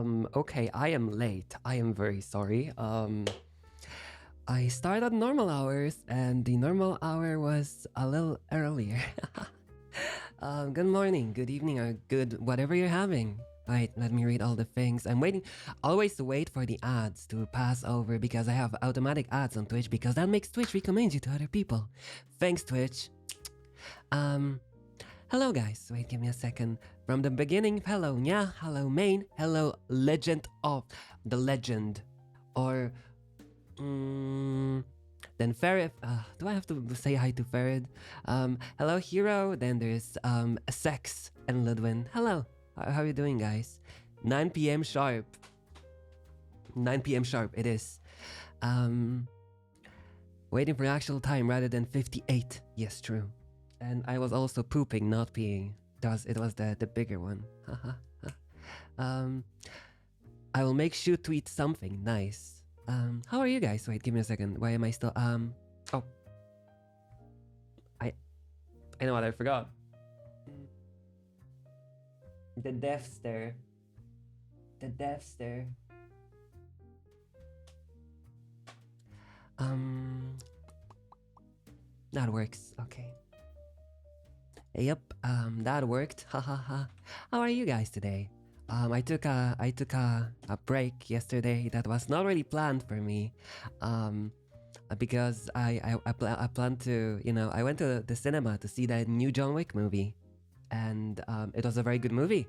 Okay, I am late. I am very sorry. I started normal hours, and the normal hour was a little earlier. Good morning, good evening, or good whatever you're having. Right, let me read all the things. I'm waiting, always wait for the ads to pass over because I have automatic ads on Twitch because that makes Twitch recommend you to other people. Thanks, Twitch. Hello guys, wait, give me a second. From the beginning, hello Nya, hello Main, hello Legend of the Legend. Or, then Farid, do I have to say hi to Farid? Hello Hero, then there's Sex and Ludwin. Hello, how are you doing guys? 9 p.m. sharp. 9 p.m. sharp, it is. Waiting for actual time rather than 58. Yes, true. And I was also pooping, not peeing. It was the bigger one. I will make sure tweet something nice. How are you guys? Wait, give me a second. Why am I still oh. I know what I forgot. The death stare. The death stare. That works. Okay. Yep, that worked. Hahaha. How are you guys today? I took a break yesterday that was not really planned for me. Because I planned to, I went to the cinema to see the new John Wick movie. And it was a very good movie.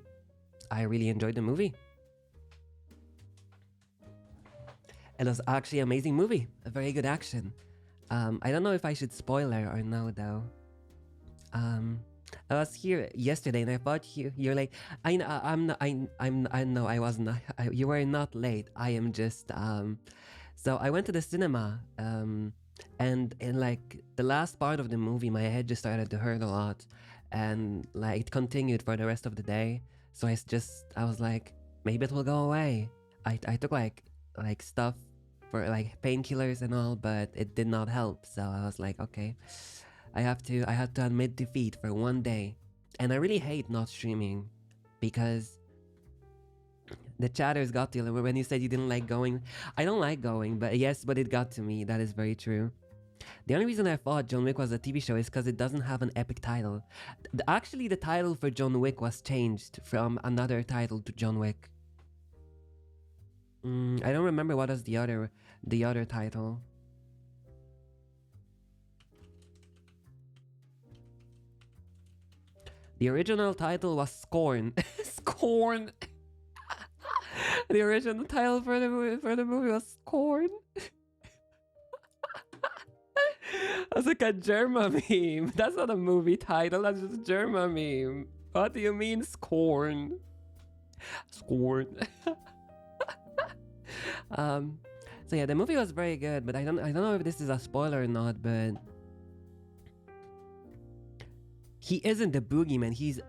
I really enjoyed the movie. It was actually an amazing movie. A very good action. I don't know if I should spoiler or no though. I was here yesterday and I thought you're like, I know I wasn't, you were not late. I am just, so I went to the cinema, and in like the last part of the movie, my head just started to hurt a lot, and like it continued for the rest of the day. So I was like, maybe it will go away. I took like stuff for like painkillers and all, but it did not help. So I was like, okay. I had to admit defeat for one day. And I really hate not streaming because the chatters got to you. When you said you didn't like going, I don't like going, but it got to me. That is very true. The only reason I thought John Wick was a TV show is because it doesn't have an epic title. Actually, the title for John Wick was changed from another title to John Wick. I don't remember what was the other title. The original title was Scorn. Scorn. The original title for the movie was Scorn. That's like a Germa meme. That's not a movie title. That's just a Germa meme. What do you mean Scorn? Scorn. So yeah, the movie was very good, but I don't know if this is a spoiler or not, but he isn't the boogeyman. He's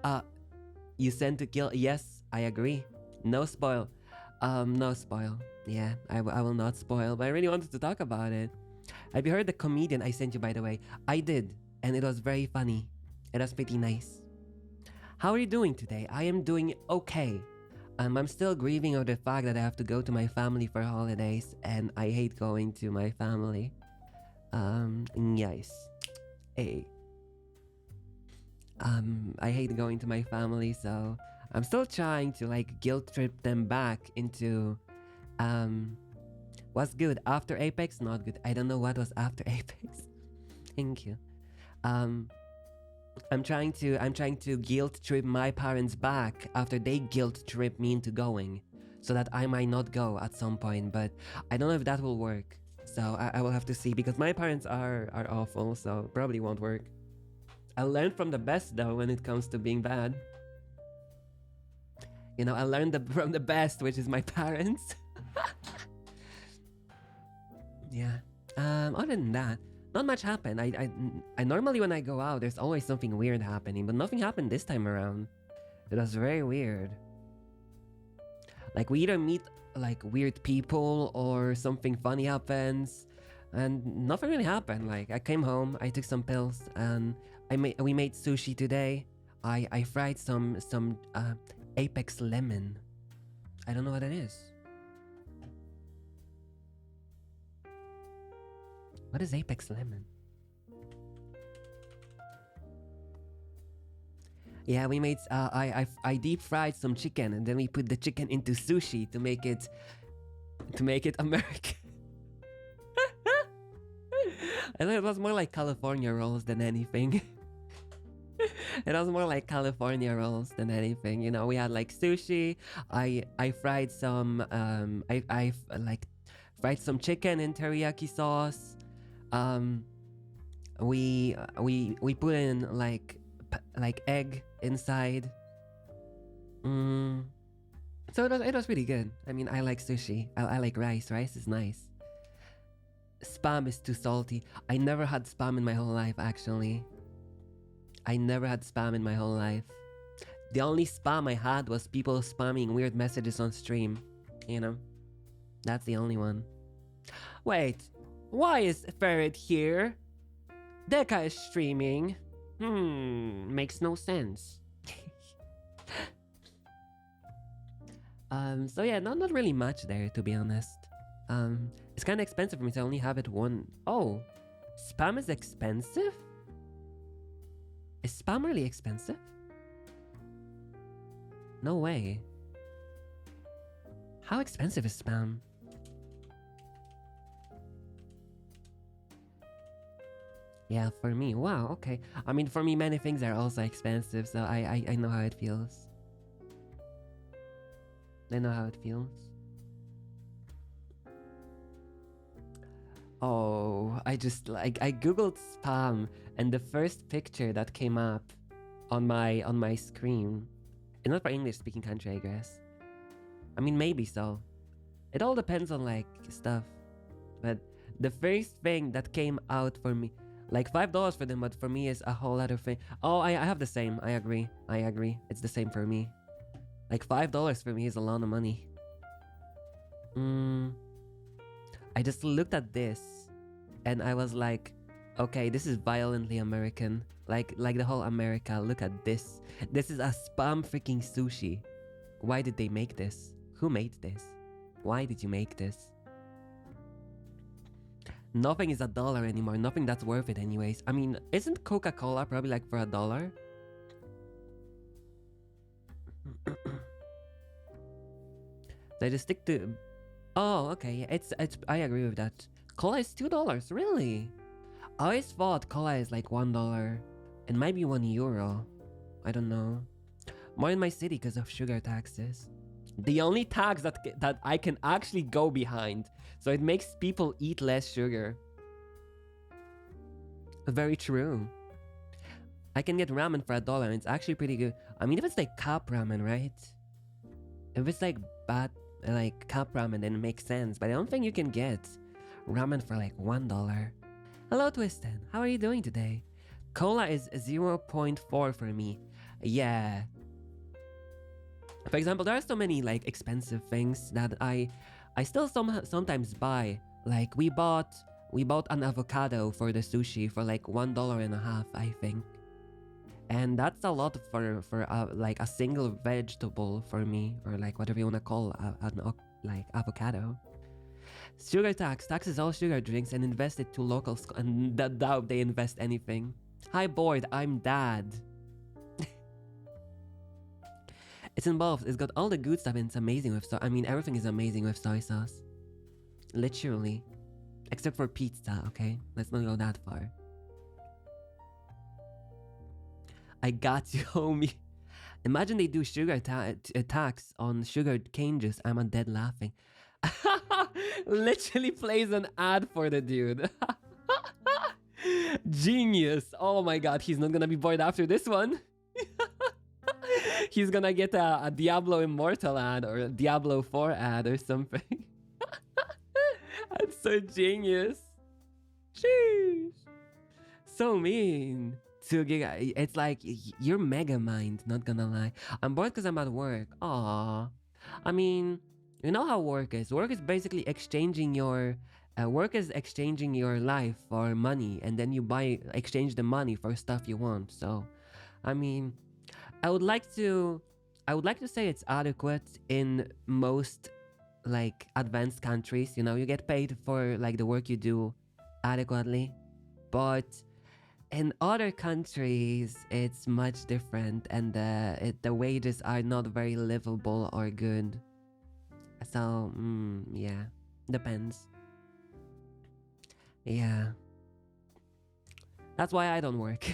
you sent to kill. Yes, I agree. No spoil. No spoil. Yeah, I will not spoil, but I really wanted to talk about it. Have you heard the comedian I sent you, by the way? I did, and it was very funny. It was pretty nice. How are you doing today? I am doing okay. I'm still grieving over the fact that I have to go to my family for holidays, and I hate going to my family. Yes. Hey. I hate going to my family, so I'm still trying to like guilt trip them back into what's good after Apex, not good. I don't know what was after Apex. Thank you. I'm trying to guilt trip my parents back after they guilt trip me into going, so that I might not go at some point, but I don't know if that will work. So I will have to see, because my parents are awful, so probably won't work. I learned from the best though when it comes to being bad. I learned from the best, which is my parents. Yeah. Other than that, not much happened. I normally when I go out, there's always something weird happening, but nothing happened this time around. It was very weird. Like we either meet like weird people or something funny happens, and nothing really happened. Like I came home, I took some pills, and we made sushi today. I fried some Apex lemon. I don't know what it is. What is Apex Lemon? Yeah, we made. I deep fried some chicken and then we put the chicken into sushi to make it American. I thought it was more like California rolls than anything. It was more like California rolls than anything. You know, we had like sushi. I fried some. I like fried some chicken in teriyaki sauce. We put in like egg inside. So it was pretty good. I mean, I like sushi. I like rice. Rice is nice. Spam is too salty. I never had spam in my whole life, actually. I never had spam in my whole life. The only spam I had was people spamming weird messages on stream. You know? That's the only one. Wait, why is Ferret here? Deka is streaming. Makes no sense. So yeah, not really much there, to be honest. It's kind of expensive for me, so I only have it one. Oh, spam is expensive? Is spam really expensive? No way. How expensive is spam? Yeah, for me, wow, okay. I mean, for me, many things are also expensive, so I know how it feels. I know how it feels. Oh, I googled spam, and the first picture that came up on my screen, it's not for English-speaking country, I guess. I mean, maybe so. It all depends on like stuff, but the first thing that came out for me, like $5 for them, but for me is a whole other thing. Oh, I have the same. I agree. It's the same for me. Like $5 for me is a lot of money. I just looked at this and I was like, okay, this is violently American. Like the whole America, look at this. This is a spam freaking sushi. Why did they make this? Who made this? Why did you make this? Nothing is $1 anymore. Nothing that's worth it anyways. I mean, isn't Coca-Cola probably like for $1? They just stick to... Oh, okay. It's. I agree with that. Cola is $2. Really? I always thought cola is like $1. It might be €1. I don't know. More in my city because of sugar taxes. The only tax that I can actually go behind. So it makes people eat less sugar. Very true. I can get ramen for $1 and it's actually pretty good. I mean, if it's like cup ramen, right? If it's like bad, like cup ramen, then it makes sense. But I don't think you can get ramen for like $1. Hello, Twisted. How are you doing today? Cola is 0.4 for me. Yeah. For example, there are so many like expensive things that I still sometimes buy. Like we bought an avocado for the sushi for like $1.50, I think. And that's a lot for like a single vegetable for me, or like whatever you wanna call like avocado. Sugar tax is all sugar drinks and invest it to local and doubt they invest anything. Hi bored, I'm dad. It's involved. It's got all the good stuff and it's amazing with I mean, everything is amazing with soy sauce. Literally. Except for pizza, okay? Let's not go that far. I got you, homie. Imagine they do sugar tax on sugar cane juice. I'm on dead laughing. Literally plays an ad for the dude. Genius. Oh my god, he's not gonna be bored after this one. He's gonna get a Diablo Immortal ad or a Diablo 4 ad or something. That's so genius. Sheesh. So mean. 2 giga. It's like, you're mega mind, not gonna lie. I'm bored because I'm at work. Aww. I mean, you know how work is. Work is basically exchanging your... work is exchanging your life for money. And then you exchange the money for stuff you want. So, I mean... I would like to I would like to say it's adequate in most like advanced countries. You know, you get paid for like the work you do adequately, but in other countries it's much different, and the wages are not very livable or good. So yeah, depends. Yeah, that's why I don't work.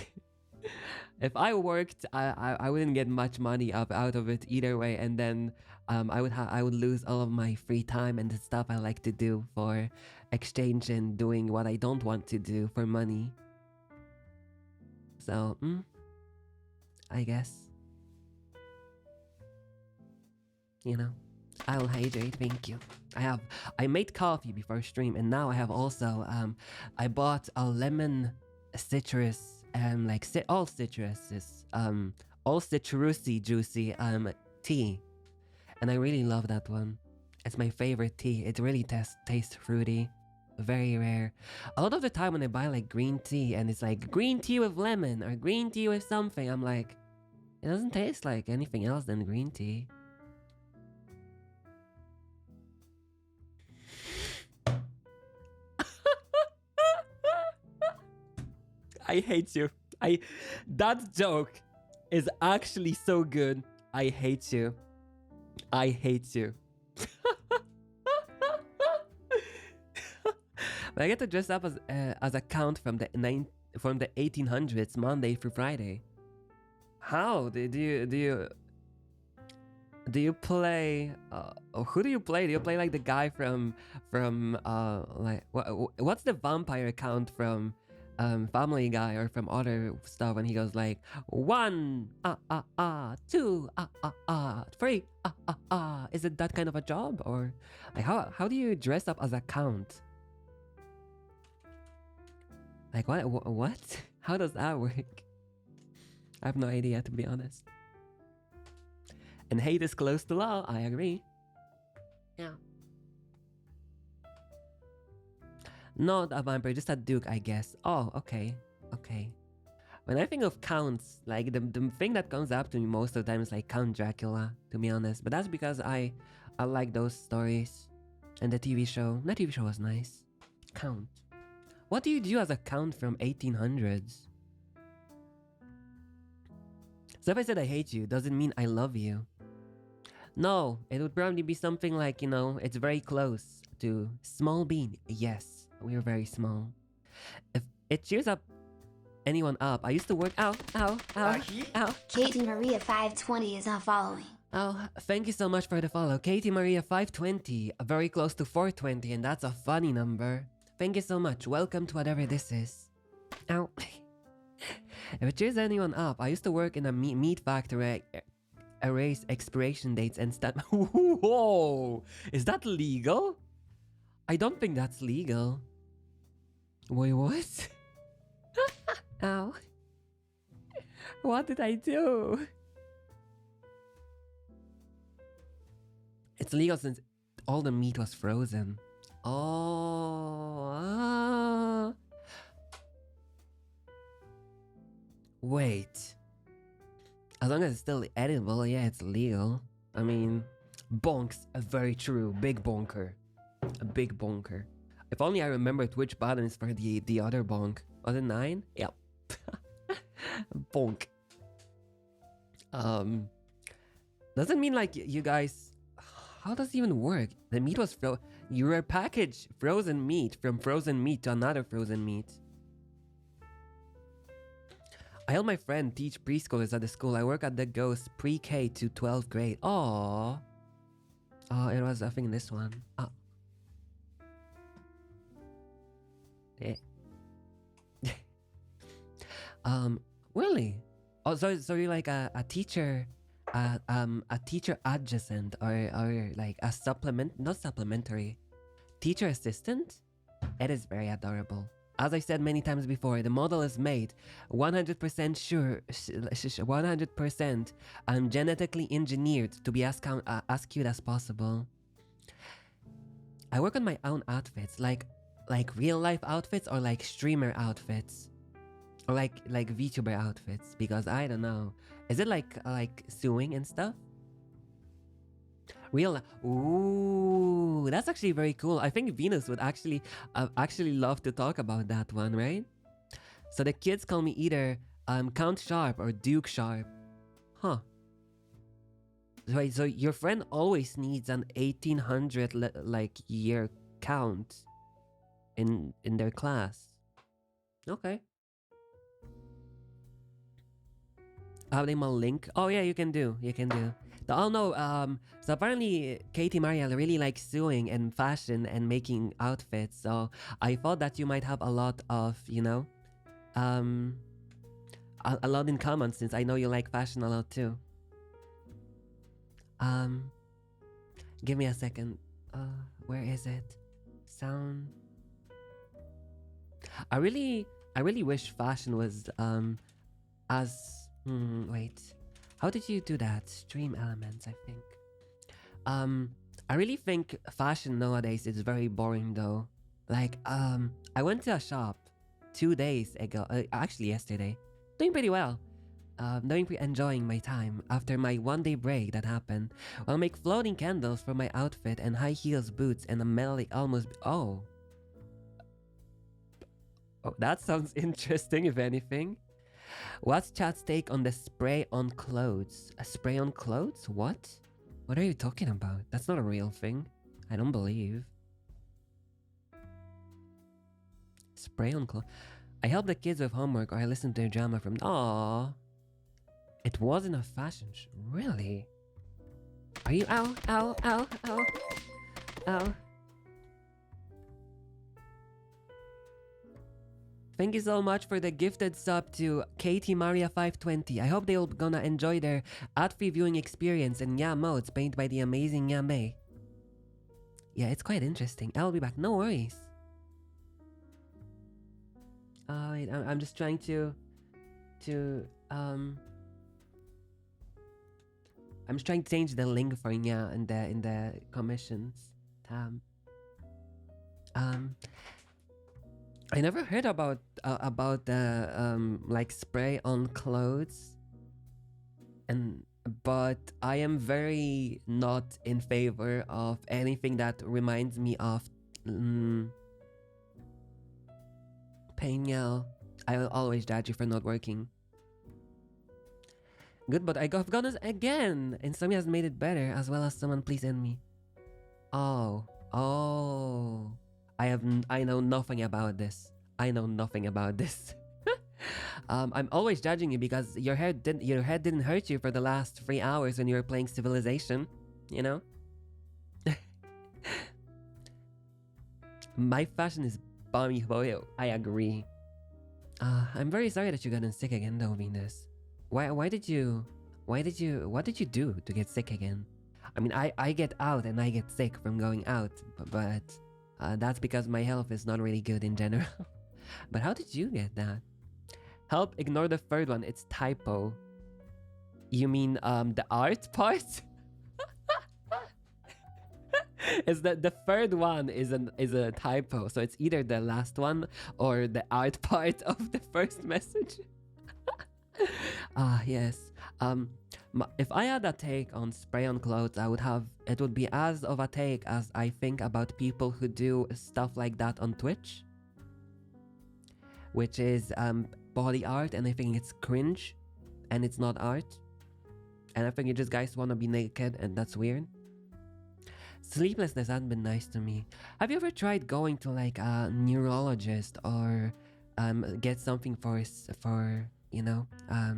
If I worked, I wouldn't get much money out of it either way, and then I would lose all of my free time and the stuff I like to do for exchange and doing what I don't want to do for money. So I guess, you know, I'll hydrate. Thank you. I made coffee before stream, and now I have also I bought a lemon citrus like all citruses all citrusy juicy tea, and I really love that one. It's my favorite tea. It really tastes fruity, very rare. A lot of the time when I buy like green tea and it's like green tea with lemon or green tea with something, I'm like, it doesn't taste like anything else than green tea. I hate you. That joke is actually so good. I hate you. I hate you. But I get to dress up as a count from the 1800s, Monday through Friday. How do you play? Who do you play? Do you play like the guy from like what's the vampire count from Family Guy or from other stuff when he goes like 1 2 3 Is it that kind of a job, or like how do you dress up as a count? Like what? How does that work? I have no idea, to be honest. And hate is close to law. I agree. Yeah. Not a vampire, just a duke, I guess. Oh, okay. Okay. When I think of counts, like the thing that comes up to me most of the time is like Count Dracula, to be honest. But that's because I like those stories. And the TV show. The TV show was nice. Count. What do you do as a count from 1800s? So if I said I hate you, doesn't mean I love you. No, it would probably be something like, you know, it's very close to small bean. Yes, we are very small. If it cheers anyone up, I used to work. Ow. Katie Maria 520 is not following. Oh, thank you so much for the follow. Katie Maria 520, very close to 420, and that's a funny number. Thank you so much. Welcome to whatever this is. Ow. If it cheers anyone up, I used to work in a meat factory. Erase expiration dates and stuff. Whoa! Is that legal? I don't think that's legal. Wait, what? Ow. What did I do? It's legal since all the meat was frozen. Oh. Wait. As long as it's still edible, yeah, it's legal. I mean, bonks, very true. Big bonker. A big bonker. If only I remembered which button is for the other bonk. Was it 9? Yep. Bonk. Doesn't mean like you guys... How does it even work? The meat was you were packaged frozen meat from frozen meat to another frozen meat. I help my friend teach preschoolers at the school. I work at the Ghost pre-K to 12th grade. Aww. Oh, it was, I think, this one. Oh. Yeah. Really? Oh, so you're like a teacher, a teacher adjacent, or like a not supplementary, teacher assistant? It is very adorable. As I said many times before, the model is made 100% sure, 100% genetically engineered to be as cute as possible. I work on my own outfits, like real life outfits or like streamer outfits, or like VTuber outfits, because I don't know. Is it like sewing and stuff? Real. Ooh, that's actually very cool. I think Venus would actually love to talk about that one, right? So the kids call me either Count Sharp or Duke Sharp. Huh. Right, so your friend always needs an 1800 like year count in their class. Okay. Have them all link? Oh yeah, you can do. You can do. Oh no, so apparently Katie Maria really likes sewing and fashion and making outfits. So I thought that you might have a lot of, um a lot in common since I know you like fashion a lot too. Um Give me a second. Where is it? Sound. I really wish fashion was as wait. How did you do that? Stream elements, I think. I really think fashion nowadays is very boring though. Like I went to a shop 2 days ago, actually yesterday. Doing pretty well. Enjoying my time after my 1 day break that happened. I'll make floating candles for my outfit and high heels boots and a melody almost. Oh, that sounds interesting. If anything, what's chat's take on the spray on clothes? A spray on clothes? What? What are you talking about? That's not a real thing. I don't believe. Spray on clothes. I help the kids with homework or I listen to their drama from. Aww. It wasn't a fashion show. Really? Are you? Ow, ow, ow, ow, ow. Thank you so much for the gifted sub to Katie Maria 520. I hope they're gonna enjoy their ad-free viewing experience in Nya modes painted by the amazing Nya May. Yeah, it's quite interesting. I'll be back. No worries. Wait, I'm just trying to I'm just trying to change the link for Nya in the commissions tab. I never heard about the like spray on clothes, but I am very not in favor of anything that reminds me of Peñal. I will always judge you for not working. Good, but I've gone again. Insomnia has made it better, as well as someone please end me. Oh. I know nothing about this. I know nothing about this. I'm always judging you because your head didn't hurt you for the last 3 hours when you were playing Civilization, you know? My fashion is balmy boy. I agree. I'm very sorry that you got sick again though, Venus. What did you do to get sick again? I mean, I get out and I get sick from going out, but that's because my health is not really good in general. But how did you get that? Help, ignore the third one. It's typo. You mean the art part? Is that the third one is a typo? So it's either the last one or the art part of the first message. Yes. If I had a take on spray on clothes, it would be as of a take as I think about people who do stuff like that on Twitch, which is body art, and I think it's cringe, and it's not art, and I think you just guys want to be naked, and that's weird. Sleeplessness hasn't been nice to me. Have you ever tried going to like a neurologist or get something for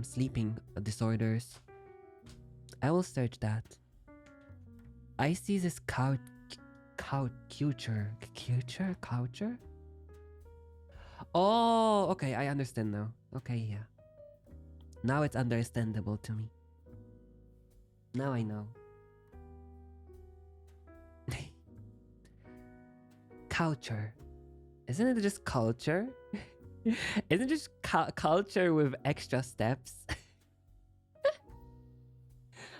sleeping disorders? I will search that. I see this coucher. Oh, okay, I understand now. Okay, yeah. Now it's understandable to me. Now I know. Culture. Isn't it just culture? Isn't it just culture with extra steps?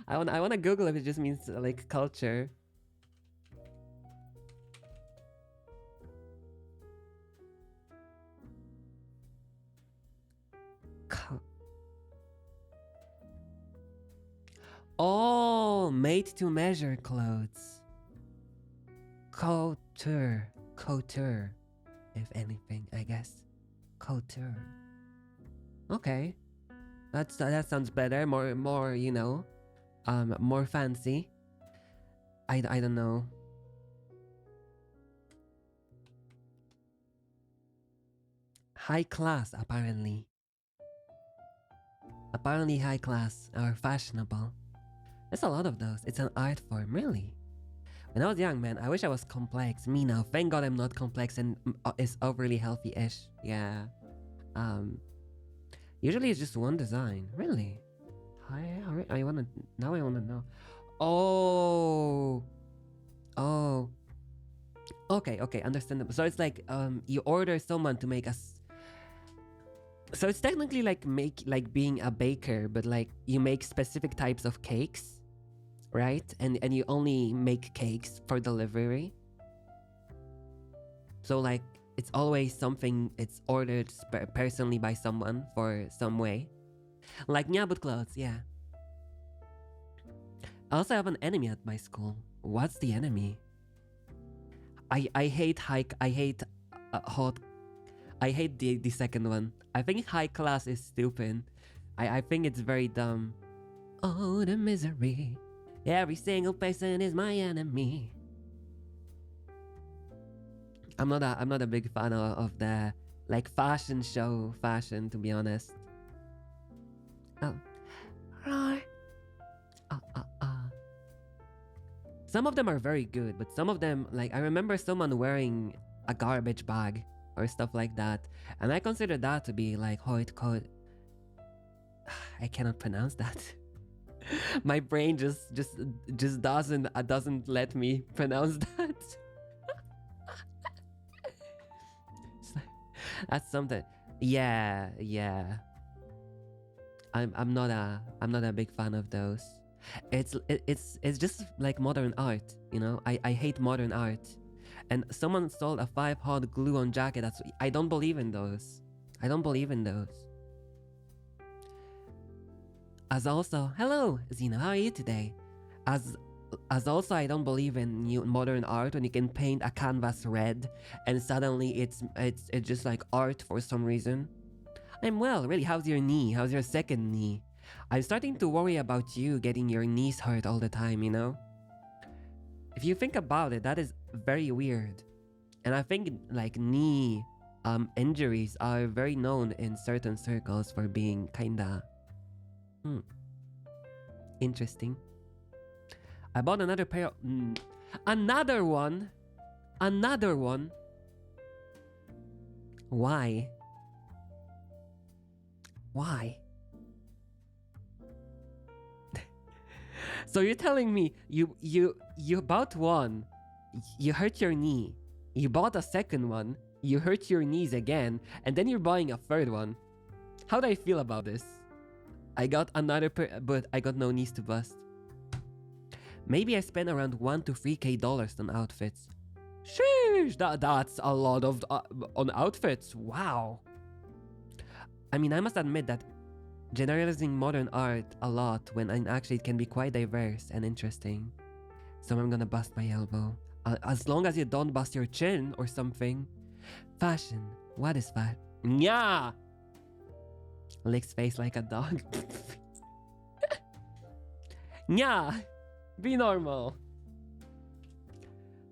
I want to Google if it just means like culture. Oh, made to measure clothes. Couture. Couture. If anything, I guess. Couture. Okay. That sounds better. More, you know, more fancy. I don't know. High class, apparently. Apparently high class or fashionable. There's a lot of those. It's an art form, really. When I was young, man, I wish I was complex. Me now, thank God I'm not complex and is overly healthy-ish. Yeah. Usually it's just one design. Really? I wanna know. Oh. Oh. Okay, understandable. So it's like you order someone to make us. So it's technically like being a baker, but like you make specific types of cakes, right? And you only make cakes for delivery. So like it's always something it's ordered personally by someone for some way. Like Nyabut clothes, yeah. I also have an enemy at my school. What's the enemy? I hate hot. I hate the second one. I think high class is stupid. I think it's very dumb. Oh, the misery. Every single person is my enemy. I'm not a big fan of the like fashion show fashion, to be honest. Oh. Some of them are very good, but some of them, like I remember someone wearing a garbage bag or stuff like that, and I consider that to be like hoit code. I cannot pronounce that. My brain just doesn't let me pronounce that. That's something. Yeah. I'm not a big fan of those. It's just like modern art, you know. I hate modern art. And someone sold a 5 hot glue-on jacket. I don't believe in those. As also, hello, Zeno, how are you today? As also, I don't believe in new modern art when you can paint a canvas red and suddenly it's just like art for some reason. I'm well, really. How's your knee? How's your second knee? I'm starting to worry about you getting your knees hurt all the time, you know? If you think about it, that is very weird. And I think like knee injuries are very known in certain circles for being kinda interesting. I bought another pair of another one. Why? So you're telling me you bought one, you hurt your knee, you bought a second one, you hurt your knees again, and then you're buying a third one. How do I feel about this? I got another pair, but I got no knees to bust. Maybe I spent around $1 to $3K on outfits. Sheesh, that's a lot of on outfits. Wow. I mean, I must admit that generalizing modern art a lot when actually it can be quite diverse and interesting. So I'm gonna bust my elbow. As long as you don't bust your chin or something. Fashion. What is that? Nya! Licks face like a dog. Nya! Be normal.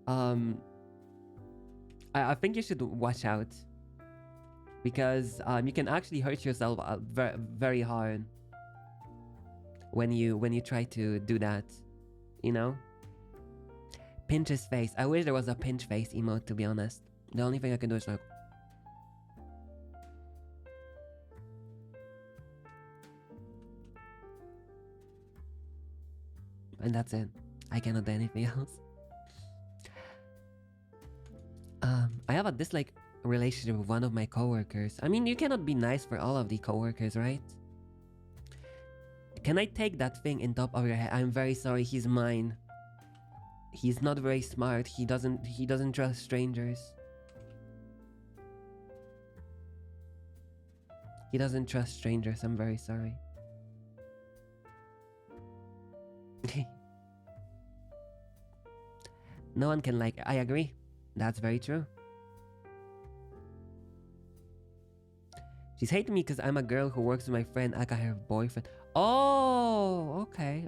I think you should watch out. Because you can actually hurt yourself very, very hard when you try to do that, you know? Pinch his face. I wish there was a pinch face emote, to be honest. The only thing I can do is like... And that's it. I cannot do anything else. I have a dislike relationship with one of my coworkers. I mean, you cannot be nice for all of the coworkers, right? Can I take that thing in top of your head? I'm very sorry, he's mine. He's not very smart. He doesn't trust strangers. He doesn't trust strangers. I'm very sorry. No one can like. I agree. That's very true. She's hating me because I'm a girl who works with my friend. I got her boyfriend. Oh, okay.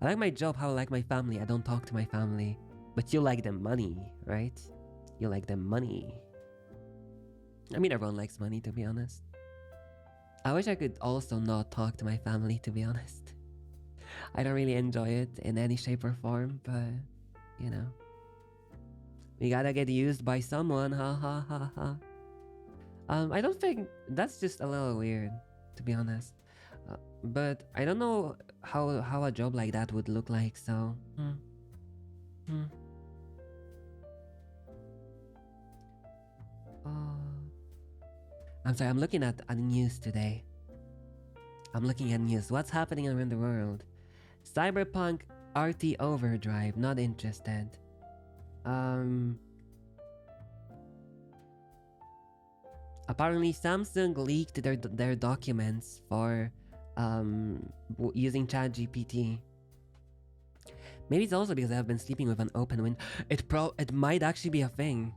I like my job, how I like my family. I don't talk to my family. But you like them money, right? You like them money. I mean, everyone likes money, to be honest. I wish I could also not talk to my family, to be honest. I don't really enjoy it in any shape or form, but, you know. We gotta get used by someone, ha ha ha ha. I don't think, that's just a little weird, to be honest. But I don't know how a job like that would look like, so... I'm sorry, I'm looking at news today. I'm looking at news. What's happening around the world? Cyberpunk RT Overdrive, not interested. Apparently Samsung leaked their documents for using ChatGPT. Maybe it's also because I've been sleeping with an open window. It might actually be a thing.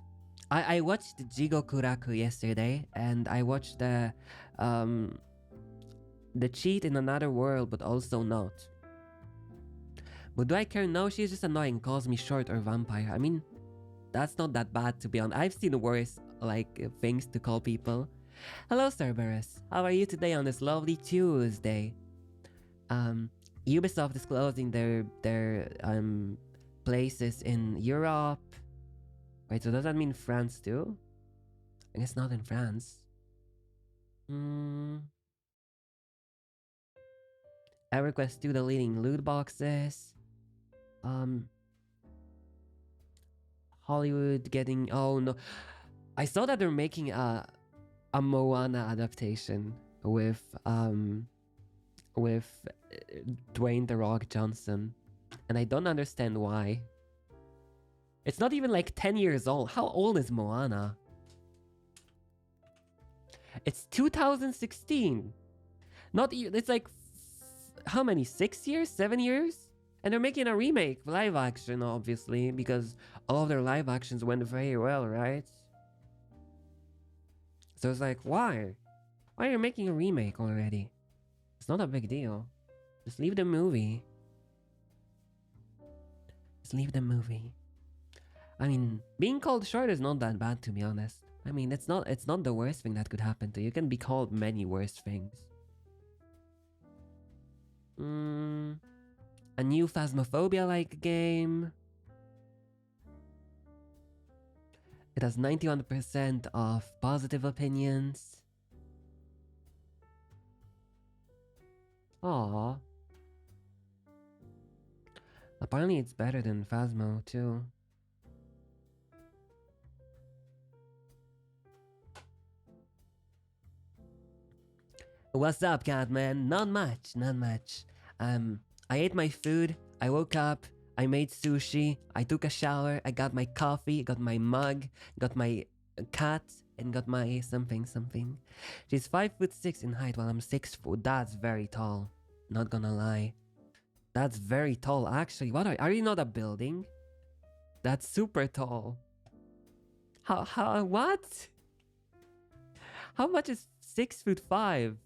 I watched Jigokuraku yesterday, and I watched the cheat in another world, but also not. But do I care? No, she's just annoying. Calls me short or vampire. I mean, that's not that bad, to be honest. I've seen worse things to call people. Hello, Cerberus. How are you today on this lovely Tuesday? Ubisoft is closing their places in Europe. Wait, so does that mean France too? I guess not in France. EverQuest 2 deleting loot boxes. Hollywood getting... Oh no. I saw that they're making a Moana adaptation with Dwayne "The Rock" Johnson. And I don't understand why. It's not even like 10 years old. How old is Moana? It's 2016. Not even... It's like... How many? 6 years? 7 years? And they're making a remake, live action, obviously, because all of their live actions went very well, right? So it's like, why? Why are you making a remake already? It's not a big deal. Just leave the movie. Just leave the movie. I mean, being called short is not that bad, to be honest. I mean, it's not the worst thing that could happen to you. You can be called many worse things. A new Phasmophobia-like game. It has 91% of positive opinions. Aww. Apparently it's better than Phasmo too. What's up, Catman? Not much. I ate my food, I woke up, I made sushi, I took a shower, I got my coffee, got my mug, got my cat, and got my something. She's 5'6" in height while I'm 6 foot. That's very tall. Not gonna lie. That's very tall, actually. What are you not a building? That's super tall. What? How much is 6'5"?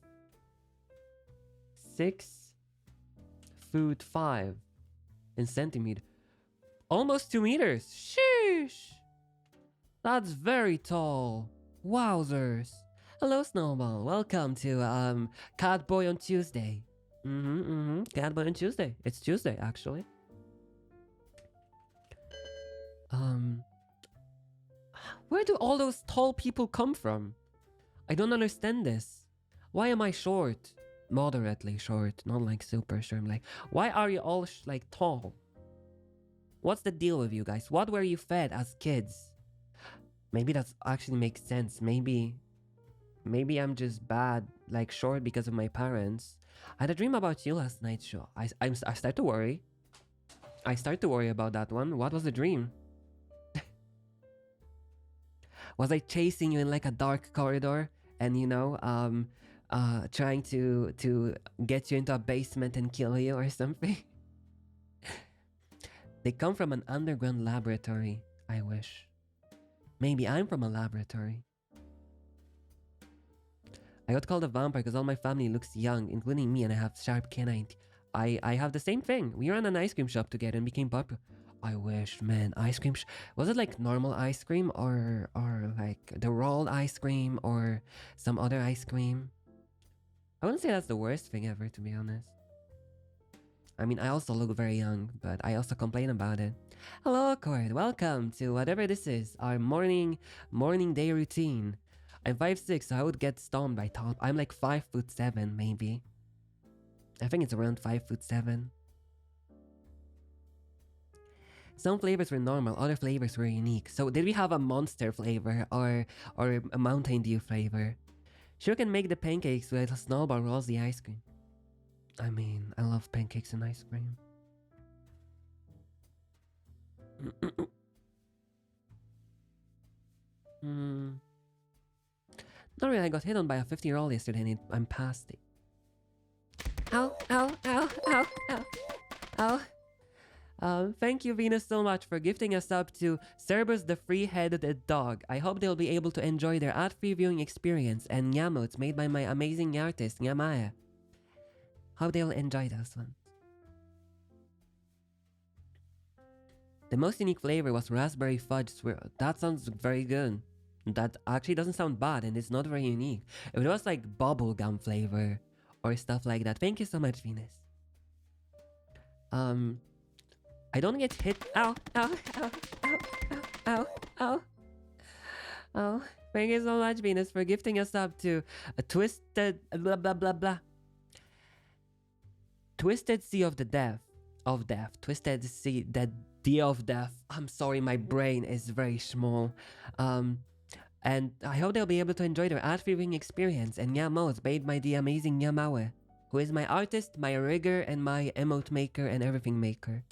6'5" in centimeter. Almost 2 meters. Sheesh. That's very tall. Wowzers. Hello, Snowball. Welcome to Catboy on Tuesday. Catboy on Tuesday. It's Tuesday, actually. Where do all those tall people come from? I don't understand this. Why am I short? Moderately short, not like super short. I'm like, why are you all like tall? What's the deal with you guys? What were you fed as kids? Maybe that actually makes sense. Maybe I'm just bad, like short because of my parents. I had a dream about you last night, show. I start to worry. I start to worry about that one. What was the dream? Was I chasing you in like a dark corridor and trying to get you into a basement and kill you or something? They come from an underground laboratory. I wish. Maybe I'm from a laboratory. I got called a vampire because all my family looks young, including me, and I have sharp canine. I have the same thing. We ran an ice cream shop together and became popular. I wish, man. Ice cream. Was it like normal ice cream or like the rolled ice cream or some other ice cream? I wouldn't say that's the worst thing ever, to be honest. I mean, I also look very young, but I also complain about it. Hello, Cord. Welcome to whatever this is, our morning day routine. I'm 5'6", so I would get stomped by top. I'm like 5'7", maybe. I think it's around 5'7". Some flavors were normal, other flavors were unique. So did we have a monster flavor or a Mountain Dew flavor? Sure can make the pancakes with a snowball rolls the ice cream. I mean, I love pancakes and ice cream. Not really, I got hit on by a 50-year-old yesterday and I'm past it. Ow, ow, ow, ow, ow, ow. Thank you, Venus, so much for gifting us up to Cerberus the Free-Headed Dog. I hope they'll be able to enjoy their ad-free viewing experience and Nyamotes made by my amazing artist, Nyamaya. Hope they'll enjoy those ones. The most unique flavor was raspberry fudge swirl. That sounds very good. That actually doesn't sound bad and it's not very unique. If it was like bubblegum flavor or stuff like that. Thank you so much, Venus. I don't get hit. Ow, ow, ow, ow, ow, ow, ow. Thank you so much, Venus, for gifting us up to a twisted blah blah blah blah. Twisted Sea of the Death. Of Death. Twisted Sea, the D of Death. I'm sorry, my brain is very small. And I hope they'll be able to enjoy their ad-free viewing experience and Nyamos made by the amazing Nyamawe, who is my artist, my rigger, and my emote maker and everything maker.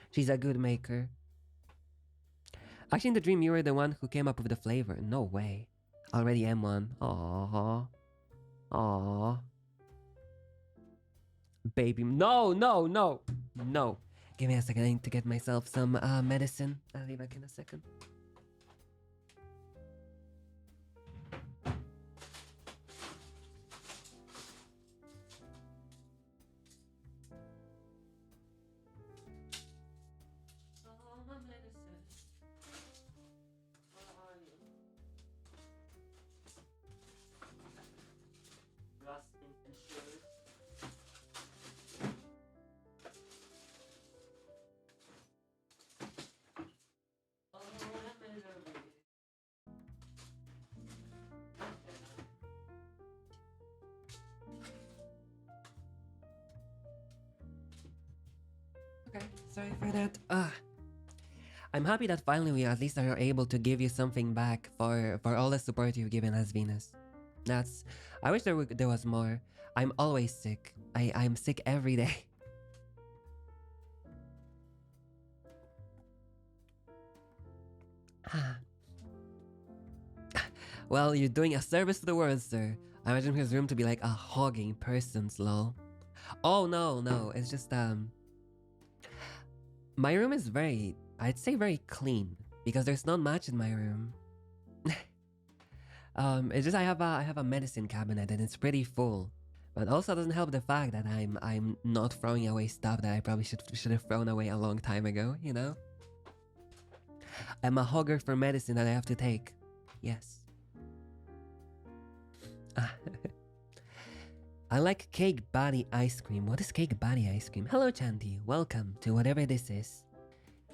She's a good maker. Actually, in the dream, you were the one who came up with the flavor. No way. Already am one. Aww. Aww. Baby. No, no, no. No. Give me a second. I need to get myself some medicine. I'll be back in a second. Okay, sorry for that. I'm happy that finally we at least are able to give you something back for all the support you've given us, Venus. I wish there was more. I'm always sick. I'm sick every day. Well, you're doing a service to the world, sir. I imagine his room to be like a hogging person's lol. Oh no, it's just my room is I'd say very clean because there's not much in my room. It's just I have a medicine cabinet and it's pretty full. But also doesn't help the fact that I'm not throwing away stuff that I probably should have thrown away a long time ago, you know? I'm a hogger for medicine that I have to take. Yes. I like cake body ice cream. What is cake body ice cream? Hello, Chanty. Welcome to whatever this is.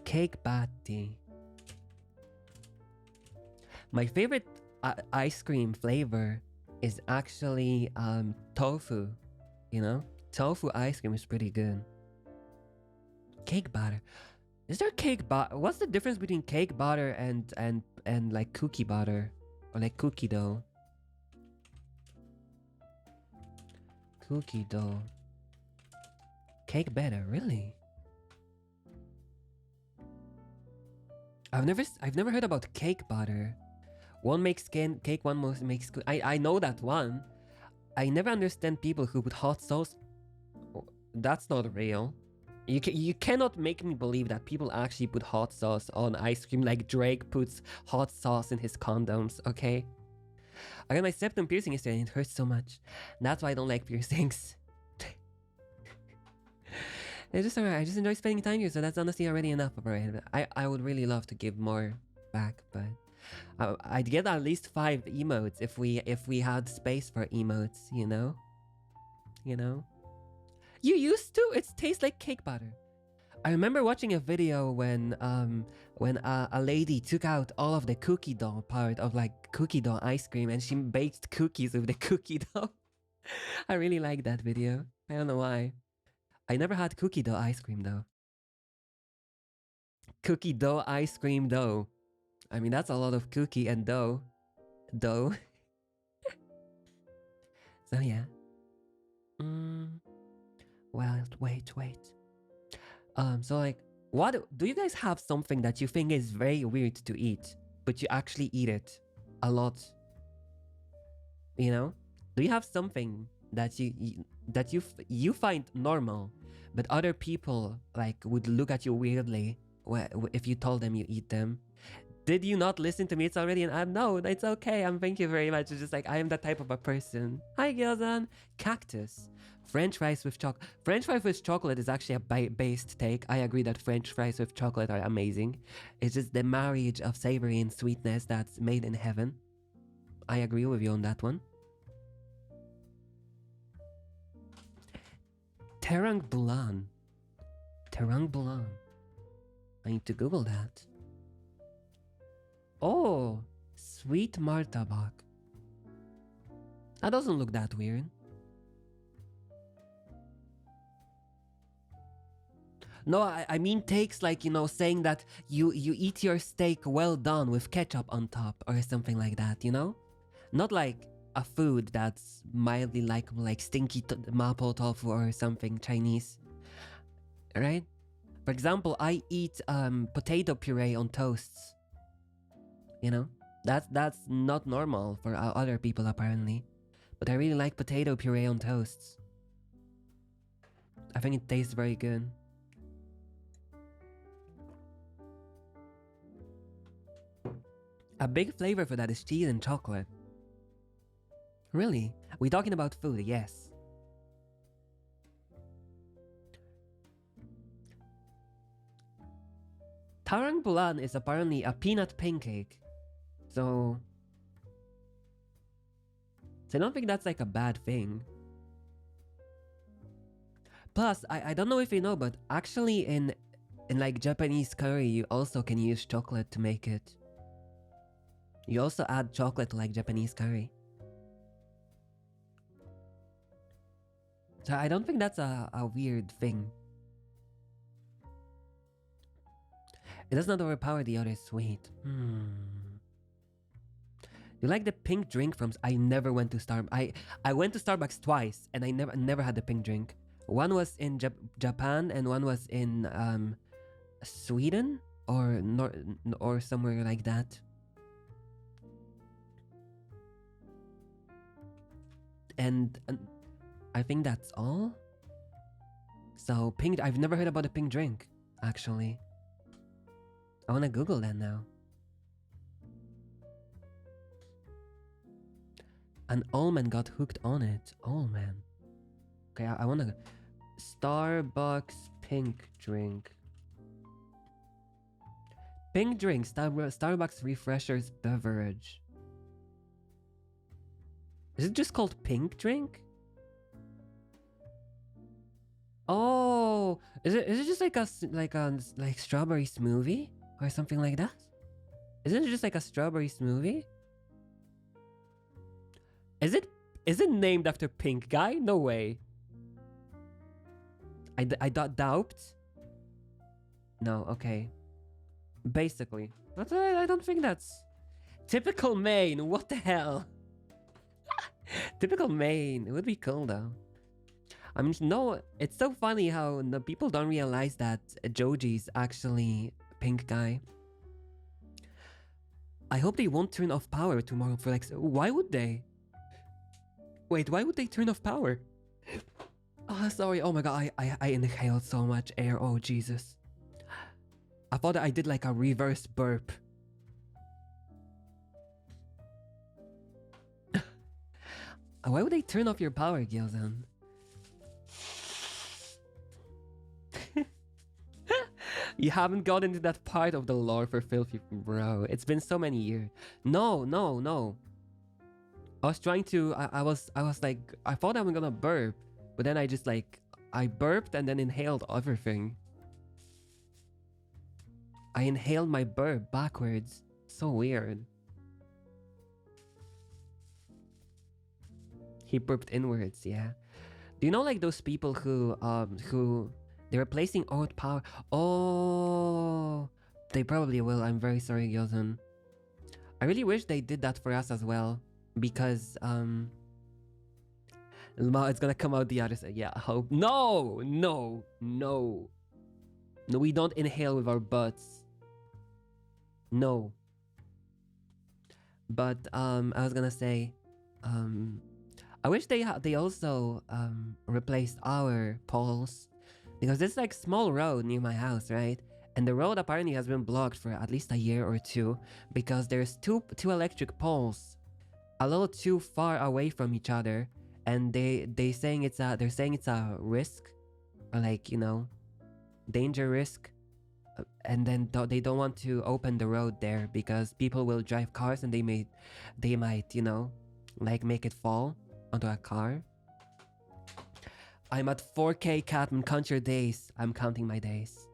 Cake body. My favorite ice cream flavor is actually tofu. You know, tofu ice cream is pretty good. Cake batter. Is there cake batter? What's the difference between cake batter and like cookie batter or like cookie dough? Cookie dough. Cake batter, really? I've never heard about cake batter. One makes cake, one makes I know that one. I never understand people who put hot sauce. That's not real. You cannot make me believe that people actually put hot sauce on ice cream like Drake puts hot sauce in his condoms, okay? I got my septum piercing yesterday and it hurts so much. That's why I don't like piercings. It's just alright. I just enjoy spending time here, so that's honestly already enough of it. I would really love to give more back, but I'd get at least 5 emotes if we had space for emotes, you know? You know? You used to? It tastes like cake batter. I remember watching a video when a lady took out all of the cookie dough part of like cookie dough ice cream and she baked cookies with the cookie dough. I really like that video. I don't know why. I never had cookie dough ice cream though. Cookie dough ice cream dough. I mean, that's a lot of cookie and dough. Dough. So yeah. Well, wait. So like, what do you guys have something that you think is very weird to eat, but you actually eat it a lot? You know? Do you have something that you find normal, but other people like would look at you weirdly if you told them you eat them? Did you not listen to me? It's already no, it's okay. Thank you very much. It's just like I am that type of a person. Hi, Gildan. Cactus. French fries with chocolate. French fries with chocolate is actually a based take. I agree that French fries with chocolate are amazing. It's just the marriage of savory and sweetness that's made in heaven. I agree with you on that one. Terang bulan. Terang bulan. I need to Google that. Oh, sweet martabak. That doesn't look that weird. No, I mean takes like, you know, saying that you eat your steak well done with ketchup on top or something like that, you know? Not like a food that's mildly likable, like stinky mapo tofu or something Chinese, right? For example, I eat potato puree on toasts. You know, that's not normal for other people apparently, but I really like potato puree on toasts. I think it tastes very good. A big flavor for that is cheese and chocolate. Really? We're talking about food, yes. Tarang bulan is apparently a peanut pancake. So I don't think that's like a bad thing. Plus, I don't know if you know, but actually in like Japanese curry, you also can use chocolate to make it. You also add chocolate to like Japanese curry. So I don't think that's a weird thing. It does not overpower the other sweet. You like the pink drink from... I never went to Starbucks. I went to Starbucks twice and I never had the pink drink. One was in Japan and one was in Sweden or somewhere like that. And I think that's all. So pink... I've never heard about a pink drink, actually. I want to Google that now. An almond got hooked on it. Almond. Okay, I want to... Starbucks pink drink. Pink drink. Starbucks refreshers beverage. Is it just called pink drink? Oh, is it just like a strawberry smoothie or something like that? Isn't it just like a strawberry smoothie? Is it named after Pink Guy? No way. I doubt. No, okay. Basically, I don't think that's typical Maine. What the hell? Typical Maine. It would be cool though. I mean, no, it's so funny how the people don't realize that Joji's actually Pink Guy. I hope they won't turn off power tomorrow for like... Why would they? Wait, why would they turn off power? Oh, sorry. Oh my god, I inhaled so much air. Oh, Jesus. I thought I did like a reverse burp. Why would they turn off your power, Gilzan? You haven't got into that part of the lore for Filthy, bro. It's been so many years. No, no, no. I was trying to. I was like, I thought I was gonna burp, but then I just like, I burped and then inhaled everything. I inhaled my burp backwards. So weird. He burped inwards, yeah. Do you know like those people who they're replacing old power? Oh, they probably will. I'm very sorry, Gilson. I really wish they did that for us as well, because it's gonna come out the other side. Yeah, I hope. No, no, no, no. We don't inhale with our butts. No. But I was gonna say, I wish they also replaced our poles, because there's like small road near my house, right? And the road apparently has been blocked for at least a year or two because there's two electric poles a little too far away from each other, and they're saying it's a risk, or like, you know, danger risk, and then they don't want to open the road there because people will drive cars and they might, you know, like make it fall onto a car. I'm at 4K, Catman. Count your days. I'm counting my days.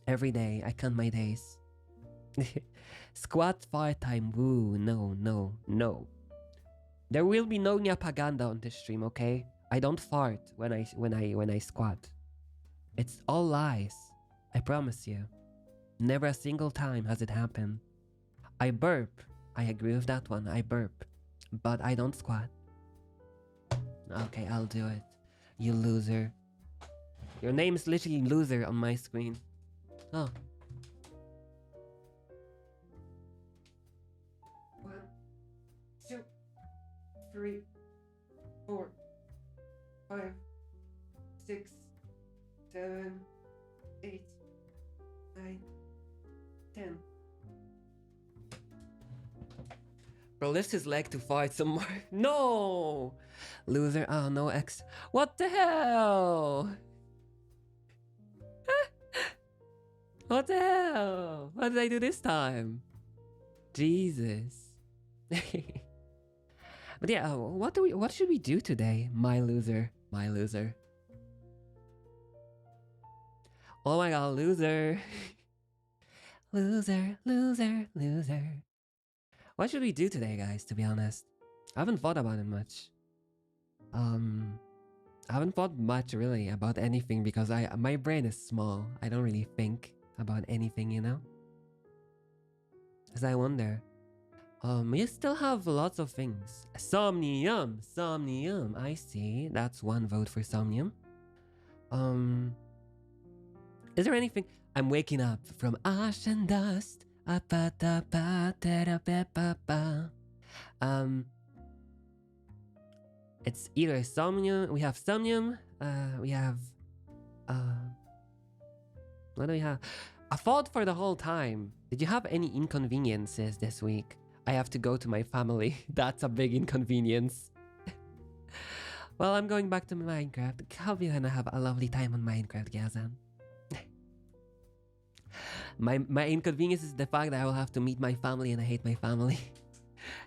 Every day, I count my days. Squat fart time. Woo. No, no, no. There will be no nyapaganda on this stream, okay? I don't fart when I squat. It's all lies. I promise you. Never a single time has it happened. I burp. I agree with that one. I burp. But I don't squat. Okay, I'll do it. You loser. Your name is literally loser on my screen. Oh. 1, 2, 3, 4, 5, 6, 7, 8, 9, 10. Bro, lift his leg to fight some more. No! Loser. Oh, no X. What the hell? What the hell? What did I do this time? Jesus. But yeah, what should we do today? My loser. My loser. Oh my god, loser. Loser, loser, loser. What should we do today, guys, to be honest? I haven't thought about it much. I haven't thought much really about anything because my brain is small. I don't really think about anything, you know? As I wonder. We still have lots of things. Somnium! Somnium! I see. That's one vote for Somnium. Is there anything? I'm waking up from ash and dust. It's either Somnium. We have Somnium. We have what do we have? I thought for the whole time. Did you have any inconveniences this week? I have to go to my family. That's a big inconvenience. Well, I'm going back to Minecraft. Hope you're gonna have a lovely time on Minecraft, Gazan. My inconvenience is the fact that I will have to meet my family and I hate my family.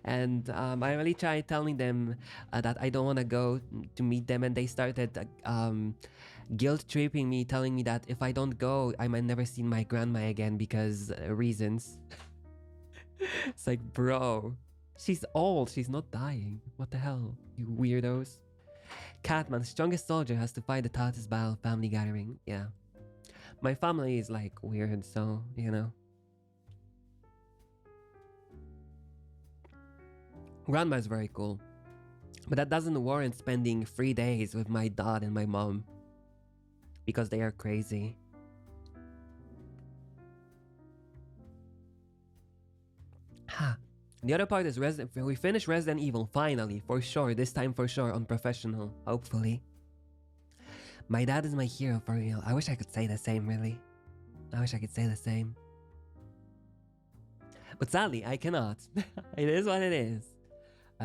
And I really tried telling them that I don't want to go to meet them, and they started guilt tripping me, telling me that if I don't go, I might never see my grandma again because reasons. It's like, bro, she's old, she's not dying. What the hell, you weirdos. Catman, strongest soldier has to fight the Tatis Battle family gathering. Yeah. My family is like weird, so, you know. Grandma is very cool. But that doesn't warrant spending 3 days with my dad and my mom. Because they are crazy. Ha. The other part is we finished Resident Evil, finally, for sure. This time for sure, on professional, hopefully. My dad is my hero for real. I wish I could say the same, really. I wish I could say the same. But sadly, I cannot. It is what it is.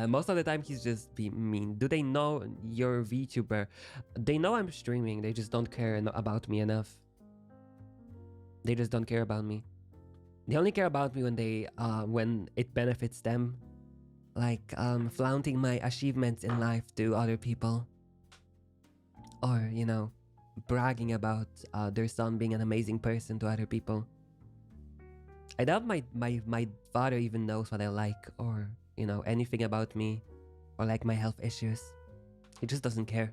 Most of the time, he's just being mean. Do they know you're a VTuber? They know I'm streaming. They just don't care about me enough. They just don't care about me. They only care about me when it benefits them, like flaunting my achievements in life to other people, or bragging about their son being an amazing person to other people. I doubt my father even knows what I like, or anything about me, or like my health issues. He just doesn't care,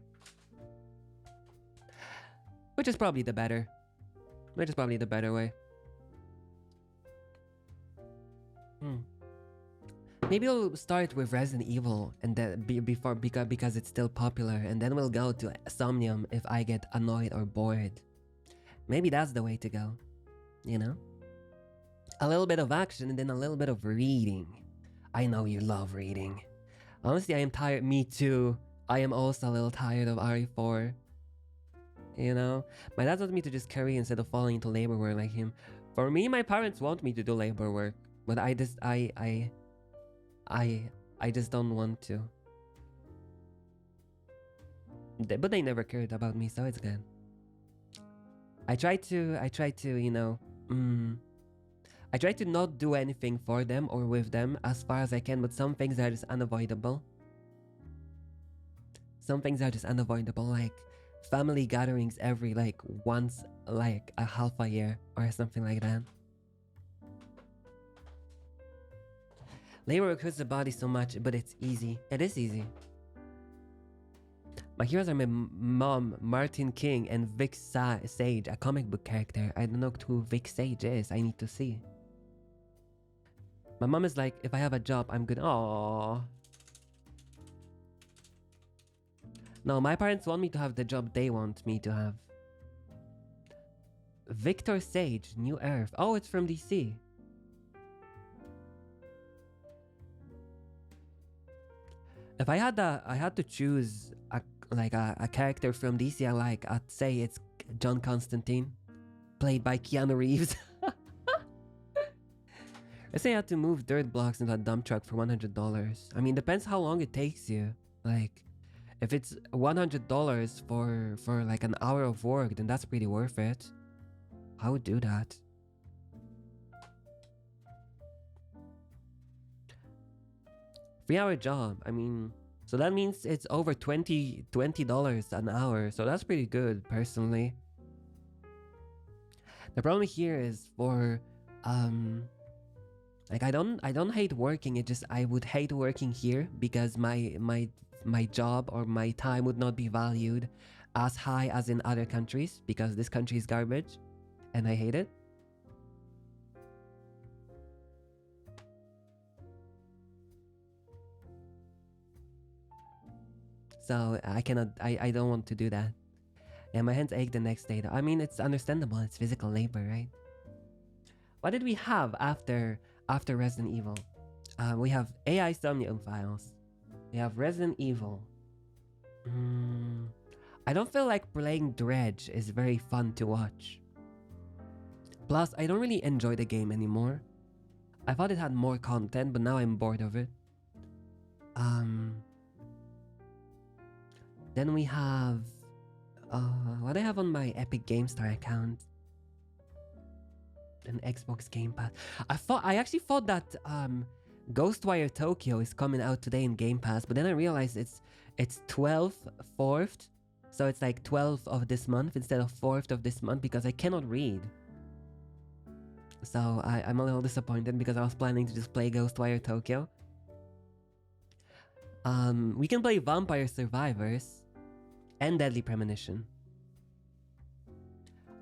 which is probably the better way. Maybe we'll start with Resident Evil and then because it's still popular, and then we'll go to Somnium if I get annoyed or bored. Maybe that's the way to go. A little bit of action and then a little bit of reading. I know you love reading. Honestly, I am tired. Me too. I am also a little tired of RE4. My dad wants me to just carry instead of falling into labor work like him. For me, my parents want me to do labor work, but I just don't want to. But they never cared about me, so it's good. I try to not do anything for them or with them as far as I can, but some things are just unavoidable. Like family gatherings every once a half a year or something like that. Labor work hurts the body so much, but it's easy. It is easy. My heroes are my mom, Martin King, and Vic Sage, a comic book character. I don't know who Vic Sage is. I need to see. My mom is like, if I have a job, I'm good. Aww. No, my parents want me to have the job they want me to have. Victor Sage, New Earth. Oh, it's from DC. If I had to choose a character from DC I'd say it's John Constantine, played by Keanu Reeves. I say I had to move dirt blocks into a dump truck for $100. I mean, depends how long it takes you. If it's $100 for an hour of work, then that's pretty worth it. I would do that. Three-hour job. I mean, so that means it's over $20 an hour. So that's pretty good, personally. The problem here is for I don't hate working. It just I would hate working here because my job or my time would not be valued as high as in other countries because this country is garbage, and I hate it. So I don't want to do that. And my hands ache the next day though. I mean, it's understandable, it's physical labor, right? What did we have after Resident Evil? We have AI Somnium Files. We have Resident Evil. I don't feel like playing Dredge is very fun to watch. Plus, I don't really enjoy the game anymore. I thought it had more content, but now I'm bored of it. Then we have what I have on my Epic GameStar account. An Xbox Game Pass. I actually thought that Ghostwire Tokyo is coming out today in Game Pass, but then I realized it's 12th, 4th, so it's like 12th of this month instead of 4th of this month because I cannot read. So I'm a little disappointed because I was planning to just play Ghostwire Tokyo. We can play Vampire Survivors and Deadly Premonition.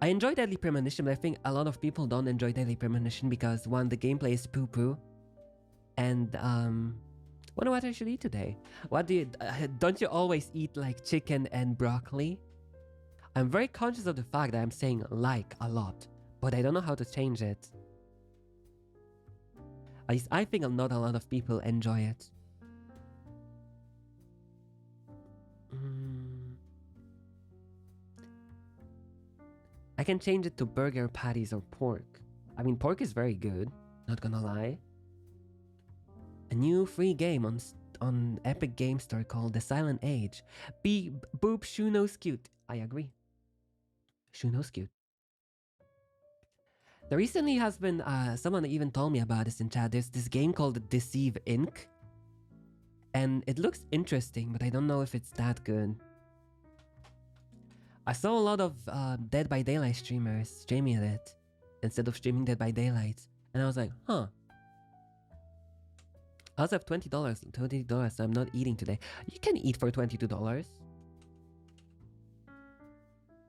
I enjoy Deadly Premonition, but I think a lot of people don't enjoy Deadly Premonition because one, the gameplay is poo-poo, and wonder what I should eat today. What do you don't you always eat like chicken and broccoli? I'm very conscious of the fact that I'm saying like a lot, but I don't know how to change it. At least I think not a lot of people enjoy it. I can change it to burger patties or pork. I mean, pork is very good, not gonna lie. A new free game on Epic Game Store called The Silent Age. Boop Shuno's cute. I agree. Shuno's cute. There recently has been, someone even told me about this in chat. There's this game called Deceive Inc. And it looks interesting, but I don't know if it's that good. I saw a lot of Dead by Daylight streamers streaming it instead of streaming Dead by Daylight. And I was like, huh. I also have $20, so I'm not eating today. You can eat for $22.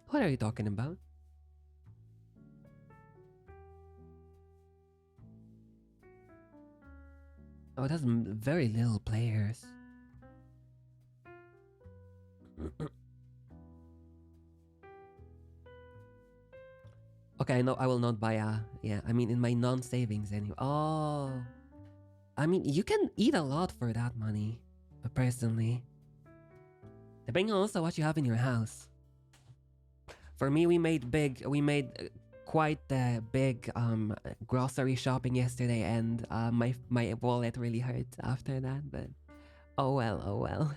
What are you talking about? Oh, it has very little players. Okay, no, I will not buy yeah, I mean in my non-savings anyway. Oh, I mean, you can eat a lot for that money, but personally, depending on also what you have in your house. For me, we made quite big grocery shopping yesterday, and my wallet really hurt after that. But oh well.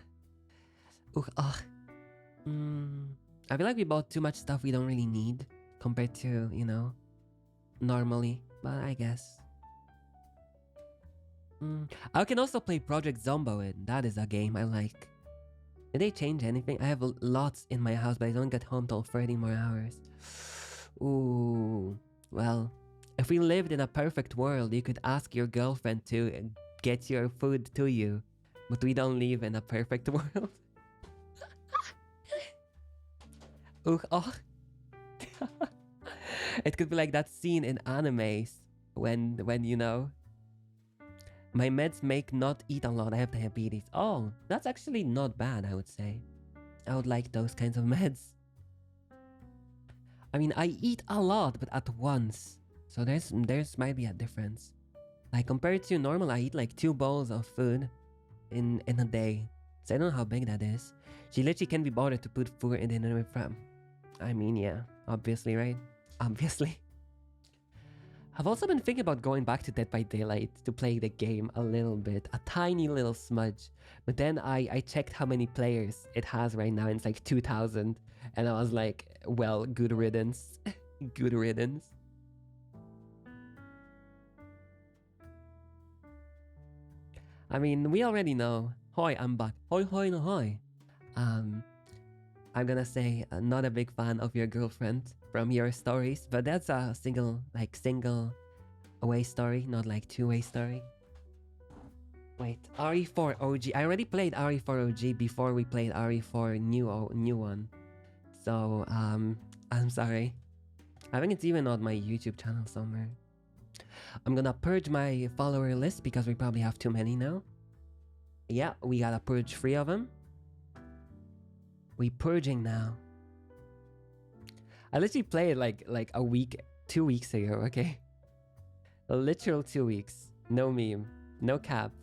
I feel like we bought too much stuff we don't really need compared to, you know, normally. But I guess. I can also play Project Zomboid. That is a game I like. Did they change anything? I have lots in my house, but I don't get home till 30 more hours. Ooh, well, if we lived in a perfect world, you could ask your girlfriend to get your food to you. But we don't live in a perfect world. It could be like that scene in animes when you know, my meds make not eat a lot, I have diabetes. Oh, that's actually not bad, I would say. I would like those kinds of meds. I mean, I eat a lot, but at once. So there's might be a difference. Like compared to normal, I eat like 2 bowls of food in a day. So I don't know how big that is. She literally can't be bothered to put food in the from. I mean, yeah, obviously, right? Obviously. I've also been thinking about going back to Dead by Daylight to play the game a little bit, a tiny little smudge. But then I checked how many players it has right now, and it's like 2,000. And I was like, well, good riddance. Good riddance. I mean, we already know. Hoi, I'm back. Hoi, hoi, no, hoi. I'm gonna say, not a big fan of your girlfriend from your stories, but that's a single away story, not like two-way story. Wait, RE4 OG. I already played RE4 OG before we played RE4 new one. So, I'm sorry. I think it's even on my YouTube channel somewhere. I'm gonna purge my follower list because we probably have too many now. Yeah, we gotta purge 3 of them. We purging now. I literally played like a week, 2 weeks ago, okay? A literal 2 weeks. No meme. No cap.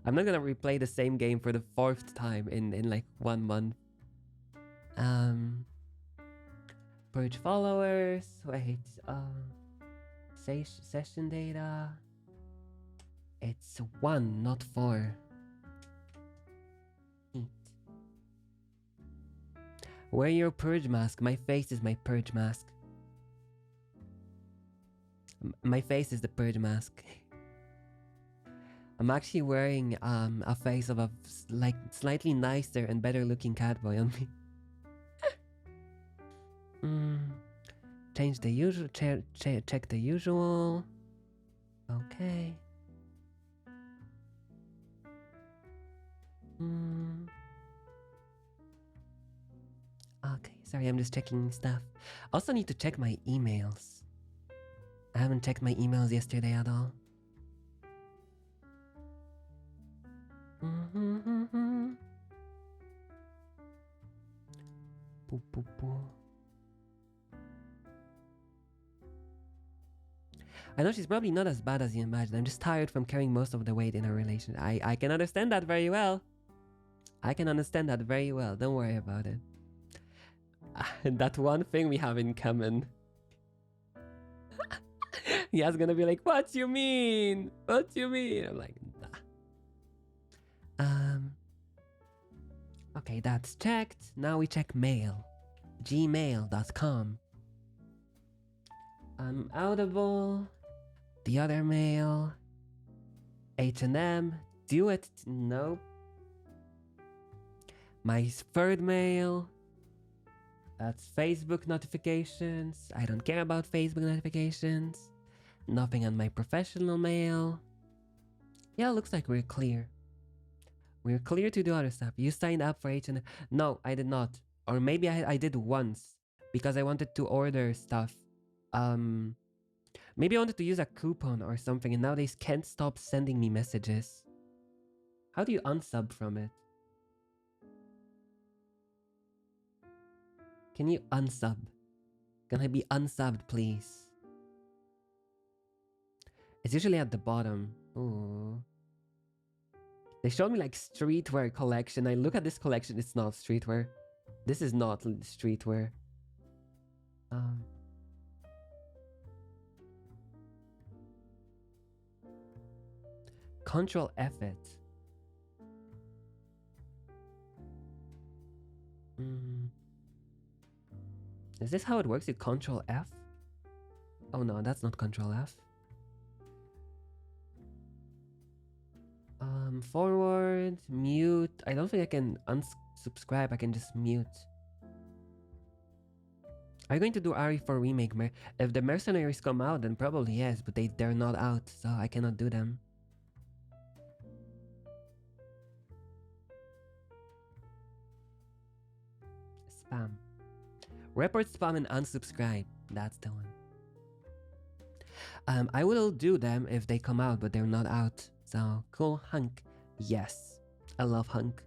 I'm not gonna replay the same game for the 4th time in like 1 month. Purge followers. Wait, session data. It's 1, not 4. Wear your purge mask. My face is my purge mask. My face is the purge mask. I'm actually wearing a face of a like slightly nicer and better looking catboy on me. Change the usual. Check the usual. Okay. Okay, sorry, I'm just checking stuff. Also need to check my emails. I haven't checked my emails yesterday at all. I know she's probably not as bad as you imagine. I'm just tired from carrying most of the weight in a relationship. I can understand that very well. I can understand that very well. Don't worry about it. That one thing we have in common. Ya's gonna be like, what you mean? What you mean? I'm like, nah. Okay, that's checked. Now we check mail. gmail.com. Audible. The other mail. H&M. Do it. Nope. My third mail. That's Facebook notifications. I don't care about Facebook notifications. Nothing on my professional mail. Yeah, looks like we're clear. We're clear to do other stuff. You signed up for H&M. No, I did not. Or maybe I did once because I wanted to order stuff. Maybe I wanted to use a coupon or something, and now they can't stop sending me messages. How do you unsub from it? Can you unsub? Can I be unsubbed, please? It's usually at the bottom. Ooh. They showed me like streetwear collection. I look at this collection, it's not streetwear. This is not streetwear. Control F it. Is this how it works? You Control F? Oh no, that's not Control F. Forward, mute. I don't think I can unsubscribe. I can just mute. Are you going to do RE4 remake? If the mercenaries come out, then probably yes, but they're not out, so I cannot do them. Spam. Report spam and unsubscribe. That's the one. I will do them if they come out, but they're not out. So, cool. Hunk. Yes. I love Hunk.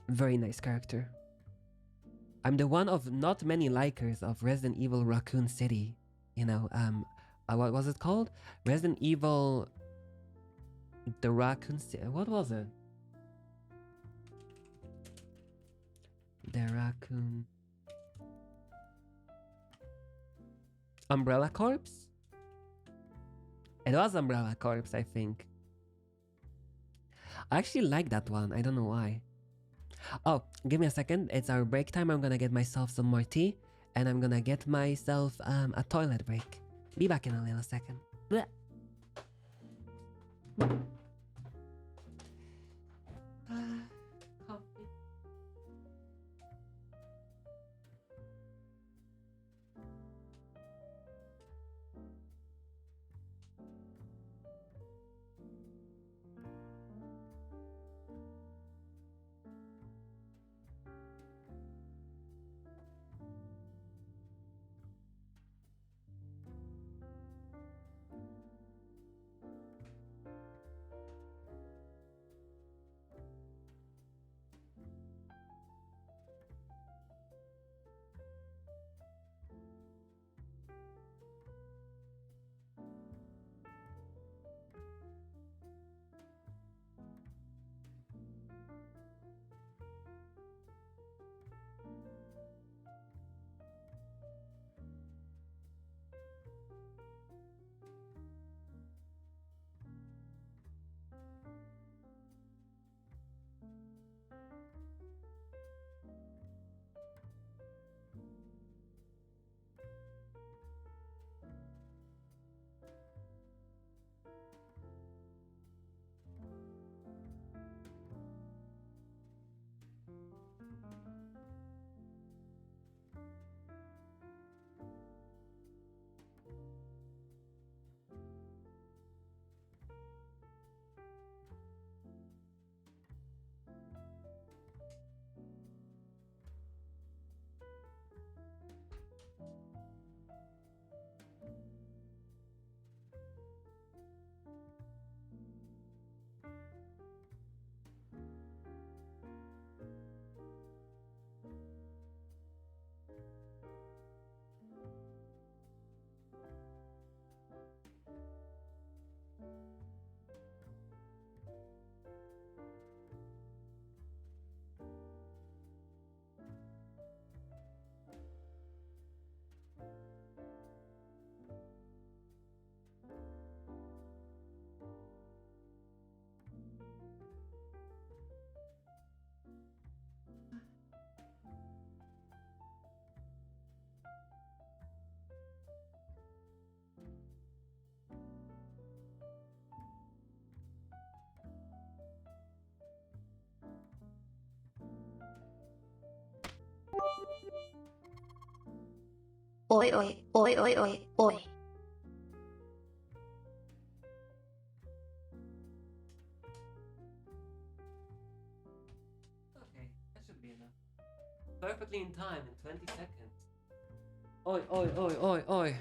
Very nice character. I'm the one of not many likers of Resident Evil Raccoon City. You know, what was it called? Resident Evil... The Raccoon City... What was it? The Raccoon... Umbrella Corps? It was Umbrella Corps, I think. I actually like that one. I don't know why. Oh, give me a second. It's our break time. I'm gonna get myself some more tea. And I'm gonna get myself a toilet break. Be back in a little second. Blech. Coffee. Oi oi oi oi oi oi. Okay, that should be enough. Perfectly in time, in 20 seconds. Oi, oi, oi, oi, oi.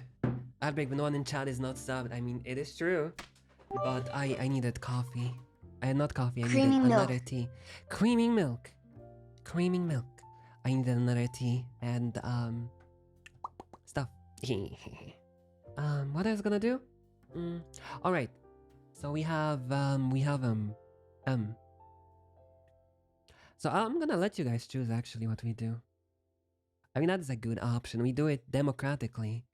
Outbreak when one in chat is not subbed. I mean, it is true. But I needed coffee. Not coffee, I needed Creaming milk. another tea. Creaming milk. Creaming milk. I needed another tea and, stuff. What I was gonna do? Alright. So we have. So I'm gonna let you guys choose actually what we do. I mean, that's a good option. We do it democratically.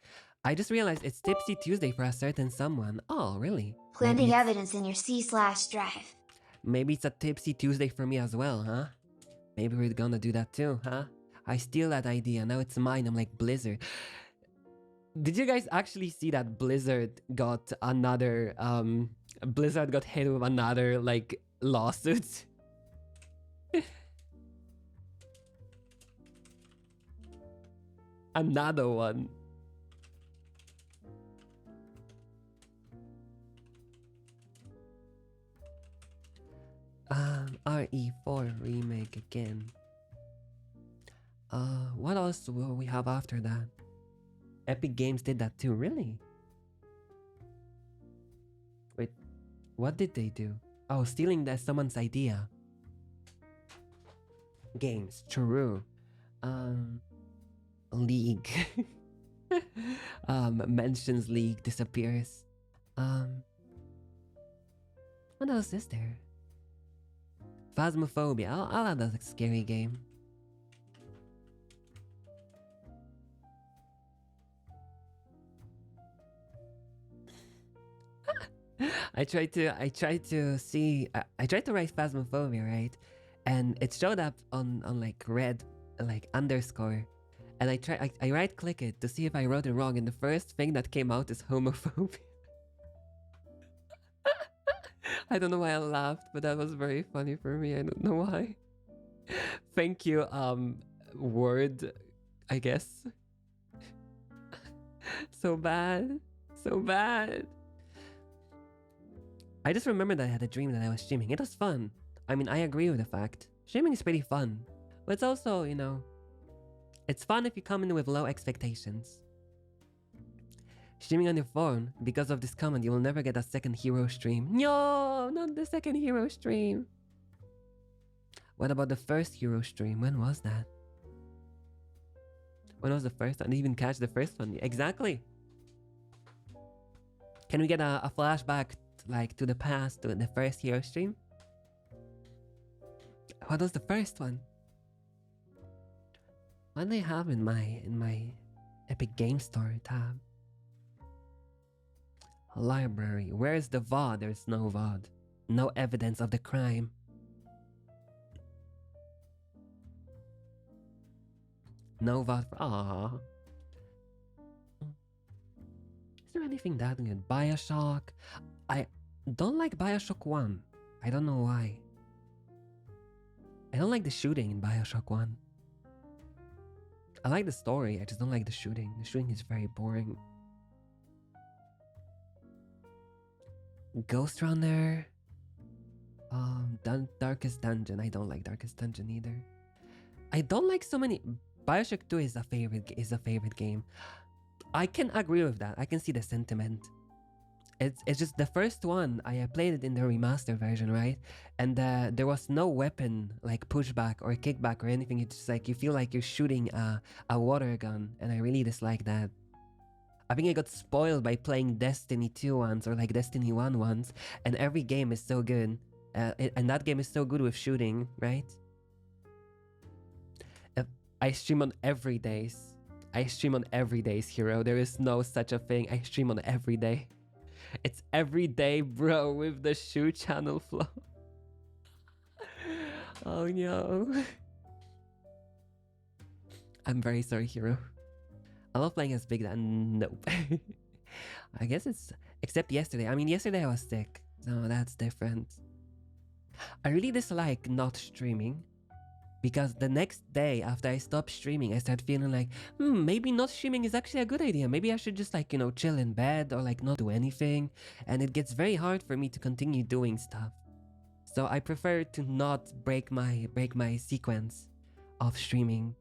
I just realized it's Tipsy Tuesday for a certain someone. Oh, really? Planting evidence in your C/drive. Maybe it's a Tipsy Tuesday for me as well, huh? Maybe we're gonna do that too, huh? I steal that idea. Now it's mine. I'm like Blizzard. Did you guys actually see that Blizzard got another Blizzard got hit with another like lawsuit? Another one. RE4 remake again. What else will we have after that? Epic Games did that too, really? Wait, what did they do? Oh, stealing someone's idea. Games, true. League. Mentions League disappears. What else is there? Phasmophobia. I'll add that scary game. I tried to write Phasmophobia, right? And it showed up on like red like underscore. And I right click it to see if I wrote it wrong, and the first thing that came out is homophobia. I don't know why I laughed, but that was very funny for me. I don't know why. Thank you, word, I guess. So bad. So bad. I just remember that I had a dream that I was streaming. It was fun. I mean, I agree with the fact. Streaming is pretty fun. But it's also, you know, it's fun if you come in with low expectations. Streaming on your phone, because of this comment, you will never get a second hero stream. No, not the second hero stream. What about the first hero stream? When was that? When was the first? I didn't even catch the first one. Exactly. Can we get a flashback like to the past, to the first hero stream? What was the first one? What do I have in my Epic Game Store tab? Library. Where is the VOD? There's no VOD. No evidence of the crime. No VOD. Aww. Is there anything that good? Bioshock. I don't like Bioshock 1. I don't know why. I don't like the shooting in Bioshock 1. I like the story, I just don't like the shooting. The shooting is very boring. Ghost Runner. Darkest Dungeon. I don't like Darkest Dungeon either. I don't like so many. Bioshock 2 is a favorite game. I can agree with that. I can see the sentiment. It's just the first one. I played it in the remastered version, right? And there was no weapon like pushback or kickback or anything. It's just like you feel like you're shooting a water gun, and I really dislike that. I think I got spoiled by playing Destiny 2 once or like Destiny 1 once, and every game is so good. And that game is so good with shooting, right? I stream on every days. I stream on every days, hero. There is no such a thing. I stream on every day. It's every day, bro, with the shoe channel flow. Oh no. I'm very sorry, hero. I love playing as Big Dan. Nope. I guess it's... Except yesterday. I mean, yesterday I was sick. So that's different. I really dislike not streaming. Because the next day after I stopped streaming, I started feeling like, maybe not streaming is actually a good idea. Maybe I should just like, chill in bed or like not do anything. And it gets very hard for me to continue doing stuff. So I prefer to not break my sequence of streaming.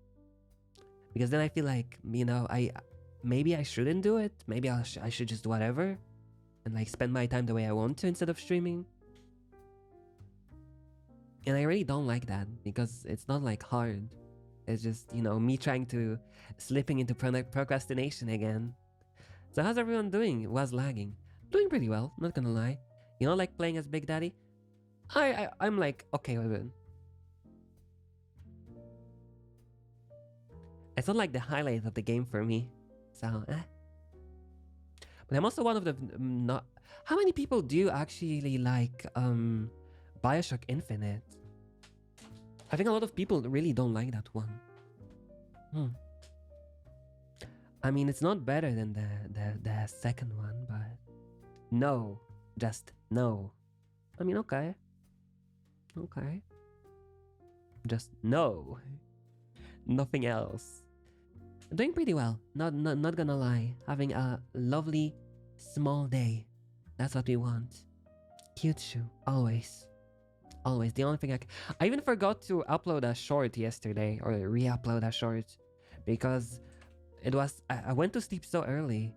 Because then I feel like, maybe I shouldn't do it. Maybe I should just do whatever and like spend my time the way I want to instead of streaming. And I really don't like that because it's not like hard. It's just, me trying to slipping into procrastination again. So how's everyone doing? Was lagging? Doing pretty well, not gonna lie. Like playing as Big Daddy? I'm like okay with it. It's not like the highlight of the game for me. So But I'm also one of the not. How many people do actually like BioShock Infinite? I think a lot of people really don't like that one. I mean, it's not better than the second one, but no, just no. I mean, okay, just no, nothing else. Doing pretty well. Not gonna lie. Having a lovely small day. That's what we want. Cute shoe, always. Always. The only thing I even forgot to upload a short yesterday, or re-upload a short, because it was I went to sleep so early.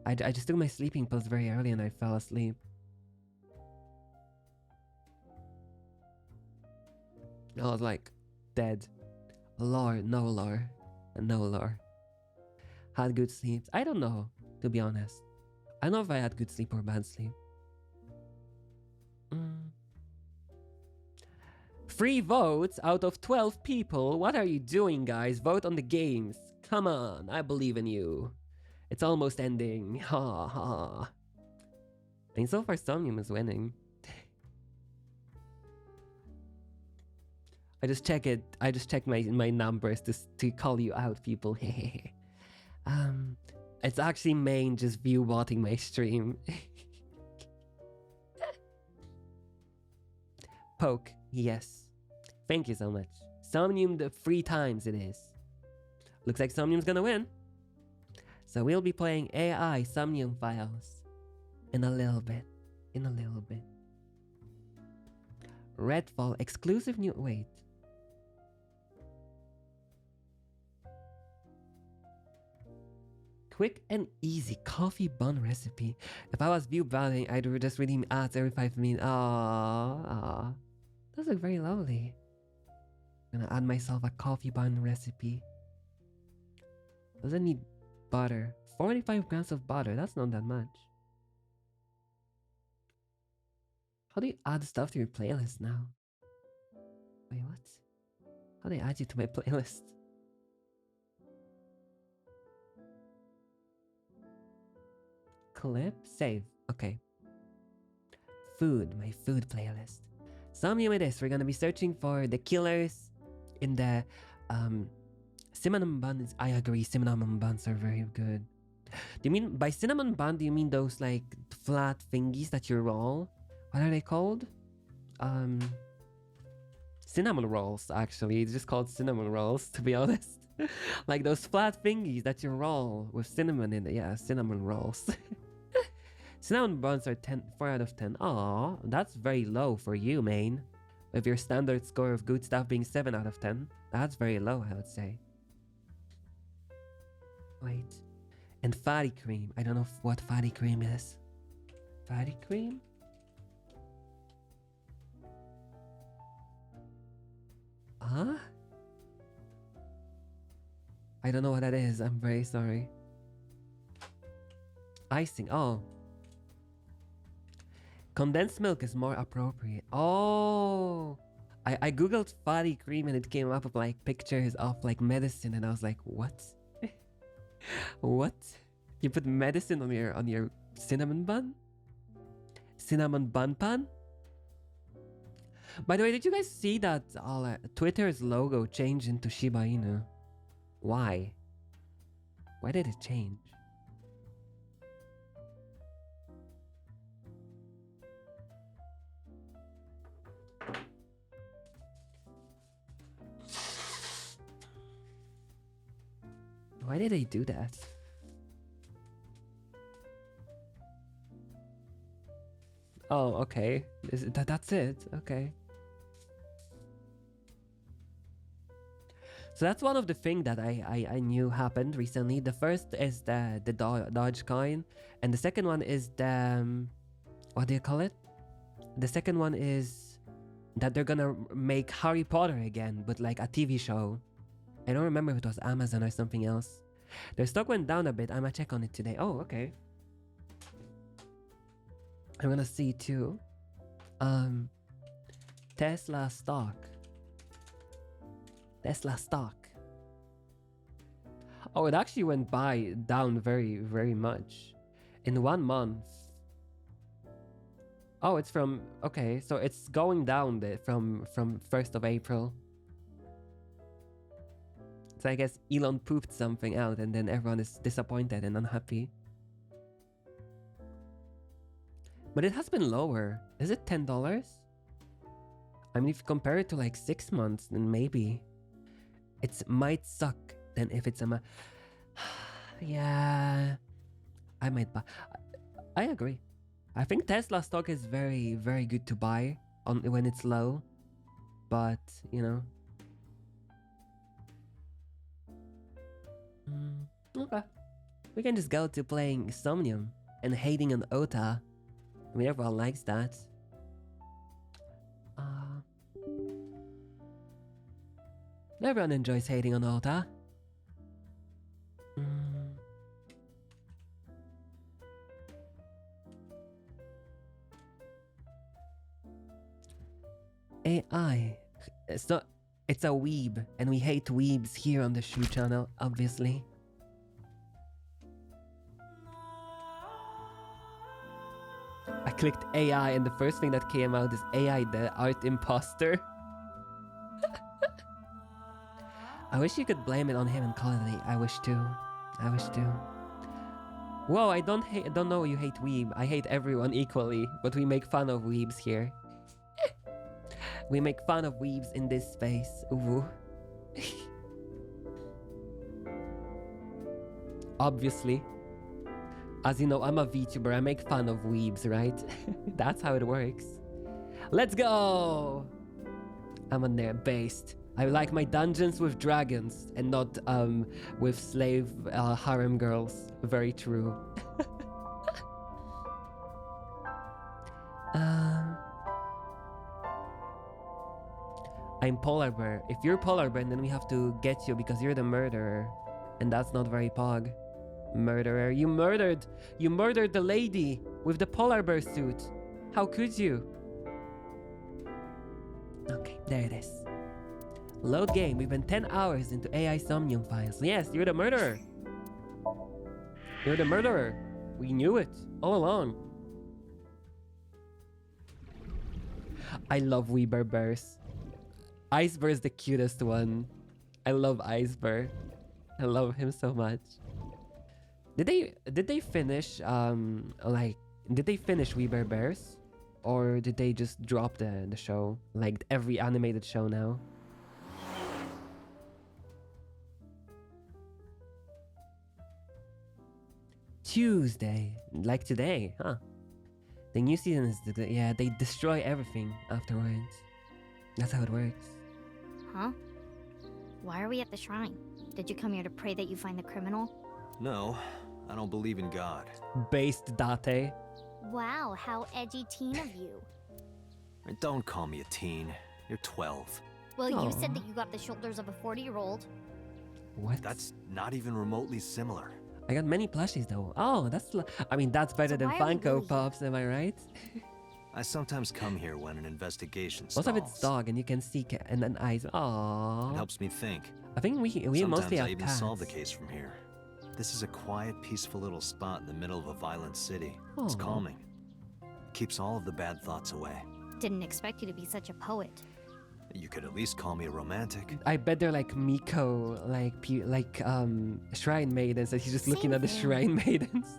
I just took my sleeping pills very early and I fell asleep. I was like dead. Lore, no lore, no lore. Had good sleep. I don't know, to be honest. I don't know if I had good sleep or bad sleep. 3 votes out of 12 people. What are you doing, guys? Vote on the games. Come on, I believe in you. It's almost ending. Ha ha. And so far, Somnium is winning. I just check it. I just check my numbers to call you out, people. It's actually main just view botting my stream. Poke, yes. Thank you so much. Somnium the 3 times it is. Looks like Somnium's gonna win. So we'll be playing AI Somnium Files in a little bit. Redfall exclusive new. Wait. Quick and easy coffee bun recipe. If I was view botting, I'd just redeem ads every 5 minutes. Aww. Those look very lovely. I'm gonna add myself a coffee bun recipe. Doesn't need butter. 45 grams of butter. That's not that much. How do you add stuff to your playlist now? Wait, what? How do I add you to my playlist? Clip? Save. Okay. Food. My food playlist. Somnium it is. We're gonna be searching for the killers in the cinnamon buns. I agree, cinnamon buns are very good. Do you mean by cinnamon bun? Do you mean those like flat thingies that you roll? What are they called? Cinnamon rolls. Actually, it's just called cinnamon rolls. To be honest, like those flat thingies that you roll with cinnamon in it. Yeah, cinnamon rolls. Cinnamon buns are 4 out of 10. Aw, that's very low for you, main. With your standard score of good stuff being 7 out of 10, that's very low, I would say. Wait. And fatty cream. I don't know what fatty cream is. Fatty cream? Huh? I don't know what that is. I'm very sorry. Icing. Oh. Condensed milk is more appropriate. Oh. I googled fatty cream and it came up with like pictures of like medicine and I was like, what? What? You put medicine on your cinnamon bun? Cinnamon bun pan? By the way, did you guys see that Twitter's logo changed into Shiba Inu? Why? Why did it change? Why did they do that? Oh, okay. That's it. Okay. So that's one of the things that I knew happened recently. The first is the Dodge coin, and the second one is the what do you call it? The second one is that they're gonna make Harry Potter again, but like a TV show. I don't remember if it was Amazon or something else. Their stock went down a bit. I'm gonna check on it today. Oh, okay. I'm gonna see too. Tesla stock. Oh, it actually went down very, very much in 1 month. Oh, it's from, okay, so it's going down from 1st of April. So I guess Elon pooped something out and then everyone is disappointed and unhappy. But it has been lower. Is it $10? I mean, if you compare it to like 6 months, then maybe. It might suck then if it's a yeah, I might buy. I agree. I think Tesla stock is very, very good to buy on when it's low. But, you know. Okay. We can just go to playing Somnium and hating on Ota. I mean, everyone likes that. Everyone enjoys hating on Ota. AI. It's a weeb, and we hate weebs here on the Shoe channel, obviously. I clicked AI and the first thing that came out is AI the art imposter. I wish you could blame it on him and call it I wish too. Whoa, I don't know you hate weeb. I hate everyone equally, but we make fun of weebs here. We make fun of weebs in this space. Ooh. Obviously. As you know, I'm a VTuber. I make fun of weebs, right? That's how it works. Let's go! I'm on there, based. I like my dungeons with dragons and not with slave harem girls. Very true. I'm Polar Bear. If you're Polar Bear, then we have to get you because you're the murderer. And that's not very pog. Murderer, you murdered the lady with the polar bear suit. How could you? Okay, there it is. Load game. We've been 10 hours into AI Somnium files. Yes, you're the murderer. You're the murderer. We knew it all along. I love Weeber Bears. Icebear is the cutest one. I love Icebear. I love him so much. Did they finish did they finish Weeber Bears? Or did they just drop the show? Like every animated show now? Tuesday. Like today, huh? The new season is yeah, they destroy everything afterwards. That's how it works. Huh? Why are we at the shrine? Did you come here to pray that you find the criminal? No, I don't believe in God. Based Date. Wow, how edgy teen of you. Don't call me a teen. You're 12. Well, Aw. you said that you got the shoulders of a 40-year-old. What? That's not even remotely similar. I got many plushies though. Oh, I mean, that's better So than why are we Funko really Pops, am I right? I sometimes come here when an investigation Most of it's stalls. dog, and you can see and then eyes. It Aww. helps me think. I think we Sometimes mostly I have even cats. solve the case from here. This is a quiet, peaceful little spot in the middle of a violent city. It's Aw. calming. It keeps all of the bad thoughts away. Didn't expect you to be such a poet. You could at least call me a romantic. I bet they're like Miko, like shrine maidens, and he's just looking Same at the thing. shrine maidens.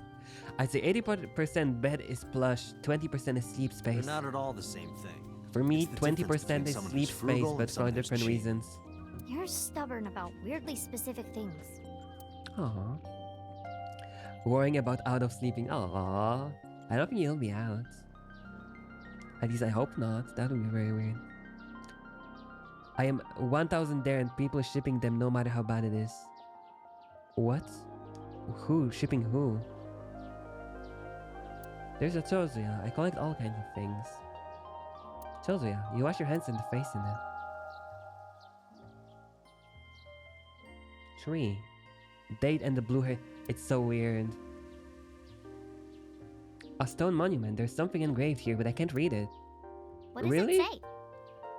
I'd say 80% bed is plush, 20% is sleep They're space. not at all the same thing. For me, It's the difference 20% between is someone sleep who's space, frugal but and for someone who's different cheap. reasons. You're stubborn about weirdly specific things. Aww. Worrying about out of sleeping. Aww. I don't think you'll be out. At least I hope not. That would be very weird. I am 1,000 there and people shipping them no matter how bad it is. What? Who? Shipping who? There's a Chozuya. I collect all kinds of things. Chozuya, you wash your hands and the face in it. Tree. Date and the blue hair. It's so weird. A stone monument. There's something engraved here, but I can't read it. What does Really? it say?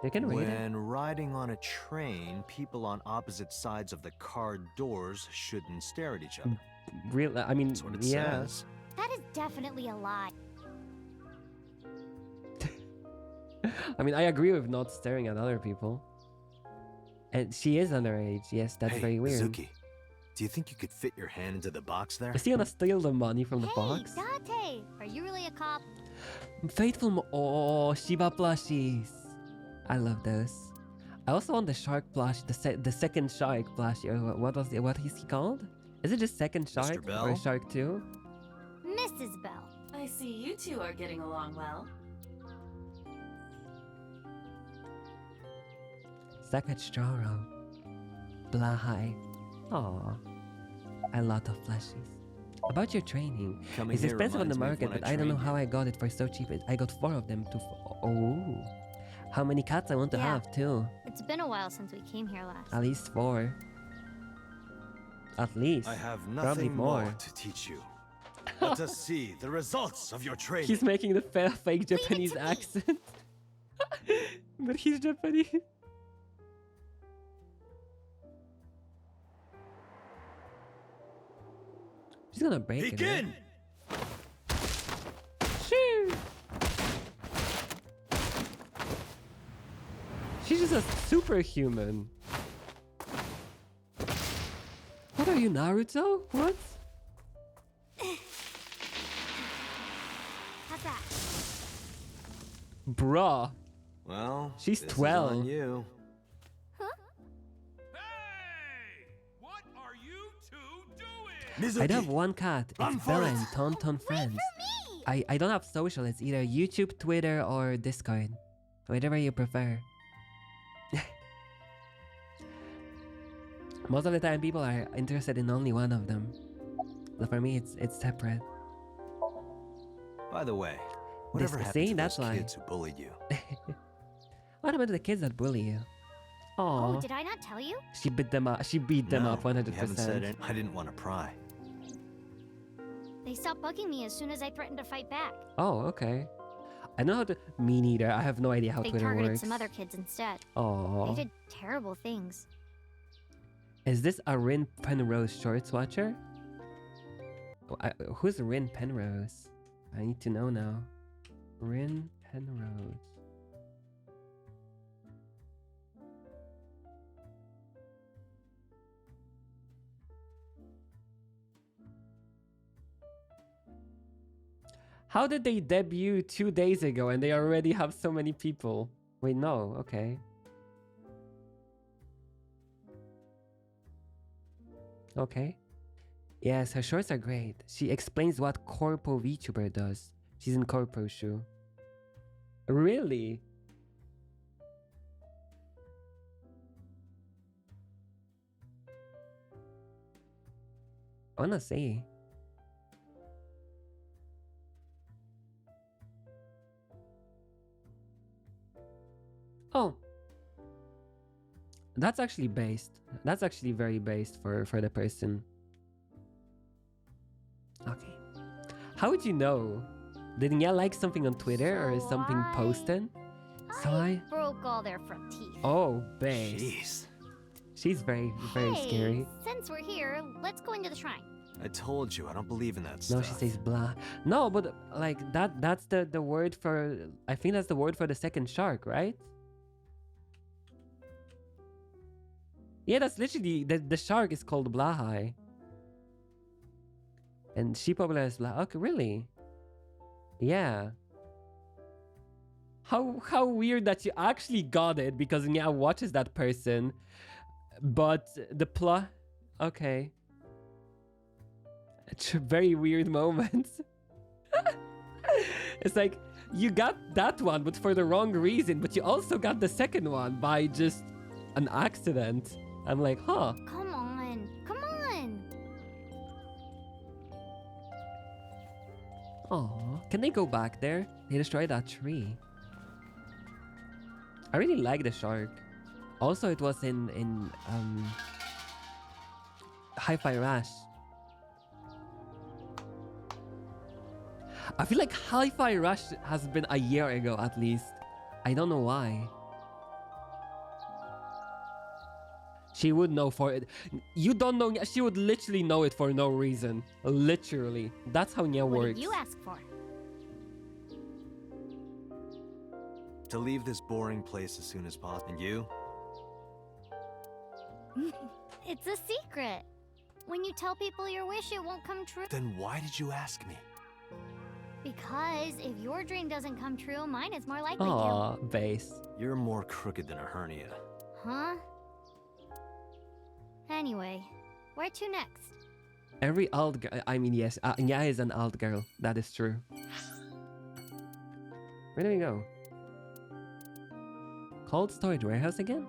You can read it. When riding on a train, people on opposite sides of the car doors shouldn't stare at each other. Real. I mean, That's what it yeah. says. That is definitely a lie. I mean, I agree with not staring at other people. And she is underage. Yes, that's Hey, very weird. Mizuki, do you think you could fit your hand into the box there? Is he gonna steal the money from the Hey, box? Date! Are you really a cop? Faithful Oh, Shiba plushies. I love those. I also want the shark plush, the second shark plushie. Or what is he called? Is it just second Mr. shark Bell? or shark 2? Mrs. Bell. I see you two are getting along well. Sakacharo. Blahai. Aww. A lot of plushies. About your training. Coming It's here expensive on the reminds me of market, when but I don't know trained how you. I got it for so cheap. I got 4 of them to... Oh. How many cats I want to Yeah. have too. It's been a while since we came here last. At least 4. At least. I have Probably nothing more more. to teach you. Let us see the results of your training. He's making the fake Japanese to me. accent. But he's Japanese. She's gonna break it. Begin! Right? Shoo! She's just a superhuman. What are you, Naruto? What? How's that? Bruh. Well, She's this is 12. on you. Hey! What are you two doing? Mizuki, I'd have one cat. Run It's for Bella it. and Tonton friends. Me! I don't have social. It's either YouTube, Twitter, or Discord. Whatever you prefer. Most of the time, people are interested in only one of them. But for me, it's separate. By the way, whatever This- happened see, to that's those why. kids who bullied you? What happened to the kids that bully you? Oh, Oh, did I not tell you? she beat them up. She beat them No, up you haven't said 100%. it. I didn't want to pry. They stopped bugging me as soon as I threatened to fight back. Oh, okay. I know how to. Me neither. I have no idea how They Twitter targeted works. some other kids instead. Oh, They did terrible things. is this a Rin Penrose shorts watcher? Who's Rin Penrose? I need to know now. Rin Penrose. How did they debut 2 days ago and they already have so many people? Wait, no, okay. Okay. Yes, her shorts are great. She explains what Corpo VTuber does. She's in Corpo Shoe. Really? I wanna see. Oh. That's actually based. That's actually very based for the person. Okay. How would you know? Did Nya like something on Twitter or So something I- posted? So I... broke all their front teeth. Oh, base. Jeez. She's very Hey, scary. Since we're here, let's go into the shrine. I told you, I don't believe in that No, stuff. she says blah. No, but like that's the word for... I think that's the word for the second shark, right? Yeah, that's literally... The shark is called Blahai. And she popularized Blah. Okay, really? Yeah. How weird that you actually got it because Nya watches that person. But the plot... Okay. Very weird moments. It's like you got that one, but for the wrong reason. But you also got the second one by just an accident. I'm like, huh? Come on. Come on. Oh, can they go back there? They destroyed that tree. I really like the shark. Also, it was in Hi-Fi Rush. I feel like Hi-Fi Rush has been a year ago at least. I don't know why. She would know for it. You don't know. She would literally know it for no reason. Literally. That's how Nya What works. did you ask for? To leave this boring place as soon as possible. And you? It's a secret. When you tell people your wish, it won't come true. Then why did you ask me? Because if your dream doesn't come true, mine is more likely Aw, base. You're more crooked than a hernia. to. Huh? Anyway, where to next? Every alt girl. I mean, yes. Nya is an alt girl. That is true. Where do we go? Cold storage warehouse again?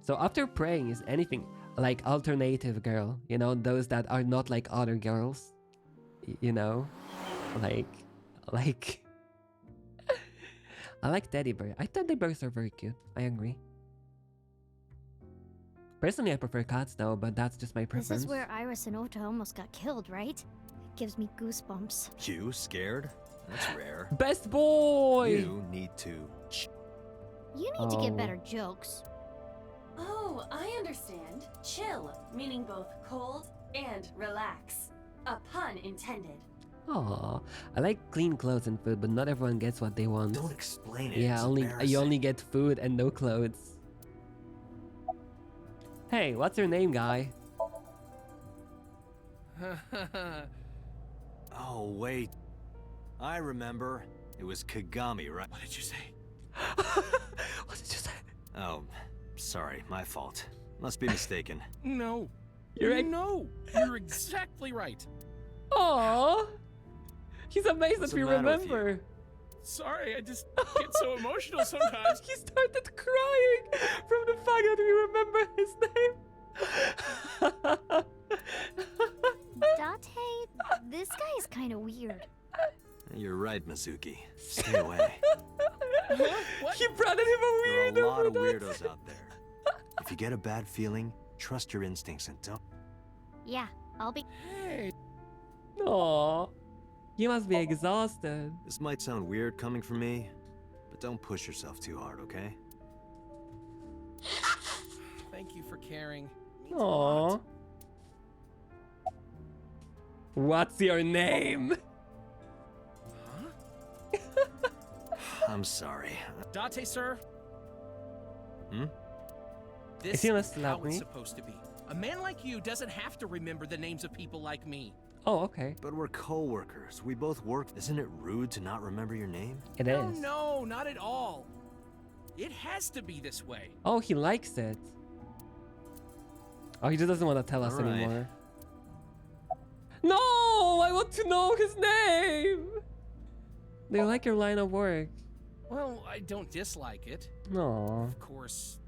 So after praying is anything like alternative girl, you know, those that are not like other girls, you know, like I like teddy bear. Teddy bears are very cute. I agree. Personally, I prefer cats though, but that's just my preference. This is where Iris and Ota almost got killed, right? It gives me goosebumps. You scared? That's rare. Best boy. You need to. You need to Oh. get better jokes. Oh, I understand. Chill, meaning both cold and relax. A pun intended. Aw, I like clean clothes and food, but not everyone gets what they want. Don't explain it. Yeah, it's you embarrassing. only get food and no clothes. Hey, what's your name, guy? Oh, wait. I remember. It was Kagami, right? What did you say? What did you say? Oh, sorry. My fault. Must be mistaken. No. You're right. No, you're exactly right. Aww, he's amazed What's that the we matter with you? remember. Sorry, I just get so emotional sometimes. He started crying from the fact that we remember his name. Date, this guy is kind of weird. You're right, Mizuki. Stay away. What? He branded him a There are weirdo. a lot for of that. weirdos out there. If you get a bad feeling, trust your instincts and don't. Yeah, I'll be. Hey, Aww, you must be exhausted. This might sound weird coming from me, but don't push yourself too hard, okay? thank you for caring. Means a lot. Aww. What's your name? Huh? I'm sorry. Date, sir. Hmm? This he is must love how it's me. supposed to be. A man like you doesn't have to remember the names of people like me. Oh, okay. But we're co-workers. We both work. Isn't it rude to not remember your name? It No, is. no, not at all. It has to be this way. Oh, he likes it. Oh, he just doesn't want to tell us All right. anymore. No, I want to know his name. Do you like your line of work? Well, I don't dislike it. No. Of course,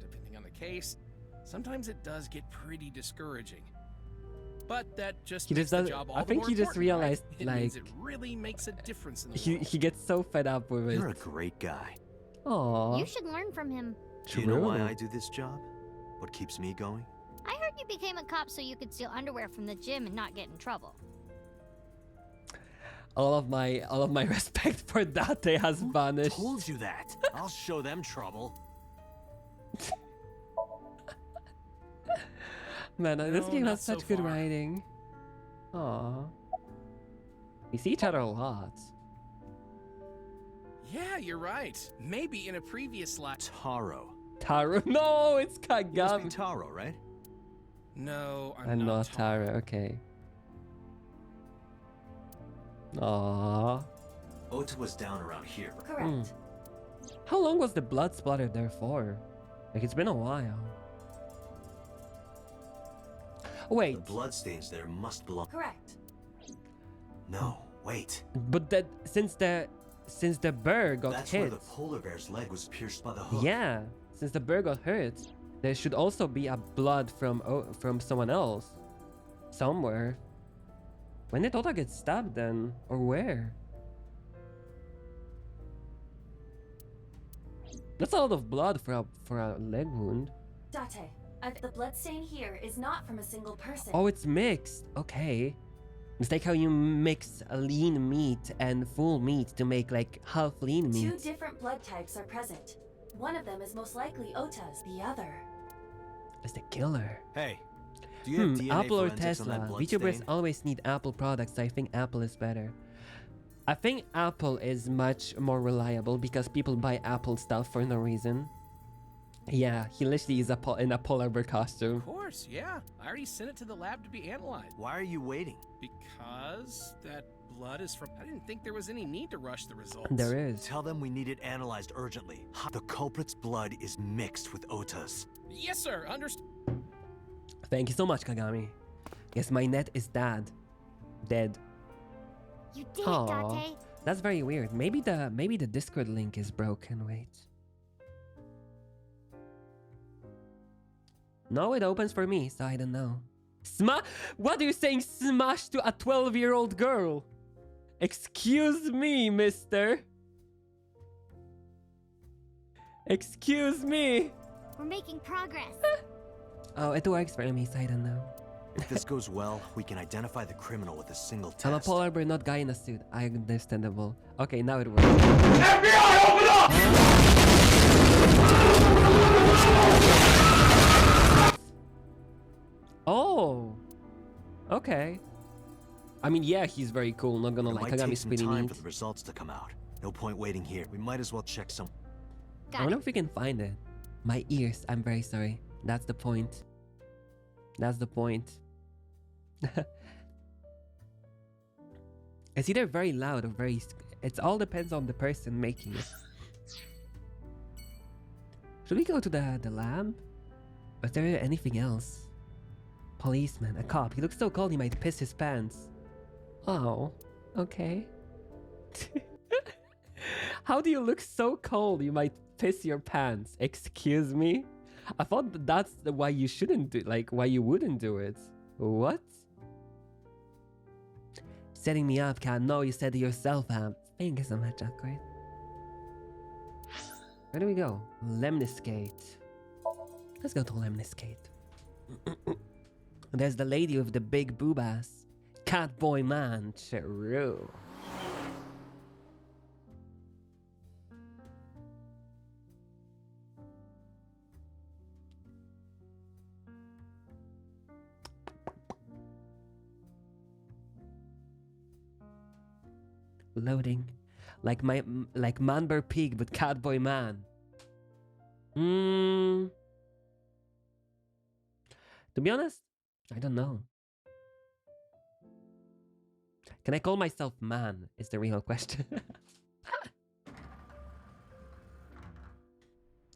depending on the case, sometimes it does get pretty discouraging. But that just He makes just the does- job all I the think more he just important, right? realized, It means like- it really makes a difference in the He world. gets so fed up with You're a it. great guy. Aww. You should learn from him. Do you know why True. I do this job? What keeps me going? I heard you became a cop so you could steal underwear from the gym and not get in trouble. All of my respect for Date has vanished. Told you that. I'll show them trouble. Man, this No, game not has so such good far. writing. Aww. We see each other a lot. Yeah, you're right. Maybe in a previous life. Taro. Taro. No, it's You must be Kagami. Taro, right? No, I'm And not not Taro. Okay. Aww. Ota was down around here. Correct. How long was the blood splatter there for? Like, it's been a while. Wait, The bloodstains there must belong. Correct. No, wait. but that since the bird got That's hit. where the polar bear's leg was pierced by the hook. Yeah, since the bird got hurt, there should also be a blood from someone else, somewhere. When did Ota get stabbed then, or where? That's a lot of blood for a leg wound. Date, the bloodstain here is not from a single person. Oh, it's mixed. Okay. It's like how you mix a lean meat and full meat to make like half lean Two meat. different blood types are present. One of them is most likely Ota's, the other. It's the killer. Hey, do you have DNA Apple or forensics on that Tesla? blood VTubers stain? always need Apple products, so I think Apple is better. I think Apple is much more reliable because people buy Apple stuff for no reason. Yeah, he literally is in a polar bear costume. Of course, yeah. I already sent it to the lab to be analyzed. Why are you waiting? Because that blood is from... I didn't think there was any need to rush the results. There is. Tell them we need it analyzed urgently. The culprit's blood is mixed with Ota's. Yes, sir. Understood. Thank you so much, Kagami. Yes, my net is dead. You did Aw. it, Date. That's very weird. Maybe the Discord link is broken. Wait. No, it opens for me, so I don't know. What are you saying? Smash to a 12-year-old girl? Excuse me, mister. Excuse me. We're making progress. Oh, it works for me, so I don't know. If this goes well, we can identify the criminal with a single test. I'm a polar bear, not guy in a suit. Understandable. Okay, now it works. FBI, open up! Oh. Okay. I mean, yeah, he's very cool. Not gonna It lie. might take Kagami's some pretty time neat. for the results to come out. No point waiting here. We might as well check some. I Got wonder it. if we can find it. My ears. I'm very sorry. That's the point. That's the point. It's either very loud or very... It all depends on the person making it. Should we go to the lab? Or is there anything else? Policeman, a cop. He looks so cold he might piss his pants. Oh, okay. How do you look so cold you might piss your pants? Excuse me? I thought that's why you shouldn't do, like, why you wouldn't do it. What? Setting me up, Kat. No, you set yourself up. Thank you so much, Awkward. Where do we go? Lemniscate. Let's go to Lemniscate. There's the lady with the big boob ass. Catboy man. True. Loading. Like Manber Pig, but Catboy Man. To be honest, I don't know. Can I call myself man? Is the real question.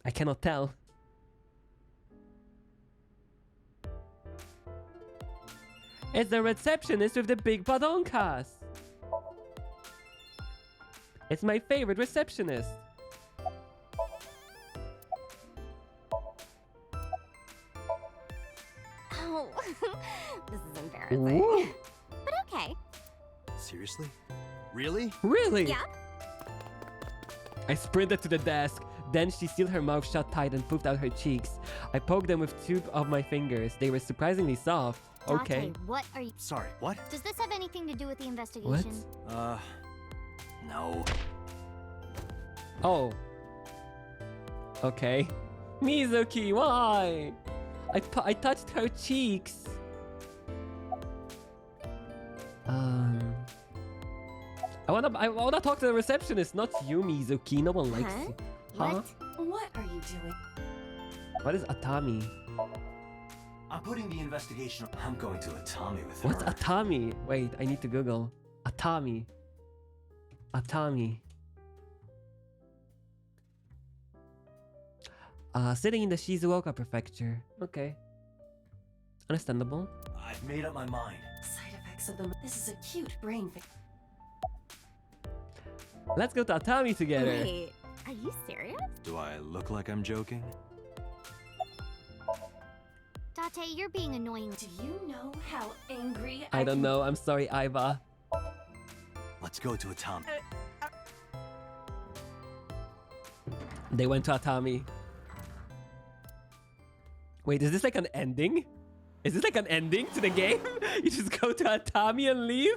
I cannot tell. It's the receptionist with the big badonkas. It's my favorite receptionist. Oh, this is embarrassing. Ooh, But okay. Seriously? Really? really? Yeah. I sprinted to the desk. Then she sealed her mouth shut tight and puffed out her cheeks. I poked them with two of my fingers. They were surprisingly soft. Okay. Date, what are you... Sorry, what? Does this have anything to do with the investigation? No. Oh. Okay. Mizuki, why? I touched her cheeks. I wanna talk to the receptionist, not you, Mizuki. No one likes Huh? you. Huh? What? What are you doing? What is Atami? I'm putting the investigation. I'm going to Atami with What's her. Atami? Wait, I need to Google. Atami. Atami. Sitting in the Shizuoka prefecture. Okay. Understandable. I I've made up my mind. Side effects of the. This is a cute brain thing. Let's go to Atami together. Wait, are you serious? Do I look like I'm joking? Date, you're being annoying. Do you know how angry I don't can- know. I'm sorry, Iva. Let's go to Atami. They went to Atami. Wait, is this like an ending? Is this like an ending to the game? You just go to Atami and leave?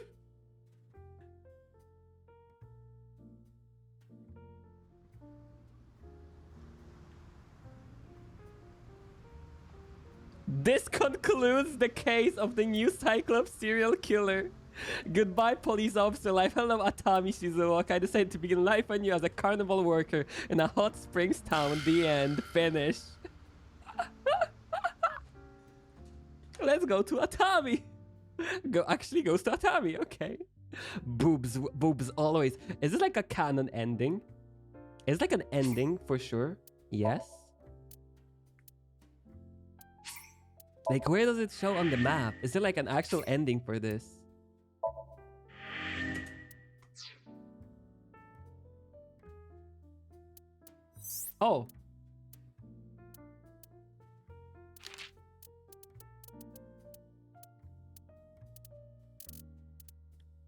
This concludes the case of the new Cyclops serial killer. Goodbye, police officer life. Hello, Atami Shizuoka. I decided to begin life anew as a carnival worker in a hot springs town. The end. Finish. Let's go to Atami. Actually goes to Atami. Okay. Boobs always. Is this like a canon ending? Is it like an ending for sure? Yes. Like, where does it show on the map? Is there like an actual ending for this? Oh.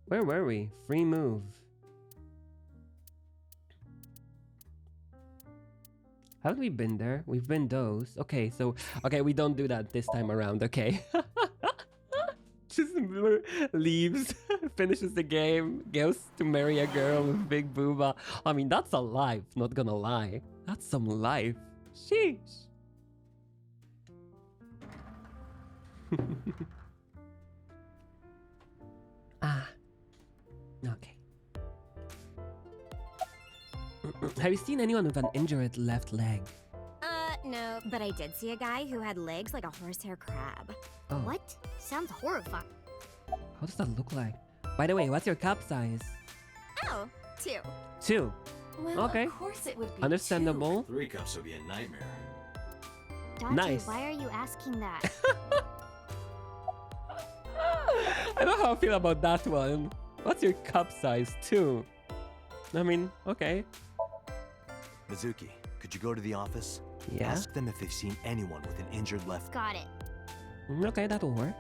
Where were we? Free move. Haven't we been there? We've been those. Okay, so... Okay, we don't do that this time around, okay? Just leaves, finishes the game, goes to marry a girl with big booba. I mean, that's a life, not gonna lie. That's some life. Sheesh. Ah. Okay. Have you seen anyone with an injured left leg? No, but I did see a guy who had legs like a horsehair crab. Oh. What? Sounds horrifying. How does that look like? By the way, what's your cup size? Oh, 2. 2. Well, Okay. of course it would be Understandable. 3 cups would be a nightmare. Date, Nice. why are you asking that? I know how I feel about that one. What's your cup size? 2. I mean, okay. Mizuki, could you go to the office? Yeah. Ask them if they've seen anyone with an injured left. Got it. Okay, that'll work.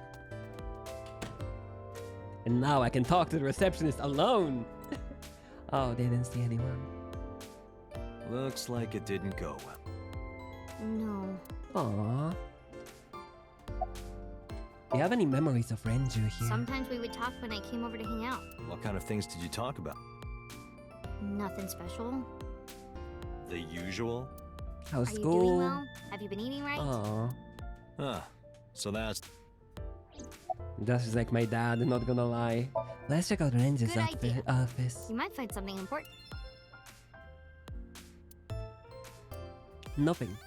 And now I can talk to the receptionist alone. Oh, they didn't see anyone. Looks like it didn't go well. No. Aww. Do you have any memories of Renju here? Sometimes we would talk when I came over to hang out. What kind of things did you talk about? Nothing special. The usual? How's Are you school? doing well? Have you been eating right? Aww. Ah, so that's... That's just like my dad, I'm not gonna lie. Let's check out Renju's Good idea. office. You might find something important. Nothing.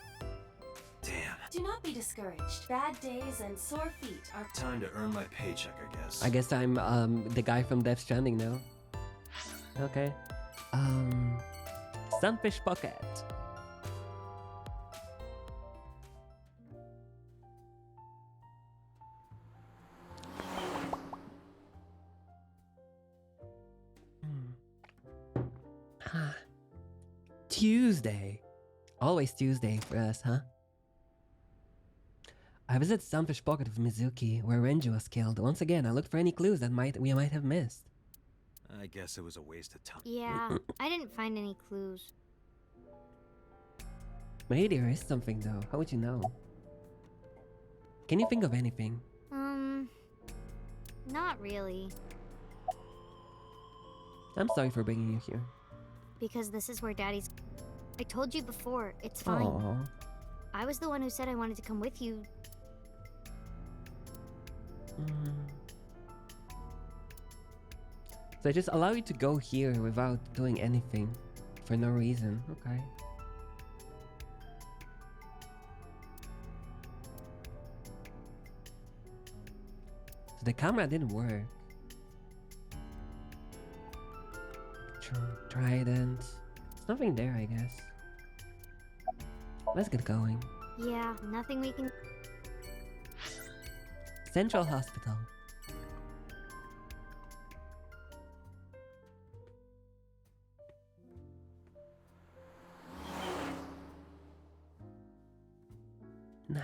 Damn. Do not be discouraged. Bad days and sore feet are Time to earn my paycheck, I guess. I guess I'm the guy from Death Stranding now. Okay. Sunfish Pocket. Tuesday. Always Tuesday for us, huh? I visit Sunfish Pocket with Mizuki, where Renju was killed. Once again, I looked for any clues that we might have missed. I guess it was a waste of time. Yeah, I didn't find any clues. Maybe there is something though. How would you know? Can you think of anything? Not really. I'm sorry for bringing you here. Because this is where Daddy's... I told you before, it's fine. Aww. I was the one who said I wanted to come with you. So I just allow you to go here without doing anything for no reason. Okay. So the camera didn't work. Trident. There's nothing there, I guess. Let's get going. Yeah, nothing we can... Central Hospital. Nah.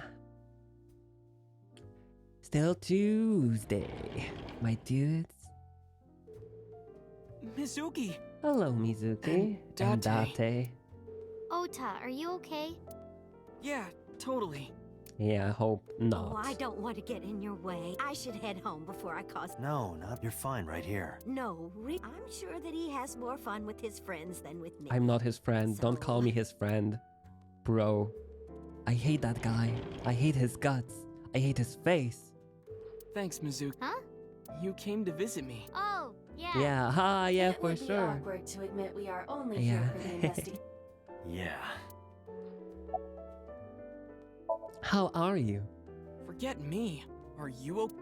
Still Tuesday, my dudes. Mizuki! Hello, Mizuki. And Date. Ota, are you okay? Yeah, totally. Yeah, I hope not. Oh, I don't want to get in your way. I should head home before I cause... No, not. You're fine right here. No, I'm sure that he has more fun with his friends than with me. I'm not his friend. Don't call me his friend. Bro. I hate that guy. I hate his guts. I hate his face. Thanks, Mizuki. Huh? You came to visit me. Oh, yeah. Yeah, yeah, It for would be sure. awkward to admit we are only Yeah. here for the investigation. Yeah. How are you? Forget me. Are you okay?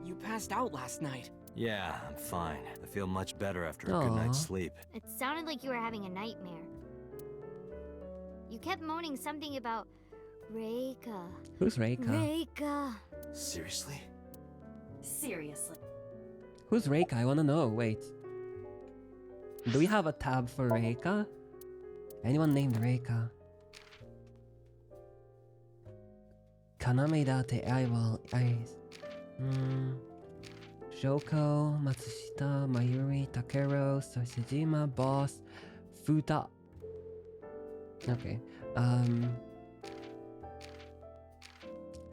You passed out last night. Yeah, I'm fine. I feel much better after a good Aw. night's sleep. It sounded like you were having a nightmare. You kept moaning something about Reika. Who's Reika? Reika. Seriously? Seriously. Who's Reika? I wanna know. Wait. Do we have a tab for Reika? Anyone named Reika? Kaname Date, Aiwal, Ice. Shoko, Matsushita, Mayuri, Takero, Sosejima, Boss, Futa. Okay.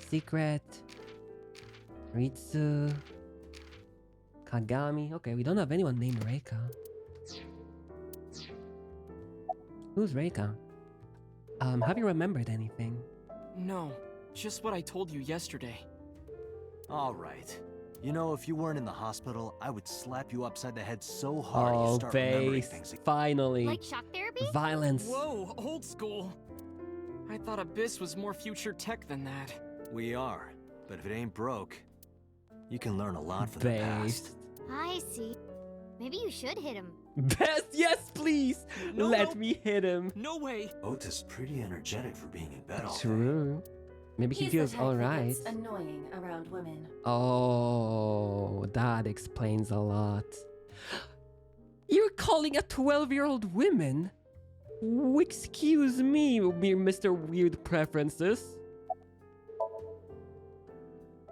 Secret. Ritsu. Kagami. Okay, we don't have anyone named Reika. Who's Reika? Have you remembered anything? No, just what I told you yesterday. All right. You know, if you weren't in the hospital, I would slap you upside the head so hard you Oh, start remembering base. things. Finally. Like shock therapy? Violence. Whoa, old school. I thought Abyss was more future tech than that. We are. But if it ain't broke, you can learn a lot from the Based. past. I see. Maybe you should hit him. Best, yes, please. No, Let no. me hit him. No way. Ota's pretty energetic for being in bed all day. True. Maybe he He's feels the type alright. that gets annoying around women. Oh, that explains a lot. You're calling a 12-year-old woman? Excuse me, Mr. Weird Preferences.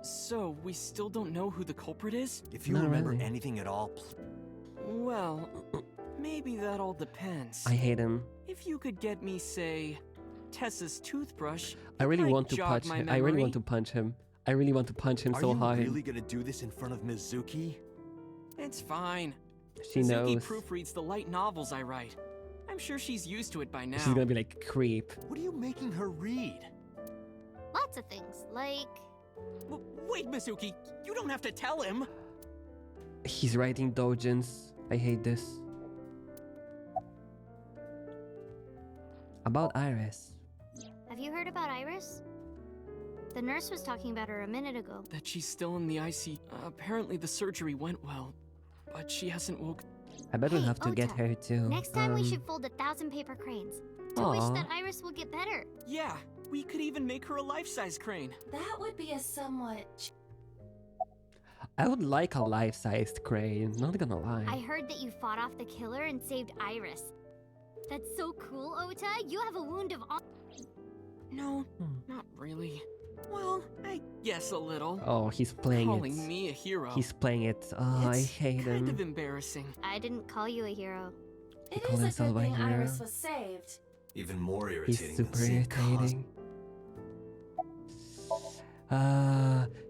So, we still don't know who the culprit is? If you Not remember really. anything at all, Well, maybe that all depends. I hate him. If you could get me, say, Tessa's toothbrush, I really might want to jog punch my him. I really memory. want to punch him. I really want to punch him are so you hard. really gonna do this in front of Mizuki? It's fine. She Mizuki knows. proofreads the light novels I write. I'm sure she's used to it by now. She's gonna be like, creep. What are you making her read? Lots of things, like... Wait, Mizuki, you don't have to tell him. He's writing doujins. I hate this. About Iris. Have you heard about Iris? The nurse was talking about her a minute ago. That she's still in the IC. Apparently the surgery went well, but she hasn't woke. I bet we'll Hey, have to get Ota, her too. Next time we should fold 1,000 paper cranes. To wish Aw. that Iris will get better. Yeah, we could even make her a life-size crane. That would be a somewhat... I would like a life-sized crane, not gonna lie. I heard that you fought off the killer and saved Iris. That's so cool, Ota. You have a wound of honor. No, Hmm. not really. Well, I guess a little. Oh, he's playing Calling it. me a hero. He's playing it. Oh, I It's hate kind him. of embarrassing. I didn't call you a hero. It call is a himself good a thing hero. Iris was saved. Even more He's irritating super than seeing cause. irritating.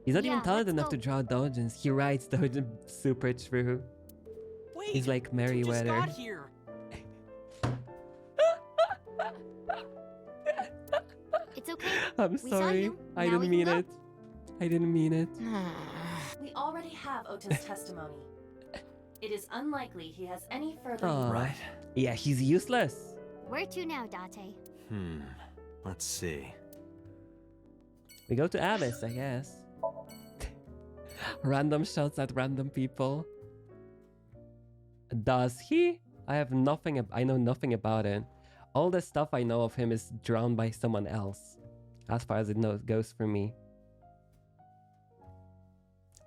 He's not even Yeah, talented let's enough to go. draw doujins. He writes doujin super true. Wait, He's like you just Merryweather. got here. It's okay. I'm We saw sorry. you. I Now didn't we can mean go. it. I didn't mean it. We already have Ota's testimony. It is unlikely he has any further... Aw. Right. Yeah, he's useless. Where to now, Date? Let's see. We go to Abyss, I guess. Random shots at random people. Does he? I know nothing about it. All the stuff I know of him is drawn by someone else. As far as it goes for me.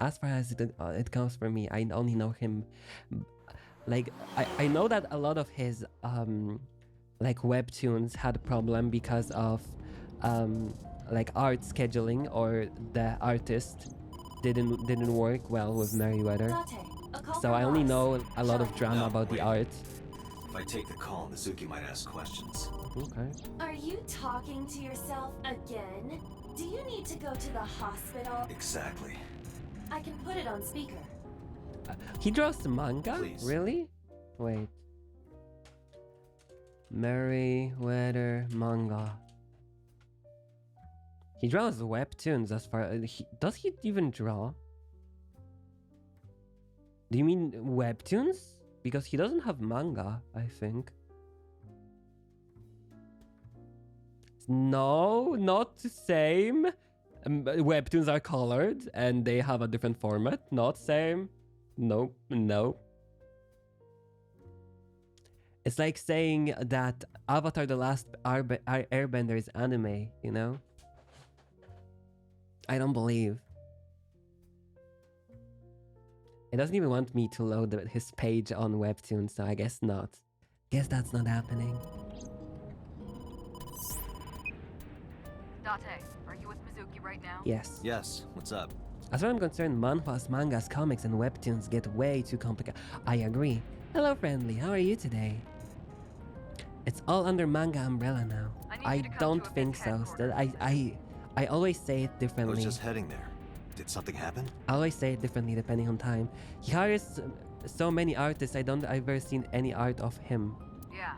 as far as it goes for me, I only know him. Like I know that a lot of his like webtoons had a problem because of like art scheduling, or the artist didn't work well with Merryweather. Latte, a call So from I only Ross. know a lot of Shall I- drama No, about the wait. art. If I take the call, Mizuki might ask questions. Okay. Are you talking to yourself again? Do you need to go to the hospital? Exactly. I can put it on speaker. He draws the manga? Please. Really? Wait. Merryweather manga. He draws webtoons as far does he even draw? Do you mean webtoons? Because he doesn't have manga, I think. No, not the same. Webtoons are colored and they have a different format. Not same. Nope, no. It's like saying that Avatar: The Last Airbender is anime, you know? I don't believe. It doesn't even want me to load his page on Webtoon, so I guess not. Guess that's not happening. Date, are you with Mizuki right now? Yes. Yes, what's up? As far as I'm concerned, manhwas, mangas, comics, and webtoons get way too complicated. I agree. Hello, friendly. How are you today? It's all under manga umbrella now. I need you I to come don't to a think biz so. headquarters. I always say it I was differently. just heading there. Did something happen? I always say it differently depending on time. He hires so many artists. I've ever seen any art of him. Yeah,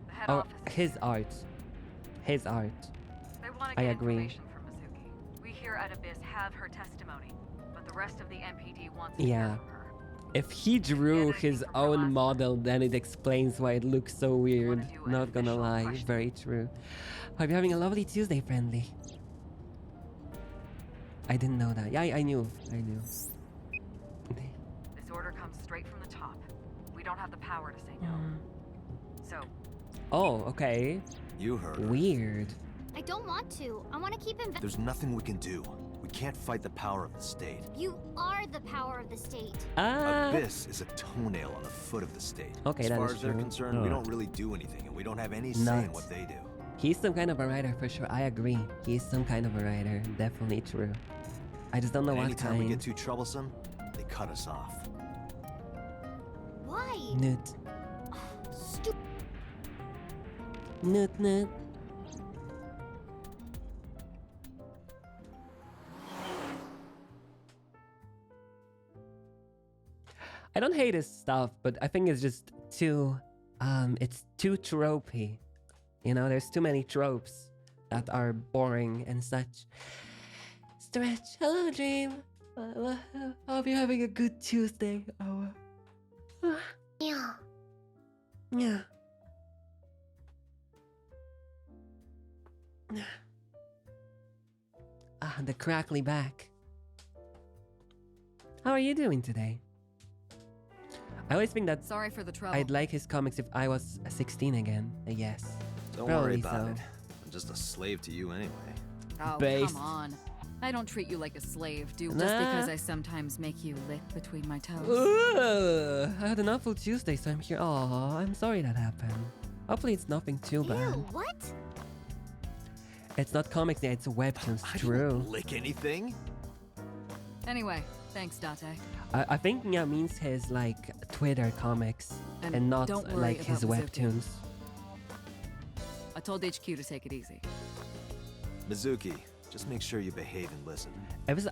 the head Or office. his art. His art. They want to I get agree. information from Mizuki. We here at Abyss have her testimony, but the rest of the MPD wants to Yeah. hear from her. If he drew anything his from her own last model, then it explains why it looks so weird. do an Not gonna official lie, question. very true. Hope you're having a lovely Tuesday, friendly. I didn't know that. Yeah, I knew. This order comes straight from the top. We don't have the power to say no. So, Oh, okay. You heard her. Weird. I don't want to. I want to keep investing. There's nothing we can do. We can't fight the power of the state. You are the power of the state. Ah. Abyss is a toenail on the foot of the state. Okay, as that far is as they're true. concerned, we don't really do anything, and we don't have any say in Nuts. what they do. He's some kind of a writer for sure. I agree. He's some kind of a writer. Definitely true. I just don't know And what anytime kind. we get too troublesome, they cut us off. Why? Newt. Stupid. Newt. I don't hate his stuff, but I think it's just too, it's too tropey. You know, there's too many tropes that are boring and such. Stretch, hello, Dream. Hope you're having a good Tuesday. Yeah. Yeah. The crackly back. How are you doing today? I always think that sorry for the trouble. I'd like his comics if I was 16 again. Yes. Don't Probably worry about so. it. I'm just a slave to you anyway. Oh, Based. come on. I don't treat you like a slave, do Nah. just because I sometimes make you lick between my toes. Ooh, I had an awful Tuesday, so I'm here. Oh, I'm sorry that happened. Hopefully it's nothing too Ew, bad. what? It's not comics day, it's webtoons. I True. didn't lick anything. Anyway, thanks, Date. I think Nya means his like Twitter comics and not don't worry like his about Mizuki. webtoons. I told HQ to take it easy. Mizuki, just make sure you behave and listen. It was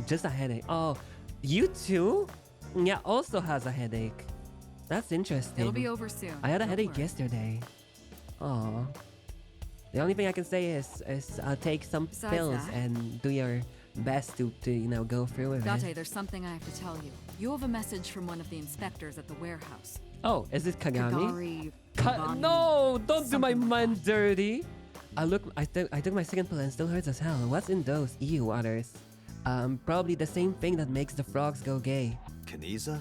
just a headache. Oh, you too? Nya also has a headache. That's interesting. It'll be over soon. I had a don't headache worry. yesterday. Oh. The only thing I can say is take some Besides pills that- and do your best to you know go through with it. Date, there's something I have to tell you. You have a message from one of the inspectors at the warehouse. Oh, is it Kagami? Kagami, No, don't do my something like man that. dirty. I took my second pill and still hurts as hell. What's in those? Ew, others. Probably the same thing that makes the frogs go gay. Kaniza?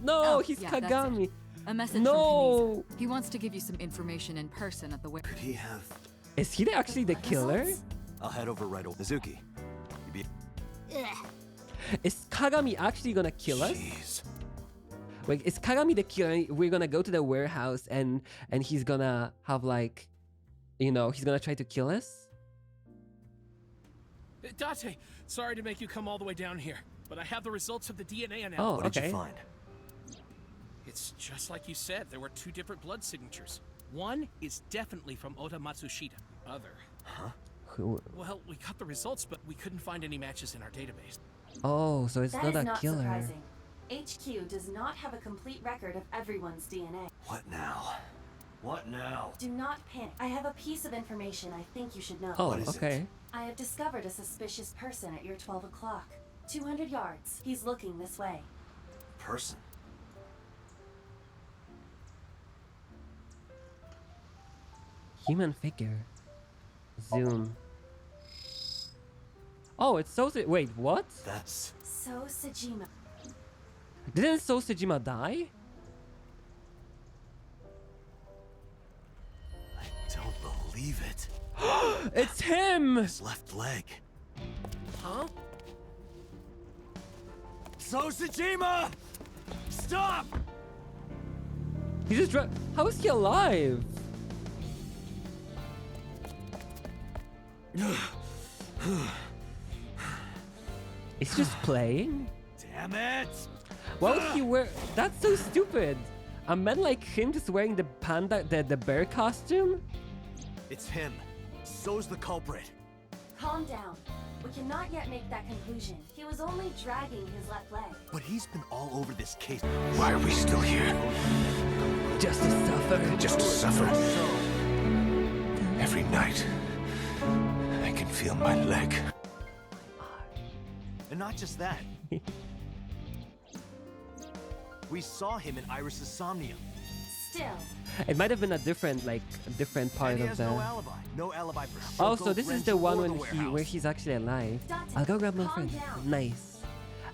No, Oh, he's yeah, that's Kagami. A message from No. Kaniza. He wants to give you some information in person at the warehouse. Could he have... Is he actually the killer? I'll head over right away. Mizuki, you be... Ugh. Is Kagami actually gonna kill us? Jeez. Like, is Kagami the killer? We're gonna go to the warehouse and he's gonna have like, you know, he's gonna try to kill us? Date, sorry to make you come all the way down here, but I have the results of the DNA analysis. Oh, What did okay. you find? It's just like you said, there were 2 different blood signatures. One is definitely from Oda Matsushita. Other. Huh? Well, we got the results, but we couldn't find any matches in our database. Oh, so it's That not is a not killer. surprising. HQ does not have a complete record of everyone's DNA. What now? What now? Do not panic. I have a piece of information I think you should know. Oh, What is it? okay. I have discovered a suspicious person at your 12 o'clock. 200 yards. He's looking this way. Person. Human figure. Zoom. Oh, it's wait, what? That's... So Sejima. Didn't Sejima die? I don't believe it. It's him! His left leg. Huh? Sojima! Stop! He just how is he alive? He's just playing? Damn it! Why would he wear... That's so stupid. A man like him just wearing the panda, the bear costume? It's him. So's the culprit. Calm down. We cannot yet make that conclusion. He was only dragging his left leg. But he's been all over this case. Why are we still here? Just to suffer. Just to suffer. Every night, I can feel my leg. And not just that. We saw him in Iris's somnium. Still, It might have been a different part And he of has the... no alibi. No alibi for Oh, Shoko, so this is Renju, the one or when the warehouse. where he's actually alive. Date, I'll go grab my calm friend. down. Nice.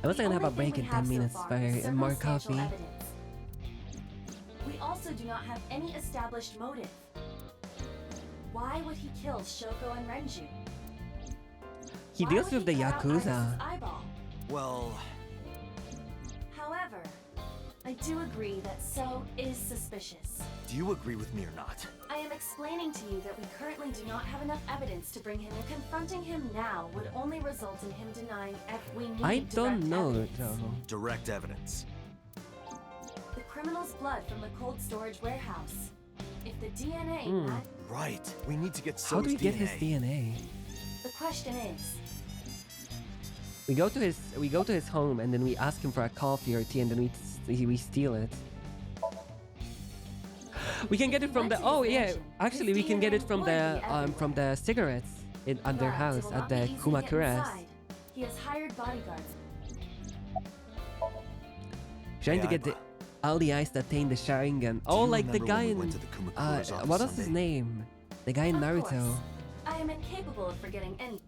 I was the gonna have a only thing break we in have 10 so minutes far for is more circumstantial coffee. evidence. We also do not have any established motive. Why would he kill Shoko and Renju? He Why deals would with the he cut out Yakuza. Iris's eyeball? Well, However, I do agree that So is suspicious. do you agree with me or not? I am explaining to you that we currently do not have enough evidence to bring him, and confronting him now would only result in him denying we need I direct don't know, evidence. though. Direct evidence. The criminal's blood from the cold storage warehouse. If the DNA match, Right. We need to get So's How do we get DNA. his DNA? the question is, We go to his home and then we ask him for a coffee or tea and then we steal it. We can get it from Went the to his yeah, mansion. actually His we can get it DNA from would be from the cigarettes at their but house it will at not be the easy to get Kumakura's. inside. He has hired bodyguards. Trying to Yeah, get all the eyes that attain the Sharingan. Oh, you like the remember guy when we in went to the Kumakura's office what was his Sunday? name? The guy in Of Naruto. course. I am incapable of forgetting any.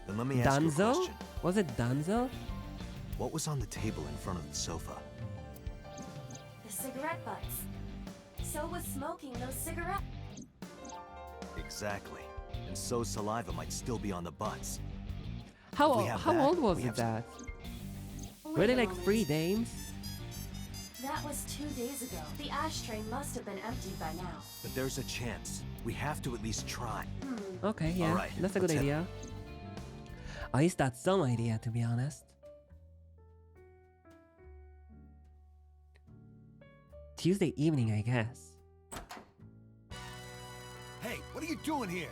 Then let me ask you a Danzo? question. Was it Danzo? What was on the table in front of the sofa? The cigarette butts. So was smoking those cigarettes. Exactly. And So's saliva might still be on the butts. How If we have how that, old was we it have that? Wait Were they a like moment. 3 days? That was 2 days ago. The ashtray must have been emptied by now. But there's a chance. We have to at least try. Okay, yeah, Alright, that's a good let's hit idea. At least that's some idea, to be honest. Tuesday evening, I guess. Hey, what are you doing here?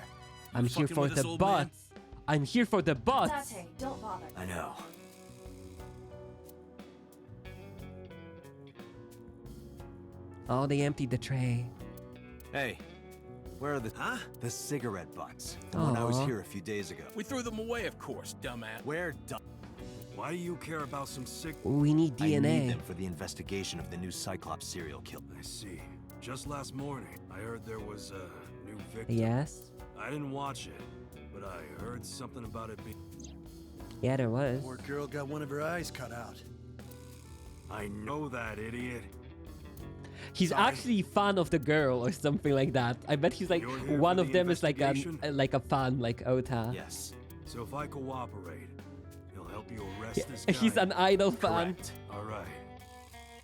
I'm here fucking for with us, the old man? butts. I'm here for the butts. Date, don't bother. I know. Oh, they emptied the tray. Hey, where are the the cigarette butts? The one I was Aw. here a few days ago. We threw them away, of course, dumbass. Where? Why do you care about some sick... We need I need DNA. them for the investigation of the new Cyclops serial killer. I see. Just last morning, I heard there was a new victim. Yes. I didn't watch it, but I heard something about it being... Yeah, there was. Poor girl got one of her eyes cut out. I know that, idiot. He's Sorry. actually fan of the girl or something like that. I bet he's like You're here one for of the them is like investigation? a fan like Ota. Yes. So if I cooperate, you'll help help you arrest this guy? He's an idol fan. Correct. All right.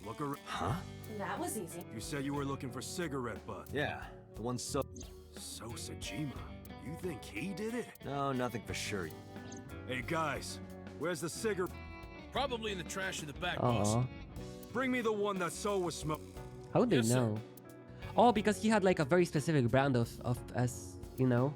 Look around. Huh? That was easy. You said you were looking for cigarette butt. Yeah, the one so... So Sajima, you think he did it? No, nothing for sure. Hey guys, where's the cigarette? Probably in the trash in the back, boss. Aw. Bring me the one that So was smoking. How would they Yes, sir. know? Oh, because he had like a very specific brand of as you know.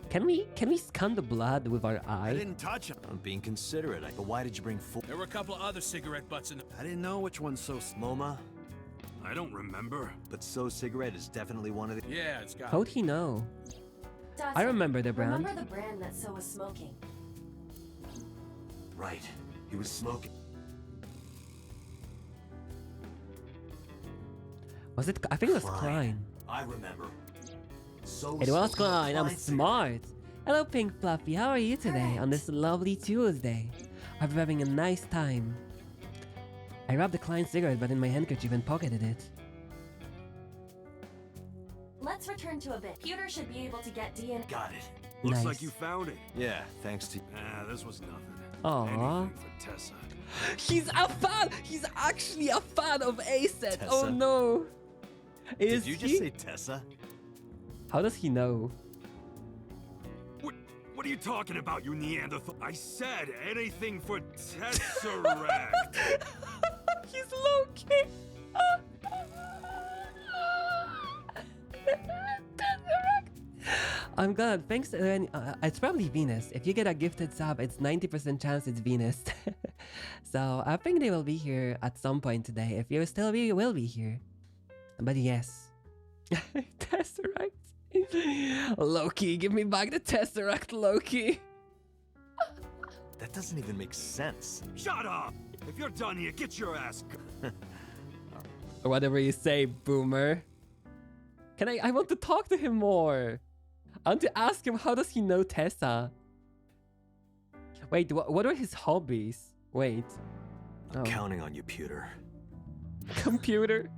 Can we scan the blood with our I eye? didn't touch him. I'm being considerate. But why did you bring four? There were a couple of other cigarette butts in the... I didn't know which one's So. MoMA? I don't remember. But So cigarette is definitely one of the... Yeah, it's got... How'd he know? I remember the brand. Remember the brand that So was smoking? Right. He was smoking. Was it? I think it was Klein. I remember. So It was smoking Klein. I'm Klein smart. Hello, Pink Fluffy. How are you today on this lovely Tuesday? I've been having a nice time. I rubbed the Klein cigarette butt in my handkerchief and pocketed it. Let's return to a bit. Computer should be able to get DNA. Got it. Looks Nice. like you found it. Yeah, thanks to... Ah, this was nothing. Aw. Anything for Tessa. He's a fan! He's actually a fan of A-Set! Oh Tessa? no! Is Did you he? just say Tessa? How does he know? What are you talking about, you Neanderthal? I said anything for Tesseract. He's low-key! I'm glad. Thanks. It's probably Venus. If you get a gifted sub, it's 90% chance it's Venus. So I think they will be here at some point today. If you're still here, you will be here. But yes. Tesseract. Loki, give me back the Tesseract, Loki. That doesn't even make sense. Shut up! If you're done here, get your ass. Or whatever you say, boomer. I want to talk to him more. I want to ask him, how does he know Tessa? Wait, what are his hobbies? Wait. I'm counting on you, Pewter. Computer?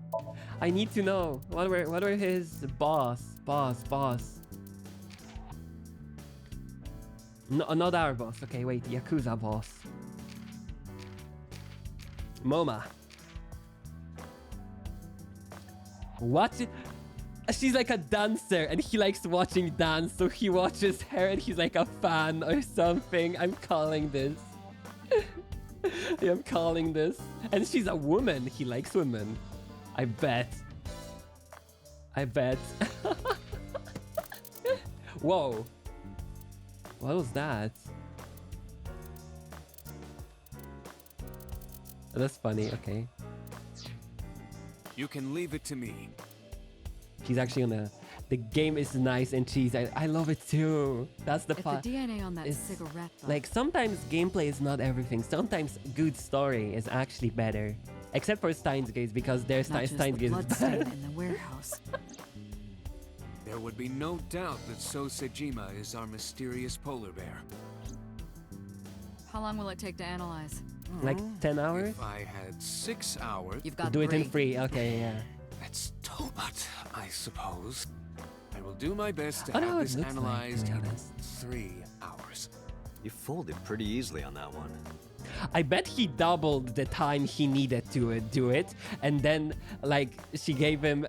I need to know. What were his boss? No, not our boss. Okay, wait, Yakuza boss. MoMA. What? She's like a dancer and he likes watching dance, so he watches her and he's like a fan or something. I'm calling this. I'm calling this. And she's a woman. He likes women. I bet. Whoa. What was that? That's funny. Okay. You can leave it to me. He's actually on the game is nice and cheesy. I love it too. That's the If part. the DNA on that cigarette butt. Like sometimes gameplay is not everything. Sometimes good story is actually better. Except for Steins Gate because there's Not just Steins the Gate is blood stain bad. in the warehouse. There would be no doubt that So Sejima is our mysterious polar bear. How long will it take to analyze? Like 10 hours? If I had 6 hours... You've got Do it in free. Okay, yeah. That's Tobat, I suppose. I will do my best to I don't know have how it this looks like, to analyzed be in honest. 3 hours. You folded pretty easily on that one. I bet he doubled the time he needed to do it. And then, like, she gave him...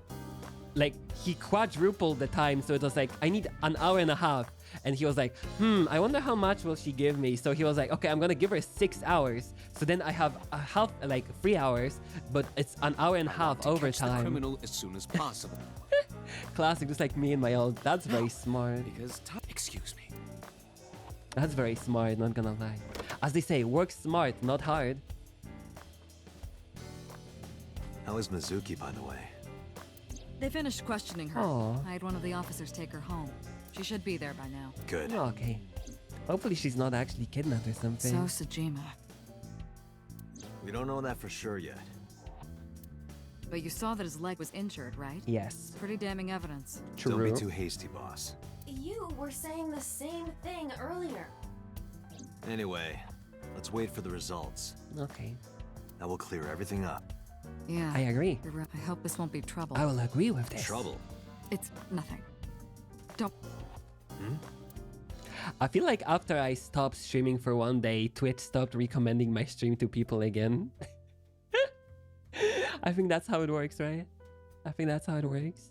Like, he quadrupled the time. So it was like, I need an hour and a half. And he was like, I wonder how much will she give me? So he was like, okay, I'm gonna give her 6 hours. So then I have a half, like 3 hours, but it's an hour and a half To catch the overtime. criminal as soon as possible. Classic, just like me and my old. That's very smart. Because excuse me. That's very smart, not gonna lie. As they say, work smart, not hard. How is Mizuki, by the way? They finished questioning her. Aw. I had one of the officers take her home. She should be there by now. Good. Okay. Hopefully she's not actually kidnapped or something. So Sejima. We don't know that for sure yet. But you saw that his leg was injured, right? Yes. Pretty damning evidence. True. Don't be too hasty, boss. You were saying the same thing earlier. Anyway, let's wait for the results. Okay. That will clear everything up. Yeah. I agree. You're right. I hope this won't be trouble. I will agree with this. Trouble? It's nothing. Don't. I feel like after I stopped streaming for one day, Twitch stopped recommending my stream to people again. I think that's how it works, right? I think that's how it works.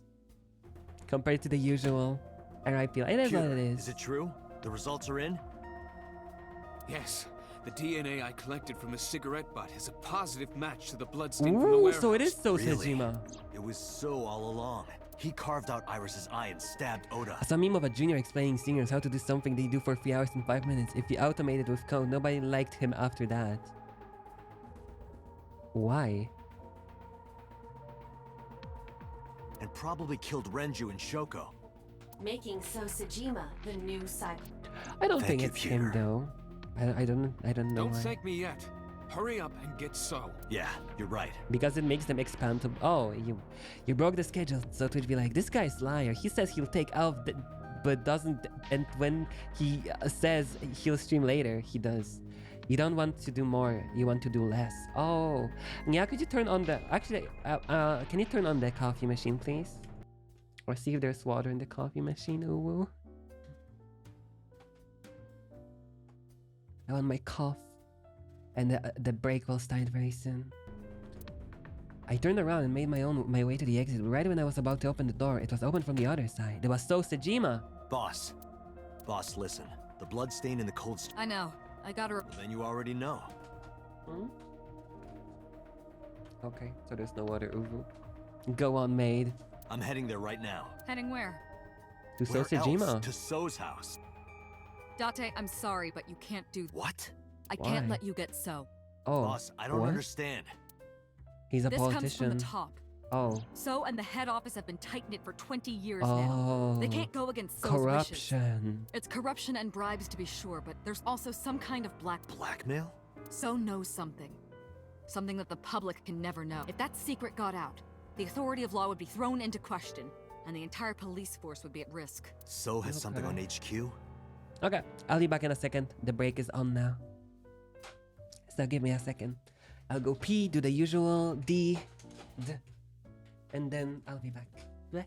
Compared to the usual. And I feel it is what it is. Is it true? The results are in? Yes. The DNA I collected from the cigarette butt is a positive match to the bloodstain from the Ooh, warehouse. so it is Really? Sojima. It was so all along. He carved out Iris's eye and stabbed Oda. As a meme of a junior explaining seniors how to do something they do for 3 hours and 5 minutes. If you automated with code, nobody liked him after that. Why? And probably killed Renju and Shoko. Making Sosajima the new cycle. I don't Thank think you, it's him Peter. though. I don't know Don't why. thank me yet. Hurry up and get So. Yeah, you're right. Because it makes them expand to. Oh, you broke the schedule, so Twitch be like, this guy's liar. He says he'll take out, but doesn't. And when he says he'll stream later, he does. You don't want to do more. You want to do less. Oh, yeah. Could you turn on the? Actually, can you turn on the coffee machine, please? Or see if there's water in the coffee machine. Ooh. I want my cough. And the break will start very soon. I turned around and made my way to the exit. Right when I was about to open the door, it was opened from the other side. There was Sojima. Boss, listen. The blood stain in the cold. I know. I got her. Then you already know. Hmm? Okay, so there's no water. Ooh. Go on, maid. I'm heading there right now. Heading where? To Where Sojima. else? To So's house. Date, I'm sorry, but you can't do that. What? I Why? can't let you get So. Oh, Boss, I don't what? understand. He's a This comes politician. from the top. Oh. So and the head office have been tight-knit for 20 years now. They can't go against So's wishes. corruption. It's corruption and bribes to be sure, but there's also some kind of Blackmail? So knows something. Something that the public can never know. If that secret got out, the authority of law would be thrown into question, and the entire police force would be at risk. So has something on HQ? Okay, I'll be back in a second. The break is on now. So give me a second. I'll go pee, do the usual D, and then I'll be back. Bleh.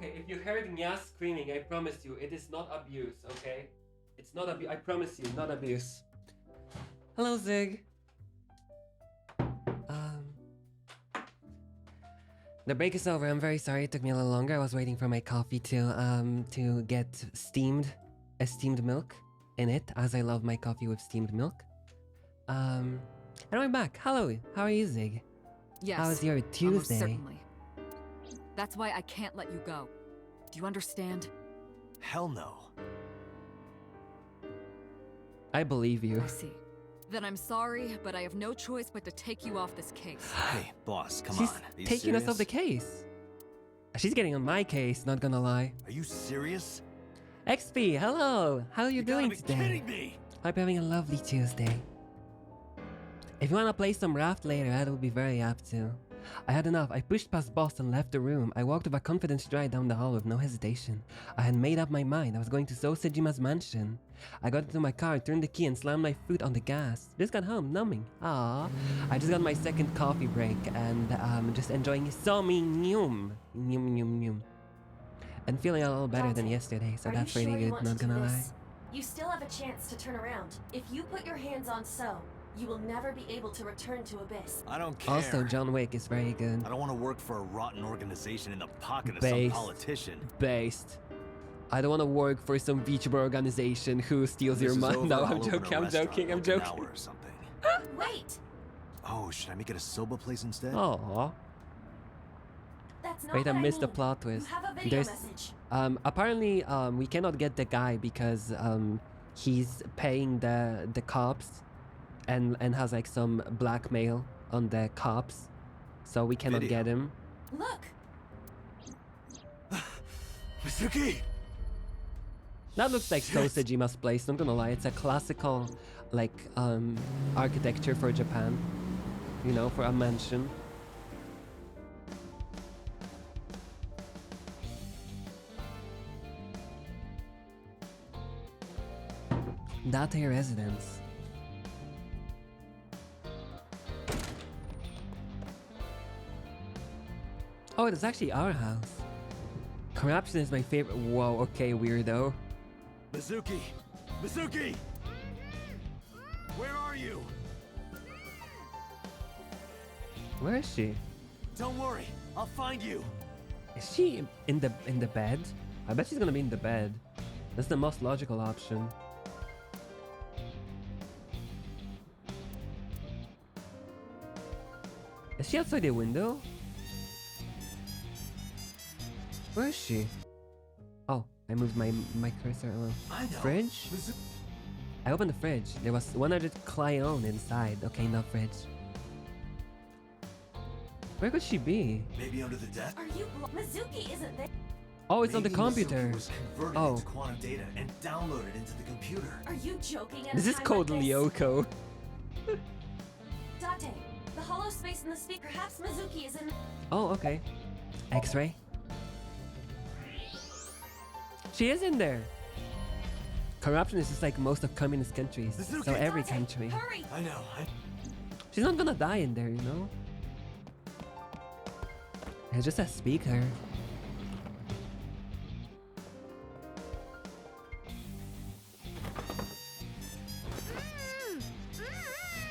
Okay, if you heard Nya screaming, I promise you, it is not abuse, okay? It's not abuse. I promise you, not abuse. Hello, Zig. The break is over. I'm very sorry it took me a little longer. I was waiting for my coffee to get steamed milk in it, as I love my coffee with steamed milk. And I'm back. Hello. How are you, Zig? Yes. How was your almost Tuesday? certainly. That's why I can't let you go. Do you understand? Hell no. I believe you. I see. Then I'm sorry, but I have no choice but to take you off this case. Hey, boss, come She's on. Are you taking us serious? off the case. She's getting on my case, not gonna lie. Are you serious? XP, hello. How are you doing gotta be today? kidding me. Hope you're having a lovely Tuesday. If you wanna play some Raft later, I would be very apt to. I had enough. I pushed past boss and left the room. I walked with a confident stride down the hall with no hesitation. I had made up my mind. I was going to So Sejima's mansion. I got into my car, turned the key, and slammed my foot on the gas. Just got home, numbing. Ah, I just got my second coffee break and just enjoying some nyum, and feeling a little better than yesterday. So Are that's you pretty sure you good. want Not to do gonna lie. this? You still have a chance to turn around. If you put your hands on So, you will never be able to return to Abyss. I don't care. Also, John Wick is very good. I don't want to work for a rotten organization in the pocket of Based. some politician. Based. I don't want to work for some VTuber organization who steals This your is money. over, No, I'll I'm open a joking. I'm restaurant joking. I'm like an joking. hour or something. Wait! Oh, should I make it a soba place instead? Aww. That's not Wait, I what missed the mean. plot twist. You have a video There's message. apparently we cannot get the guy because he's paying the cops and has like some blackmail on the cops, so we cannot Video. get him. Look! Mizuki! That looks like So Shit. Sejima's place. Not gonna lie, it's a classical like architecture for Japan. You know, for a mansion. Date residence. Oh, it's actually our house. Corruption is my favorite. Whoa, okay, weirdo. Mizuki! Mizuki! Where are you? Where is she? Don't worry, I'll find you. Is she in the bed? I bet she's gonna be in the bed. That's the most logical option. Is she outside the window? Where is she? Oh, I moved my cursor a little. I know. Fridge? I opened the fridge. There was 100 Cleon inside. Okay, not fridge. Where could she be? Maybe under the desk? Are you Mizuki isn't there? Oh, it's on the Maybe computer. Mizuki was converted Oh. into quantum data and downloaded into the computer. Are you joking at This a is time called like this? Lyoko. Date, the hollow space in the speaker. Perhaps Mizuki is in. Oh, okay. X-ray. She is in there. Corruption is just like most of communist countries. Mizuki, So every Date, country. Hurry! I know. She's not gonna die in there, you know? It's just a speaker.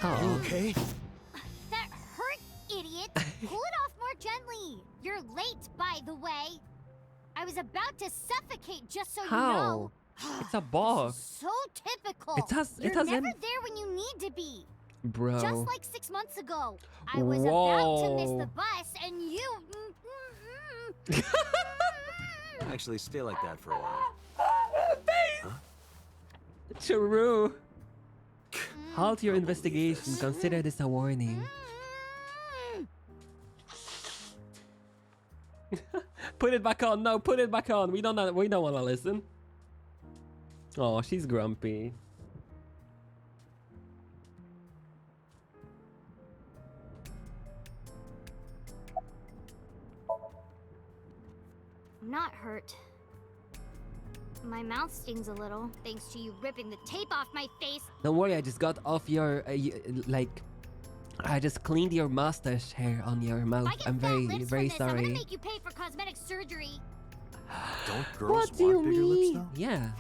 Oh, okay? That hurt, idiot! Pull it off more gently. You're late, by the way. I was about to suffocate, just so you know. how? It's a box, So typical. It has- it You're has never em- there when you need to be. bro. Just like 6 months ago, I was about to miss Whoa. the bus, and you. Actually, stay like that for a while. True. Halt your investigation. Consider this a warning. Put it back on. No, put it back on. We don't want to listen. Oh, she's grumpy. I'm not hurt. My mouth stings a little, thanks to you ripping the tape off my face. Don't worry, I just got off your I just cleaned your mustache hair on your mouth. I get I'm fat very lips very from this. I'm sorry. gonna make you pay for cosmetic surgery. Don't girls What do you want bigger lips mean? though? Yeah.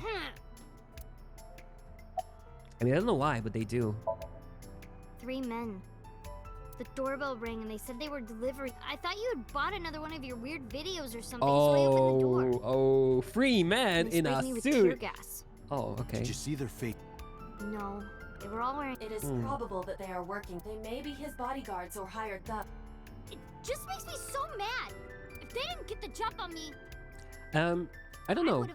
I mean, I don't know why, but they do. 3 men. The doorbell rang and they said they were delivering. I thought you had bought another one of your weird videos or something, so I opened the door. Oh, free man And they in a sprayed me with tear suit. gas. Oh, okay. Did you see their face? No, they were all wearing. It is probable that they are working. They may be his bodyguards or hired gun. It just makes me so mad. If they didn't get the jump on me, I don't know.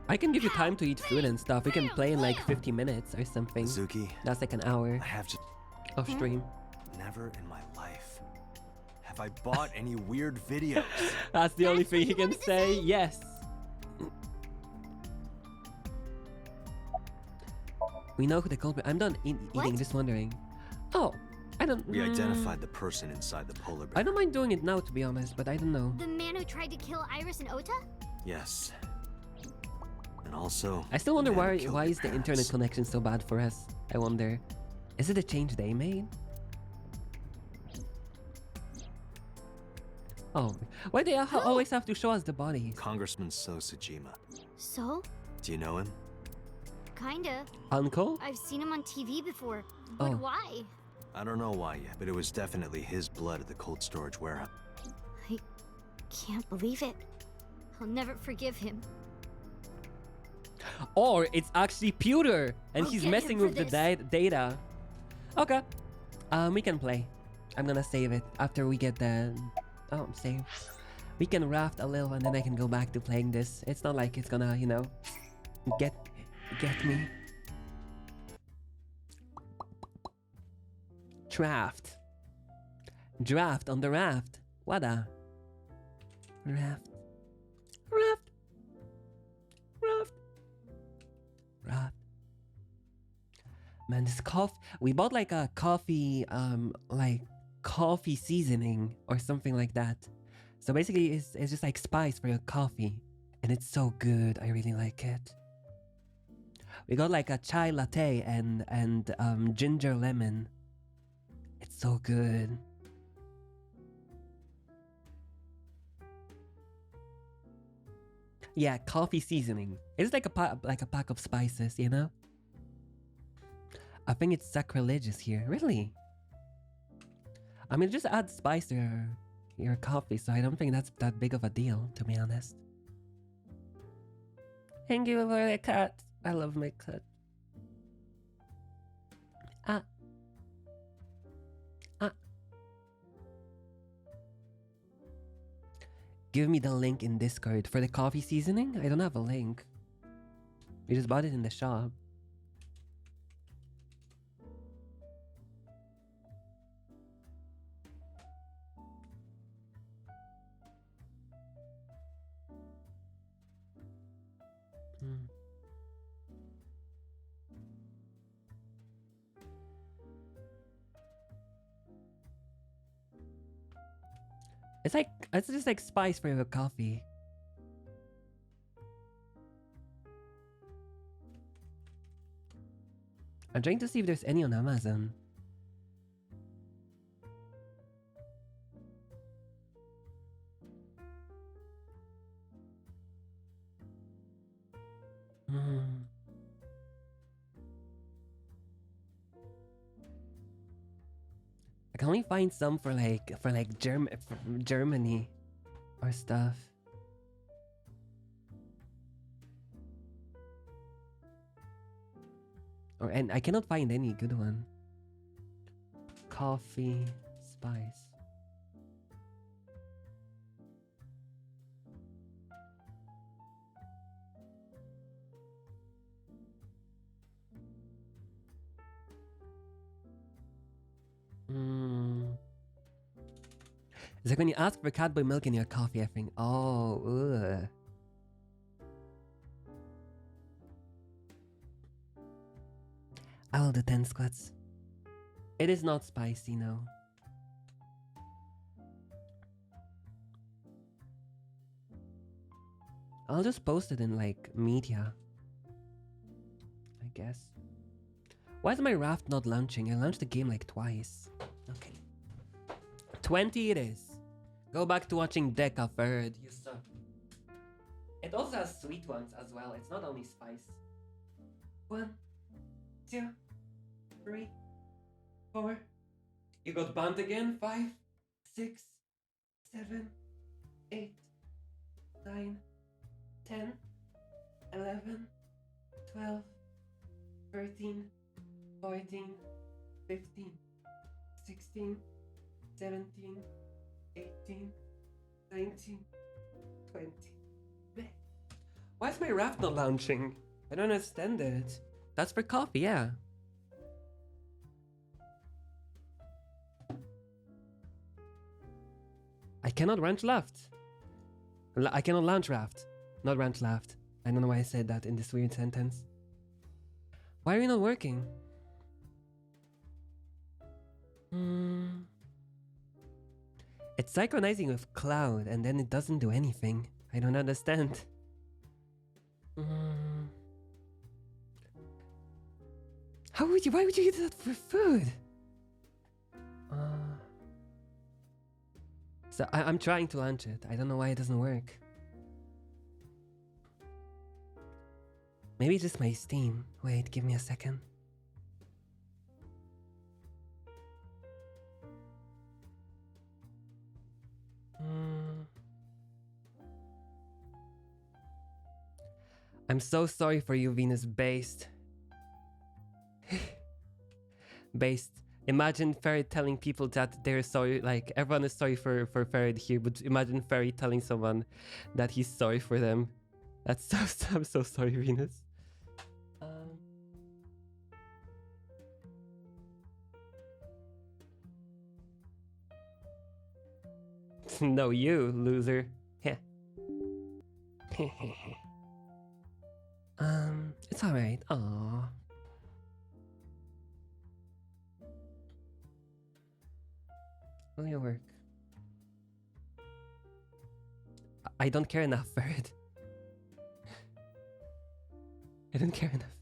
I can give you time to eat food and stuff. We can play in like 50 minutes or something. Zuki, That's like an hour I have to. of stream. Never in my life have I bought any weird videos. That's the only That's thing what he you can wanted to say. say? Yes. We know who the culprit. I'm done eating. What? Just wondering. Oh, I don't. We identified the person inside the polar bear. I don't mind doing it now, to be honest, but I don't know. the man who tried to kill Iris and Ota? Yes. And also. I still wonder the man why who killed why your is the parents. internet connection so bad for us? I wonder. Is it a change they made? Oh, why they always have to show us the bodies? Congressman Sosajima. So? Do you know him? Kinda. Uncle? I've seen him on TV before. But Oh. why? I don't know why yet, but it was definitely his blood at the cold storage warehouse. I can't believe it. I'll never forgive him. Or it's actually Pewter, and I'll he's get him messing for with the this. data. Okay. We can play. I'm gonna save it after we get the. Oh, save. We can raft a little, and then I can go back to playing this. It's not like it's gonna, you know, get me. Draft. Draft on the raft. What a raft. Raft. Raft. Raft. Man, this coffee. We bought like a coffee, like coffee seasoning or something like that. So basically, it's just like spice for your coffee, and it's so good. I really like it. We got like a chai latte and ginger lemon. It's so good. Yeah, coffee seasoning. It's like a pack of spices, you know. I think it's sacrilegious here. Really? I mean, just add spice to your coffee, so I don't think that's that big of a deal, to be honest. Thank you for the cut. I love my cut. Give me the link in Discord for the coffee seasoning. I don't have a link. We just bought it in the shop. It's just like spice for your coffee. I'm trying to see if there's any on Amazon. I can only find some for Germany or stuff. And I cannot find any good one. Coffee spice. It's like when you ask for Catboy milk in your coffee, I think, oh, ugh. I will do 10 squats. It is not spicy, no. I'll just post it in like media, I guess. Why is my raft not launching? I launched the game like twice. Okay. 20 it is. Go back to watching Deca, Ferd. You suck. It also has sweet ones as well. It's not only spice. 1, 2, 3, 4. You got bumped again. 5, 6, 7, 8, 9, 10, 11, 12, 13, 14, 15, 16, 17, 18, 19, 20. Why is my raft not launching? I don't understand it. That's for coffee, yeah. I cannot launch left. I cannot launch raft. Not launch left. I don't know why I said that in this weird sentence. Why are you not working? It's synchronizing with cloud and then it doesn't do anything. I don't understand. Why would you do that for food? So I'm trying to launch it. I don't know why it doesn't work. Maybe it's just my Steam. Wait, give me a second. I'm so sorry for you, Venus Based. Based. Imagine Ferret telling people that they're sorry, like everyone is sorry for Ferret here, but imagine Ferret telling someone that he's sorry for them. That's so, I'm so sorry, Venus. No, you, loser. Yeah. It's alright. Aww. Will you work? I don't care enough for it. I don't care enough.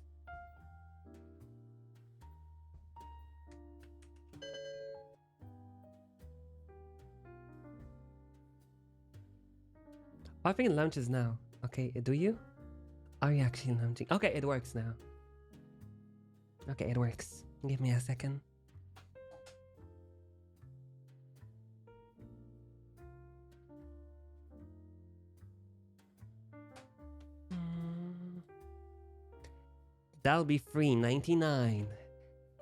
I think it launches now. Okay, do you? Are you actually launching? Okay, it works now. Okay, it works. Give me a second. That'll be free. 99.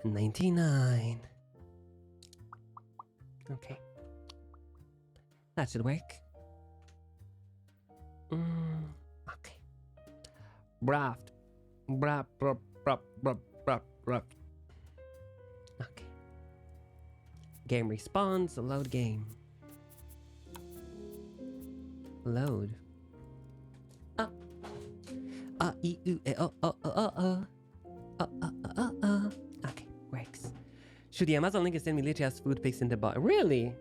99. Okay. That should work. Okay. Raft. Okay. Game respawns. Load game. Load. Okay, works. Should the Amazon link send me literally has food pics in the bot? Really?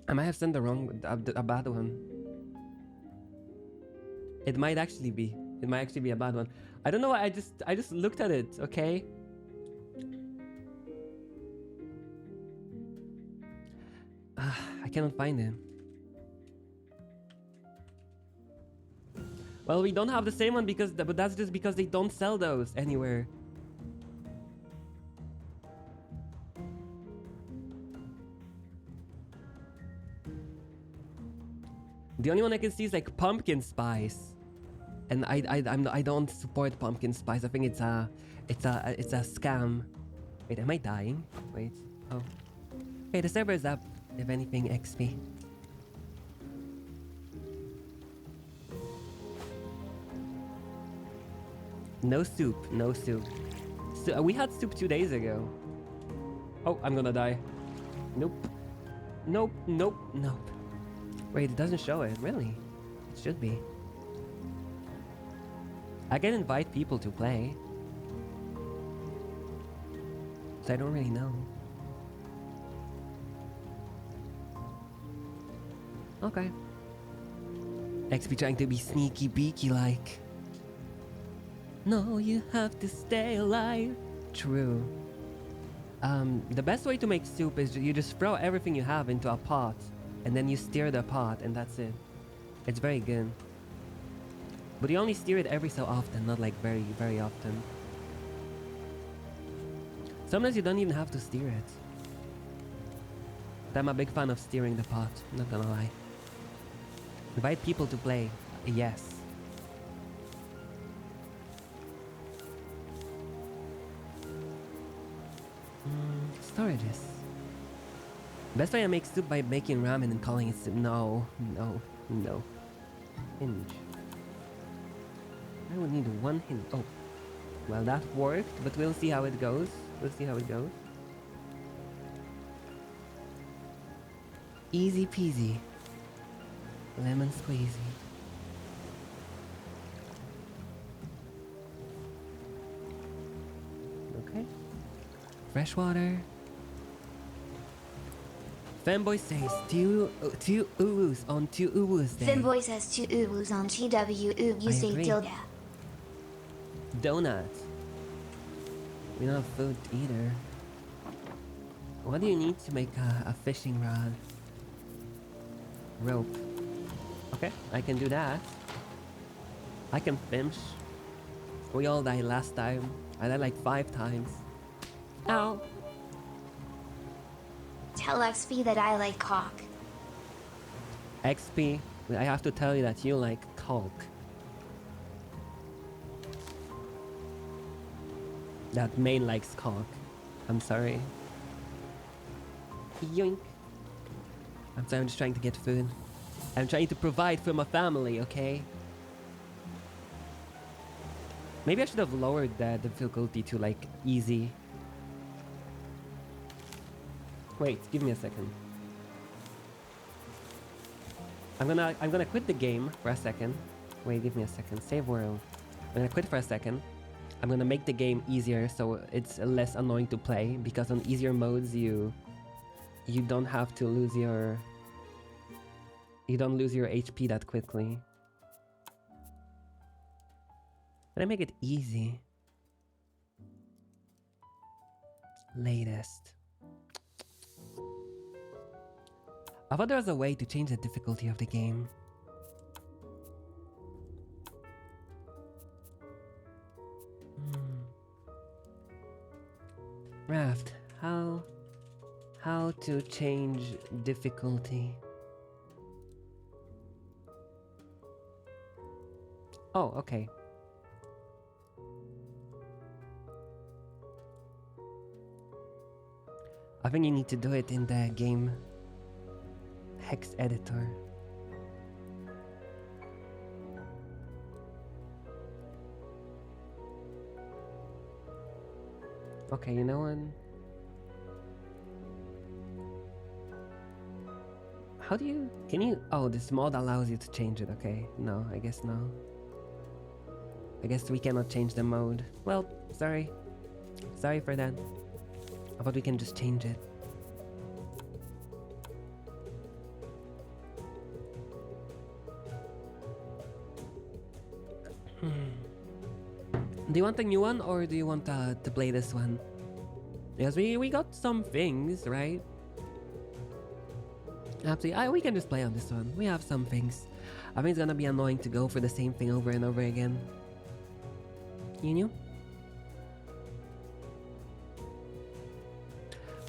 I might have sent the wrong, a bad one. It might actually be. It might actually be a bad one. I don't know why. I just looked at it. Okay. I cannot find it. Well, we don't have the same one because, but that's just because they don't sell those anywhere. The only one I can see is like pumpkin spice, and I don't support pumpkin spice. I think it's a scam. Wait, am I dying? Wait. Oh. Okay, the server is up. If anything, XP. No soup, no soup. So, we had soup 2 days ago. Oh, I'm gonna die. Nope. Nope, nope, nope. Wait, it doesn't show it, really? It should be. I can invite people to play. So I don't really know. Okay. XP trying to be sneaky beaky like. No, you have to stay alive. True. The best way to make soup is you just throw everything you have into a pot and then you stir the pot, and that's it. It's very good. But you only stir it every so often, not like very, very often. Sometimes you don't even have to stir it. But I'm a big fan of stirring the pot, not gonna lie. Invite people to play, yes. Storages. Best way I make soup by making ramen and calling it soup. No. Hinge. I would need one hinge. Oh. Well, that worked, but we'll see how it goes. Easy peasy. Lemon squeezy. Okay. Fresh water. Femboy says TwUwU's on TwUwUsday. Femboy says TwUwU's on TwUwUsday Dilda. Donuts. We don't have food either. What do you need to make a fishing rod? Rope. Okay, I can do that. I can fish. We all died last time. I died like 5 times. Ow. Tell XP that I like cock. XP, I have to tell you that you like cock. That main likes cock. I'm sorry. Yoink. I'm sorry, I'm just trying to get food. I'm trying to provide for my family, okay? Maybe I should have lowered the difficulty to like easy. Wait, give me a second. I'm gonna quit the game for a second. Wait, give me a second. Save world. I'm gonna quit for a second. I'm gonna make the game easier so it's less annoying to play, because on easier modes you don't have to lose your HP that quickly. But I make it easy. Latest. I thought there was a way to change the difficulty of the game. Raft, how to change difficulty? Oh, okay. I think you need to do it in the game hex editor. Okay, you know what? How do you... Can you... Oh, this mod allows you to change it. Okay. No, I guess no. I guess we cannot change the mode. Well, sorry. Sorry for that. I thought we can just change it. Do you want a new one, or do you want to play this one? Because we got some things, right? Absolutely. We can just play on this one. We have some things. I think it's gonna be annoying to go for the same thing over and over again. You knew?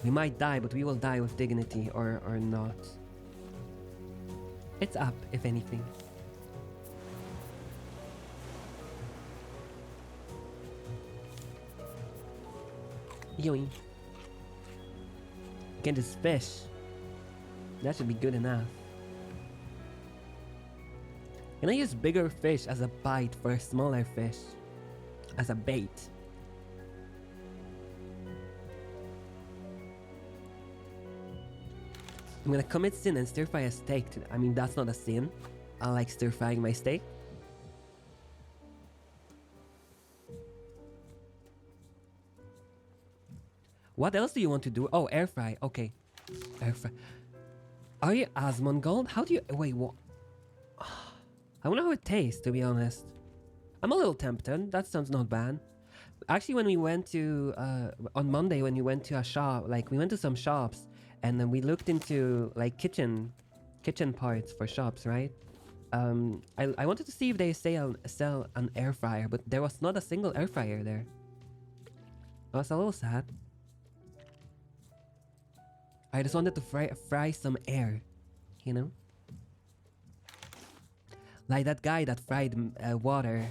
We might die, but we will die with dignity, or not. It's up, if anything. Yoing. You can just fish. That should be good enough. Can I use bigger fish as a bite for a smaller fish? As a bait? I'm gonna commit sin and stir fry a steak today. I mean, that's not a sin. I like stir frying my steak. What else do you want to do? Oh, air fry. Okay. Air fry. Are you Asmongold? How do you... Wait, what? I wonder how it tastes, to be honest. I'm a little tempted. That sounds not bad. Actually, when we went to... on Monday, when we went to a shop... Like, we went to some shops. And then we looked into, like, kitchen kitchen parts for shops, right? I wanted to see if they sell an air fryer, but there was not a single air fryer there. I was a little sad. I just wanted to fry some air, you know? Like that guy that fried water.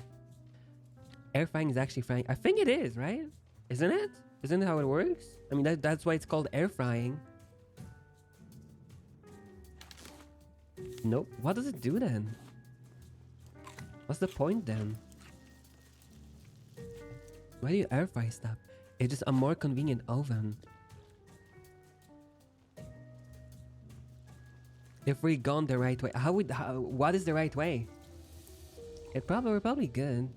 Air frying is actually frying. I think it is, right? Isn't it? Isn't it how it works? I mean, that's why it's called air frying. Nope. What does it do then? What's the point then? Why do you air fry stuff? It's just a more convenient oven. If we gone the right way, what is the right way? We're probably good.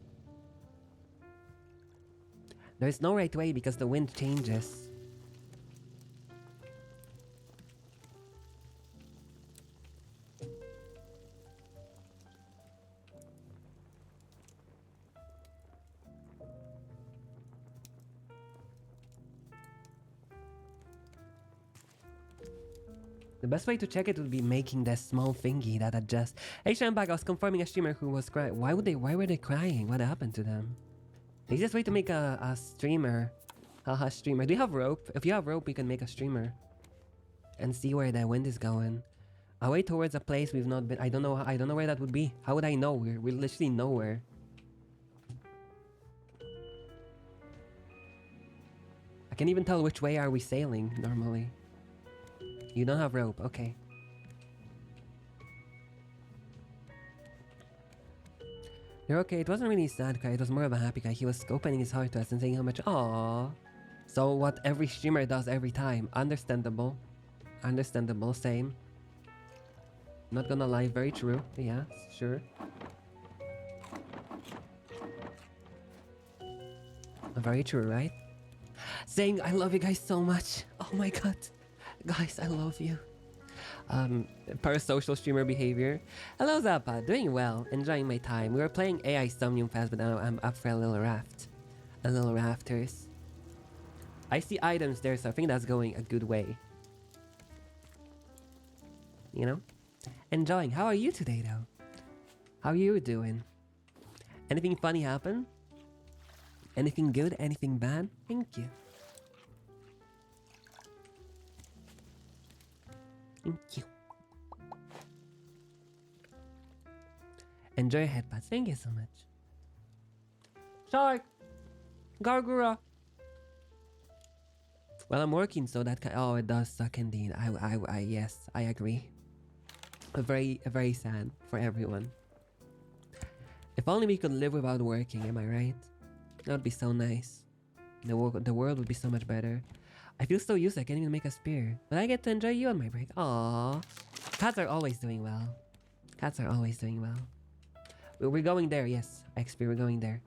There's no right way because the wind changes. The best way to check it would be making that small thingy that adjusts. Hey, I'm back. I was confirming a streamer who was crying. Why were they crying? What happened to them? The easiest way to make a streamer. Haha, streamer. Do you have rope? If you have rope, you can make a streamer. And see where the wind is going. Away towards a place we've not been. I don't know where that would be. How would I know? We're literally nowhere. I can't even tell which way are we sailing normally. You don't have rope, okay. You're okay. It wasn't really a sad cry. It was more of a happy cry. He was opening his heart to us and saying how much. Aww. So what every streamer does every time. Understandable. Understandable. Same. Not gonna lie. Very true. Yeah, sure. Very true, right? Saying I love you guys so much. Oh my god. Guys, I love you. Parasocial streamer behavior. Hello Zappa, doing well, enjoying my time. We were playing AI Somnium Fast, but now I'm up for a little raft. A little rafters. I see items there, so I think that's going a good way. You know? Enjoying. How are you today though? How are you doing? Anything funny happen? Anything good? Anything bad? Thank you. Thank you. Enjoy your headbuds. Thank you so much. Shark! Gargura! Well, I'm working, so that oh, it does suck indeed. Yes, I agree. Very sad for everyone. If only we could live without working, am I right? That would be so nice. The world would be so much better. I feel so used I can't even make a spear. But I get to enjoy you on my break. Aww. Cats are always doing well. Cats are always doing well. We're going there, yes. XP, we're going there.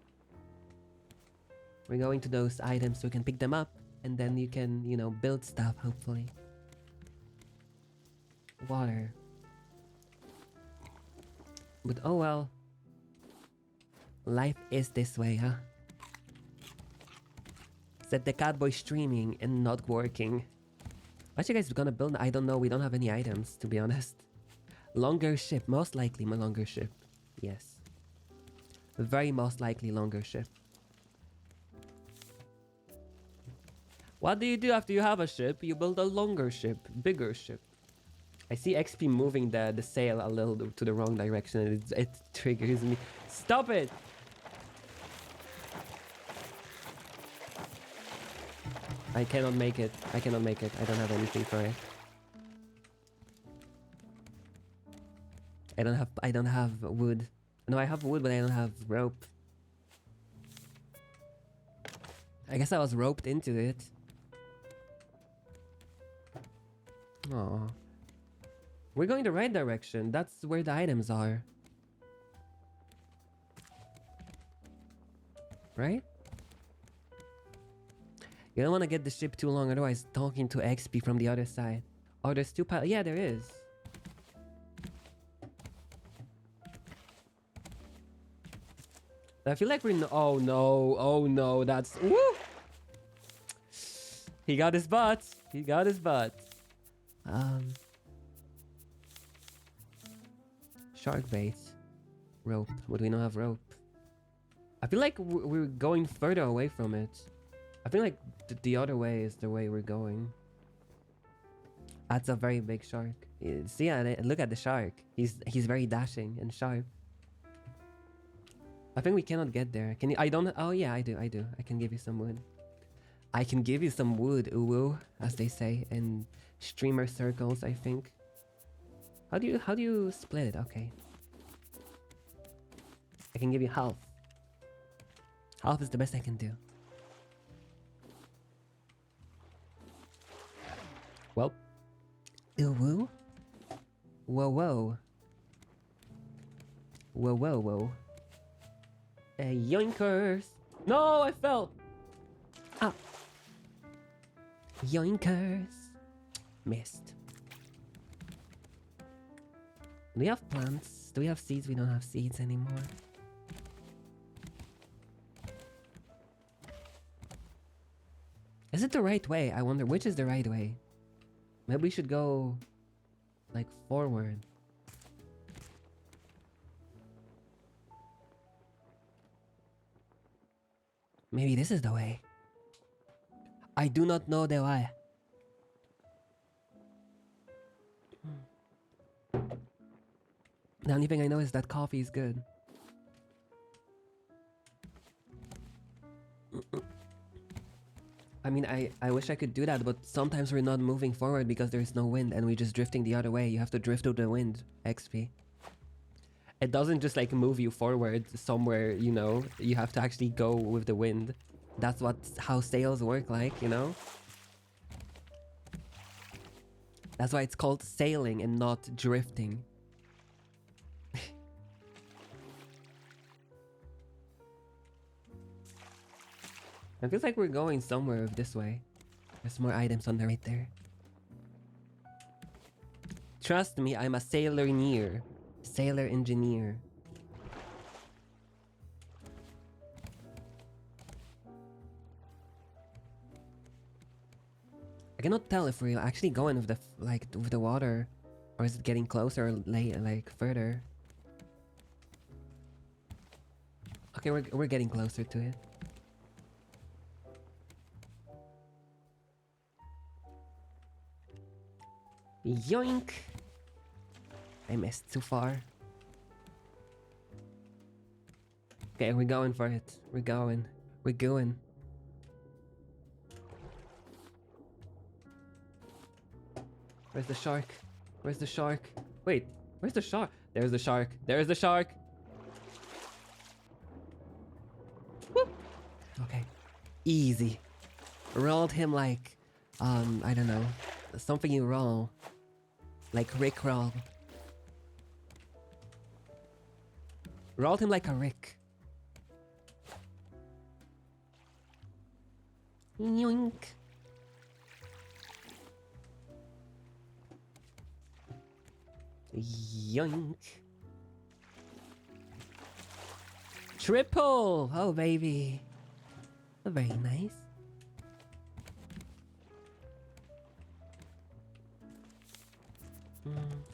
We're going to those items so we can pick them up. And then you can, you know, build stuff, hopefully. Water. But oh well. Life is this way, huh? Said the catboy streaming and not working. What you guys gonna build? I don't know. We don't have any items, to be honest. Longer ship. Most likely my longer ship. Yes. Very most likely longer ship. What do you do after you have a ship? You build a longer ship. Bigger ship. I see XP moving the sail a little to the wrong direction and it triggers me. Stop it! I cannot make it. I cannot make it. I don't have anything for it. I don't have wood. No, I have wood, but I don't have rope. I guess I was roped into it. Aww. We're going the right direction. That's where the items are. Right? You don't want to get the ship too long, otherwise talking to XP from the other side. Oh, there's two pilots. Yeah, there is. I feel like we're oh no, oh no, that's woo! He got his butt. He got his butt. Shark bait. Rope. But we don't have rope. I feel like we're going further away from it. I feel like the other way is the way we're going. That's a very big shark. See, look at the shark. He's very dashing and sharp. I think we cannot get there. Can you? I don't. Oh yeah, I do. I can give you some wood. I can give you some wood, UwU, as they say in streamer circles. I think. How do you split it? Okay. I can give you half. Half is the best I can do. Well, UwU. Whoa. Yoinkers! No, I fell! Ah! Yoinkers! Missed. Do we have plants? Do we have seeds? We don't have seeds anymore. Is it the right way? I wonder which is the right way. Maybe we should go like forward. Maybe this is the way. I do not know the way. The only thing I know is that coffee is good. I mean, I wish I could do that, but sometimes we're not moving forward because there's no wind and we're just drifting the other way. You have to drift with the wind, XP. It doesn't just like move you forward somewhere, you know. You have to actually go with the wind. That's how sails work like, you know. That's why it's called sailing and not drifting. It feels like we're going somewhere this way. There's more items on the right there. Trust me, I'm a sailor engineer. I cannot tell if we're actually going with the water, or is it getting closer or like further. Okay, we're getting closer to it. Yoink! I missed too far. Okay, we're going for it. We're going. Where's the shark? Wait, where's the shark? There's the shark. Whoop. Okay. Easy. Rolled him like, I don't know. Something you roll. Like Rick roll. Rolled him like a Rick. Yoink. Yoink. Triple! Oh, baby. Very nice.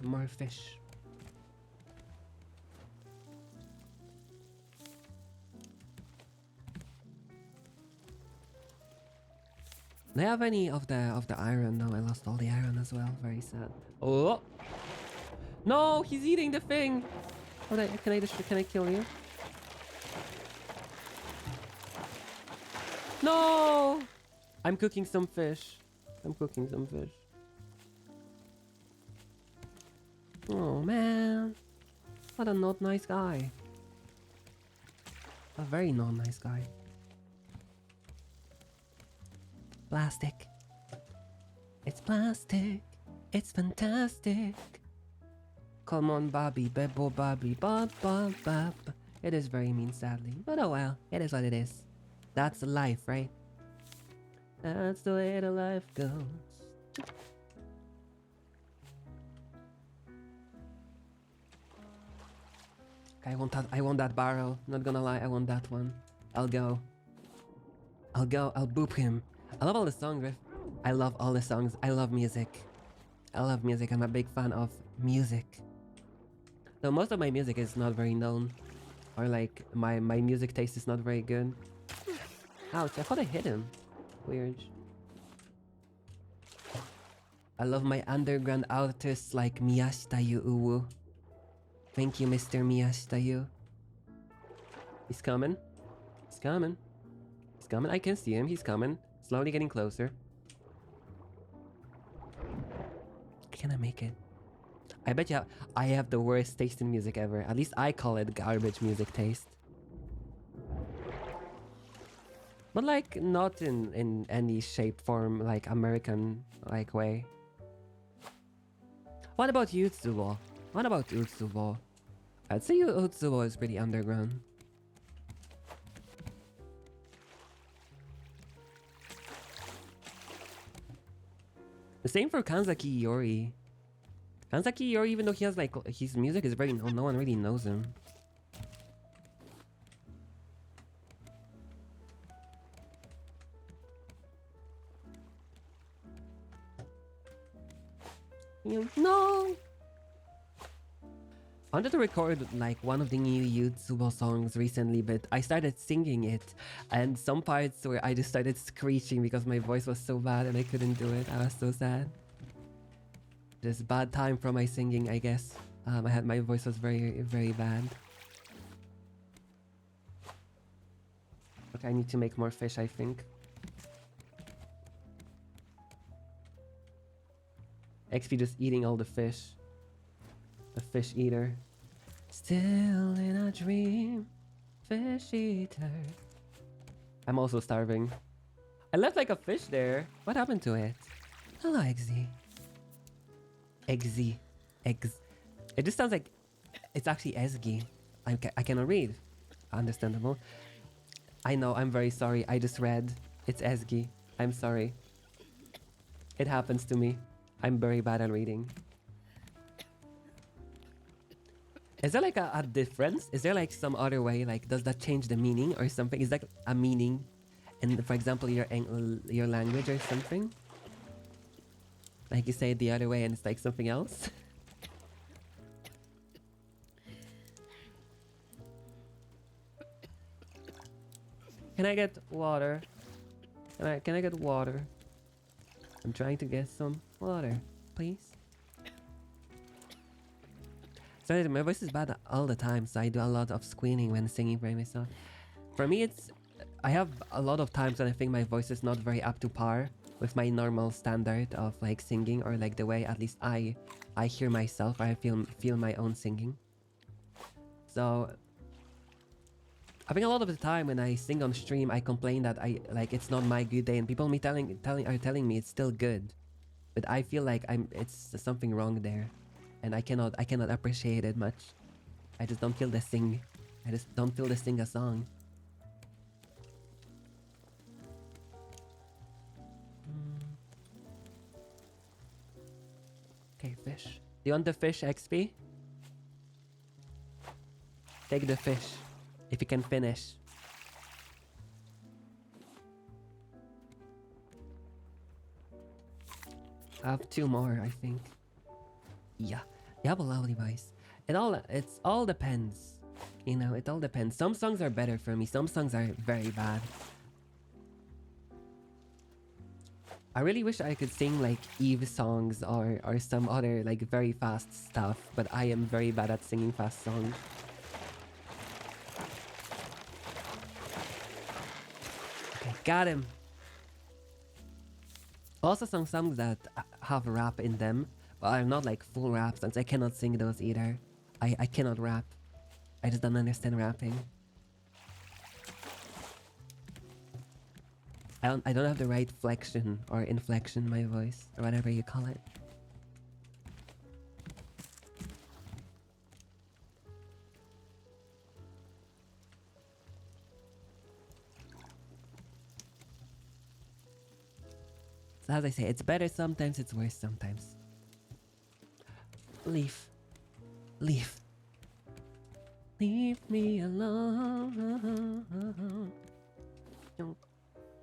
More fish. Do I have any of the iron? No, I lost all the iron as well. Very sad. Oh no, he's eating the thing. Can I kill you? No, I'm cooking some fish. Oh man, what a not nice guy. A very not nice guy. Plastic. It's plastic. It's fantastic. Come on, Bobby, bebo, Bobby, bob, bob, bob. It is very mean, sadly, but oh well. It is what it is. That's life, right? That's the way the life goes. Okay, I want that barrel. Not gonna lie, I want that one. I'll boop him. I love all the songs, Riff. I love all the songs. I love music. I'm a big fan of music. So most of my music is not very known. Or like, my music taste is not very good. Ouch, I thought I hit him. Weird. I love my underground artists like Miyashita UwU. Thank you, Mr. Miyashita Yu. He's coming. He's coming. He's coming. I can see him. He's coming. Slowly getting closer. Can I make it? I bet you I have the worst taste in music ever. At least I call it garbage music taste. But like, not in any shape, form, like American like way. What about UwU's? What about UwU's? I'd say UwU's is pretty underground. The same for Kanzaki Iori. Kanzaki Iori, even though he has like, his music is very no one really knows him. No! I wanted to record like one of the new UwU's songs recently, but I started singing it, and some parts where I just started screeching because my voice was so bad and I couldn't do it. I was so sad. Just bad time for my singing, I guess. My voice was very, very bad. Okay, I need to make more fish, I think. XP just eating all the fish. The fish eater. Still in a dream, fish eater. I'm also starving. I left like a fish there. What happened to it? Hello, Eggsy. Eggsy. Eggs. It just sounds like it's actually Esgy. I cannot read. Understandable. I know, I'm very sorry. I just read. It's Esgy. I'm sorry. It happens to me. I'm very bad at reading. Is there like a difference? Is there like some other way? Like, does that change the meaning or something? Is that a meaning in, for example, your language or something? Like you say it the other way and it's like something else? Can I get water? Can I get water? I'm trying to get some water, please. Sorry, my voice is bad all the time, so I do a lot of squealing when singing by myself. For me, I have a lot of times when I think my voice is not very up to par with my normal standard of like singing, or like the way at least I hear myself, or I feel my own singing. So I think a lot of the time when I sing on stream, I complain that it's not my good day, and people are telling me it's still good, but I feel like it's something wrong there, and I cannot appreciate it much. I just don't feel the sing. I just don't feel the sing a song. Okay, fish. Do you want the fish, XP? Take the fish. If you can finish. I have 2 more, I think. Yeah. You have a lovely voice. It all depends. You know, it all depends. Some songs are better for me. Some songs are very bad. I really wish I could sing like Eve songs or some other like very fast stuff, but I am very bad at singing fast songs. Okay, got him. Also some songs that have rap in them, but are not like full rap songs. I cannot sing those either. I cannot rap. I just don't understand rapping. I don't have the right flexion or inflection in my voice, or whatever you call it. So as I say, it's better sometimes, it's worse sometimes. Leave. Leave. Leave me alone.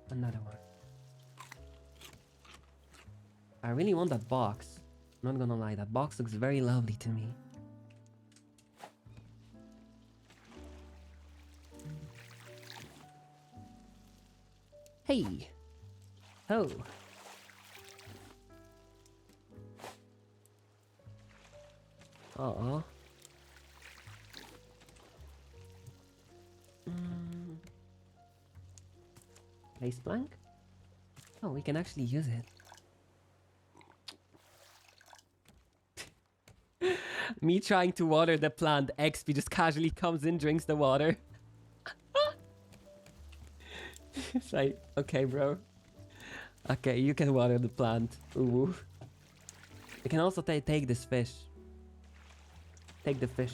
Another one. I really want that box. Not gonna lie, that box looks very lovely to me. Hey. Oh. Aw. Place plank? Oh, we can actually use it. Me trying to water the plant, XP just casually comes in, drinks the water. It's like, okay, bro. Okay, you can water the plant. Ooh. You can also take this fish. Take the fish.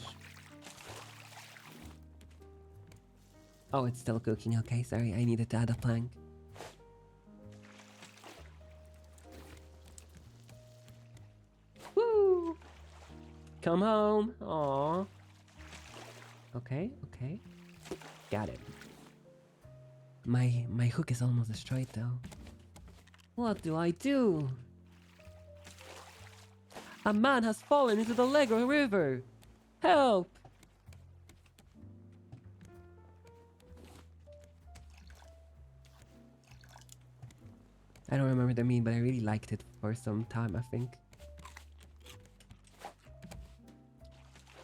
Oh, it's still cooking. Okay, sorry. I needed to add a plank. Woo! Come home. Aww. Okay, okay. Got it. My hook is almost destroyed though. What do I do? A man has fallen into the Lego River. Help! I don't remember the meme, but I really liked it for some time, I think.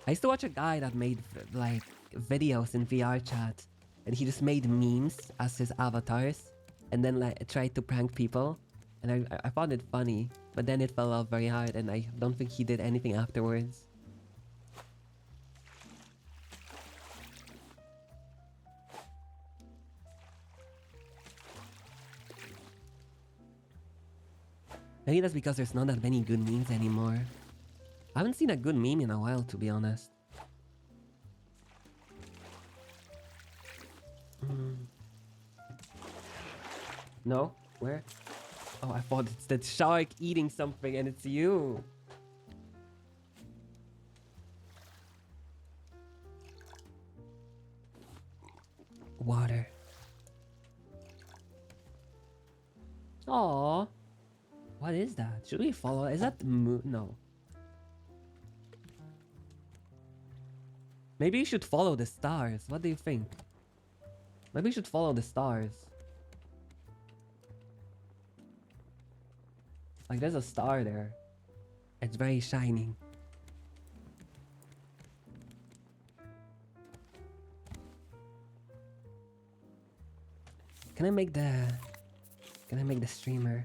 I used to watch a guy that made like videos in VR chat, and he just made memes as his avatars, and then like tried to prank people, and I found it funny, but then it fell off very hard, and I don't think he did anything afterwards. Maybe that's because there's not that many good memes anymore. I haven't seen a good meme in a while, to be honest. No? Where? Oh, I thought it's that shark eating something and it's you. Water. Aww. What is that? Should we follow? Is that the moon? No. Maybe you should follow the stars. What do you think? Maybe you should follow the stars. Like there's a star there. It's very shining. Can I make the streamer?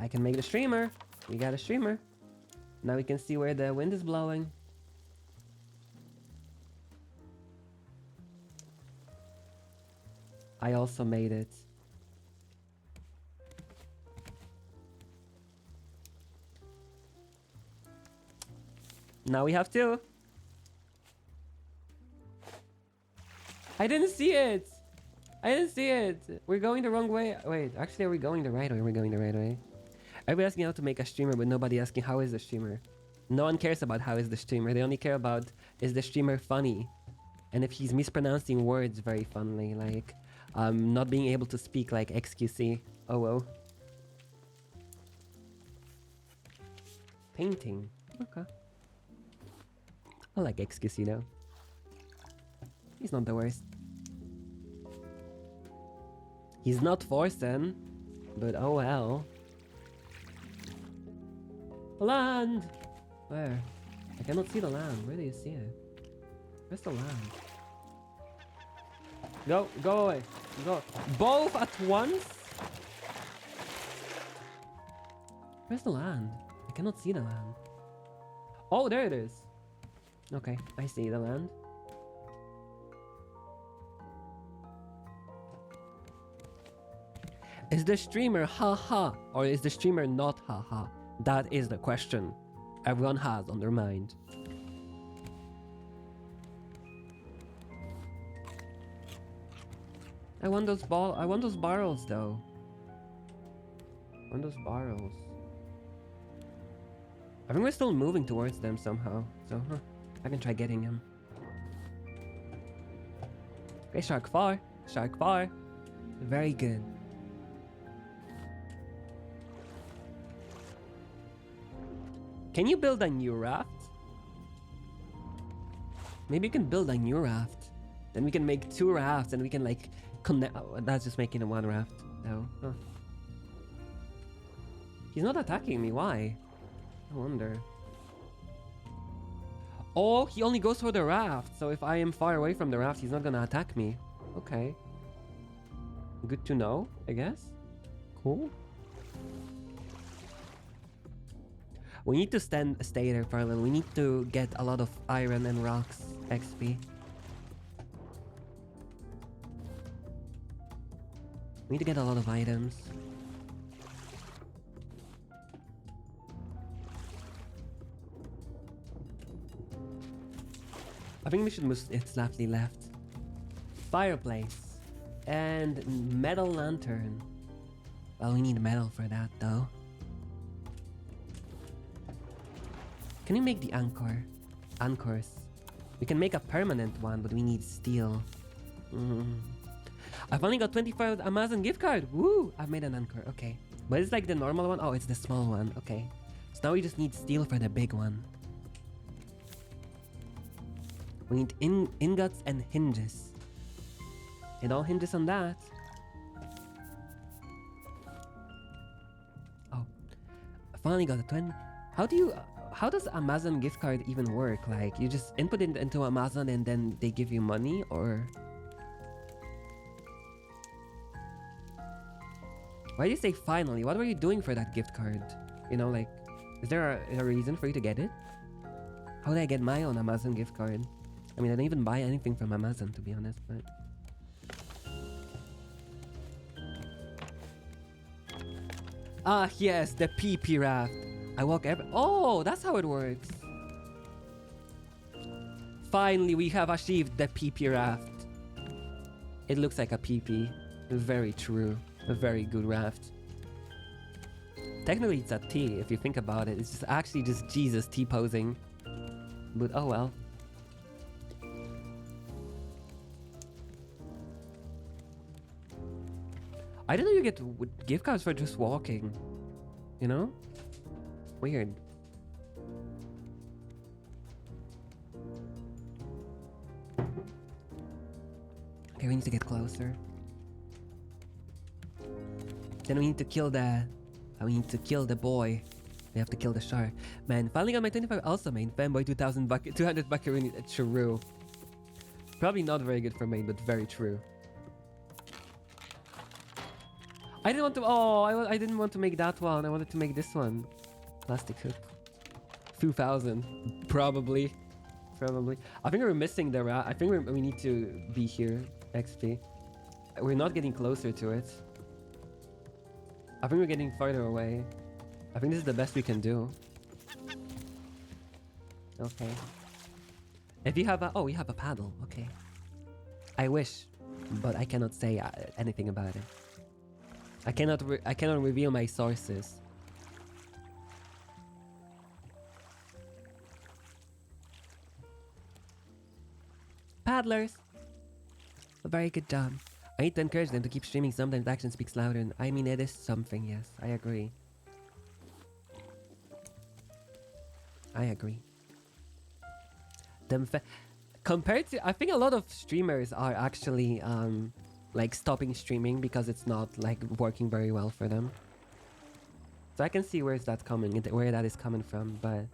I can make the streamer. We got a streamer. Now we can see where the wind is blowing. I also made it. Now we have two. I didn't see it. I didn't see it. We're going the wrong way. Wait, actually, are we going the right way? We're going the right way. Everybody asking how to make a streamer, but nobody asking how is the streamer. No one cares about how is the streamer. They only care about is the streamer funny, and if he's mispronouncing words very funnily, like not being able to speak like XQC. Oh well. Painting. Okay. I like XQC though. He's not the worst. He's not forcing, but oh well. Land! Where? I cannot see the land. Where do you see it? Where's the land? Go away. Go. Both at once? Where's the land? I cannot see the land. Oh, there it is. Okay, I see the land. Is the streamer haha or is the streamer not haha? That is the question everyone has on their mind. I want those barrels though. I want those barrels. I think we're still moving towards them somehow, so I can try getting them. Okay, shark far. Shark far. Very good. Can you build a new raft? Maybe you can build a new raft. Then we can make two rafts and we can like That's just making a one raft. No. Huh. He's not attacking me. Why? I wonder. Oh, he only goes for the raft. So if I am far away from the raft, he's not gonna attack me. Okay. Good to know, I guess. Cool. We need to stay there for a little. We need to get a lot of iron and rocks XP. We need to get a lot of items. I think we should move it slightly left. Fireplace. And metal lantern. Well, we need metal for that though. Can you make the anchors? We can make a permanent one, but we need steel. I finally got 25 Amazon gift card. Woo! I've made an anchor. Okay. But it's like the normal one? Oh, it's the small one. Okay. So now we just need steel for the big one. We need ingots and hinges. It all hinges on that. Oh. I finally got a 20. How does Amazon gift card even work? Like, you just input it into Amazon and then they give you money, or? Why do you say finally? What were you doing for that gift card? You know, like, is there a reason for you to get it? How did I get my own Amazon gift card? I mean, I don't even buy anything from Amazon, to be honest, but... Ah, yes, the PP raft. I walk every... Oh, that's how it works. Finally, we have achieved the PP raft. It looks like a PP. Very true. A very good raft. Technically, it's a T, if you think about it. It's just actually just Jesus T-posing. But oh well. I didn't know you get gift cards for just walking. You know? Weird. Okay, we need to get closer. Then we need to kill the... we need to kill the boy. We have to kill the shark. Man, finally got my 25 also main. Femboy 200 buckaroo. True. Probably not very good for main, but very true. I didn't want to... Oh, I didn't want to make that one. I wanted to make this one. Plastic hook. 2000. Probably. I think we're missing the rat. I think we need to be here. XP. We're not getting closer to it. I think we're getting farther away. I think this is the best we can do. Okay. If you have a... Oh, you have a paddle. Okay. I wish. But I cannot say anything about it. I cannot reveal my sources. Paddlers! A very good job. I need to encourage them to keep streaming. Sometimes action speaks louder. I mean, it is something, yes. I agree. Compared to... I think a lot of streamers are actually... like stopping streaming because it's not like working very well for them. So I can see where that is coming from, but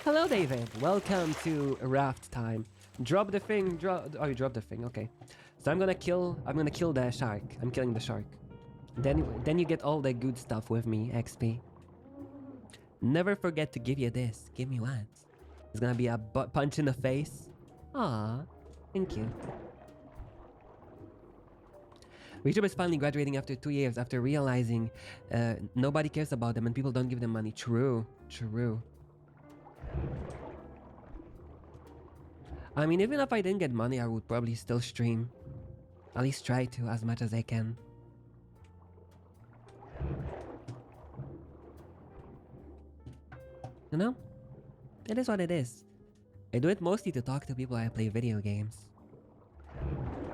hello David, welcome to raft time. Drop the thing. Oh, you dropped the thing. Okay, so I'm gonna kill the shark. I'm killing the shark. Then you get all the good stuff with me. XP. Never forget to give you this. Give me what? It's gonna be a punch in the face. Ah, thank you. Richard is finally graduating after 2 years after realizing nobody cares about them and people don't give them money. True. I mean, even if I didn't get money, I would probably still stream. At least try to as much as I can. You know? It is what it is. I do it mostly to talk to people I play video games.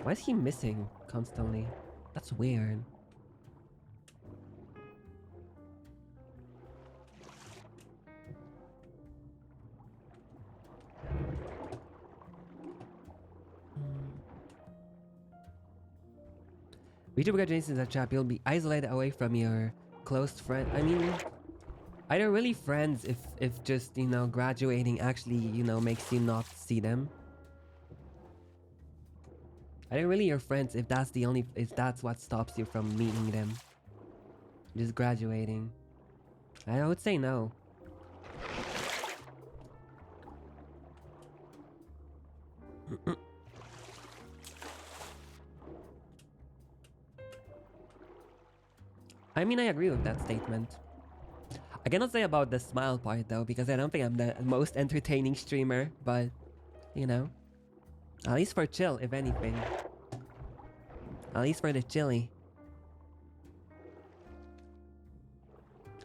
Why is he missing constantly? That's weird. YouTube graduation is a trap. You'll be isolated away from your close friend. I mean, are they really friends if just, you know, graduating actually, you know, makes you not see them? Are they really your friends if that's what stops you from meeting them? Just graduating. I would say no. I mean, I agree with that statement. I cannot say about the smile part though, because I don't think I'm the most entertaining streamer, but, you know, at least for chill, if anything. At least for the chilly.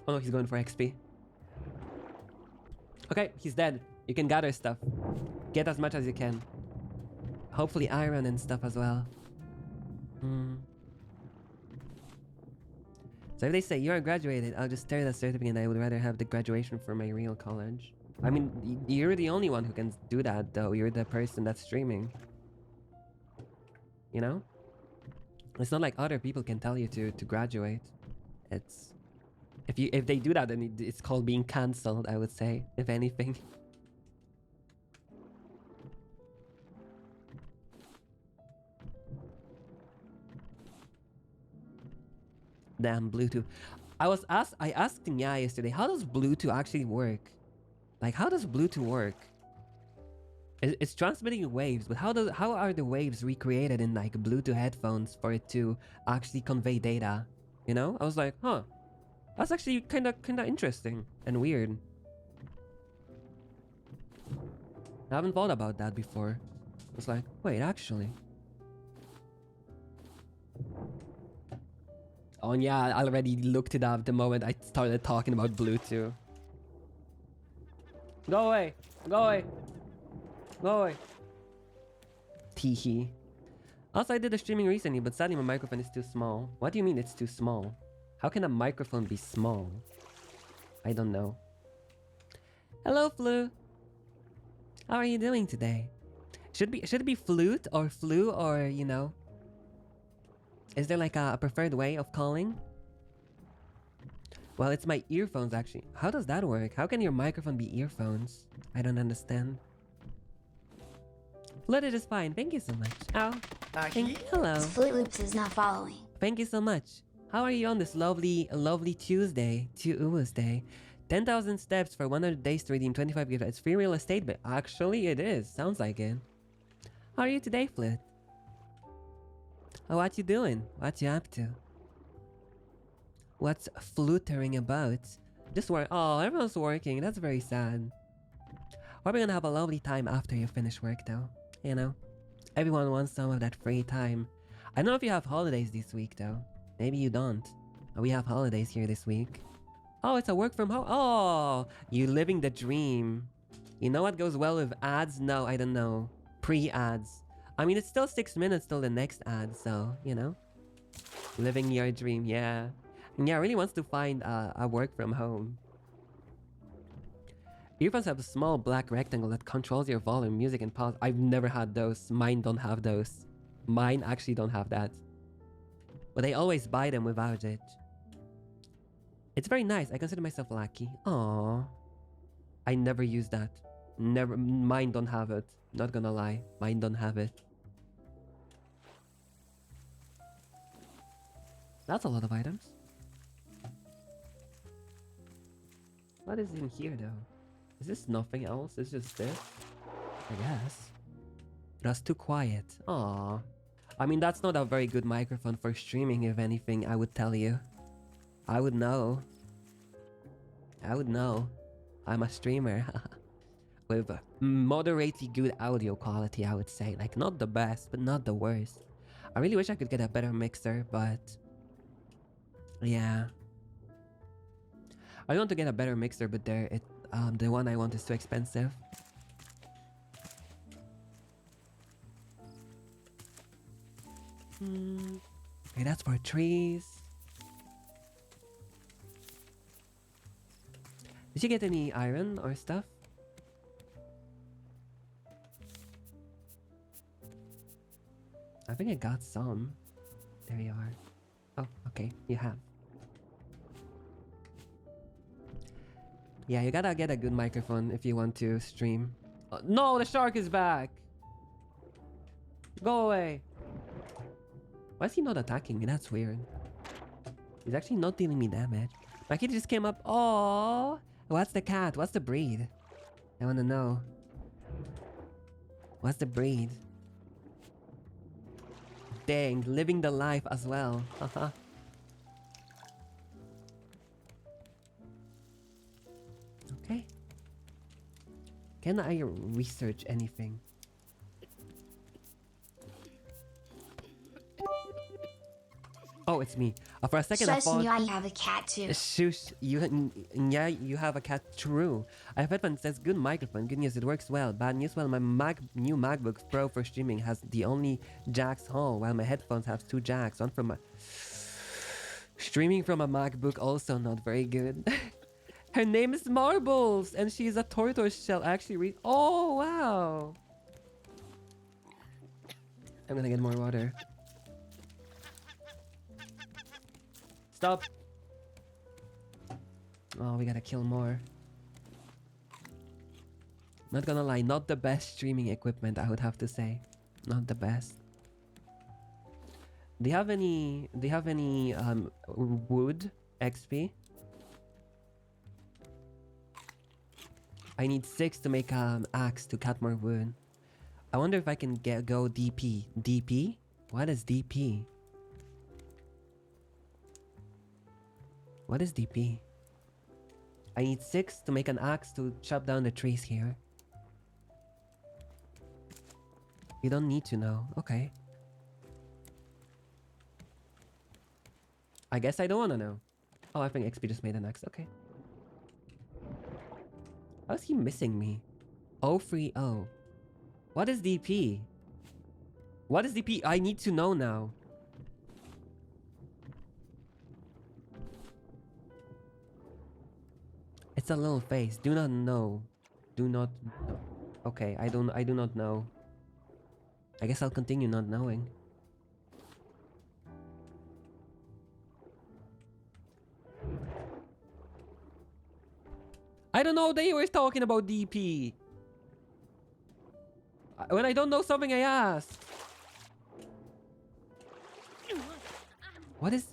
Oh no, he's going for XP. Okay, he's dead. You can gather stuff. Get as much as you can. Hopefully iron and stuff as well. So if they say you are graduated, I'll just tear that certificate and I would rather have the graduation for my real college. I mean, you're the only one who can do that though. You're the person that's streaming. You know? It's not like other people can tell you to graduate. It's... If they do that, then it's called being cancelled, I would say, if anything. Damn, Bluetooth. I asked Nya yesterday, how does Bluetooth actually work? Like, how does Bluetooth work? It's transmitting waves, but how are the waves recreated in like Bluetooth headphones for it to actually convey data? You know? I was like, huh. That's actually kinda interesting and weird. I haven't thought about that before. I was like, wait, actually. Oh yeah, I already looked it up the moment I started talking about Bluetooth. Go away! Go away! Go away! Teehee. Also, I did a streaming recently, but sadly my microphone is too small. What do you mean it's too small? How can a microphone be small? I don't know. Hello, Flu! How are you doing today? Should it be flute or flu or, you know? Is there like a preferred way of calling? Well, it's my earphones actually. How does that work? How can your microphone be earphones? I don't understand. Flooded is fine. Thank you so much. Ow. Hello. TwUwU's is not following. Thank you so much. How are you on this lovely Tuesday, TwUwUsday? 10,000 steps for 100 days to redeem 25 gifts. It's free real estate, but actually it is. Sounds like it. How are you today, Flit? Oh, what you doing? What you up to? What's fluttering about? Just work. Oh, everyone's working. That's very sad. We're gonna have a lovely time after you finish work, though. You know, everyone wants some of that free time. I don't know if you have holidays this week, though. Maybe you don't. We have holidays here this week. Oh, it's a work from home. Oh, you living the dream. You know what goes well with ads? No, I don't know. Pre-ads. I mean, it's still 6 minutes till the next ad, so, you know. Living your dream, yeah. And yeah, really wants to find a work from home. Earphones have a small black rectangle that controls your volume, music, and pause. I've never had those. Mine don't have those. Mine actually don't have that. But I always buy them without it. It's very nice. I consider myself lucky. Aww. I never use that. Never. Mine don't have it. Not gonna lie. Mine don't have it. That's a lot of items. What is in here though? Is this nothing else? It's just this? I guess. It was too quiet. Aww. I mean, that's not a very good microphone for streaming, if anything, I would tell you. I would know. I would know. I'm a streamer. With moderately good audio quality, I would say. Like, not the best, but not the worst. I really wish I could get a better mixer, but... yeah. I want to get a better mixer, but the one I want is too expensive. Okay, that's for trees. Did you get any iron or stuff? I think I got some. There you are. Oh, okay, you have. Yeah, you gotta get a good microphone if you want to stream. No, the shark is back! Go away! Why is he not attacking me? That's weird. He's actually not dealing me damage. My kid just came up. Oh, what's the cat? What's the breed? I wanna know. What's the breed? Dang, living the life as well. Haha. Okay. Can I research anything? Oh, it's me. For a second I thought... I have a cat too. Shush, yeah, you have a cat, true. I have headphones, says good microphone. Good news, it works well. Bad news, well, my new MacBook Pro for streaming has the only jacks hole, while my headphones have 2 jacks. One from my... Streaming from a MacBook also not very good. Her name is Marbles, and she's a tortoise shell. I actually read... Oh, wow. I'm gonna get more water. Stop! Oh, we gotta kill more. Not gonna lie, not the best streaming equipment, I would have to say. Not the best. Do you have any wood XP? I need 6 to make an axe to cut more wood. I wonder if I can go DP. DP? What is DP? What is DP? I need 6 to make an axe to chop down the trees here. You don't need to know. Okay. I guess I don't want to know. Oh, I think XP just made an axe. Okay. How is he missing me? 030. What is DP? What is DP? I need to know now. It's a little face. Do not know. Do not know. Okay, I do not know. I guess I'll continue not knowing. I don't know, they were talking about DP. When I don't know something, I ask. What is...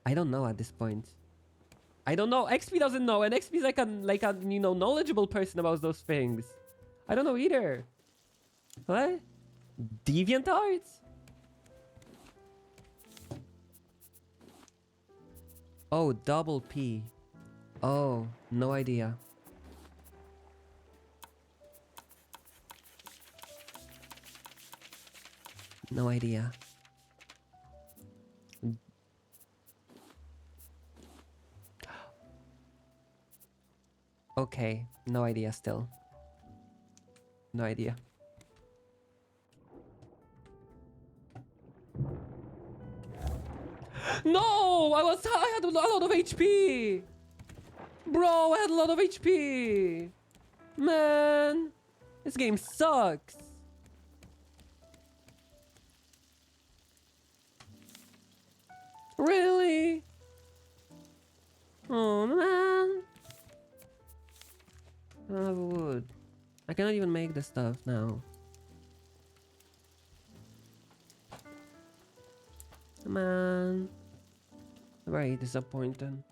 I don't know at this point. I don't know. XP doesn't know, and XP is like a you know, knowledgeable person about those things. I don't know either. What? DeviantArt? Oh, double P. Oh, no idea. No idea. Okay, no idea still. No idea. No! I had a lot of HP! Bro, I had a lot of HP! Man! This game sucks! Really? Oh man! I don't have wood. I cannot even make the stuff now. Man. Very disappointed.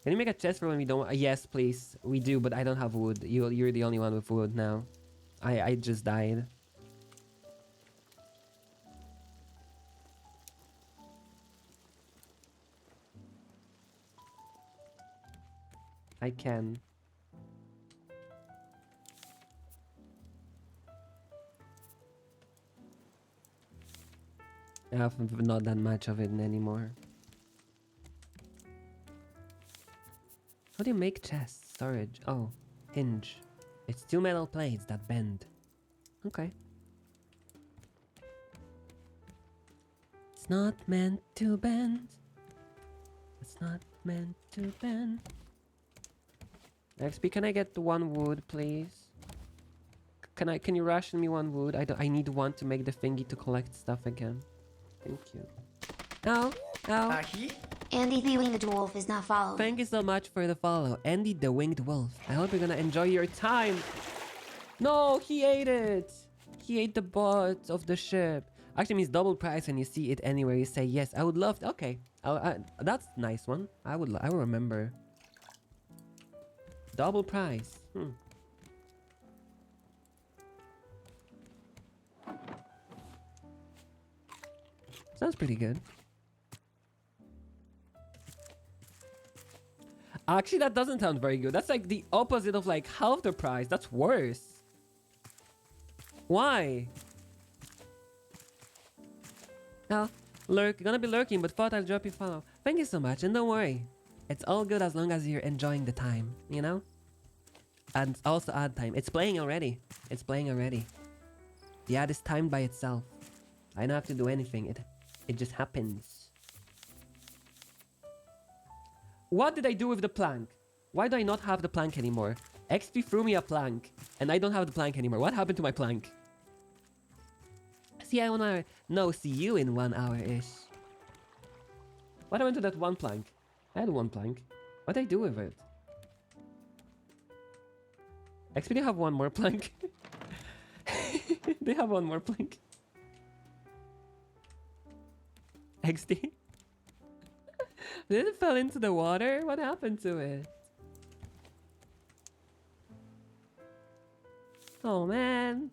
Can you make a chest for when we don't? Yes, please. We do, but I don't have wood. You're the only one with wood now. I just died. I can. I have not that much of it anymore. How do you make chests? Storage. Oh, hinge. It's 2 metal plates that bend. Okay. It's not meant to bend. It's not meant to bend. XP, can I get 1 wood, please? Can you ration me 1 wood? I need 1 to make the thingy to collect stuff again. Thank you. Ow. Ow. Andy the Winged Wolf is not following. Thank you so much for the follow. Andy the Winged Wolf. I hope you're gonna enjoy your time. No, he ate it. He ate the butt of the ship. Actually means double price when you see it anywhere. You say yes. I would love. Okay, that's a nice one. I will remember. Double price. Sounds pretty good. Actually, that doesn't sound very good. That's like the opposite of like half the price. That's worse. Why? Well, gonna be lurking, but thought I'll drop you follow. Thank you so much, and don't worry. It's all good as long as you're enjoying the time, you know? And also ad time. It's playing already. It's playing already. The ad is timed by itself. I don't have to do anything. It just happens. What did I do with the plank? Why do I not have the plank anymore? XP threw me a plank, and I don't have the plank anymore. What happened to my plank? See, I wanna... No, see you in 1 hour-ish. What happened to that 1 plank? I had 1 plank. What did I do with it? XP, do you have 1 more plank? They have 1 more plank. XD? Did it fall into the water? What happened to it? Oh man.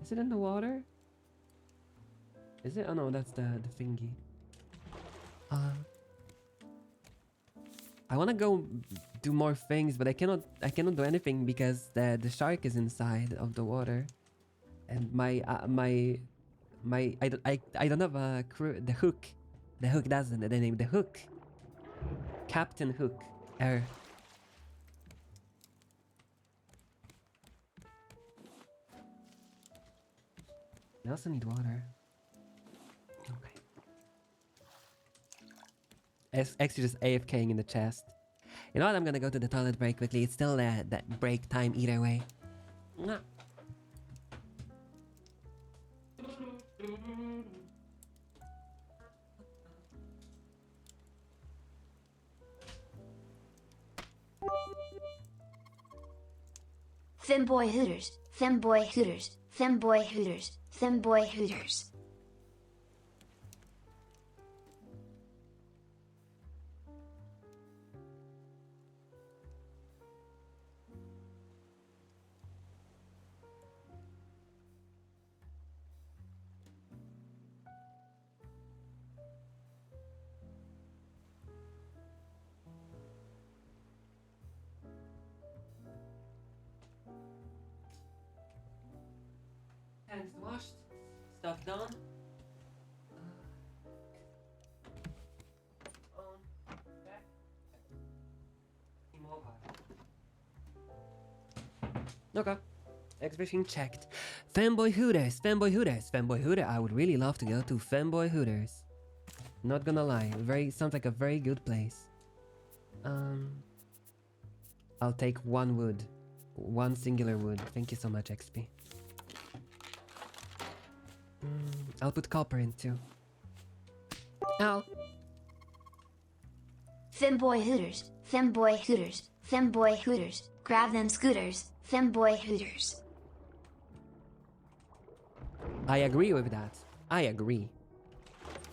Is it in the water? Is it? Oh no, that's the thingy. I wanna go do more things, but I cannot do anything because the shark is inside of the water. And I don't have a crew. The hook. The hook, that's the name. The hook. Captain Hook. I also need water. Okay. X just AFKing in the chest. You know what? I'm gonna go to the toilet break quickly. It's still that break time either way. Mwah. Femboy Hooters, Femboy Hooters, Femboy Hooters, Femboy Hooters. Hands washed, stuff done. Okay. Everything checked. Femboy Hooters, Femboy Hooters, Femboy Hooter. I would really love to go to Femboy Hooters. Not gonna lie, sounds like a very good place. I'll take 1 wood. 1 singular wood. Thank you so much, XP. I'll put copper in too. Ow. Femboy Hooters, Femboy Hooters, Femboy Hooters. Grab them scooters, Femboy Hooters. I agree with that. I agree.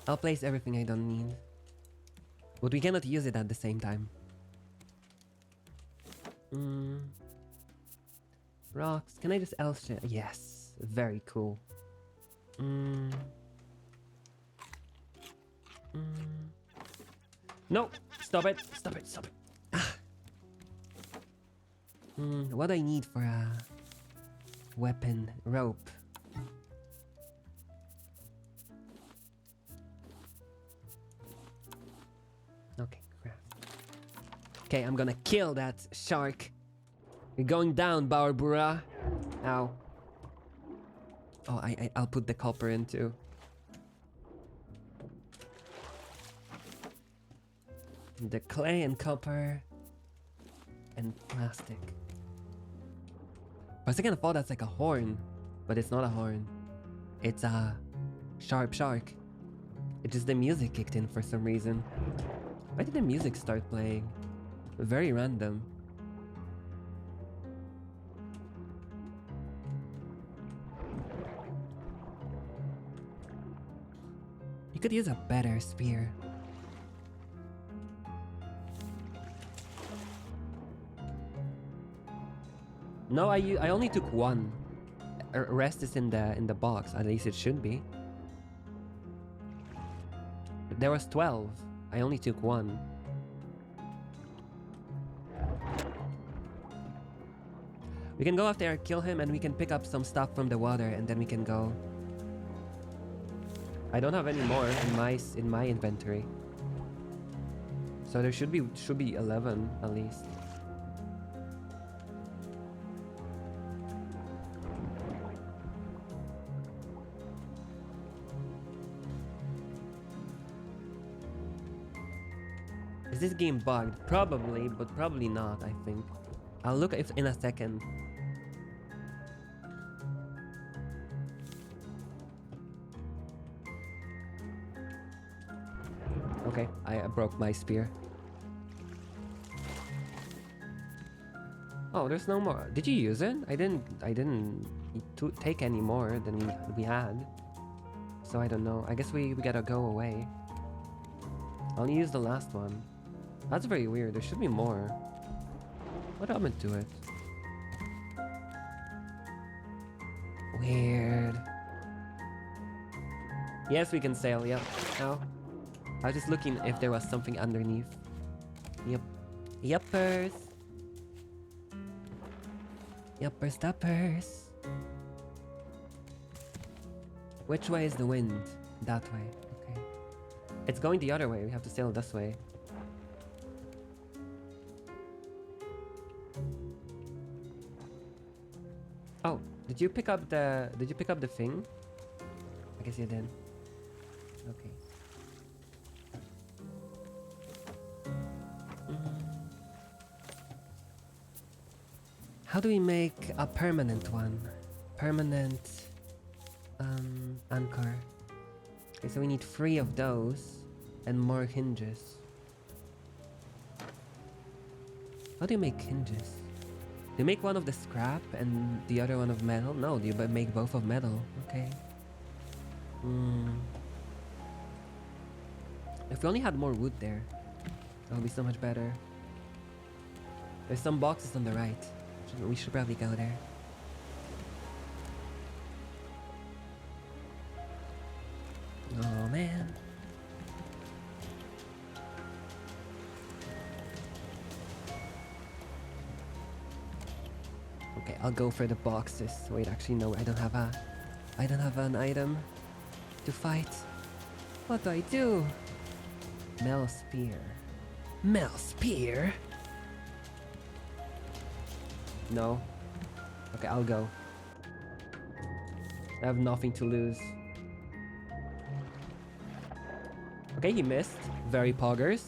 I'll place everything I don't need. But we cannot use it at the same time. Rocks. Can I just else shit? Yes. Very cool. No! Stop it! Stop it! Stop it! Ah. What do I need for a weapon? Rope. Okay, crap. Okay, I'm gonna kill that shark. You're going down, Barbara. Ow. Oh, I'll put the copper in too. The clay and copper and plastic. For a second I thought that's like a horn, but it's not a horn. It's a sharp shark. It's just the music kicked in for some reason. Why did the music start playing? Very random. You could use a better spear. No, I only took one. Rest is in the box. At least it should be. There was 12. I only took one. We can go up there, kill him, and we can pick up some stuff from the water, and then we can go. I don't have any more in my inventory, so there should be 11 at least. Is this game bugged? Probably, but probably not, I think. I'll look if in a second. Okay, I broke my spear. Oh, there's no more. Did you use it? I didn't take any more than we had. So I don't know. I guess we gotta go away. I only used the last one. That's very weird. There should be more. What happened to it? Weird. Yes, we can sail. Yep. Ow. I was just looking if there was something underneath. Yep. Yuppers. Yuppers duppers. Which way is the wind? That way. Okay. It's going the other way. We have to sail this way. Oh, did you pick up the thing? I guess you did. Okay. How do we make a permanent one? Permanent anchor. Okay, so we need 3 of those and more hinges. How do you make hinges? Do you make one of the scrap and the other one of metal? No, do you make both of metal? Okay. If we only had more wood there, that would be so much better. There's some boxes on the right. We should probably go there. Oh man. Okay, I'll go for the boxes. Wait, actually no, I don't have an item to fight. What do I do? Mel spear. Mel spear? No. Okay, I'll go. I have nothing to lose. Okay, he missed. Very poggers.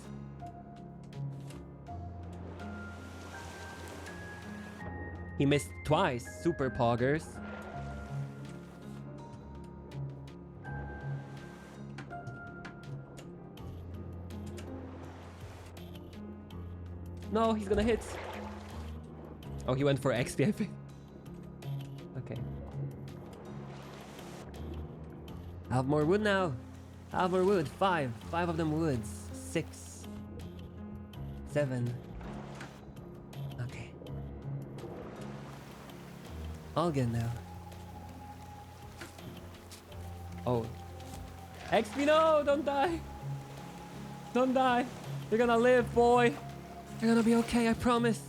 He missed twice. Super poggers. No, he's gonna hit. Oh, he went for XP, I think. Okay. I have more wood now. I have more wood. 5 of them woods. 6 7. Okay. All good now. Oh. XP, no! Don't die! Don't die! You're gonna live, boy! You're gonna be okay, I promise.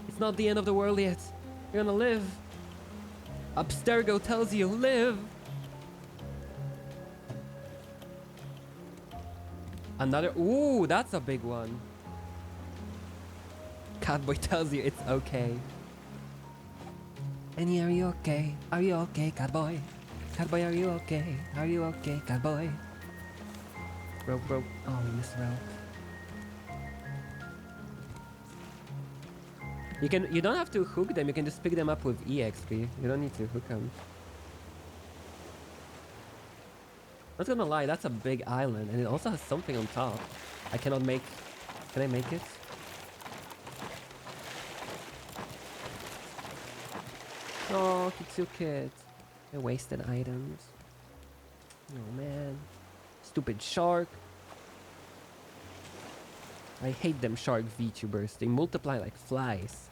It's not the end of the world yet. You're gonna live. Abstergo tells you, live! Another, ooh, that's a big one. Catboy tells you it's okay. Annie, are you okay? Are you okay, Catboy? Catboy, are you okay? Are you okay, Catboy? Rope. Oh, we missed rope. You don't have to hook them, you can just pick them up with EXP. You don't need to hook them. Not gonna lie, that's a big island, and it also has something on top. I cannot make... Can I make it? Oh, he took it. I wasted items. Oh man. Stupid shark. I hate them shark VTubers. They multiply like flies.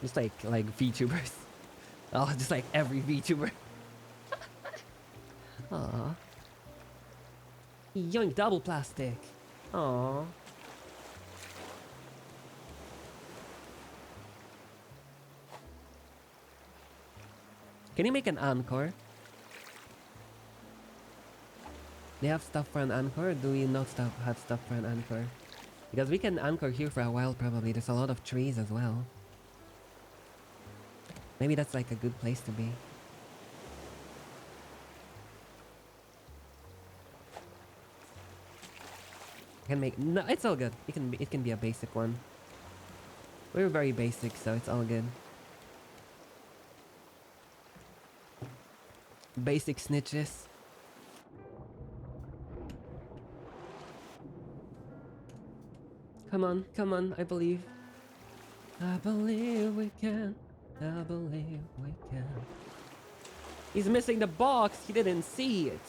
Just like VTubers. Oh, just like every VTuber. Aww. Yoink, double plastic. Aww. Can you make an encore? They have stuff for an encore, or do we not have stuff for an encore? Because we can anchor here for a while probably. There's a lot of trees as well. Maybe that's like a good place to be. I can make... No, it's all good. It can be a basic one. We're very basic, so it's all good. Basic snitches. Come on, I believe. I believe we can. I believe we can. He's missing the box. He didn't see it.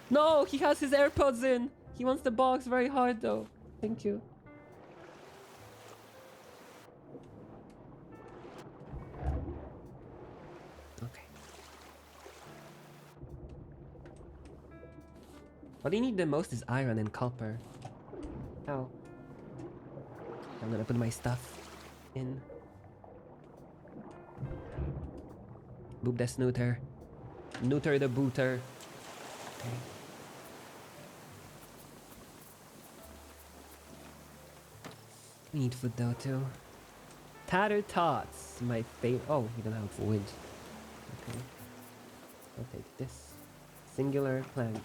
No, he has his AirPods in. He wants the box very hard though. Thank you. Okay. What I need the most is iron and copper. Ow. I'm gonna put my stuff in. Boop the snooter. Neuter the booter. Okay. We need food though too. Tatter tots, my favorite. Oh, we don't have wood. Okay. I'll take this. Singular plank.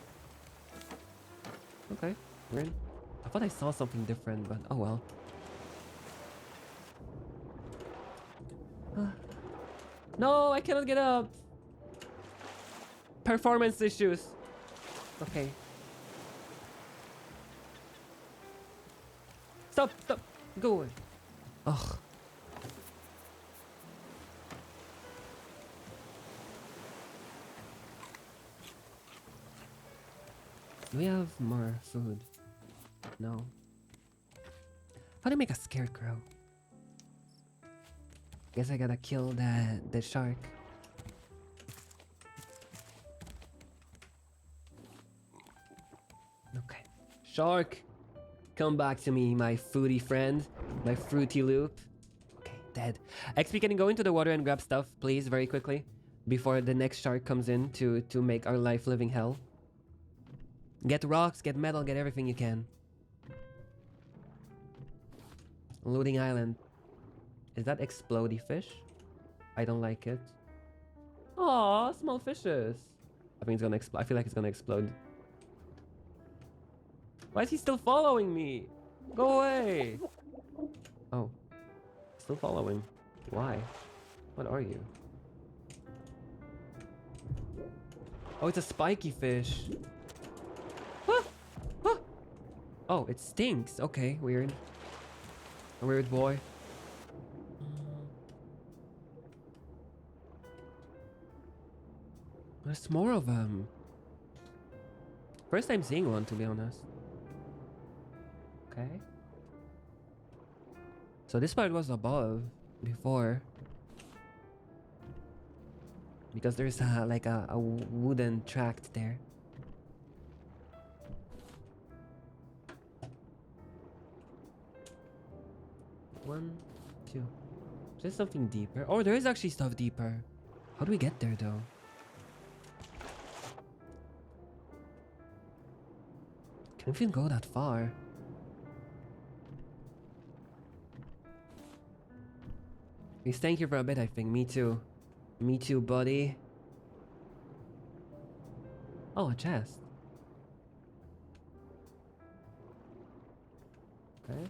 Okay, we're in. I thought I saw something different, but oh well. No, I cannot get up. Performance issues. Okay. Stop, stop. Go away. Ugh. Do we have more food? No. How do I make a scarecrow? Guess I gotta kill the shark. Okay. Shark! Come back to me, my foodie friend. My fruity loop. Okay, dead. XP, can you go into the water and grab stuff, please, very quickly? Before the next shark comes in to make our life living hell. Get rocks, get metal, get everything you can. Looting island. Is that explodey fish? I don't like it. Aw, small fishes. I think it's gonna explode. I feel like it's gonna explode. Why is he still following me? Go away! Oh. Still following. Why? What are you? Oh, it's a spiky fish. Ah! Ah! Oh, it stinks. Okay, weird. A weird boy. There's more of them. First time seeing one, to be honest. Okay. So this part was above before. Because there's like a wooden tract there. One, two. Is there something deeper? Oh, there is actually stuff deeper. How do we get there though? Can we even go that far? He's staying here for a bit, I think. Me too. Me too, buddy. Oh, a chest. Okay.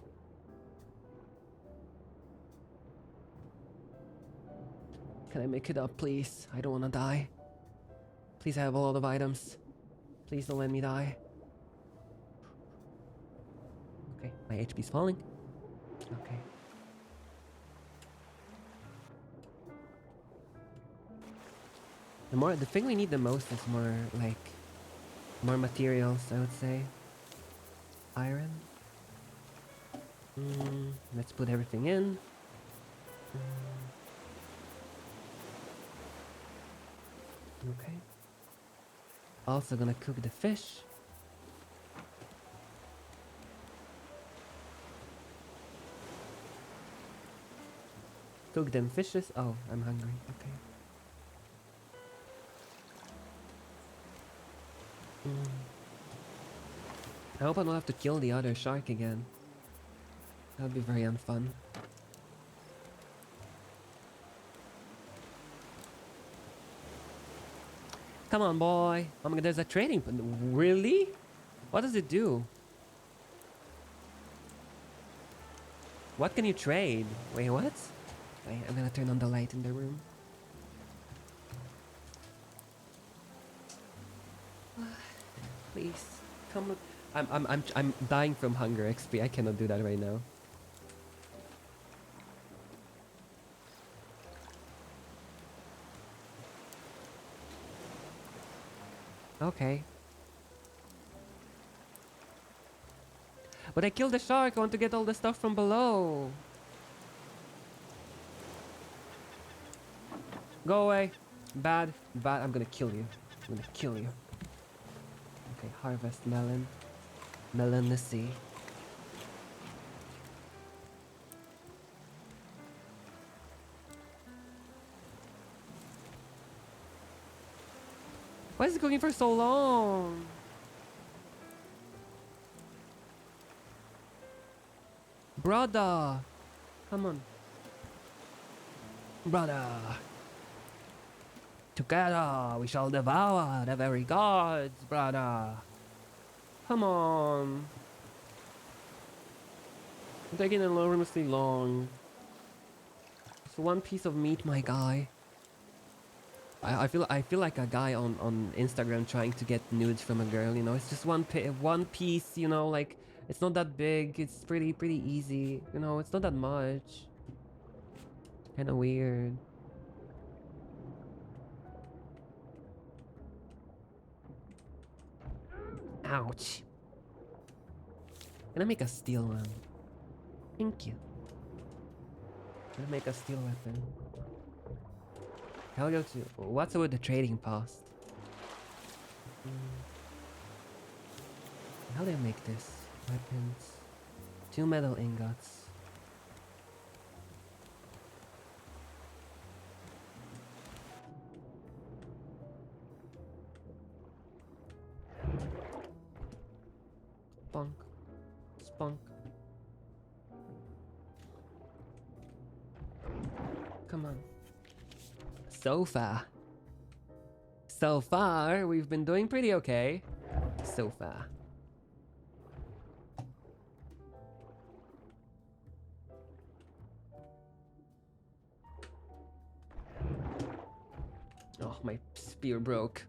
Can I make it up, please? I don't wanna die. Please, I have a lot of items. Please don't let me die. Okay, my HP's falling. Okay. The thing we need the most is more, like, more materials, I would say. Iron. Let's put everything in. Okay. Also gonna cook the fish. Cook them fishes. Oh, I'm hungry. Okay. I hope I don't have to kill the other shark again. That would be very unfun. Come on, boy. Oh my god, there's a trading. Really? What does it do? What can you trade? Wait, what? Wait, I'm gonna turn on the light in the room. Please, come. I'm dying from hunger. XP. I cannot do that right now. Okay. But I killed the shark. I want to get all the stuff from below. Go away. Bad. Bad. I'm gonna kill you. I'm gonna kill you. Okay, harvest melon. Melon in the sea. Why is it cooking for so long? Brother! Come on. Brother! Together we shall devour the very gods, brother! Come on! I'm taking enormously long. It's one piece of meat, my guy. I feel like a guy on Instagram trying to get nudes from a girl, you know. It's just one piece, you know, like it's not that big. It's pretty easy, you know. It's not that much. Kind of weird. Ouch. Can I make a steel one? Thank you. Can I make a steel weapon? I'll go to... What's with the trading post? How do I make this? Weapons. 2 metal ingots. Spunk. Spunk. Come on. So far, we've been doing pretty okay. So far. Oh, my spear broke.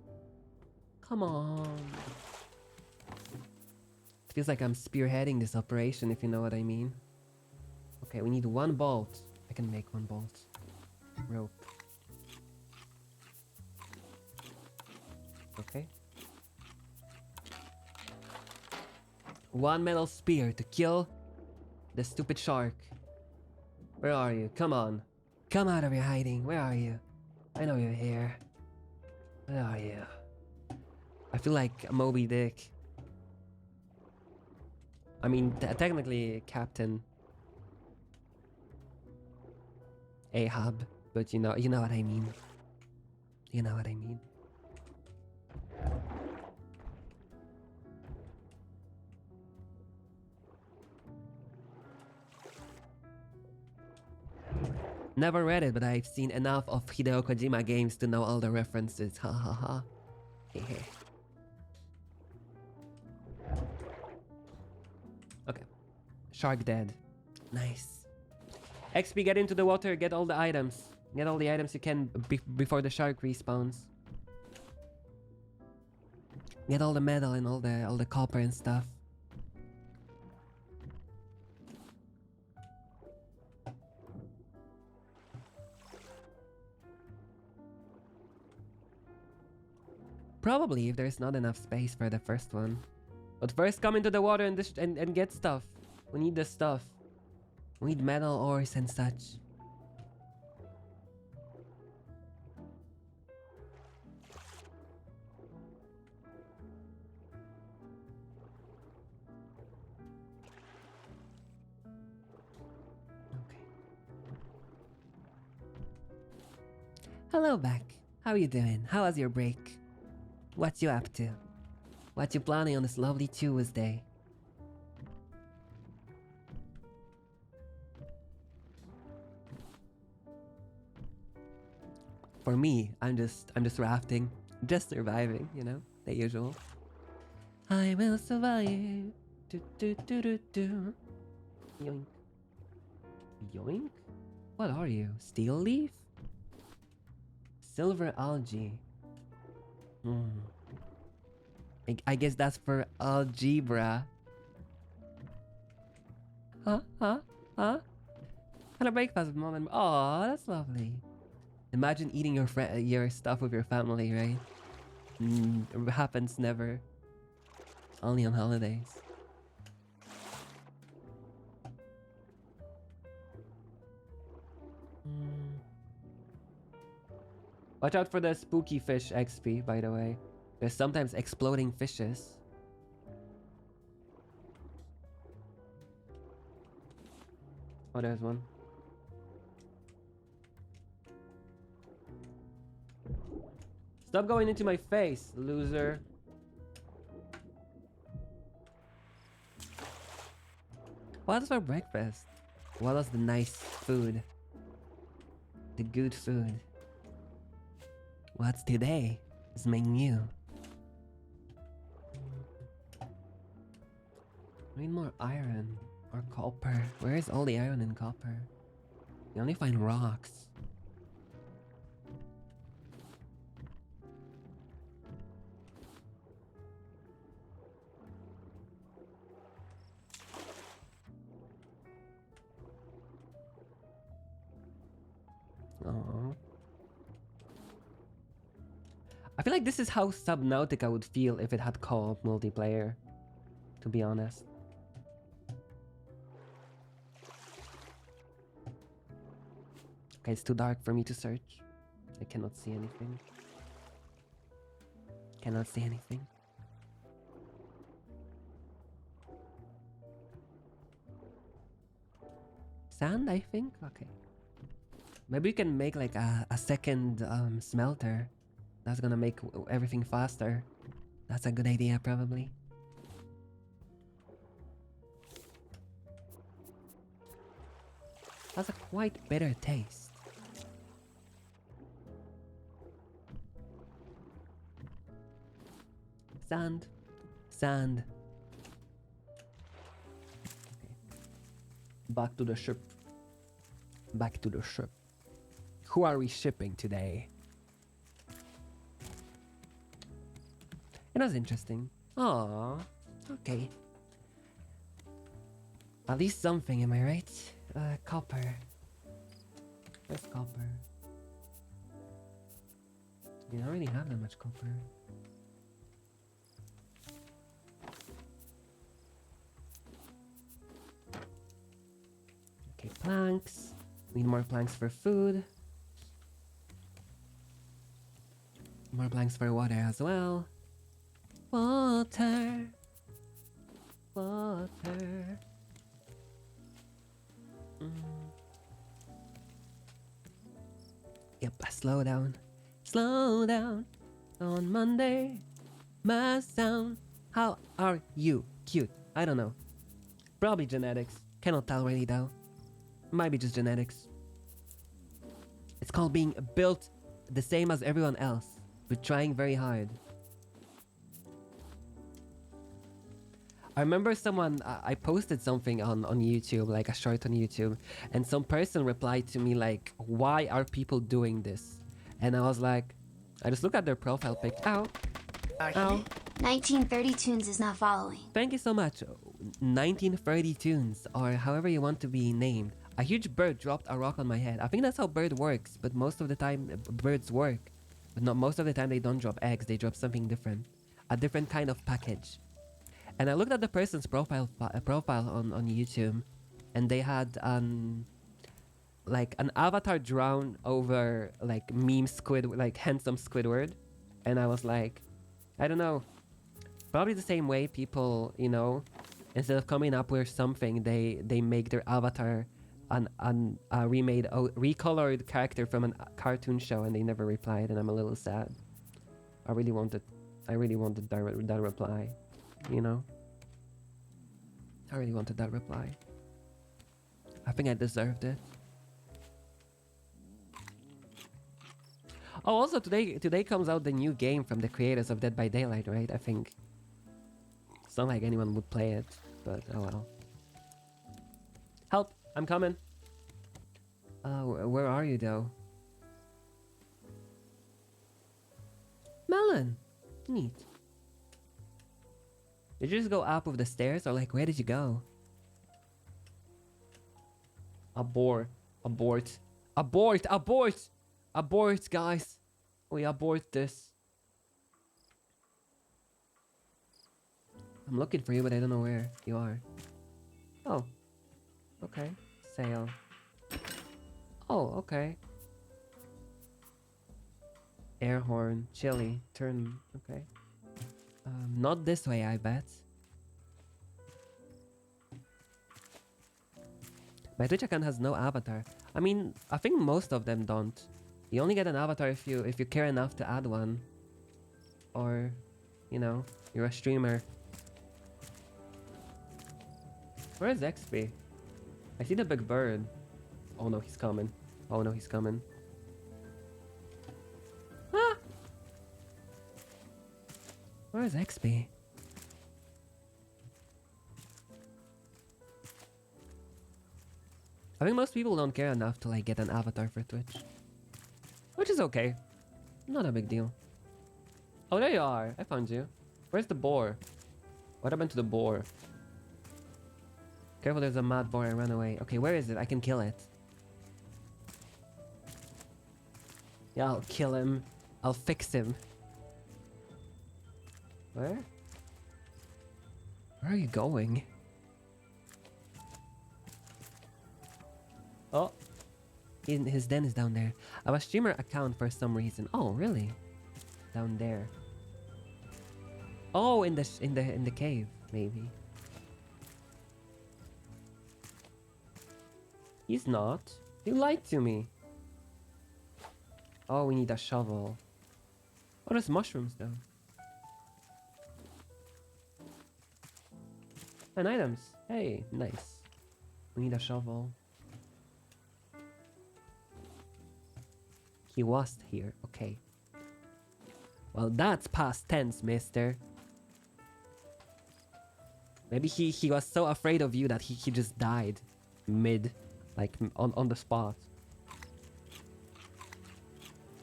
Come on. Feels like I'm spearheading this operation, if you know what I mean. Okay, we need 1 bolt. I can make 1 bolt. Rope. Okay. 1 metal spear to kill the stupid shark. Where are you? Come on. Come out of your hiding. Where are you? I know you're here. Where are you? I feel like Moby Dick. I mean, technically Captain Ahab, but you know what I mean. You know what I mean. Never read it, but I've seen enough of Hideo Kojima games to know all the references. Ha ha ha. Hehe. Okay. Shark dead. Nice. XP, get into the water, get all the items. Get all the items you can before the shark respawns. Get all the metal and all the copper and stuff. Probably if there's not enough space for the first one. But first come into the water and get stuff. We need the stuff. We need metal ores and such. Okay. Hello back. How are you doing? How was your break? What you up to? What you planning on this lovely TwUwUsday? For me, I'm just rafting, just surviving, you know, the usual. I will survive. Do do do do do. Yoink. Yoink? What are you? Steel leaf? Silver algae. I guess that's for algebra. Huh? Had a breakfast moment. Oh, that's lovely. Imagine eating your stuff with your family, right? It happens never. Only on holidays. Watch out for the spooky fish XP, by the way. There's sometimes exploding fishes. Oh, there's one. Stop going into my face, loser. What was for breakfast? What was the nice food? The good food. What's today? It's menu. I need more iron or copper. Where is all the iron and copper? You only find rocks. Oh. I feel like this is how Subnautica would feel if it had co-op multiplayer, to be honest. Okay, it's too dark for me to search. I cannot see anything. Cannot see anything. Sand, I think? Okay. Maybe we can make like a second smelter. That's gonna make everything faster. That's a good idea, probably. Has a quite bitter taste. Sand. Sand. Okay. Back to the ship. Back to the ship. Who are we shipping today? It was interesting. Aww. Okay. At least something, am I right? Copper. Where's copper? You don't really have that much copper. Okay, planks. Need more planks for food. More planks for water as well. Water. Water. Yep, slow down. Slow down. On Monday. My sound. How are you? Cute. I don't know. Probably genetics. Cannot tell really though. Might be just genetics. It's called being built the same as everyone else. We're trying very hard. I remember someone, I posted something on YouTube, like a short on YouTube, and some person replied to me like, why are people doing this? And I was like, I just look at their profile pic. Ow. Ow. 1930 Tunes is not following. Thank you so much. 1930 Tunes, or however you want to be named. A huge bird dropped a rock on my head. I think that's how bird works, but most of the time birds work. But not most of the time they don't drop eggs, they drop something different. A different kind of package. And I looked at the person's profile on YouTube, and they had like an avatar drawn over like meme squid, like handsome Squidward, and I was like, I don't know, probably the same way people, you know, instead of coming up with something, they make their avatar a recolored character from a cartoon show, and they never replied, and I'm a little sad. I really wanted that reply. You know? I really wanted that reply. I think I deserved it. Oh, also today comes out the new game from the creators of Dead by Daylight, right? I think. It's not like anyone would play it, but oh well. Help! I'm coming! Where are you though? Melon! Neat. Did you just go up of the stairs, or like where did you go? Abort, guys. We abort this. I'm looking for you, but I don't know where you are. Oh. Okay. Sail. Oh, okay. Air horn. Chili. Turn. Okay. Not this way, I bet. My Twitch account has no avatar. I mean, I think most of them don't. You only get an avatar if you care enough to add one. Or, you know, you're a streamer. Where is XP? I see the big bird. Oh no, he's coming. Oh no, he's coming. Ah! Where is XP? I think most people don't care enough to like get an avatar for Twitch. Which is okay. Not a big deal. Oh, there you are. I found you. Where's the boar? What happened to the boar? Careful, there's a mad boar. I ran away. Okay, where is it? I can kill it. Yeah, I'll kill him. I'll fix him. Where? Where are you going? Oh, his den is down there. I have a streamer account for some reason. Oh, really? Down there. Oh, in the cave, maybe. He's not. You lied to me. Oh, we need a shovel. Oh, there's mushrooms though. And items. Hey, nice. We need a shovel. He was here. Okay. Well, that's past tense, mister. Maybe he was so afraid of you that he just died mid, like on the spot.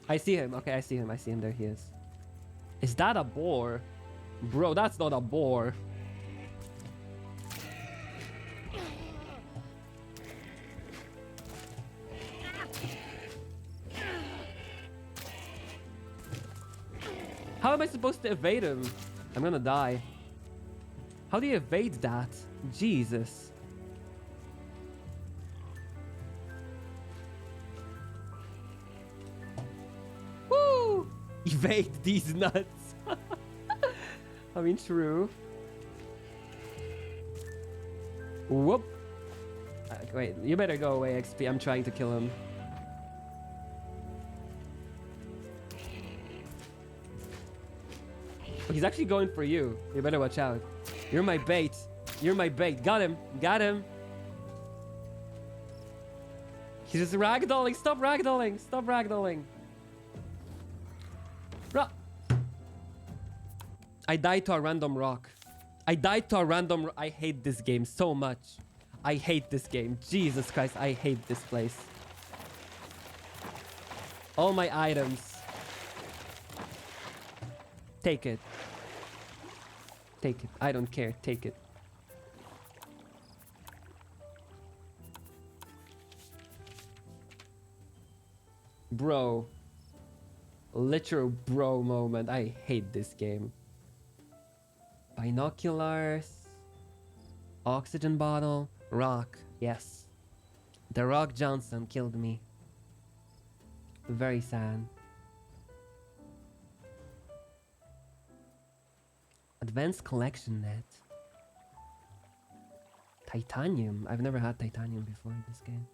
I see him. Okay, I see him. I see him. There he is. Is that a boar? Bro, that's not a boar. How am I supposed to evade him? I'm gonna die. How do you evade that? Jesus. Woo! Evade these nuts. I mean, true. Whoop. Wait, you better go away, XP. I'm trying to kill him. He's actually going for you. You better watch out. You're my bait. You're my bait. Got him. Got him. He's just ragdolling. Stop ragdolling. Stop ragdolling. I died to a random rock. I died to a random... I hate this game so much. I hate this game. Jesus Christ, I hate this place. All my items. Take it. Take it. I don't care. Take it. Bro. Literal bro moment. I hate this game. Binoculars. Oxygen bottle. Rock. Yes. The Rock Johnson killed me. Very sad. Advanced collection net. Titanium. I've never had titanium before in this game.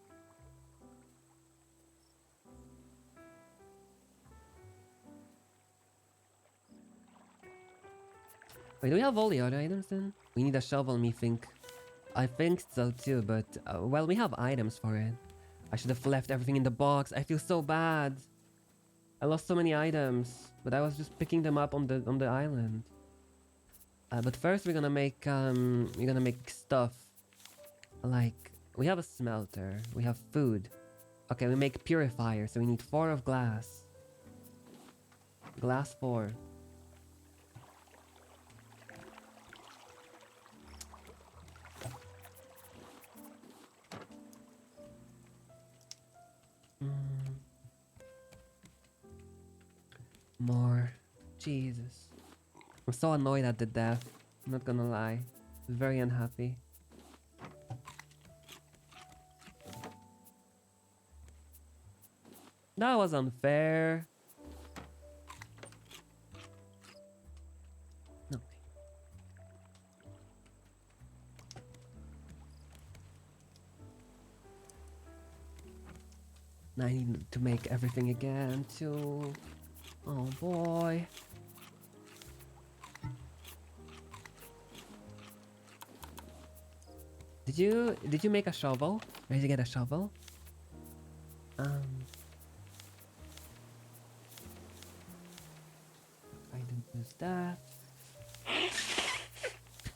Wait, do we have all the other items then? We need a shovel, me think. I think so too, but well, we have items for it. I should have left everything in the box. I feel so bad. I lost so many items, but I was just picking them up on the island. But first we're gonna make stuff. Like we have a smelter, we have food. Okay, we make purifier, so we need 4 of glass. Glass 4. More. Jesus. I'm so annoyed at the death. I'm not gonna lie. Very unhappy. That was unfair. No. Now I need to make everything again too. Oh boy. Did you make a shovel? Where did you get a shovel? I didn't use that.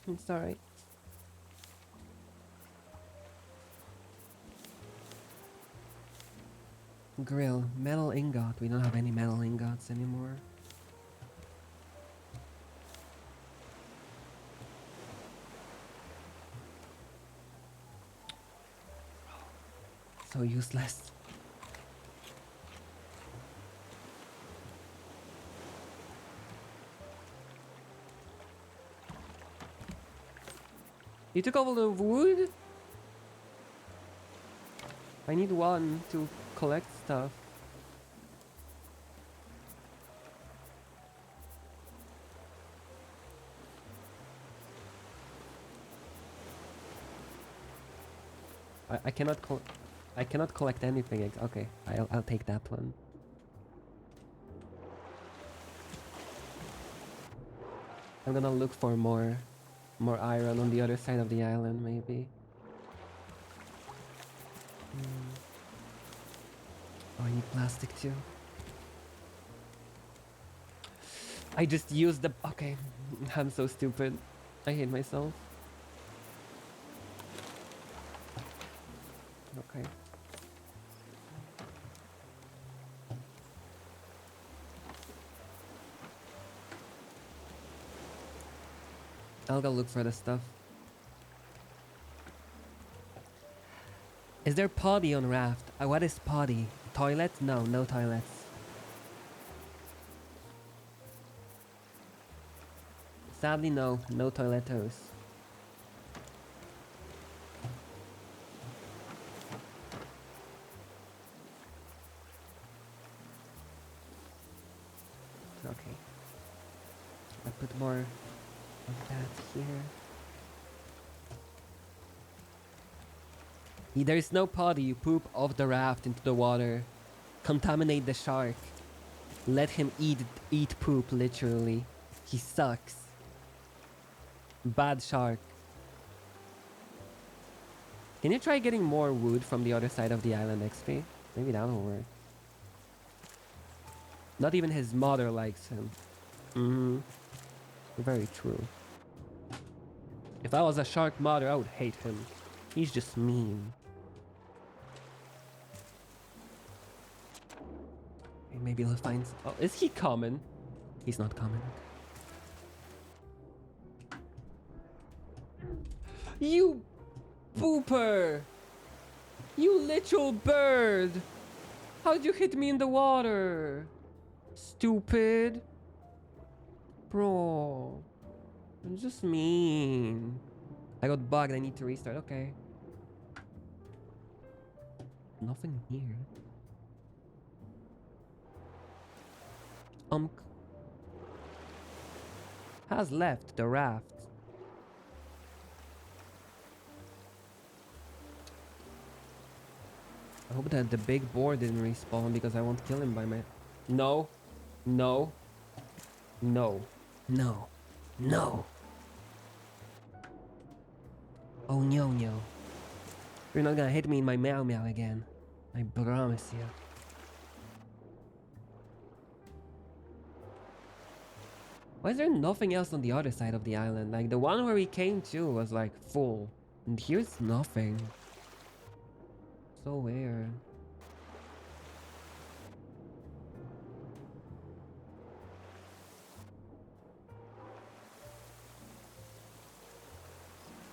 I'm sorry. Grill. Metal ingot. We don't have any metal ingots anymore. So useless. You took all the wood? I need one to collect stuff. I cannot collect anything. Okay, I'll take that one. I'm gonna look for more iron on the other side of the island, maybe. Oh, I need plastic too. I just used the... Okay, I'm so stupid. I hate myself. Okay. I'll go look for the stuff. Is there potty on raft? What is potty? Toilet? No, no toilets. Sadly, no toiletos. Okay. I put more of that here. There is no potty. You poop off the raft into the water. Contaminate the shark. Let him eat poop, literally. He sucks. Bad shark. Can you try getting more wood from the other side of the island, XP? Maybe that'll work. Not even his mother likes him. Very true. If I was a shark mother, I would hate him. He's just mean. Okay, maybe he'll find... Oh, is he coming? He's not coming. You pooper! You little bird! How'd you hit me in the water? Stupid. Bro. I'm just mean. I got bugged, I need to restart, okay. Nothing here. Has left the raft. I hope that the big boar didn't respawn because I won't kill him by my... No. No. No. No. No. Oh no, no. You're not gonna hit me in my meow meow again. I promise you. Why is there nothing else on the other side of the island? Like the one where we came to was like full. And here's nothing. So weird.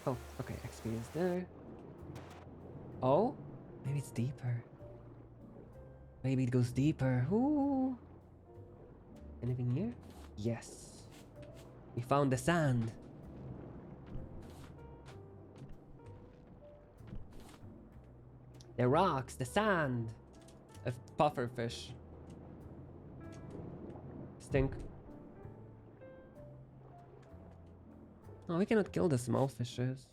Oh, okay, XP is there. Oh? Maybe it's deeper. Maybe it goes deeper. Ooh. Anything here? Yes. We found the sand. The rocks, the sand. A puffer fish. Stink. Oh, we cannot kill the small fishes.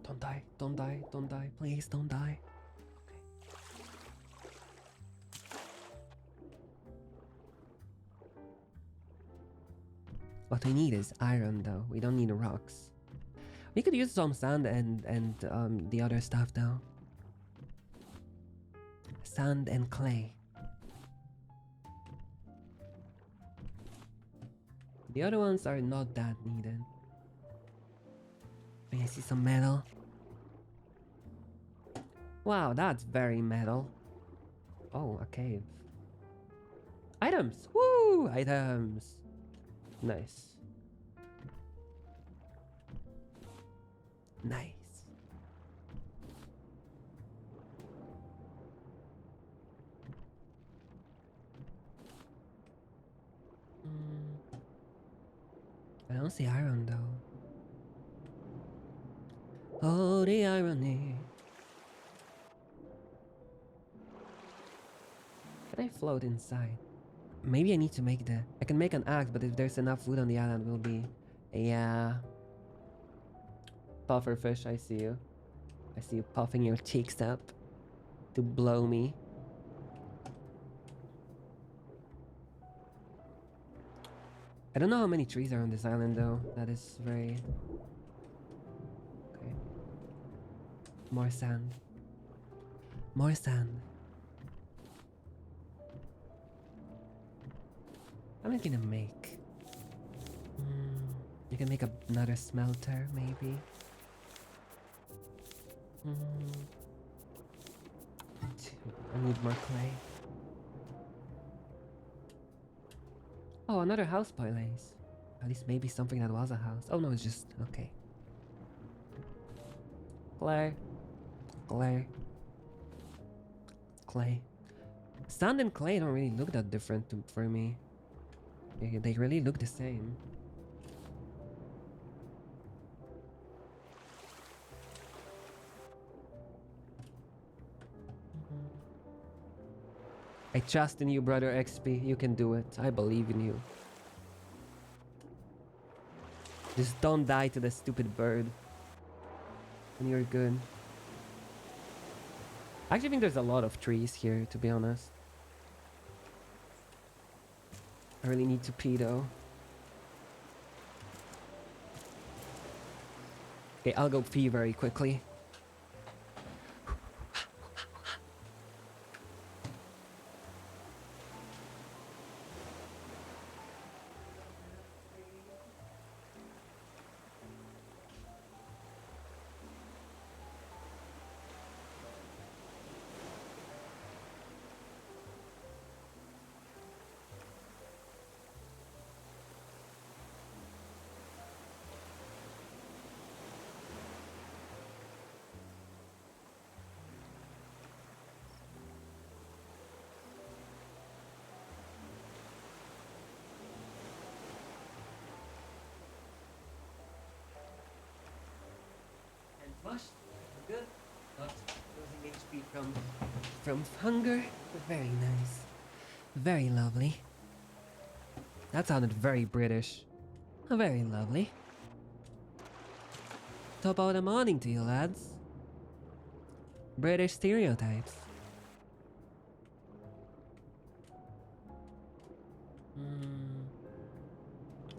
Don't die, don't die, don't die. Please don't die. What we need is iron though. We don't need rocks. We could use some sand and the other stuff though. Sand and clay. The other ones are not that needed. I see some metal. Wow, that's very metal. Oh, a cave. Items! Woo! Items! Nice. Nice. I don't see iron though. Oh, the irony. Can I float inside? Maybe I need to make the... I can make an axe, but if there's enough food on the island, will be... Yeah. Puffer fish, I see you. I see you puffing your cheeks up to blow me. I don't know how many trees are on this island though. That is very... Okay. More sand. More sand. What am I gonna make? You can make another smelter, maybe. I need more clay. Oh, another house place. At least maybe something that was a house. Oh no, it's just... okay. Clay. Clay. Clay. Sand and clay don't really look that different for me. They really look the same. I trust in you, brother XP. You can do it. I believe in you. Just don't die to the stupid bird. And you're good. I actually think there's a lot of trees here, to be honest. I really need to pee though. Okay, I'll go pee very quickly. Gosh, good. Not losing HP from hunger. Very nice. Very lovely. That sounded very British. Very lovely. Top of the morning to you, lads. British stereotypes.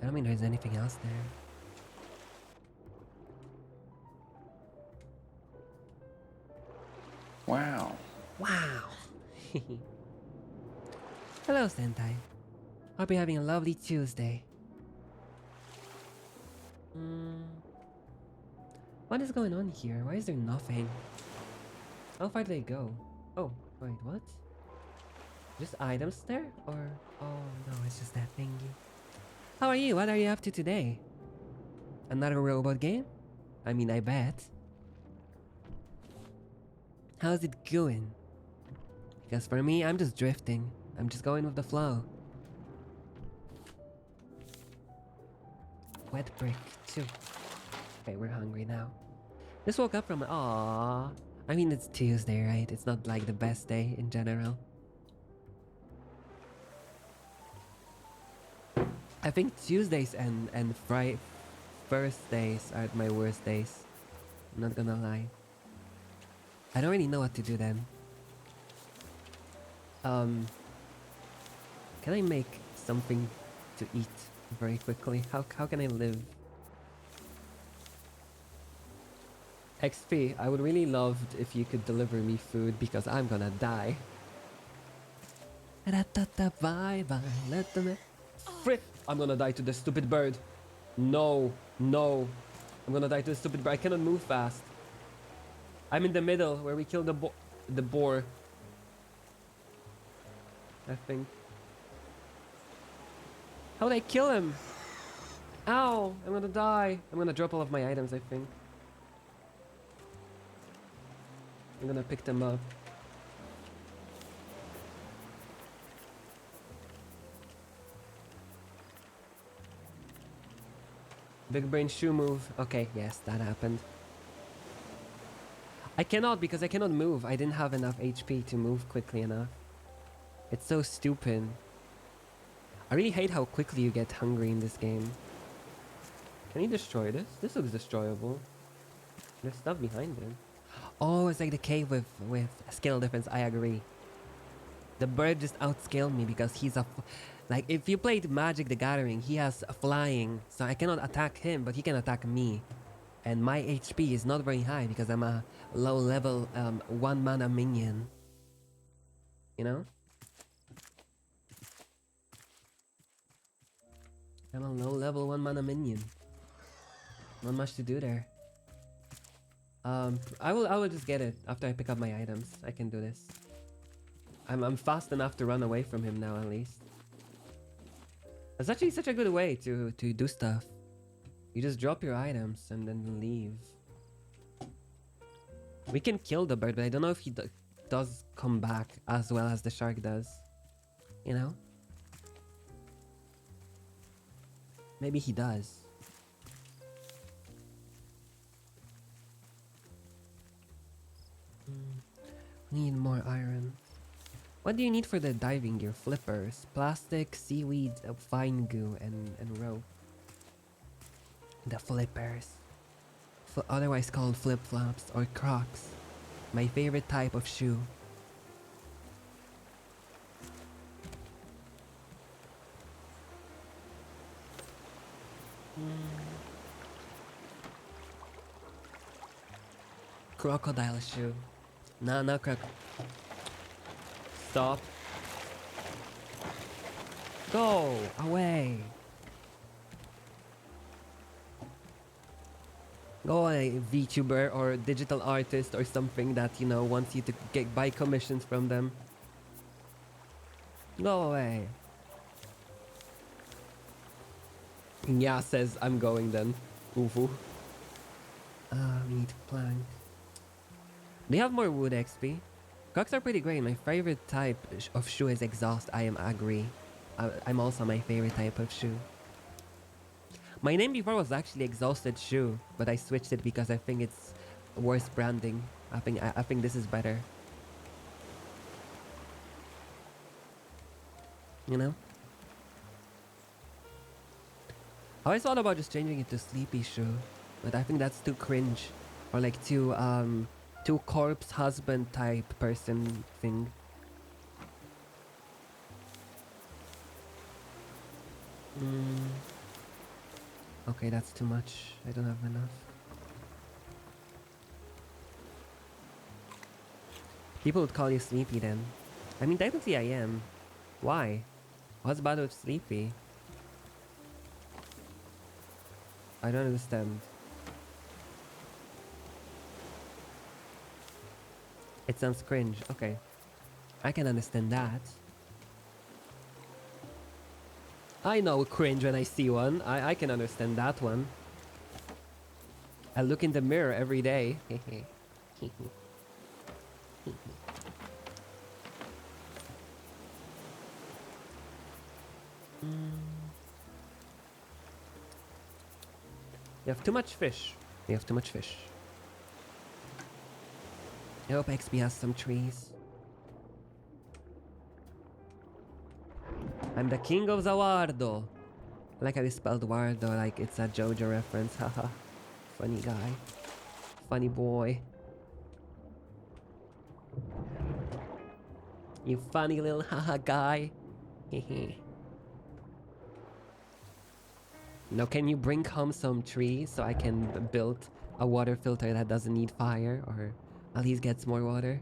I don't mean there's anything else there. Wow. Wow. Hello, Sentai. Hope you're having a lovely Tuesday. What is going on here? Why is there nothing? How far did they go? Oh, wait, what? Just items there? Or... oh no, it's just that thingy. How are you? What are you up to today? Another robot game? I mean, I bet. How's it going? Because for me, I'm just drifting. I'm just going with the flow. Wet brick, too. Okay, we're hungry now. Just woke up from... aww. I mean, it's Tuesday, right? It's not like the best day in general. I think Tuesdays and Thursdays are my worst days. I'm not gonna lie. I don't really know what to do then. Can I make something to eat very quickly? How can I live? XP, I would really love if you could deliver me food because I'm gonna die. Bye bye, let them... Frick! I'm gonna die to the stupid bird. No, no. I'm gonna die to the stupid bird. I cannot move fast. I'm in the middle where we killed the boar. I think. How did I kill him? Ow! I'm gonna die. I'm gonna drop all of my items, I think. I'm gonna pick them up. Big brain shoe move. Okay, yes, that happened. I cannot because I cannot move. I didn't have enough HP to move quickly enough. It's so stupid. I really hate how quickly you get hungry in this game. Can you destroy this? This looks destroyable. There's stuff behind it. Oh, it's like the cave with skill difference. I agree. The bird just outscaled me because he's a... like, if you played Magic the Gathering, he has flying. So I cannot attack him, but he can attack me. And my HP is not very high because I'm a low level 1 mana minion. You know? I'm a low level 1 mana minion. Not much to do there. I will just get it after I pick up my items. I can do this. I'm fast enough to run away from him now at least. It's actually such a good way to do stuff. You just drop your items and then leave. We can kill the bird, but I don't know if he does come back as well as the shark does. You know? Maybe he does. Need more iron. What do you need for the diving gear? Flippers, plastic, seaweed, fine goo, and rope. The flippers. Otherwise called flip-flops or crocs. My favorite type of shoe. Crocodile shoe. No croc. Stop. Go away. Go away, VTuber or digital artist or something that, you know, wants you to buy commissions from them. Go away. Yeah, says I'm going then. Oofu. We need plank. Do you have more wood XP? Crocs are pretty great. My favorite type of shoe is exhaust. I am agree. I'm also my favorite type of shoe. My name before was actually Exhausted Shoe, but I switched it because I think it's worse branding. I think this is better. You know? I always thought about just changing it to Sleepy Shoe, but I think that's too cringe. Or like too corpse husband type person thing. Okay, that's too much. I don't have enough. People would call you Sleepy then. I mean, technically I am. Why? What's bad with Sleepy? I don't understand. It sounds cringe. Okay. I can understand that. I know cringe when I see one. I can understand that one. I look in the mirror every day. You have too much fish. You have too much fish. I hope XP has some trees. I'm the king of Zawardo. I like how you spelled Wardo like it's a JoJo reference. Haha. Funny guy. Funny boy. You funny little haha guy. Hehe. Now can you bring home some trees so I can build a water filter that doesn't need fire, or at least gets more water?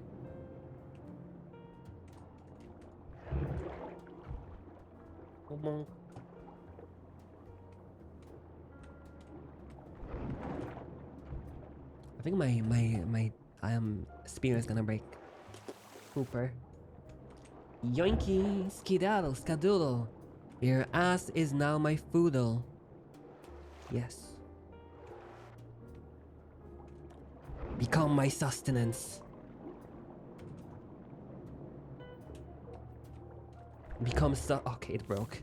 I think my spear is gonna break. Hooper. Yoinky, skedaddle, skadoodle. Your ass is now my foodle. Yes. Become my sustenance. Become okay, it broke.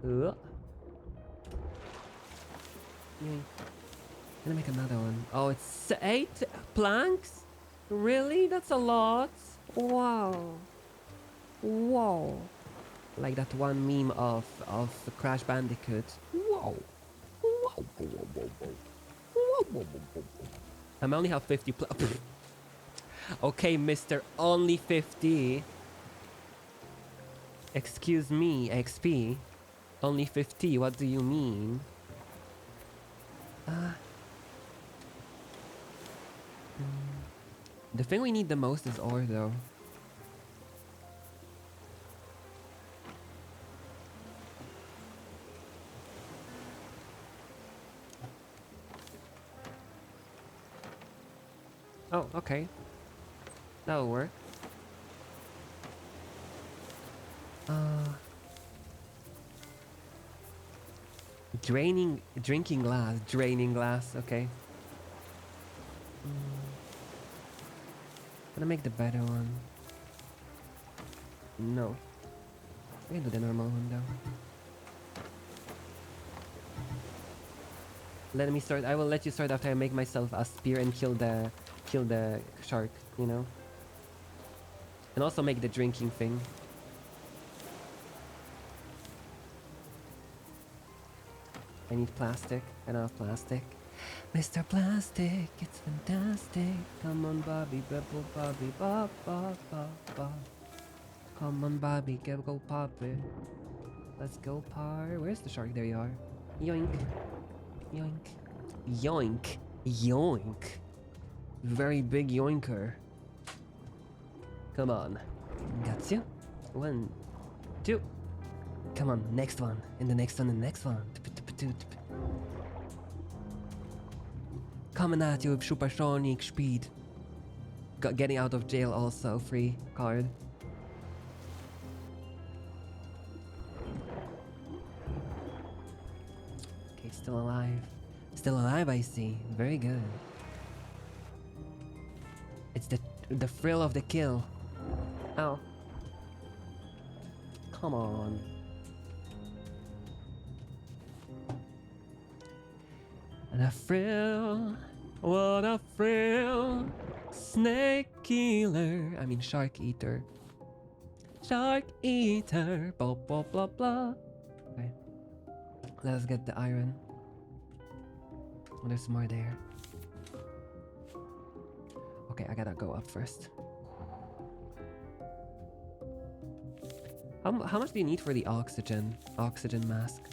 Gonna make another one. Oh, it's 8 planks? Really? That's a lot. Wow. Whoa. Like that one meme of Crash Bandicoot. Whoa. Whoa. Whoa. I only have 50 Okay, mister, only 50. Excuse me, XP. Only 50, what do you mean? The thing we need the most is ore, though. Oh, okay. That'll work. Drinking glass, okay. Gonna make the better one. No. We can do the normal one though. Let me start. I will let you start after I make myself a spear and kill the shark, you know? And also make the drinking thing. I need plastic. I don't have plastic. Mr. Plastic, it's fantastic. Come on, Bobby, Bubble, Bobby, Bob, Bob, Bob, Bob. Come on, Bobby, go pop it. Let's go par. Where's the shark? There you are. Yoink. Yoink. Yoink. Yoink. Very big yoinker. Come on. Got you. 1, 2. Come on, next one. And the next one, and the next one. Coming at you with supersonic speed. Getting out of jail also, free card. Okay, still alive. Still alive, I see. Very good. It's the thrill of the kill. Ow. Come on. The thrill What a thrill. Snake killer. I mean shark eater. Shark eater. Blah blah blah blah. Okay. Let's get the iron. Oh, there's more there. Okay, I gotta go up first. How much do you need for the oxygen mask?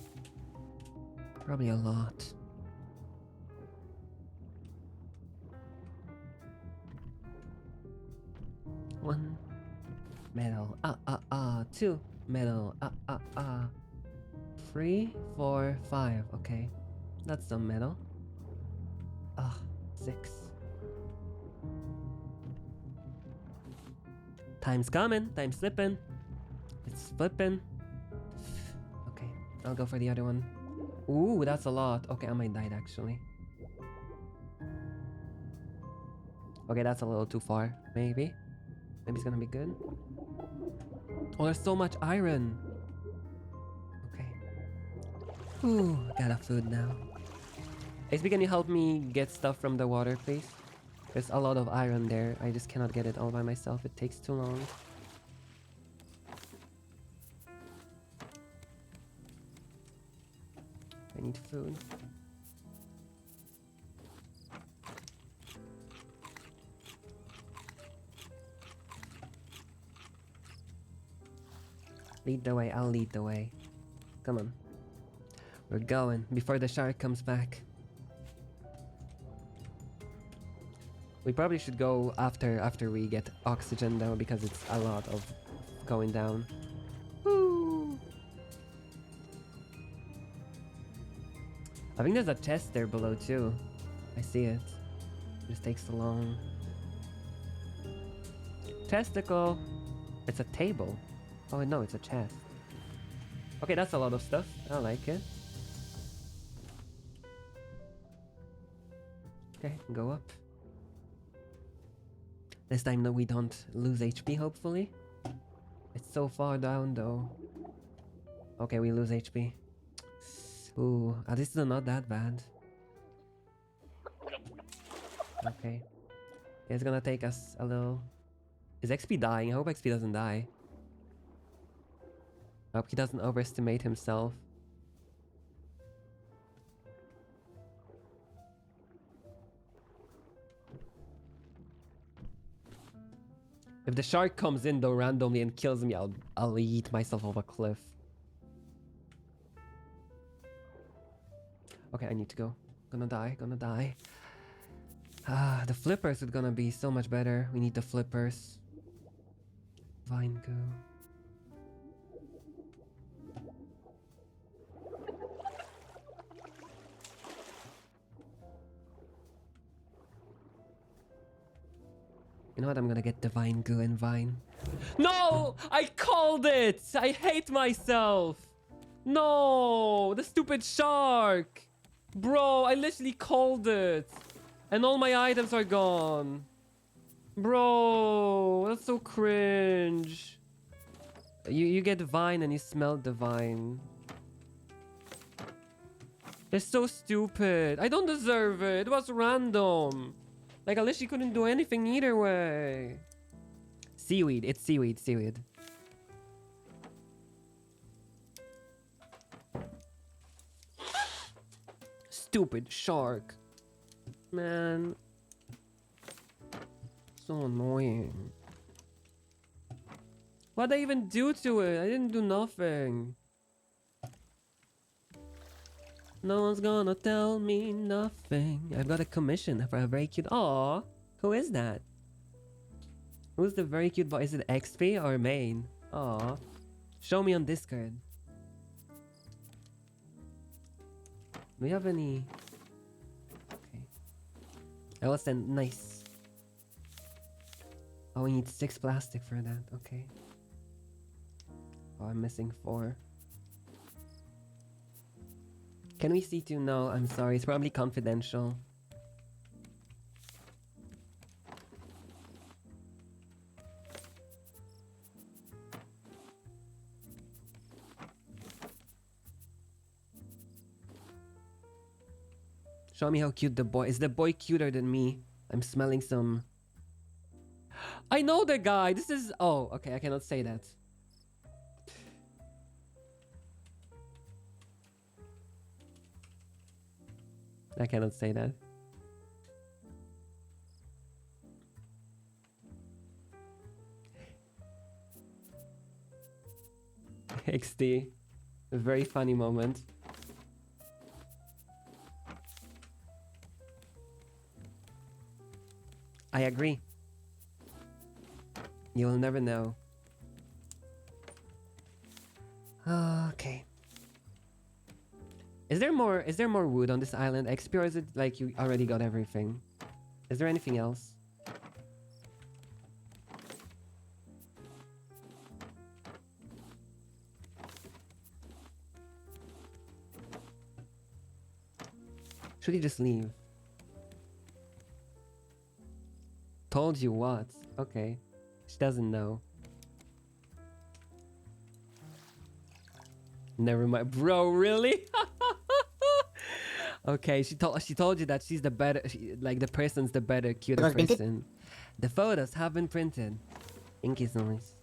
Probably a lot. One metal. Two metal. 3, 4, 5. Okay, that's some metal. 6. Time's coming. Time's slipping. It's flipping. Okay, I'll go for the other one. Ooh, that's a lot. Okay, I might die actually. Okay, that's a little too far. Maybe it's gonna be good. Oh, there's so much iron. Okay. Ooh, got a food now. XP, can you help me get stuff from the water, please? There's a lot of iron there. I just cannot get it all by myself. It takes too long. I need food. Lead the way, I'll lead the way. Come on. We're going before the shark comes back. We probably should go after we get oxygen though, because it's a lot of going down. Woo! I think there's a chest there below too. I see it. It just takes so long. Testicle! It's a table. Oh no, it's a chest. Okay, that's a lot of stuff. I like it. Okay, go up. This time we don't lose HP, hopefully. It's so far down though. Okay, we lose HP. Ooh, at least it's not that bad. Okay. It's gonna take us a little... Is XP dying? I hope XP doesn't die. I hope he doesn't overestimate himself. If the shark comes in though randomly and kills me, I'll eat myself off a cliff. Okay, I need to go. Gonna die. The flippers are gonna be so much better. We need the flippers. Vine goo. You know what? I'm gonna get divine goo and vine. No! I called it! I hate myself! No! The stupid shark! Bro, I literally called it! And all my items are gone. Bro, that's so cringe. You get vine and you smell the vine. It's so stupid. I don't deserve it. It was random. Like, I literally couldn't do anything either way. Seaweed. It's seaweed. Stupid shark. Man. So annoying. What'd I even do to it? I didn't do nothing. No one's gonna tell me nothing. I've got a commission for a very cute... Aww. Who is that? Who's the very cute boy? Is it XP or main? Aww. Show me on Discord. Do we have any... Okay. I will send... Nice. Oh, we need 6 plastic for that. Okay. Oh, I'm missing 4. Can we see to? No, I'm sorry. It's probably confidential. Show me how cute the boy is. The boy cuter than me? I'm smelling some. I know the guy. This is. Oh, okay. I cannot say that. I cannot say that. XD. A very funny moment. I agree. You'll never know. Okay. Is there more wood on this island, XP, or is it like you already got everything? Is there anything else? Should he just leave? Told you what? Okay. She doesn't know. Never mind. Bro, really? Okay, she told you that she's the better, like the person's the better, cuter person. The photos have been printed. Ink is nice.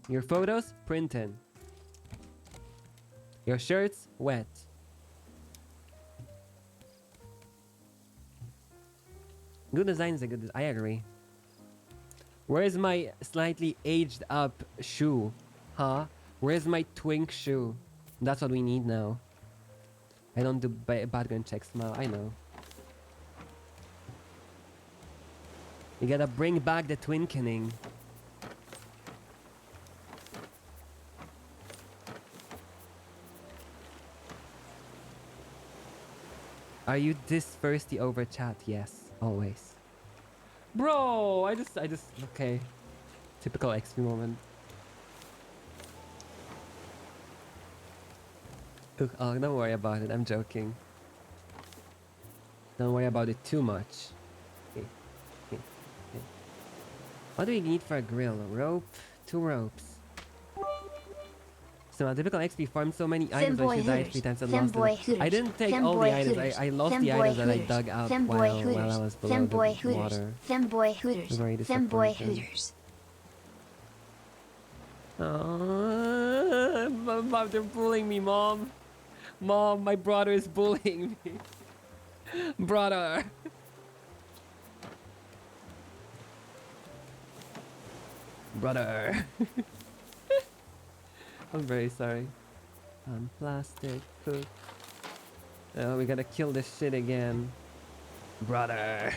Your photos printed. Your shirts wet. Good design is a good. I agree. Where's my slightly aged up shoe? Huh? Where's my twink shoe? That's what we need now. I don't do background checks now. I know. You gotta bring back the twinkening. Are you this thirsty over chat? Yes, always. Bro, I just, okay. Typical XP moment. Oh, don't worry about it. I'm joking. Don't worry about it too much. Okay. What do we need for a grill? A rope? 2 ropes. So a typical XP farm so many items when she died 3 times and lost it. I didn't take all the items. I lost the items that I dug out while I was below the water. Femboy Hooters. Femboy Hooters. Mom, they're bullying me, Mom. Mom, my brother is bullying me. Brother. Brother. I'm very sorry. Plastic, cook. Oh, we gotta kill this shit again. Brother.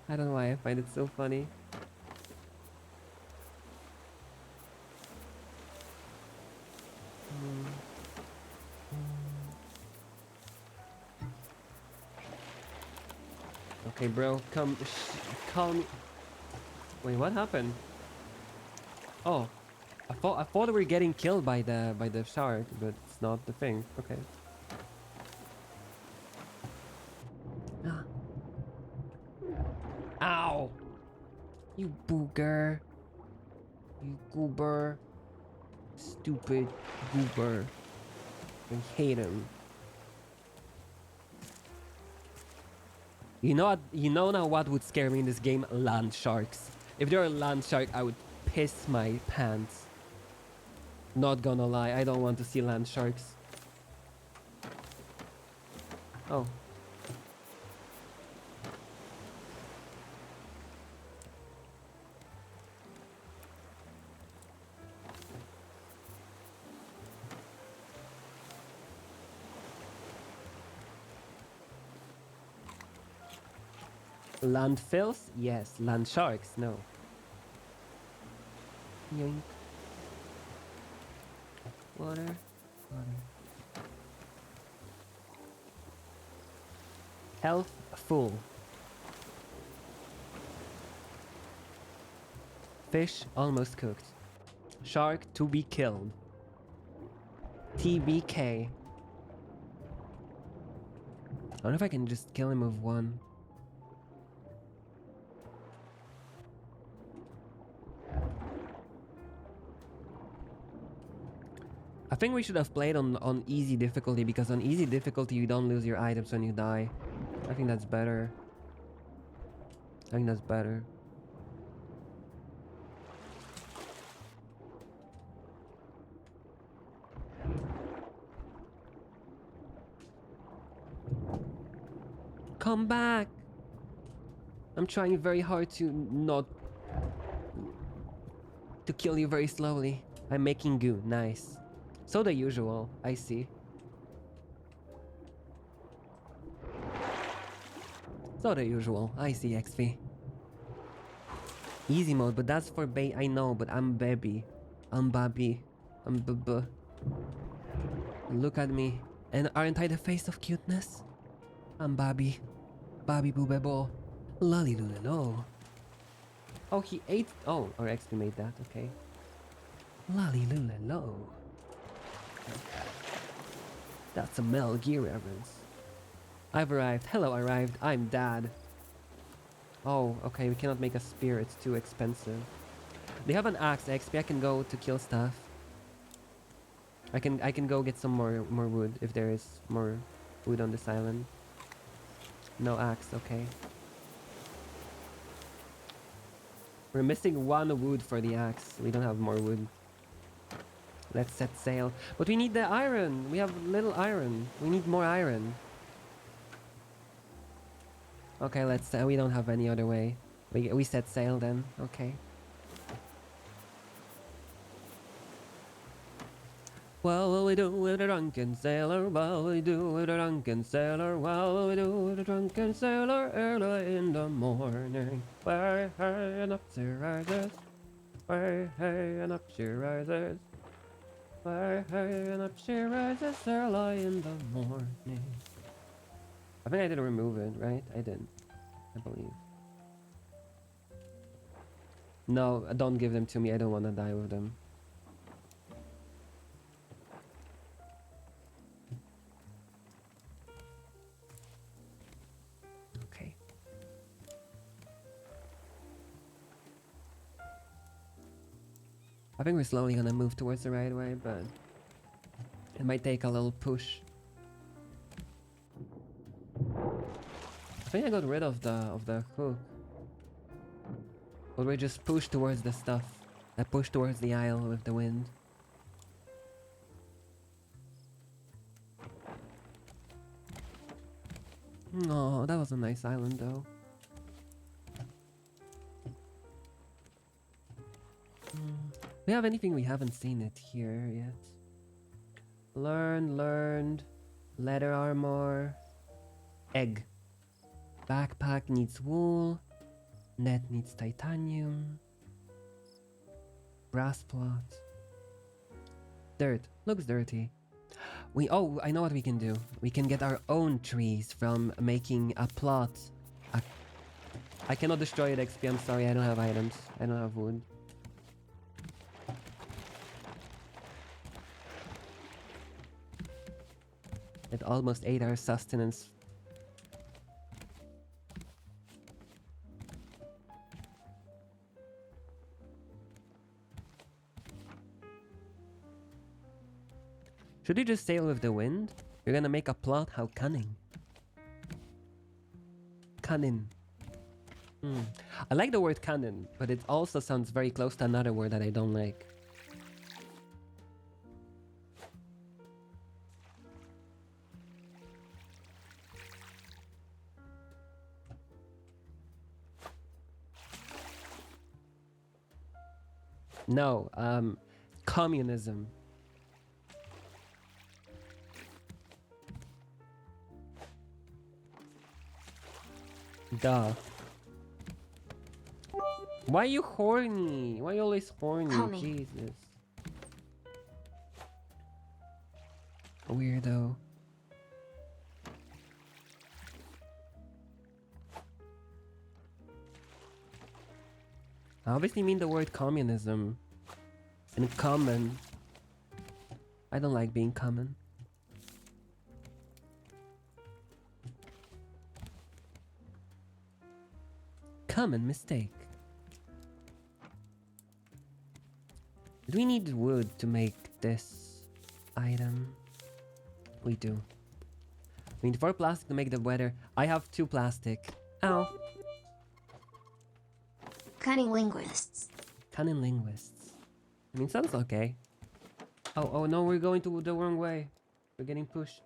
I don't know why I find it so funny. Okay, bro, come, call me. Wait, what happened? Oh, I thought we were getting killed by the shark, but it's not the thing. Okay. Ow! You booger! You goober! Stupid goober! I hate him. You know what? You know now what would scare me in this game? Land sharks. If there were a land shark, I would piss my pants. Not gonna lie, I don't want to see land sharks. Oh. Landfills? Yes. Land sharks? No. Yoink. Water. Water. Health full. Fish almost cooked. Shark to be killed. TBK. I wonder if I can just kill him with one. I think we should have played on easy difficulty, because on easy difficulty you don't lose your items when you die. I think that's better. I think that's better. Come back! I'm trying very hard to not... to kill you very slowly. I'm making goo. Nice. So the usual. I see. So the usual. I see, XV. Easy mode, but that's for I know, but I'm baby. I'm Babby. I'm buh. Look at me. And aren't I the face of cuteness? I'm Babby. Babby boobebo. Lolly lulelo. Oh, he ate. Oh, or XP made that. Okay. Lolly lulelo. That's a Metal Gear reference. I've arrived. Hello, arrived. I'm Dad. Oh, okay. We cannot make a spear. It's too expensive. They have an axe. XP. I can go to kill stuff. I can go get some more wood if there is more wood on this island. No axe. Okay. We're missing one wood for the axe. We don't have more wood. Let's set sail. But we need the iron. We have little iron. We need more iron. Okay, let's... we don't have any other way. We set sail then. Okay. What will we do with a drunken sailor? What will we do with a drunken sailor? What will we do with a drunken sailor early in the morning? Way hey and up she rises. Way hey and up she rises. Way hey and up she rises early in the morning. I think I did remove it, right? I did. I believe. No, don't give them to me. I don't want to die with them. Okay. I think we're slowly gonna move towards the right way, but it might take a little push. I think I got rid of the hook. But we just push towards the stuff. I push towards the isle with the wind. Oh, that was a nice island though. We have anything we haven't seen it here yet. Learned. Leather armor. Egg. Backpack needs wool. Net needs titanium. Brass plot. Dirt. Looks dirty. I know what we can do. We can get our own trees from making a plot. I cannot destroy it, XP. I'm sorry, I don't have items. I don't have wood. It almost ate our sustenance. Should we just sail with the wind? You're gonna make a plot? How cunning. Cunning. I like the word cunning, but it also sounds very close to another word that I don't like. No, communism. Duh. Why are you horny? Why are you always horny? Jesus. Weirdo. I obviously mean the word communism. And common. I don't like being common. Common mistake. Do we need wood to make this? item. We do. We need 4 plastic to make the weather. I have 2 plastic. Ow. Cunning linguists. Cunning linguists. I mean, sounds okay. Oh no, we're going to the wrong way. We're getting pushed.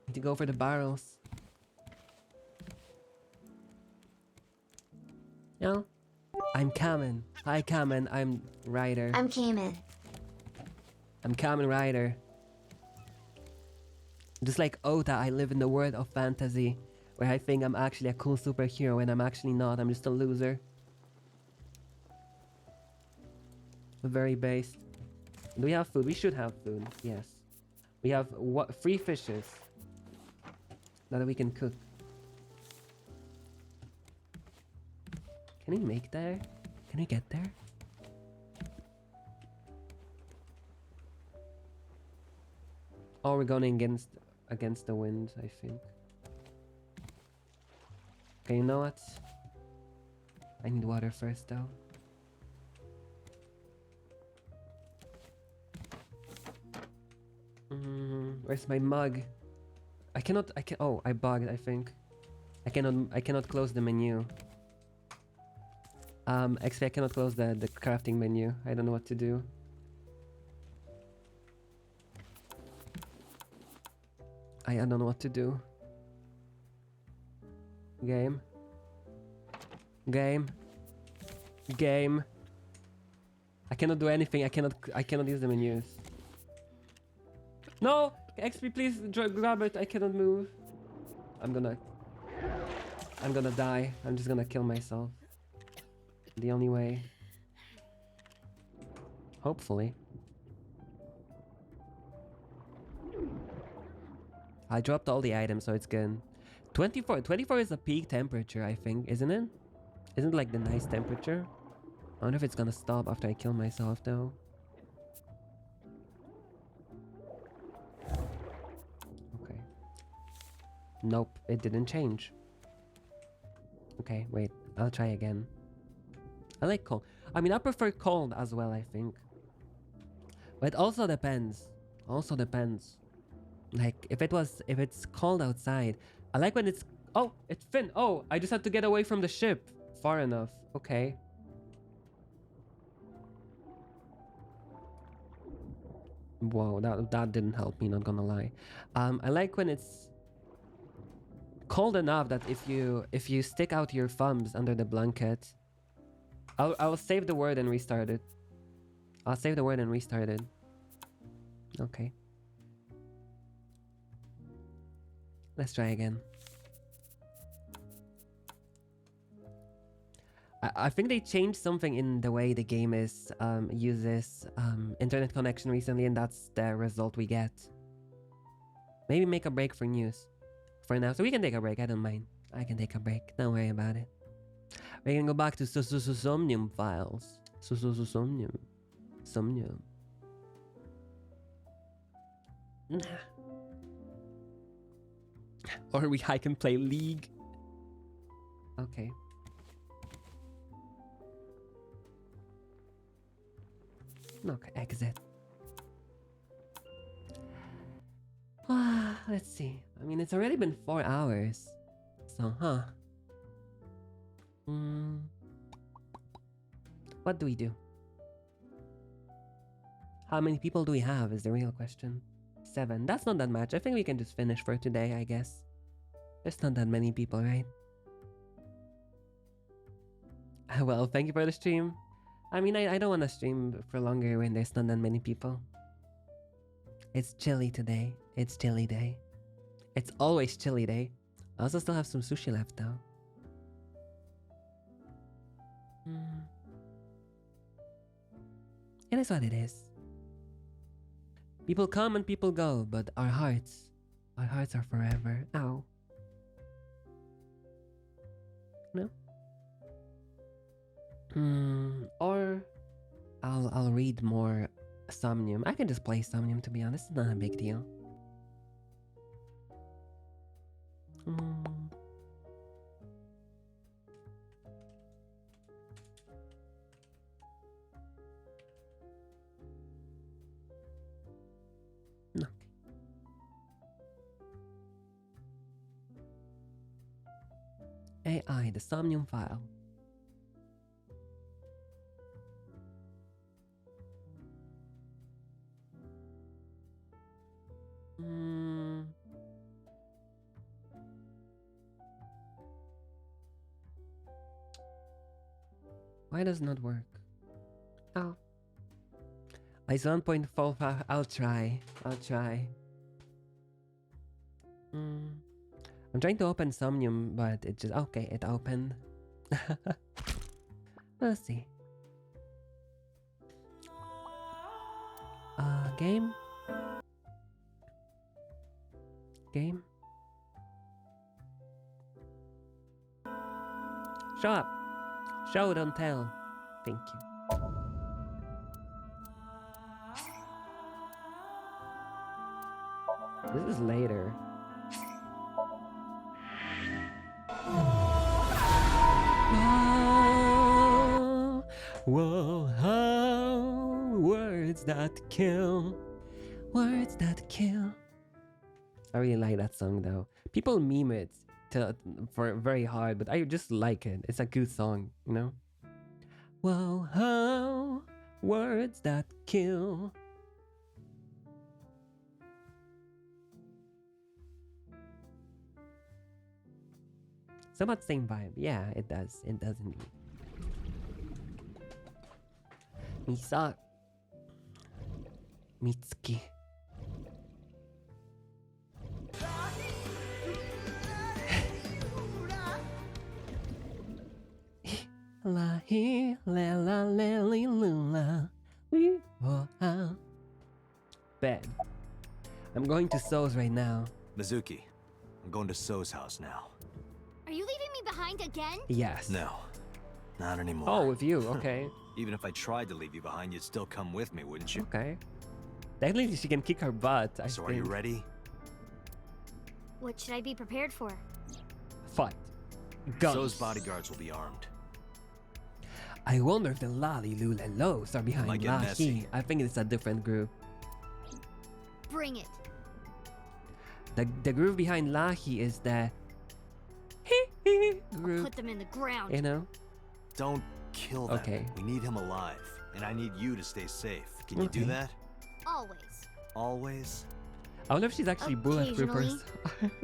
Need to go for the barrels. No? I'm Kamen. Hi Kamen, I'm Ryder. I'm Kamen. I'm Kamen Rider. Just like Ota, I live in the world of fantasy, where I think I'm actually a cool superhero when I'm actually not. I'm just a loser. Very based. Do we have food? We should have food. Yes. We have 3 fishes that we can cook. Can we make there? Can we get there? Oh, we're going against the wind, I think. Okay, you know what? I need water first, though. Where's my mug? Oh, I bugged, I think. I cannot close the menu. Actually, I cannot close the crafting menu. I don't know what to do. I don't know what to do. Game. I cannot do anything. I cannot use the menus. No! XP, please grab it. I cannot move. I'm gonna die. I'm just gonna kill myself. The only way. Hopefully. I dropped all the items, so it's good. 24 is the peak temperature, I think, isn't it? Isn't it like the nice temperature? I wonder if it's gonna stop after I kill myself, though. Okay. Nope, it didn't change. Okay, wait. I'll try again. I like cold. I mean, I prefer cold as well, I think. But it also depends. Like, if it's cold outside. I like when it's... Oh, it's Finn. Oh, I just had to get away from the ship. Far enough. Okay. Whoa, that didn't help me, not gonna lie. I like when it's cold enough that if you stick out your thumbs under the blanket... I'll save the word and restart it. Okay. Let's try again. I think they changed something in the way the game uses internet connection recently, and that's the result we get. Maybe make a break for news for now. So we can take a break. I don't mind. I can take a break. Don't worry about it. We're gonna go back to Somnium files. Somnium. Or I can play League. Okay. Okay, exit. Let's see. I mean, it's already been 4 hours. So, what do we do? How many people do we have is the real question. 7. That's not that much. I think we can just finish for today, I guess. There's not that many people, right? Well, thank you for the stream. I mean, I don't want to stream for longer when there's not that many people. It's chilly today. It's chilly day. It's always chilly day. I also still have some sushi left, though. It is what it is. People come and people go, but our hearts are forever. Ow. No? Or I'll read more Somnium. I can just play Somnium, to be honest. It's not a big deal. eye, the Somnium file. Why does it not work? Oh. It's 1.45. I'll try. I'm trying to open Somnium, but it just... Okay, it opened. We'll see. Game? Game? Show up! Show, don't tell. Thank you. This is later. Whoa, oh, words that kill. Words that kill. I really like that song though. People meme it for very hard, but I just like it. It's a good song, you know? Whoa, oh, words that kill. Somewhat same vibe. Yeah, it does. It does indeed. Misa. Mitsuki. La he la la la li lula. Bed. I'm going to So's right now. Mizuki, I'm going to So's house now. Are you leaving me behind again? Yes. No, not anymore. Oh, with you, okay. Even if I tried to leave you behind, you'd still come with me, wouldn't you? Okay. Technically, she can kick her butt, I So think. are you ready? What should I be prepared for? Fight. Guns. So's bodyguards will be armed. I wonder if the Lalilulelos are behind Might get Lahi. messy. I think it's a different group. Bring it. The group behind Lahi is the group. Put them in the ground. You know? Don't kill them. Okay. We need him alive, and I need you to stay safe. Can you do Okay. that? Always. Always? I wonder if she's actually bulletproof or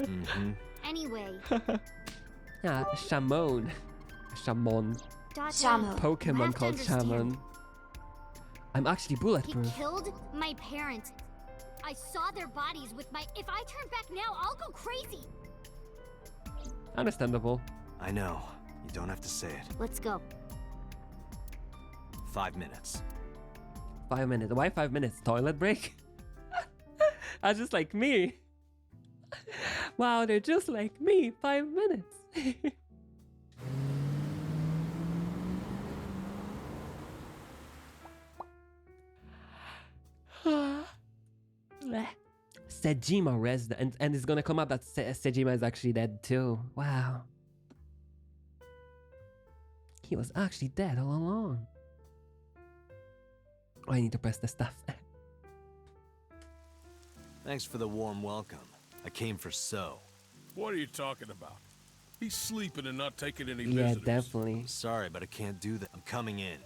Mm-hmm. Anyway. Yeah, Shamon. Shamon. Shamo. Pokemon called Shamon. I'm actually He bulletproof. killed my parents. I saw their bodies with my... If I turn back now, I'll go crazy. Understandable. I know. You don't have to say it. Let's go. 5 minutes. 5 minutes. Why 5 minutes? Toilet break? That's just like me. Wow, they're just like me. 5 minutes. Sejima resident, and it's gonna come up that Sejima is actually dead too. Wow. He was actually dead all along. Oh, I need to press the stuff. Thanks for the warm welcome. I came for So. What are you talking about? He's sleeping and not taking any Yeah, visitors. definitely. Sorry, but I can't do that. I'm coming in.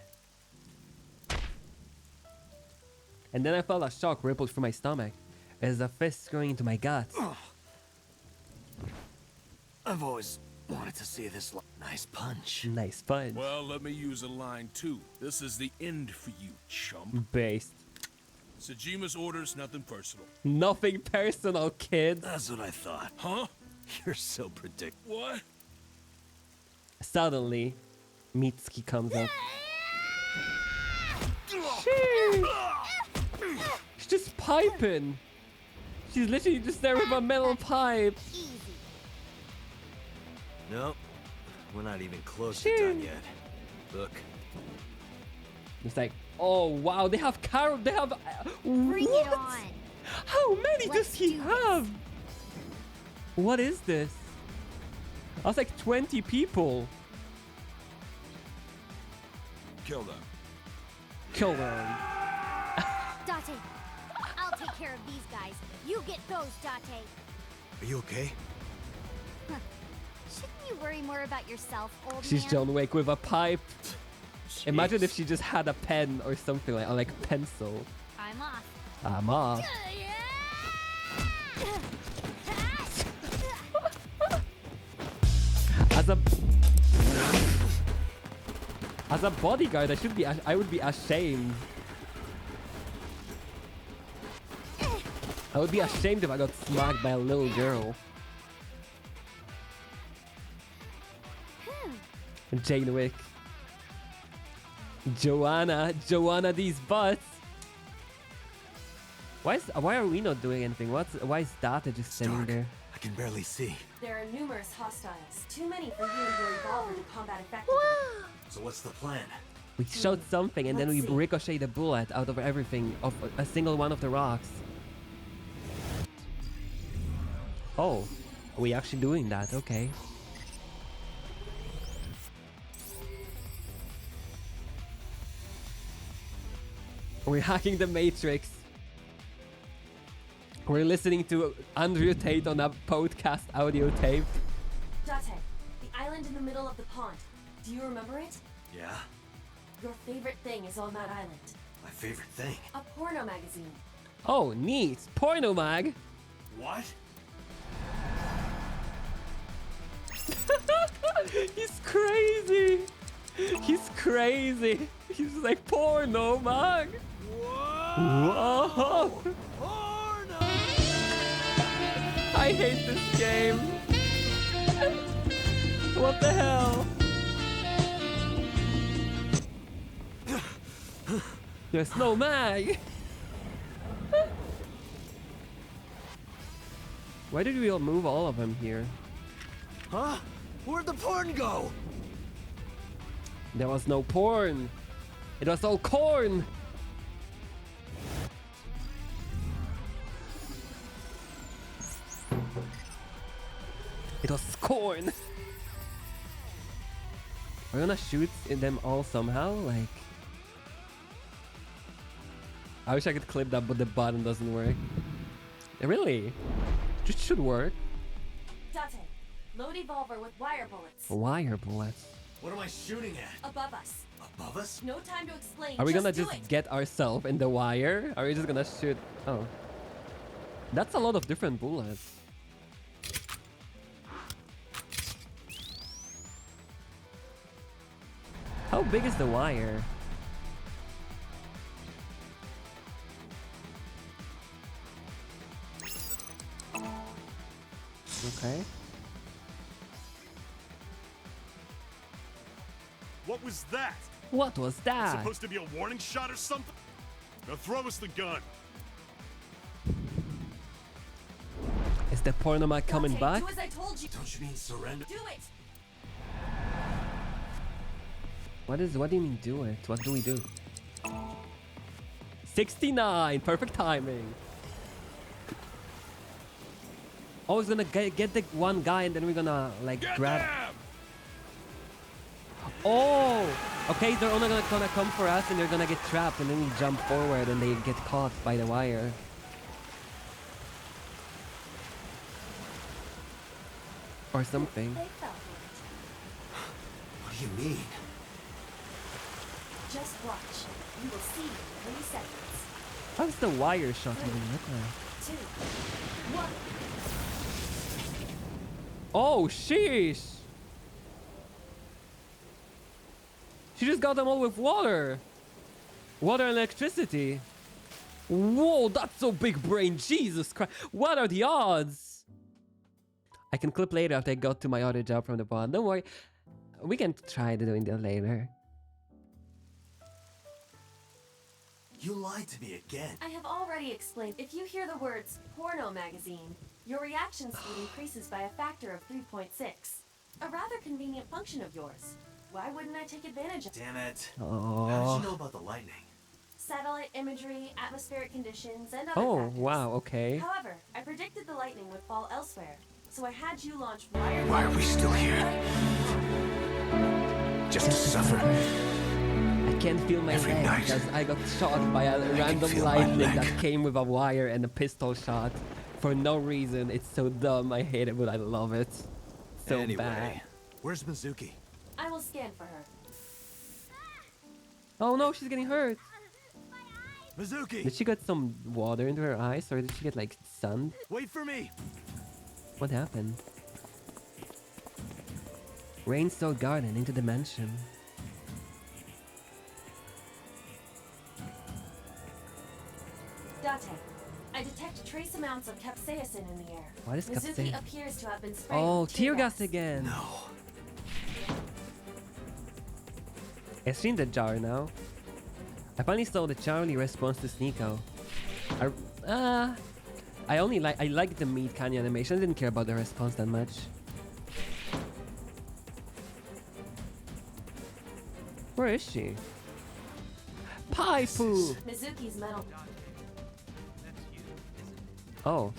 And then I felt a shock rippled through my stomach as a fist going into my guts. I've always wanted to see this nice punch. Nice punch. Well, let me use a line too. This is the end for you, chump. Based. Sejima's orders, nothing personal. Nothing personal, kids. That's what I thought. Huh? You're so predictable. What? Suddenly, Mitsuki comes up. She's just piping. She's literally just there with a metal pipe. Nope. We're not even close to done yet. Look. It's like, oh wow, they have carrot. They have. Bring what? it on. How many does Let's he do have? What is this? That's like 20 people. Kill them. Kill them. Date, I'll take care of these guys. You get those, Date. Are you okay? Shouldn't you worry more about yourself, old She's man? John Wick with a pipe. Jeez. Imagine if she just had a pen or something like a pencil. I'm off. I'm off. As a bodyguard, I would be ashamed. I would be ashamed if I got smacked by a little girl. Jane Wick. Joanna these butts. Why are we not doing anything? Why is Data just standing there? I can barely see. There are numerous hostiles. Too many for you and your revolver to combat effectively. So what's the plan? We shot something and then we ricochet a bullet out of everything, of a single one of the rocks. Oh, are we actually doing that? Okay. We're hacking the Matrix. We're listening to Andrew Tate on a podcast audio tape. Date, the island in the middle of the pond. Do you remember it? Yeah? Your favorite thing is on that island. My favorite thing. A porno magazine. Oh, neat. Porno mag. What? He's crazy. He's crazy. He's like porno mag. Whoa. Porno! I hate this game. What the hell? There's no mag. Why did we all move all of them here? Huh? Where'd the porn go? There was no porn. It was all corn. It was corn. We're gonna shoot in them all somehow, like. I wish I could clip that, but the button doesn't work. Really? It should work. Date, load evolver with wire bullets. Wire bullets. What am I shooting at? Above us. Above us? No time to explain. Are we gonna do just it. get ourselves in the wire? Are we just gonna shoot? Oh. That's a lot of different bullets. How big is the wire? Okay. What was that? What was that? Supposed to be a warning shot or something? Now throw us the gun. Is the porno mag coming Date, back? do as I told you. Don't you mean surrender? Do it. What do you mean do it? What do we do? 69! Perfect timing! Oh, it's gonna get the one guy and then we're gonna like grab... Them! Oh! Okay, they're only gonna come for us and they're gonna get trapped and then we jump forward and they get caught by the wire. Or something. They fell for it. What do you mean? Just watch. You will see in 3 seconds. How does the wire shot even look like? 2, 1. Oh, sheesh! She just got them all with water. Water and electricity. Whoa, that's so big brain. Jesus Christ. What are the odds? I can clip later after I got to my other job from the pod. Don't worry. We can try doing that later. You lied to me again. I have already explained. If you hear the words porno magazine, your reaction speed increases by a factor of 3.6. A rather convenient function of yours. Why wouldn't I take advantage of it? Damn it. Oh. How did you know about the lightning? Satellite imagery, atmospheric conditions, and other Oh, factors. wow, okay. However, I predicted the lightning would fall elsewhere, so I had you launch wire. Why are we still here? Just to suffer. I can't feel my Every leg night, because I got shot by a random feel my lightning leg. that came with a wire and a pistol shot for no reason. It's so dumb. I hate it, but I love it. so bad. Where's Mizuki? I will scan for her. Oh no, she's getting hurt. Mizuki! Did she get some water into her eyes, or did she get like sun? Wait for me! What happened? Rain-soaked garden into the mansion. Date, I detect trace amounts of capsaicin in the air. What is Mizuki capsaicin? appears to have been sprayed Oh, with tear gas again. No. It's in the jar now. I finally saw the Charlie response to Sneeko. I like the meat canyon animation. I didn't care about the response that much. Where is she? Paipu! Mizuki's metal. Oh.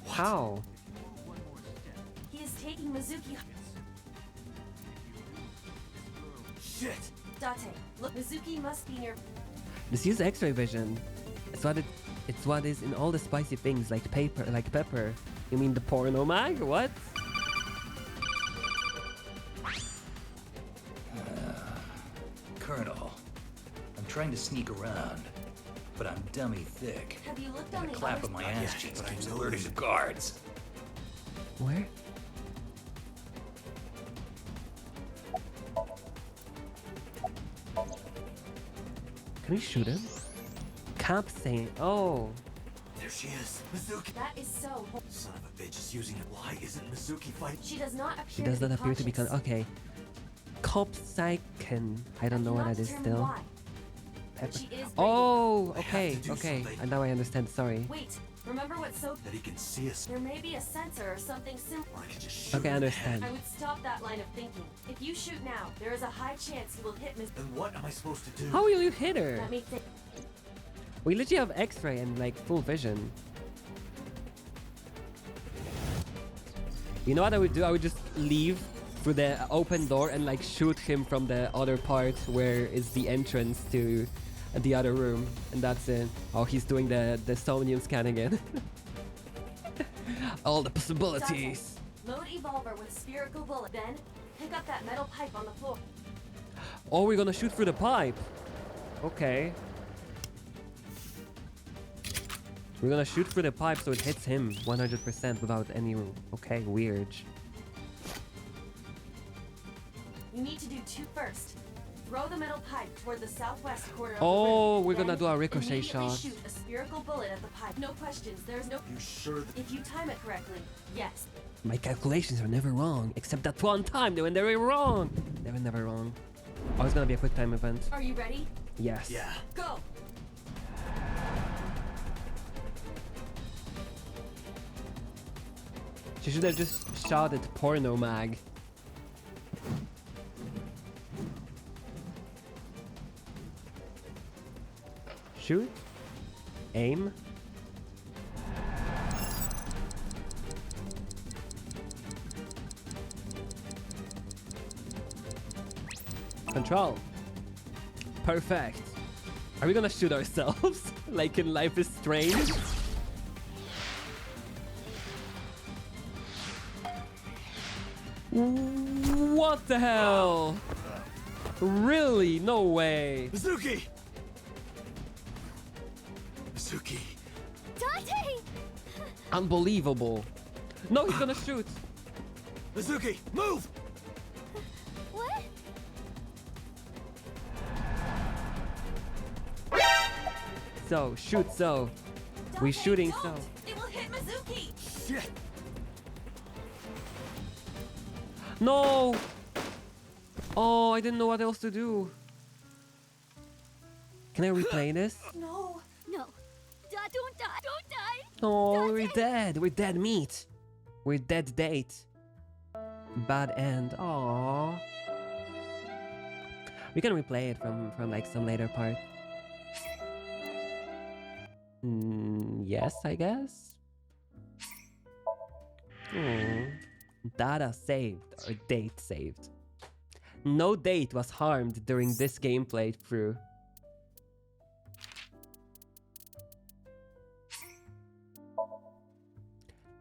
How? He is taking Mizuki. Shit! Date, look, Mizuki must be near. Just use X-ray vision. It's what is in all the spicy things like pepper. You mean the porno mag? What? Colonel, I'm trying to sneak around, but I'm dummy thick. Have you looked And on a the clap other of my side? ass cheeks keeps alerting the guards. Where? Can we shoot him? Capsaicin. Oh. There she is. Mizuki! That is so. Son of a bitch is using it. Why isn't Mizuki fighting? She does not appear. She does not appear to be okay. Capsaicin. I don't know what that is still. Why. Pepper. She is Oh, I have okay, to do okay. something. And now I understand. Sorry. Wait, remember what so That he can see us. there may be a sensor or something similar. Or I could just shoot Okay, I him in the understand. head. I would stop that line of thinking. If you shoot now, there is a high chance you will hit Miss. Then what am I supposed to do? How will you hit her? Let me think. We literally have X-ray and like full vision. You know what I would do? I would just leave through the open door and like shoot him from the other part where is the entrance to the other room, and that's it. Oh, he's doing the Somnium scan again. All the possibilities. Load Evolver with spherical bullet. Then pick up that metal pipe on the floor. Oh, we're gonna shoot through the pipe. Okay. We're gonna shoot through the pipe so it hits him 100% without any... Okay, weird. You need to do two first. Throw the metal pipe toward the southwest corner of Oh, the room. we're gonna Then do a ricochet immediately shot. shoot a spherical bullet at the pipe. No questions. There's no. You sure that... If you time it correctly, yes. My calculations are never wrong, except that one time when they were wrong. They were never wrong. Oh, it's gonna be a quick time event. Are you ready? Yes. Yeah. Go. She should have just shot at porno mag. Shoot. Aim. Control. Perfect. Are we gonna shoot ourselves? Like in Life is Strange? What the hell? Really? No way. Mizuki! Mizuki! Dante! Unbelievable. No, he's gonna shoot. Mizuki, move! What? So, shoot so. We shooting so. It will hit Mizuki. Shit! No! Oh, I didn't know what else to do. Can I replay this? No. No. Don't die. Don't die. Oh, we're dead. We're dead meat. We're dead date. Bad end. Aww. We can replay it from like some later part. Yes, I guess. Data saved or date saved. No date was harmed during this game playthrough.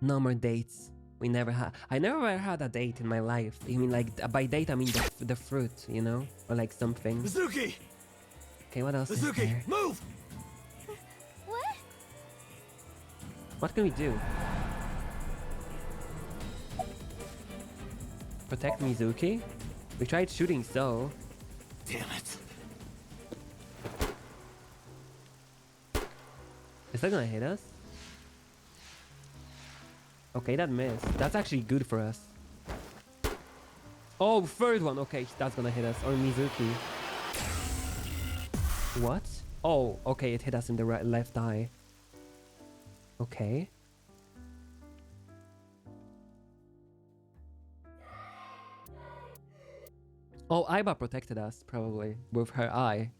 No more dates. We never had. I never had a date in my life. I mean, like by date, I mean the fruit, you know, or like something. Mizuki! Okay, what else? Mizuki, Is there? move! What? What can we do? Protect Mizuki? We tried shooting So. Damn it. Is that gonna hit us? Okay, that missed. That's actually good for us. Oh, third one. Okay, that's gonna hit us. Or Mizuki. What? Oh, okay, it hit us in the left eye. Okay. Oh, Aiba protected us, probably, with her eye.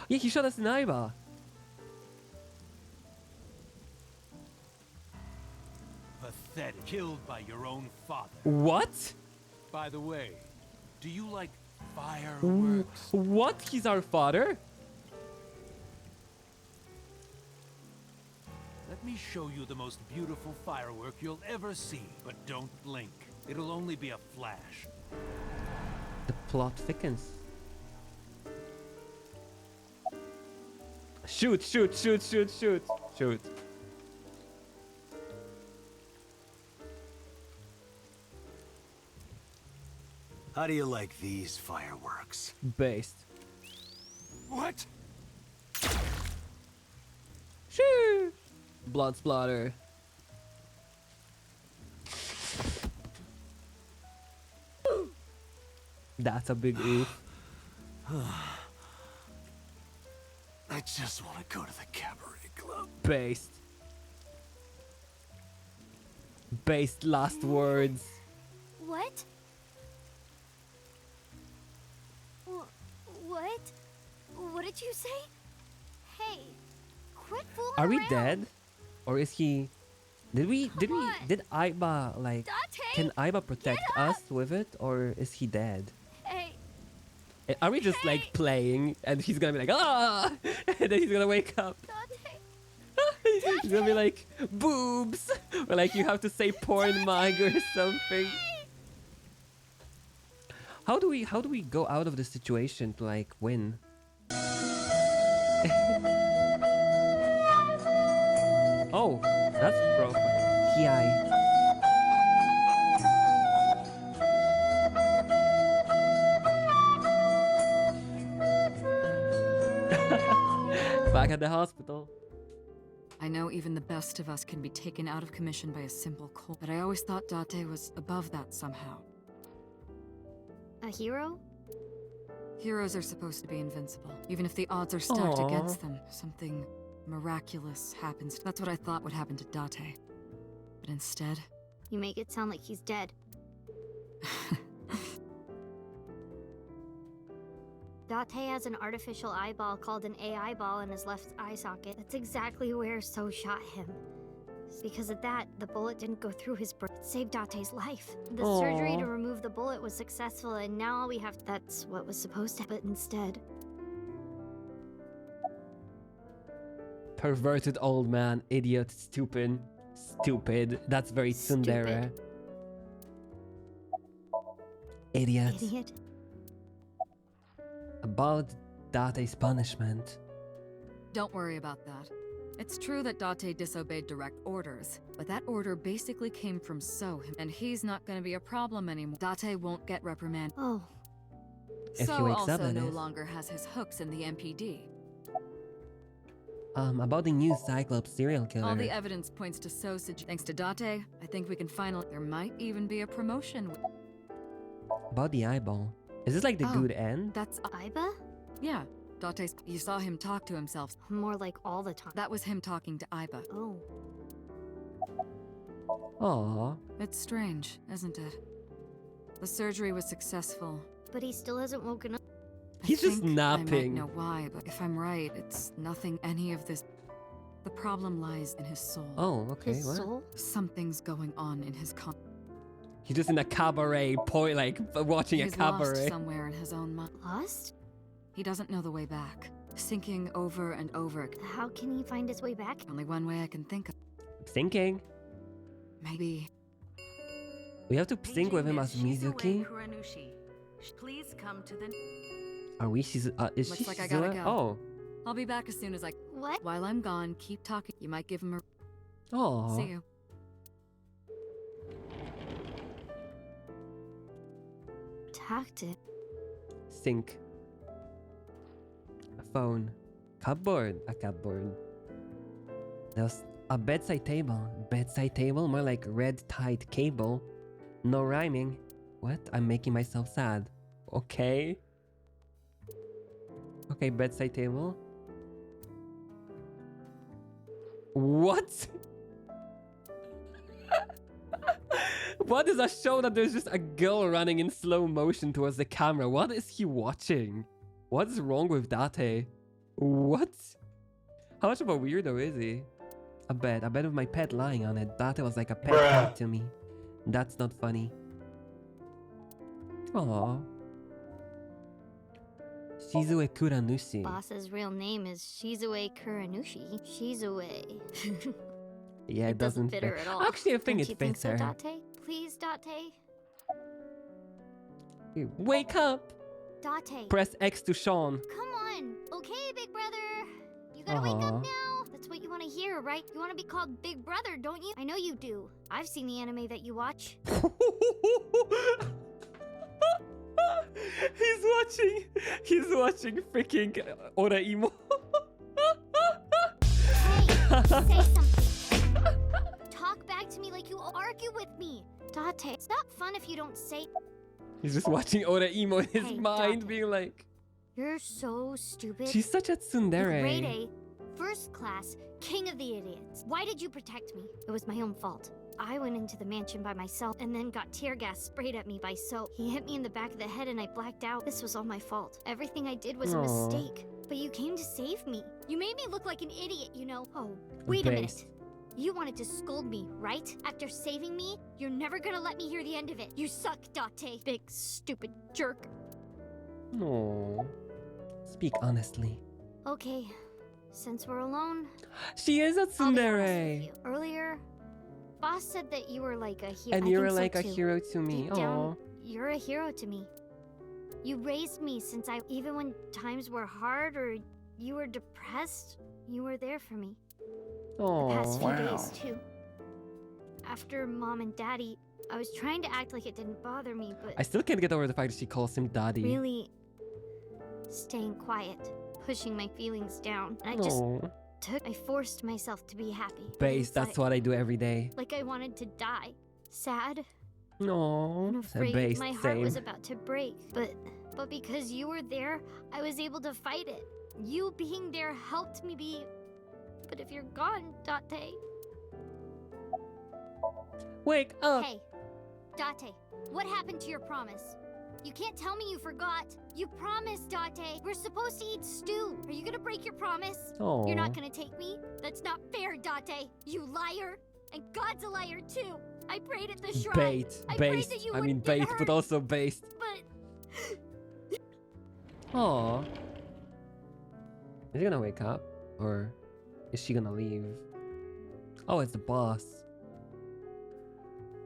Yeah, he shot us in Aiba. Pathetic. Killed by your own father. What? By the way, do you like fireworks? What? He's our father? Let me show you the most beautiful firework you'll ever see, but don't blink. It'll only be a flash. The plot thickens. Shoot, shoot, shoot, shoot, shoot, shoot. How do you like these fireworks? Based. What? Shoo! Blood splatter. That's a big oof. I just want to go to the cabaret club. Based. Based last words. What? What? What did you say? Hey, quit fooling Are we around. dead? Or is he... Did Aiba, like... Date, Can Aiba protect us with it? Or is he dead? Hey. Are we just like playing and he's gonna be like, ah! And then he's gonna wake up. He's gonna be like, boobs! Or like you have to say porn mag or something. How do we go out of the situation to like win? Oh, that's broken. Yai. Back at the hospital. I know even the best of us can be taken out of commission by a simple cold, but I always thought Date was above that somehow. A hero? Heroes are supposed to be invincible. Even if the odds are stacked against them, something miraculous happens. That's what I thought would happen to Date. But instead... You make it sound like he's dead. Date has an artificial eyeball called an AI ball in his left eye socket. That's exactly where So shot him. Because of that, the bullet didn't go through his brain. It saved Date's life. The surgery to remove the bullet was successful, and now all we have... That's what was supposed to happen instead. Perverted old man, idiot, stupid. Stupid. That's very tsundere. Idiot. Idiot. About Date's punishment. Don't worry about that. It's true that Date disobeyed direct orders, but that order basically came from So, and he's not going to be a problem anymore. Date won't get reprimanded. Oh. If So he wakes also up, that no is. longer has his hooks in the MPD. About the new Cyclops serial killer. All the evidence points to Sausage. Thanks to Date, I think we can finally... There might even be a promotion. About the eyeball. Is this like the Oh, good end? That's... Aiba? Yeah, Date's... You saw him talk to himself. More like all the time. That was him talking to Aiba. Oh. Aww. It's strange, isn't it? The surgery was successful. But he still hasn't woken up. He's just I might napping. know why, but if I'm right, it's nothing any of this. The problem lies in his soul. Oh, okay. His What? soul? Something's going on in his He's just in a cabaret, watching He's a cabaret. lost somewhere in his own mind. Lost? He doesn't know the way back. Syncing over and over. How can he find his way back? Only one way I can think of. Thinking. Maybe. We have to sync with him as Mizuki? Please come to the... Are we? Is Looks she like I gotta Shizue? go. Oh. I'll be back as soon as I... What? While I'm gone, keep talking. You might give him a... Oh. See you. Talk to... Sync. A phone. Cupboard. A cupboard. There's a bedside table. Bedside table? More like red tied cable. No rhyming. What? I'm making myself sad. Okay. Okay, bedside table. What? What is a show that there's just a girl running in slow motion towards the camera? What is he watching? What's wrong with Date? What? How much of a weirdo is he? A bed with my pet lying on it. Date was like a pet cat to me. That's not funny. Aww. Shizue Kuranushi. Boss's real name is Shizue Kuranushi. Shizue. Yeah, it doesn't fit her at all. Actually, I think Don't it you think fits so, her. Date? Please, Date. Wake up! Date. Press X to Sean. Come on. Okay, big brother. You gotta wake up now. That's what you want to hear, right? You want to be called Big Brother, don't you? I know you do. I've seen the anime that you watch. He's watching freaking Oraimo. Hey, say something. Talk back to me like you argue with me. Date, it's not fun if you don't say... He's just watching Oraimo in his Hey, mind, Date. being like, You're so stupid. she's such a tsundere. Grade A, first class, king of the idiots. Why did you protect me? It was my own fault. I went into the mansion by myself and then got tear gas sprayed at me by So. He hit me in the back of the head and I blacked out. This was all my fault. Everything I did was a Aw. mistake. But you came to save me. You made me look like an idiot, you know. Oh, wait a minute. You wanted to scold me, right? After saving me, you're never gonna let me hear the end of it. You suck, Date. Big, stupid jerk. No. Speak honestly. Okay, since we're alone, She is a I'll be honest tsundere. with you. Earlier, Boss said that you were like a hero. And I you think were so like a too. hero to me. Deep down, Aww. you're a hero to me. You raised me since even when times were hard or you were depressed, you were there for me. The past few days too. After Mom and Daddy, I was trying to act like it didn't bother me, but I still can't get over the fact that she calls him daddy. really staying quiet, pushing my feelings down. And I forced myself to be happy. But Base, that's inside, what I do every day. like I wanted to die. Sad No. and afraid Base, my heart same. was about to break. But because you were there, I was able to fight it. You being there helped me be... But if you're gone, Date... Wake up! Hey, Date, what happened to your promise? You can't tell me you forgot. You promised, Date. We're supposed to eat stew. Are you gonna break your promise? Aw. You're not gonna take me? That's not fair, Date. You liar. And God's a liar too. I prayed at the shrine. Bait, I prayed based. that you I mean wouldn't get based, but hurt. also based. But Aw. Is he gonna wake up? Or is she gonna leave? Oh, it's the boss.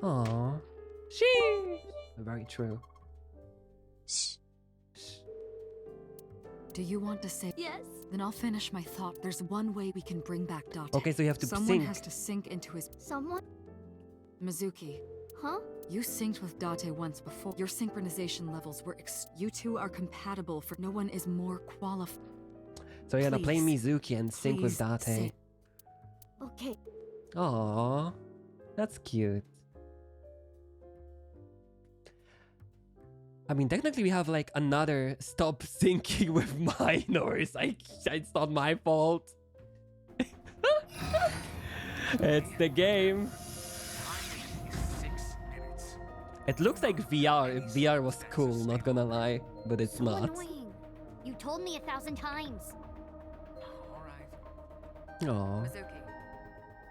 Aw. She. Very true. Do you want to say... yes. Then I'll finish my thought. There's one way we can bring back Date. Okay, so you have to Someone sync. has to sync into his... Someone? Mizuki. Huh? You synced with Date once before. Your synchronization levels were you two are compatible for... No one is more qualified. So you're gonna play Please. Mizuki and sync with Please Date. sync. Okay. Aww. That's cute. I mean, technically we have like another stop syncing with minors. It's not my fault. It's the game. It looks like VR if VR was cool, not gonna lie, but it's So not. annoying. You told me 1,000 times. Aww. Mizuki,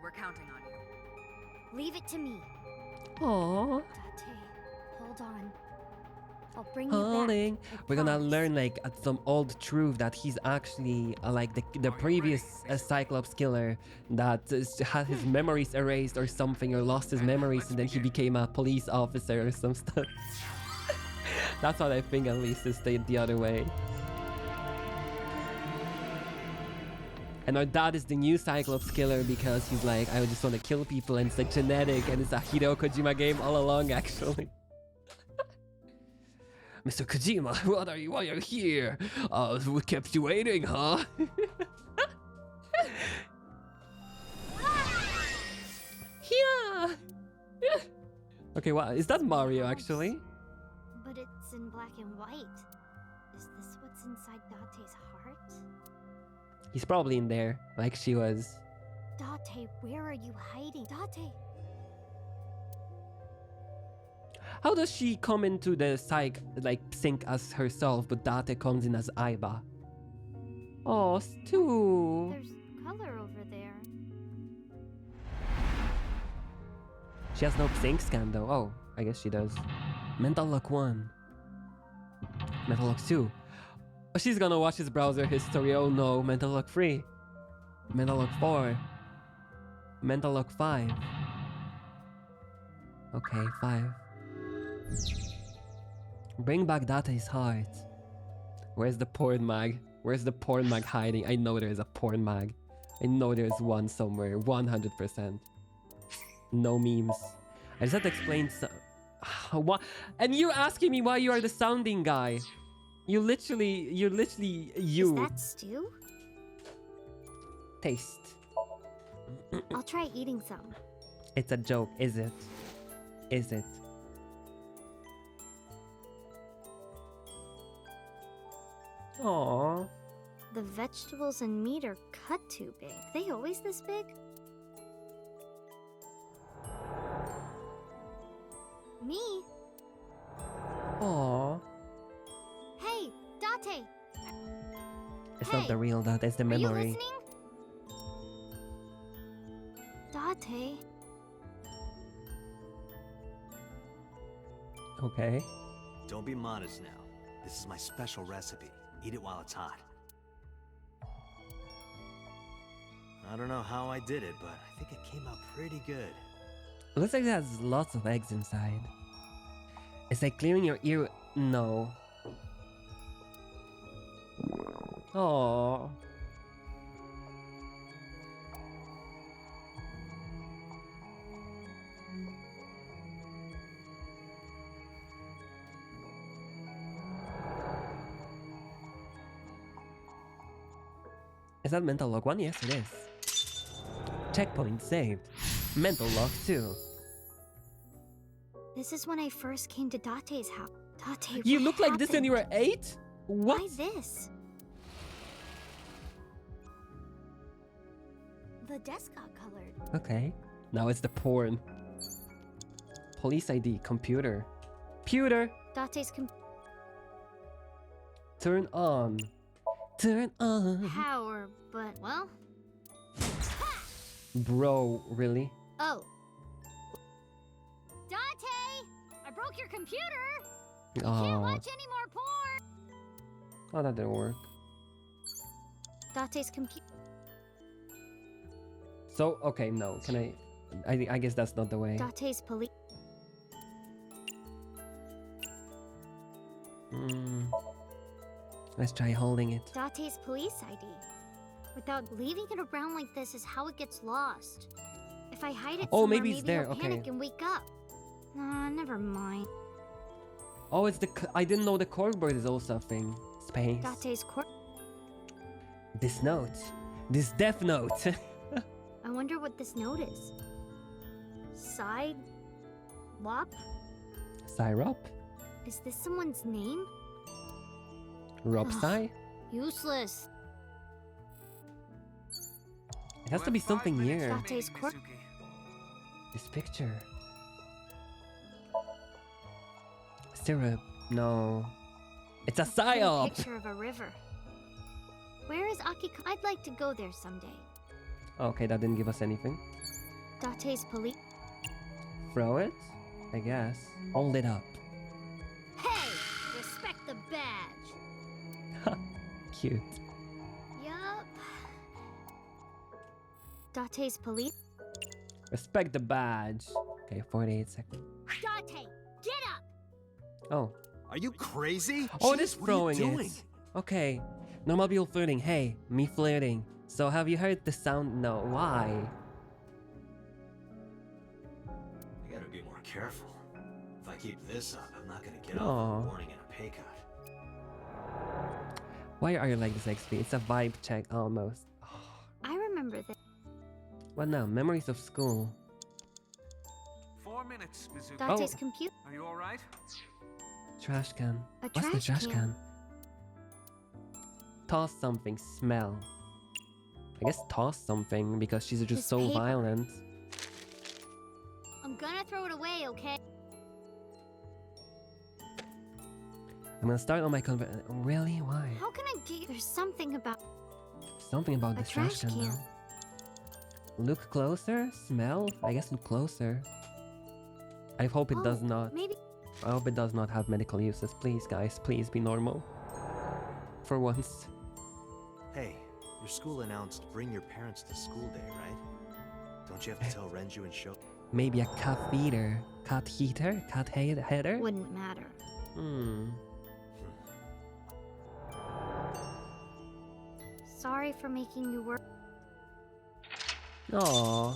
we're counting on you. Leave it to me. Aww. Date, hold on. I'll bring you Holding. back. I We're gonna promise. learn like some old truth that he's actually like the previous Cyclops killer that had his memories erased or something, or lost his memories, and then he became a police officer or some stuff. That's what I think, at least, is the other way. And our dad is the new Cyclops killer because he's like, I just want to kill people, and it's like genetic, and it's a Hideo Kojima game all along, actually. Mr. Kojima, why are you here? We kept you waiting, huh? Yeah. Okay, wow, is that Mario, actually? But it's in black and white. Is this what's inside Date's heart? He's probably in there, like she was. Date, where are you hiding? Date! How does she come into the sync as herself, but Date comes in as Aiba? Oh, Stu. There's color over there. She has no sync scan though. Oh, I guess she does. Mental Lock 1. Mental Lock 2. Oh, she's gonna watch his browser history. Oh no. Mental Lock 3. Mental Lock 4. Mental Lock 5. Okay, 5. Bring back Date's heart. Where's the porn mag? Where's the porn mag hiding? I know there's a porn mag. I know there's one somewhere. 100%. No memes. I just have to explain what? And you're asking me why you are the sounding guy. You're literally you. Is that stew? Taste. I'll try eating some. It's a joke, is it? Is it? Aww. The vegetables and meat are cut too big. Are they always this big? Me? Aww. Hey, Date! It's not the real Date, it's the memory. Are you listening? Date? Okay. Don't be modest now. This is my special recipe. Eat it while it's hot. I don't know how I did it, but I think it came out pretty good. It looks like it has lots of eggs inside. It's like clearing your ear. No. Aww. Is that Mental Lock 1? Yes, it is. Checkpoint saved. Mental Lock 2. This is when I first came to Date's house. Date, You what look like this when you were happened? 8? What? Why this? The desk got colored. Okay. Now it's the porn. Police ID. Computer. Computer! Date's Turn on. Turn on. power, but well. Bro, really? Oh. Date! I broke your computer! Can't Oh. watch any more porn! Oh, that didn't work. Date's computer. So, okay, no. Can I guess that's not the way. Date's police. Let's try holding it. Date's police ID. Without leaving it around like this is how it gets lost. If I hide it Oh, somewhere, maybe it's there, he'll okay. panic and wake up. Nah, never mind. Oh, it's the. I didn't know the corkboard is also a thing. Space. Date's This note. This death note. I wonder what this note is. Side? Wop? Syrup? Is this someone's name? Ropsai? Useless. It has to be something here. Date's This picture. Syrup. No. It's a psyop! Picture of a river. Where is Akiko? I'd like to go there someday. Okay, that didn't give us anything. Date's police. Throw it? I guess. Hold it up. Hey! cute. Yup. Date's police. Respect the badge. Okay, 48 seconds. Date, get up! Oh. Are you crazy? Oh, Jeez, it is what are you throwing doing? it. Okay. Normal people flirting. Hey, me flirting. So have you heard the sound? No. Why? I gotta be more careful. If I keep this up, I'm not gonna get Aw. off with a warning and a pay cut. Why are you like this, XP? It's a vibe check almost. I remember that. What now? Memories of school. 4 minutes, Mizuki. Date's Oh. computer. Are you alright? Trash can. A What's the trash trash can? Toss something. Smell. I guess toss something because she's just This so paper. violent. I'm gonna throw it away, okay? I'm gonna start on my Really? Why? How can I get? There's something about Something about a this trash trash can. can. Now. Look closer. Smell. I guess look closer. I hope it does Oh, not. Maybe. I hope it does not have medical uses. Please, guys. Please be normal. For once. Hey, your school announced bring your parents to school day, right? Don't you have to tell Renju and Sho? Maybe a cat feeder. Cat heater? Cat header? Wouldn't matter. Hmm. Sorry for making you work. Aww.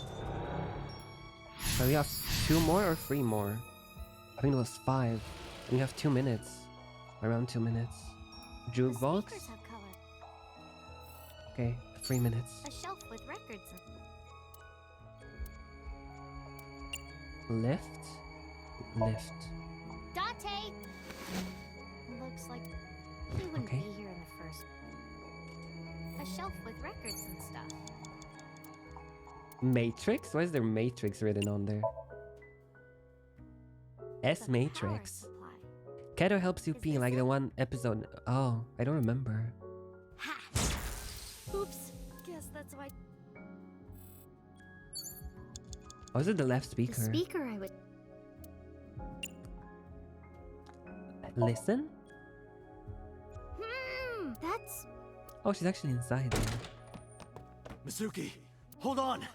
So we have 2 more or 3 more? I think it was 5. We have 2 minutes. Around 2 minutes. The Jukebox? speakers have color. Okay, 3 minutes. A shelf with records. Lift? Lift. Date. Looks like he wouldn't Okay. be here in the first. A shelf with records and stuff. Matrix? Why is there Matrix written on there? S The power Matrix. supply. Keto helps you Is pee this like it? the one episode. Oh, I don't remember. Ha! Oops. Guess that's why. Was it the left The speaker? speaker I would. Listen? That's. Oh, she's actually inside there. Mizuki, hold on! I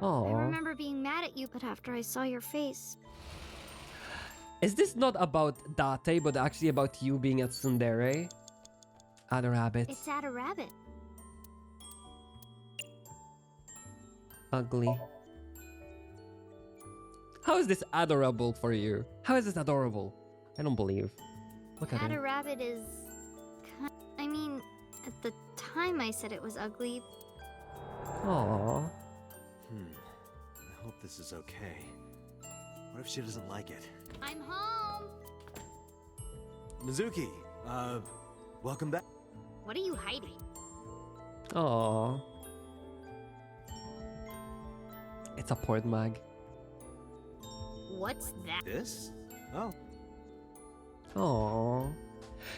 Oh. remember being mad at you, but after I saw your face. Is this not about Date, but actually about you being at Tsundere? Other rabbit. It's at a rabbit. Ugly. How is this adorable for you? How is this adorable? I don't believe. Look at At a him. rabbit is. I mean, at the time I said it was ugly. Aww. I hope this is okay. What if she doesn't like it? I'm home. Mizuki, welcome back. What are you hiding? Aww. It's a port mag. What's that? This? Oh. Aww.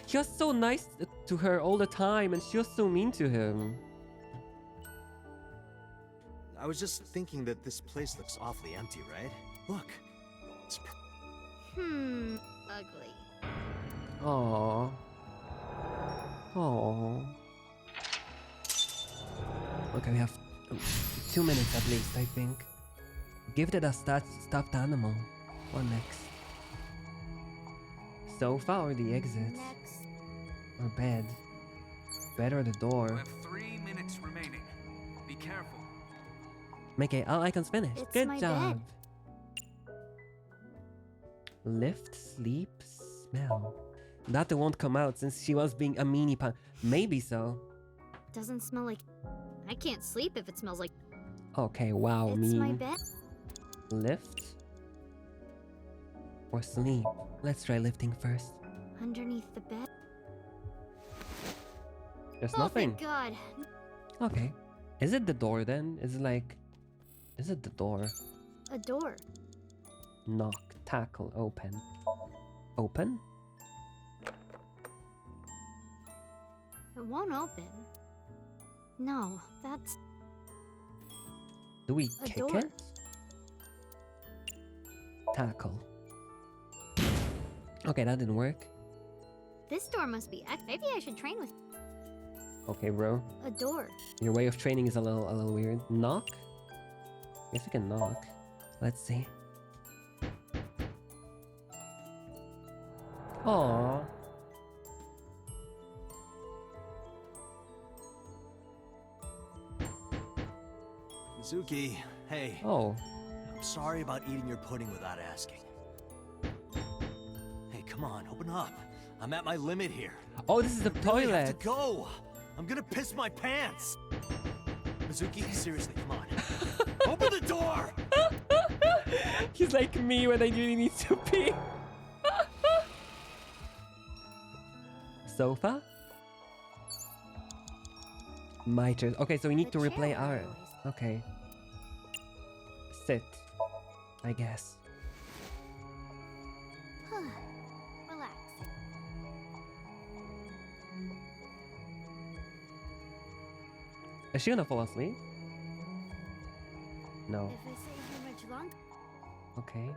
He was so nice to her all the time, and she was so mean to him. I was just thinking that this place looks awfully empty, right? Look. It's Ugly. Aww. Aww. Okay, we have 2 minutes at least, I think. Give it a stuffed animal. What next? Sofa or the exit? Next. Or bed? Bed or the You door? have 3 minutes remaining. Be careful. Make all icons finished. It's Good my job. Lift, sleep, smell. That won't come out since she was being a meanie pan. Maybe so. Doesn't smell like. I can't sleep if it smells like. Okay, wow, It's mean. my bed. Lift or sleep? Let's try lifting first. Underneath the bed. There's Oh, nothing. thank God. Okay. Is it the door then? Is it like... Is it the door? A door. Knock, tackle, open. Open? It won't open. No, that's Do we a kick door. it? Tackle. Okay, that didn't work. This door must be. Maybe I should train with Okay, bro. a door. Your way of training is a little weird. Knock? Guess we can knock. Let's see. Aww. Mizuki, hey. Oh. I'm sorry about eating your pudding without asking. Hey, come on, open up. I'm at my limit here. Oh, this is the I really toilet. have to go. I'm gonna piss my pants. Mizuki, seriously, come on. Open the door! He's like me when I really need to pee. Sofa? My turn. Okay, so we need to replay our... Okay. Sit. I guess. Relax. Is she gonna fall asleep? No. If I stay here much longer. Okay.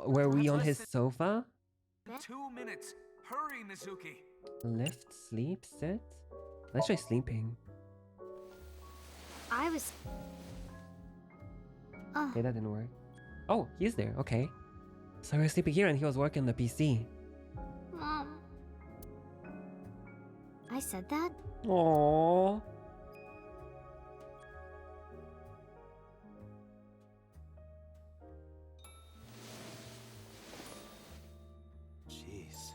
Were we on his sofa? 2 minutes. Hurry, Mizuki. Lift, sleep, sit? Let's try sleeping. I was. Okay, that didn't work. Oh, he's there. Okay. So we were sleeping here and he was working on the PC. Mom. I said that? Aww. Jeez.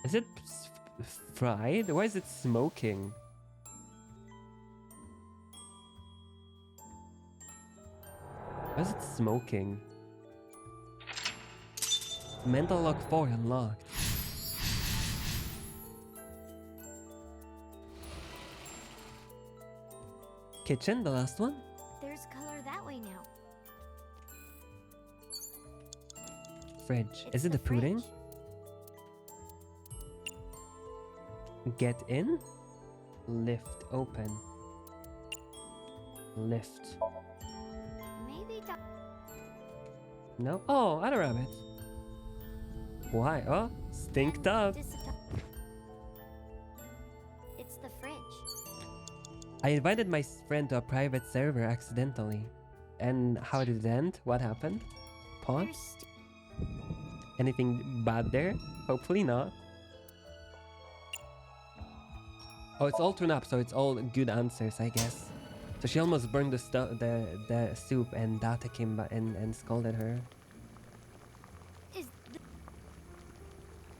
Is it fried? Why is it smoking? Why is it smoking? Mental lock 4 unlocked. Kitchen, the last one? There's color that way now. Fridge. It's Is it the pudding? fridge. Get in? Lift. Open. Lift. Maybe. No? Oh, other rabbit. Why? Oh, stinked up. It's the fridge. I invited my friend to a private server accidentally. And how did it end? What happened? Pause? Anything bad there? Hopefully not. Oh, it's all turned up, so it's all good answers, I guess. So she almost burned the soup, and Data came back and scolded her.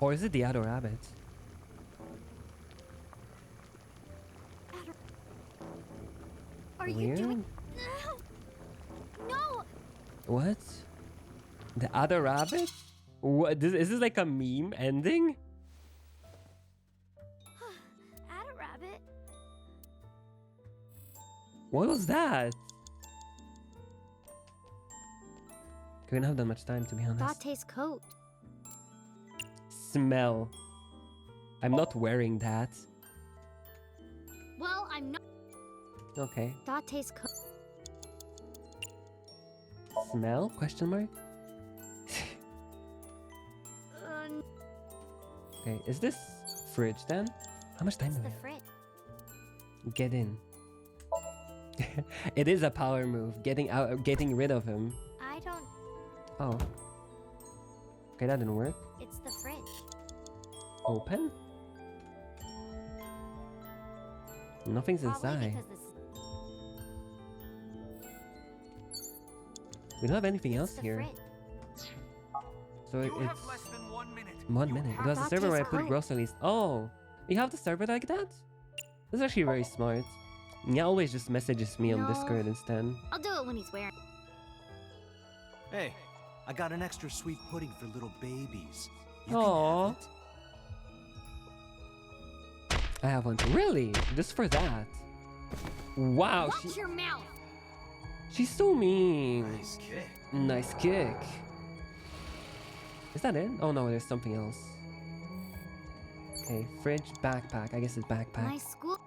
Or is it the other rabbit? Are you Weird? doing? No. What? The other rabbit? What? Is this like a meme ending? Add a rabbit. What was that? We don't have that much time, to be honest. Date's coat. Smell. I'm not wearing that. Well, I'm not. Okay. Date's coat. Smell? Question mark? Okay, is this fridge then? How much time do we The have? fridge. Get in. It is a power move. Getting rid of him. I don't. Oh. Okay, that didn't work. It's the fridge. Open? Nothing's Probably inside. because this. We don't have anything else The here. fridge. So You it's have less than 1 minute. 1 minute. It was a server where I put groceries. Oh, you have the server like that? That's actually very smart. He always just messages me on No. Discord instead. I'll do it when he's wearing. Hey, I got an extra sweet pudding for little babies. You Aww. I have one too. Really? Just for that? Wow, Watch your mouth. she's so mean. Nice kick. Nice kick. Is that it? Oh no, there's something else. Okay, fridge, backpack. I guess it's backpack. My school.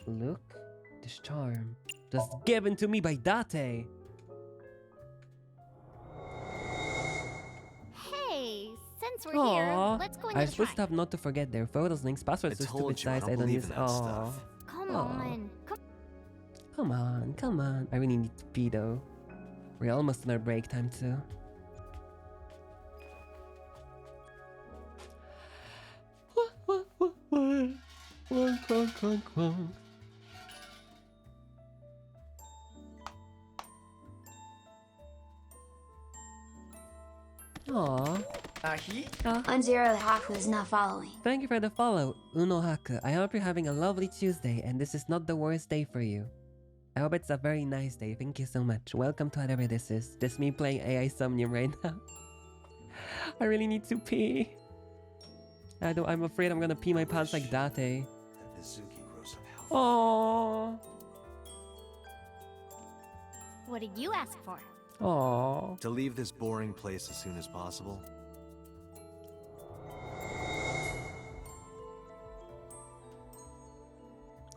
Look, this charm. Just given to me by Date. since we're here, Aww. let's go in I'm the supposed to have not to forget their photos, links, passwords, I to told stupid you, I sites don't I don't believe use. in that Aww. stuff. Come Aw. on. Come on, come on. I really need to pee though. We're almost in our break time too. Aww. Unzero Haku is not following. Thank you for the follow, Unohaku. I hope you're having a lovely Tuesday and this is not the worst day for you. I hope it's a very nice day. Thank you so much. Welcome to whatever this is. Just me playing AI Somnium right now. I really need to pee. I'm afraid I'm gonna pee my pants like Date. Aww. What did you ask for? Aww. To leave this boring place as soon as possible.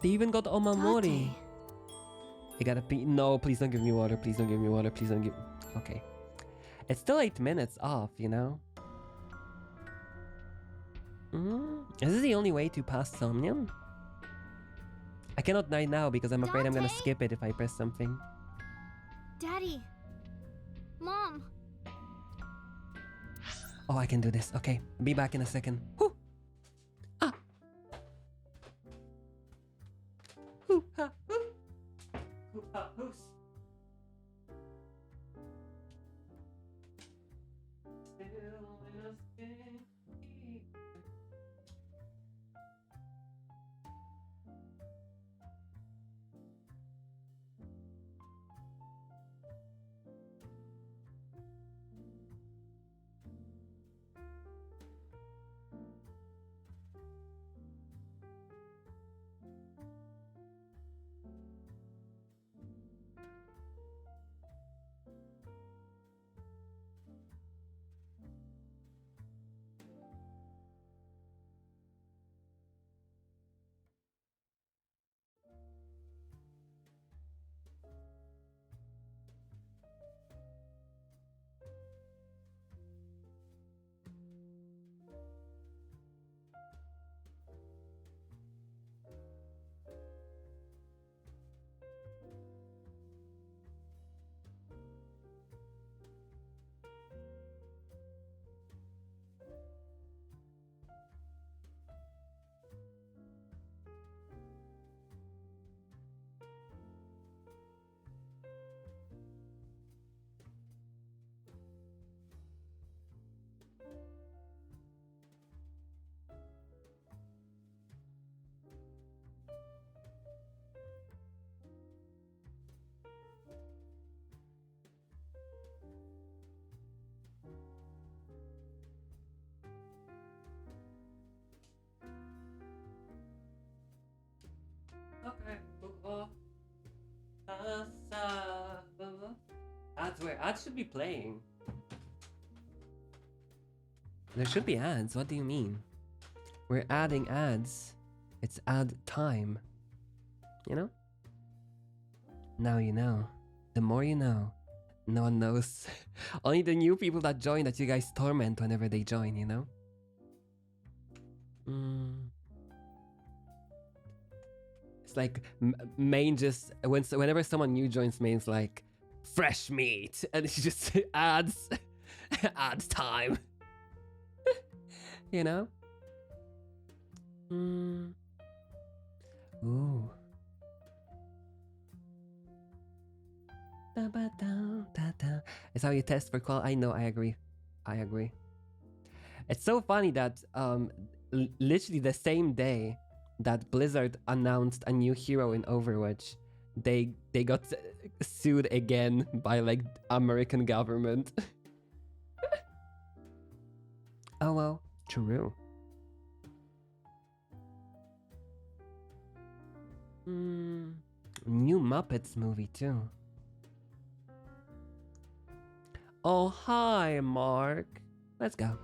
They even got Omamori. I gotta pee. No, please don't give me water. Please don't give me water. Please don't give. Okay. It's still 8 minutes off, you know? Is this the only way to pass Somnium? I cannot die now because I'm afraid I'm gonna skip it if I press something. Daddy. Mom. Oh, I can do this. Okay. Be back in a second. Whew. Ah. Whew, ha, whew. Whew, ha, whoos. Ads should be playing. There should be ads. What do you mean? We're adding ads. It's ad time. You know? Now you know. The more you know. No one knows. Only the new people that join that you guys torment whenever they join, you know? It's like main just whenever someone new joins main's like fresh meat and it's just ads ads time. You know? Ooh. It's how you test for qual. I know, I agree. It's so funny that literally the same day that Blizzard announced a new hero in Overwatch, they got sued again by like American government. Oh well, true. New Muppets movie too. Oh hi Mark. Let's go.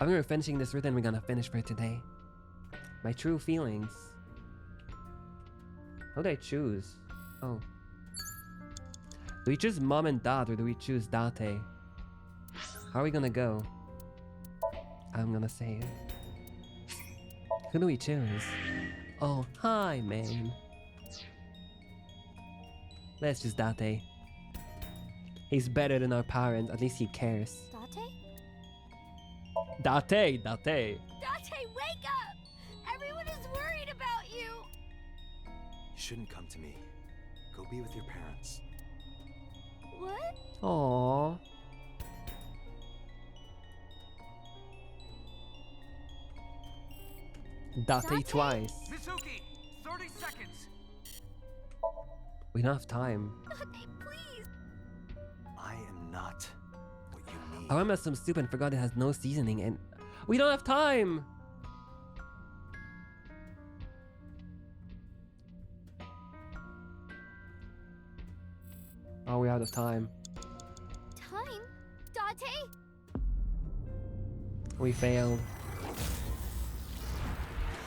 I'm gonna be finishing this route and we're gonna finish for today. My true feelings. How do I choose? Oh. Do we choose mom and dad or do we choose Date? How are we gonna go? I'm gonna say it. Who do we choose? Oh, hi, man. Let's choose Date. He's better than our parents. At least he cares. Date? Date. Date, wake up! Everyone is worried about you! You shouldn't come to me. Go be with your parents. What? Aww. Date twice. Mizuki, 30 seconds. We don't have time. Date, please! I am not what you need. I remember some soup and forgot it has no seasoning and we don't have time! Oh, we're out of time. Time? Date? We failed.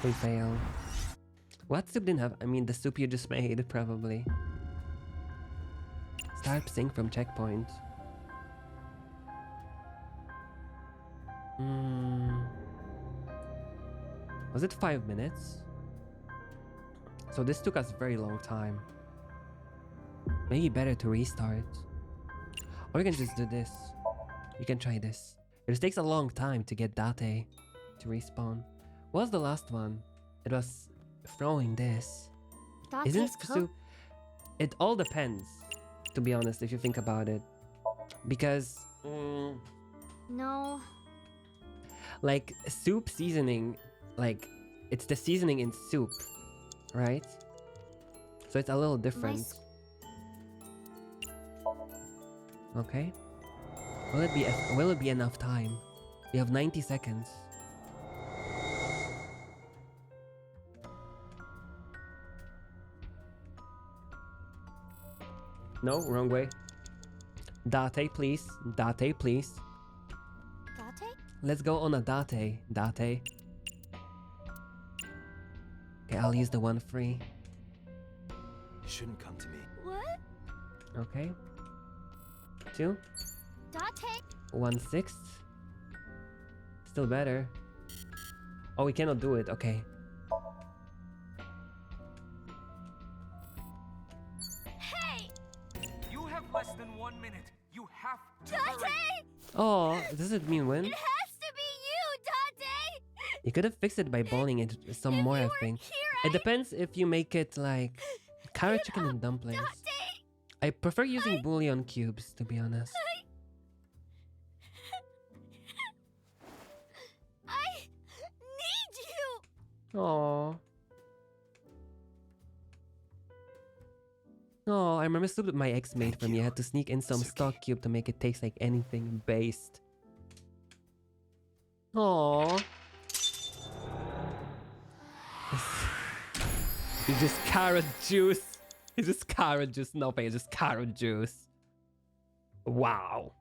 We failed. What soup didn't have? I mean, the soup you just made, probably. Start sync from checkpoint. Was it 5 minutes? So this took us a very long time. Maybe better to restart. Or we can just do this. You can try this. It takes a long time to get Date to respawn. What was the last one? It was throwing this. Isn't soup? It all depends, to be honest, if you think about it. Because No. like soup seasoning, like it's the seasoning in soup, right? So it's a little different. Okay. Will it be enough time? We have 90 seconds. No, wrong way. Date, please. Date, please. Date? Let's go on a Date. Date. Okay, I'll use the one free. You shouldn't come to me. What? Okay. 2. Date? 1/6. Still better. Oh, we cannot do it. Okay. Hey! You have less than 1 minute. You have to Date! hurry. Oh, does it mean win? It has to be you, Date! You could have fixed it by boiling it some more, I think. It depends if you make it like carrot chicken and dumplings. I prefer using bouillon cubes, to be honest. I need you! Aww. Oh, I remember soup that my ex made for me. I had to sneak in some stock cube to make it taste like anything based. Aww. It's just carrot juice. It's just carrot juice. No, it's just carrot juice. Wow.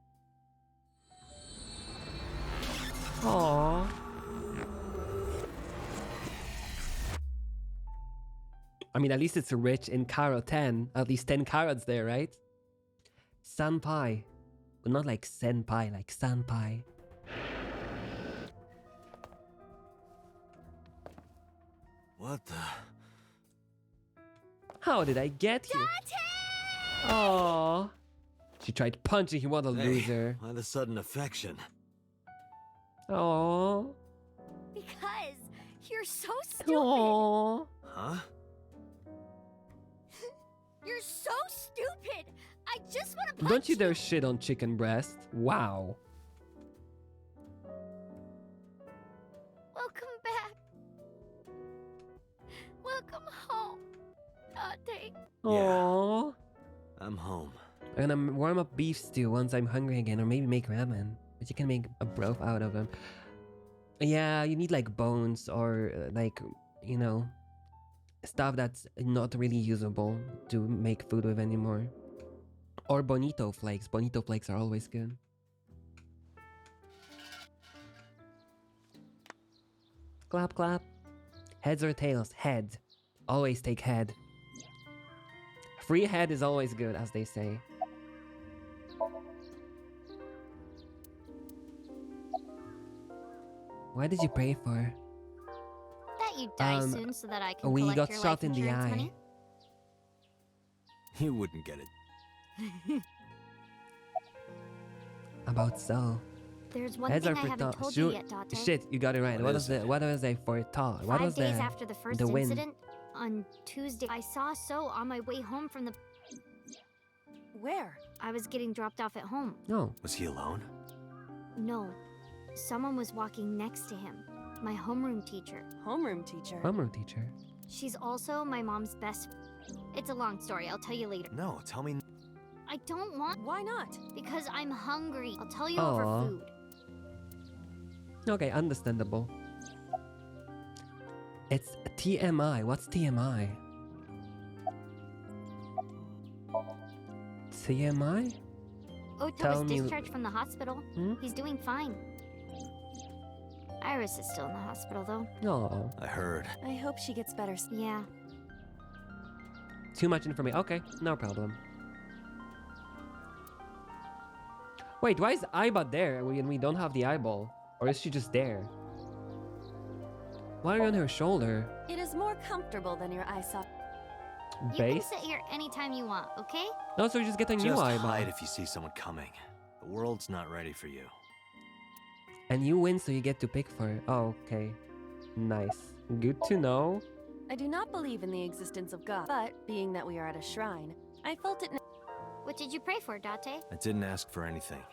Aww. I mean, at least it's rich in carrot 10. At least 10 carrots there, right? Sanpai. But not like senpai, like sanpai. What the? How did I get here? Aww. She tried punching him. What a loser. Why the sudden affection? Aww. Because you're so stupid. Aww. Huh? You're so stupid. I just want to punch Don't you dare shit on chicken breast. Wow. Welcome back. Welcome home, Date. Aww. I'm home. I'm gonna warm up beef stew once I'm hungry again, or maybe make ramen. But you can make a broth out of them. Yeah, you need like bones or like, you know, stuff that's not really usable to make food with anymore. Or bonito flakes. Bonito flakes are always good. Clap, clap. Heads or tails? Head. Always take head. Free head is always good, as they say. What did you pray for? That you die soon so that I can When you collect got your shot life in the insurance eye. money. You wouldn't get it. About so. There's one Heads thing are I for haven't thought. told you yet, Date. Shit, you got it right. What is it? What was I forethought? What 5 was days the after the first win? incident, on Tuesday, I saw So on my way home from the... Where? I was getting dropped off at home. No. Was he alone? No. Someone was walking next to him. My homeroom teacher. Homeroom teacher? Homeroom teacher. She's also my mom's best... It's a long story. I'll tell you later. No, tell me. I don't want... Why not? Because I'm hungry. I'll tell you Aw. over food. Okay, understandable. It's TMI. What's TMI? TMI? Ota Tell was me- discharged from the hospital. Hmm? He's doing fine. Iris is still in the hospital, though. No. I heard. I hope she gets better. Yeah. Too much information. Okay, no problem. Wait, why is Aiba there when we don't have the eyeball? Or is she just there? Why are you on her shoulder? It is more comfortable than your eye socket. You Base? can sit here anytime you want, okay? No, so you just get a new Just eyeball. hide if you see someone coming. The world's not ready for you. And you win, so you get to pick for it. Oh, okay. Nice. Good to know. I do not believe in the existence of God, but being that we are at a shrine, I felt it. What did you pray for, Date? I didn't ask for anything.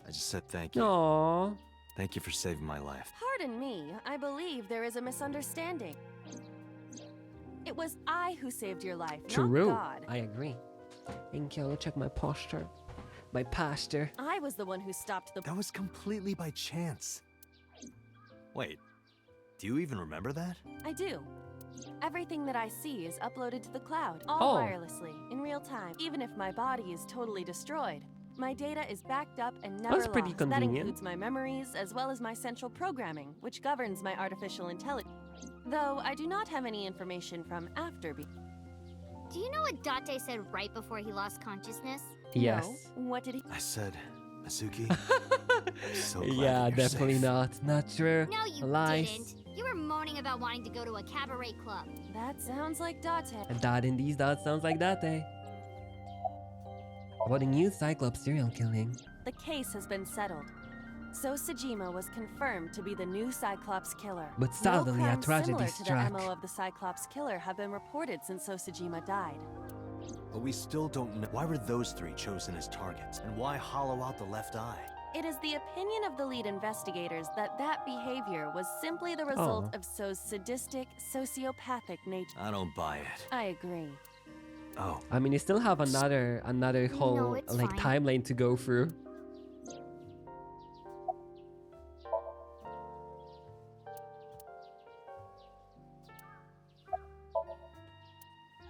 I just said thank you. Aww. Thank you for saving my life. Pardon me, I believe there is a misunderstanding. It was I who saved your life, True. not God. I agree. Thank you. Check my posture. My posture. I was the one who stopped the... That was completely by chance. Wait, do you even remember that? I do. Everything that I see is uploaded to the cloud, all wirelessly, in real time. Even if my body is totally destroyed, my data is backed up and never That's pretty lost. That convenient. includes my memories, as well as my central programming, which governs my artificial intelligence. Though I do not have any information from after be... Do you know what Date said right before he lost consciousness? Yes. No. What did he... I said, Mizuki, I'm so glad Yeah, that you're definitely safe. not. Not true. No, you Lies. didn't. You were moaning about wanting to go to a cabaret club. That sounds like Date. And that in these dots sounds like that, eh? About a new Cyclops serial killing. The case has been settled. So Sejima was confirmed to be the new Cyclops killer. But suddenly, no a crimes tragedy similar to struck. the MO of the Cyclops killer have been reported since Sojima died. But we still don't know. Why were those three chosen as targets? And why hollow out the left eye? It is the opinion of the lead investigators that that behavior was simply the result of So's sadistic, sociopathic nature. I don't buy it. I agree. Oh. I mean, you still have another whole it's like fine. timeline to go through.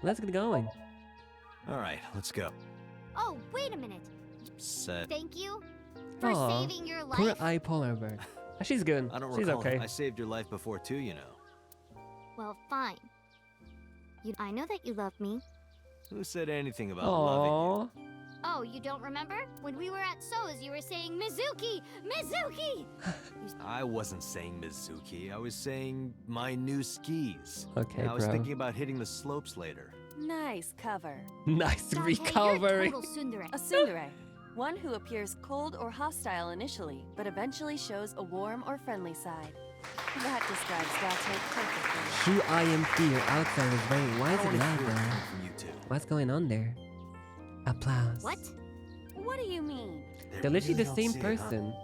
Let's get going. All right, let's go. Oh, wait a minute. Set. Thank you for Aw, saving your Poor life. eye polar bear. She's good. I don't She's recall. okay. I saved your life before too, you know. Well, fine. I know that you love me. Who said anything about loving you? Aww. Oh, you don't remember? When we were at So's, you were saying, Mizuki! Mizuki! I wasn't saying Mizuki. I was saying my new skis. Okay, I was bro. thinking about hitting the slopes later. Nice cover. Nice Date, recovery. You're a total tsundere. A tsundere. One who appears cold or hostile initially, but eventually shows a warm or friendly side. That describes Date perfectly. True I am fear. Outside is rain. Why is I it wanna loud hear though? it from you two. What's going on there? Applause. What? What do you mean? They're literally the don't same see it, huh? person.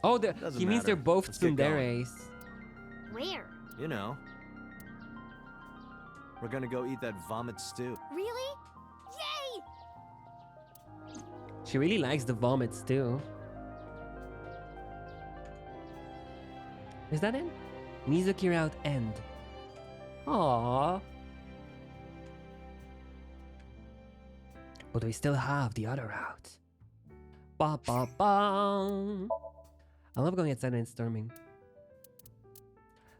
Oh, Doesn't he means they're matter. both Let's get going. tsunderes. Where? You know. We're gonna go eat that vomit stew. Really? Yay! She really likes the vomits too. Is that it? Mizuki route end. Aww. But we still have the other route. Ba ba ba. I love going outside when it's storming.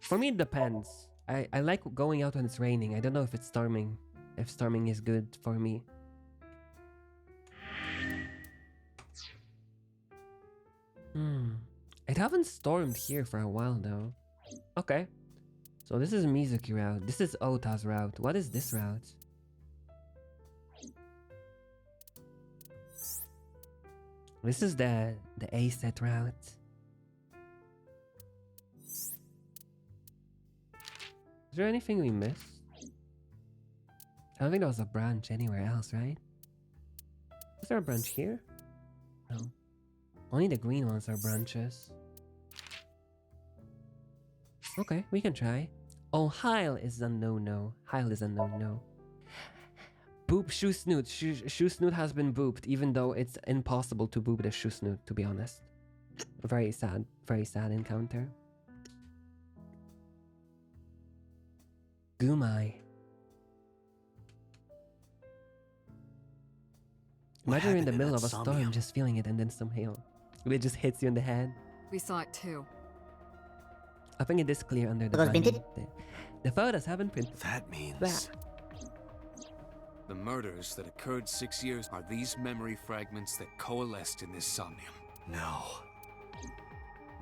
For me, it depends. I like going out when it's raining. I don't know if it's storming. If storming is good for me. It haven't stormed here for a while though. Okay. So this is Mizuki route. This is Ota's route. What is this route? This is the A set route. Is there anything we missed? I don't think there was a branch anywhere else, right? Is there a branch here? No. Only the green ones are branches. Okay, we can try. Oh, Heil is a no-no. Heil is a no-no. Boop Shoe Snoot. Shoe Snoot has been booped, even though it's impossible to boop the Shoe Snoot, to be honest. Very sad encounter. Gumai. Imagine you're in the middle of a storm, just feeling it, and then some hail. It just hits you in the head. We saw it too. I think it is clear under the Photos bunny. printed? The photos haven't printed. That means... that. The murders that occurred 6 years are these memory fragments that coalesced in this somnium. No.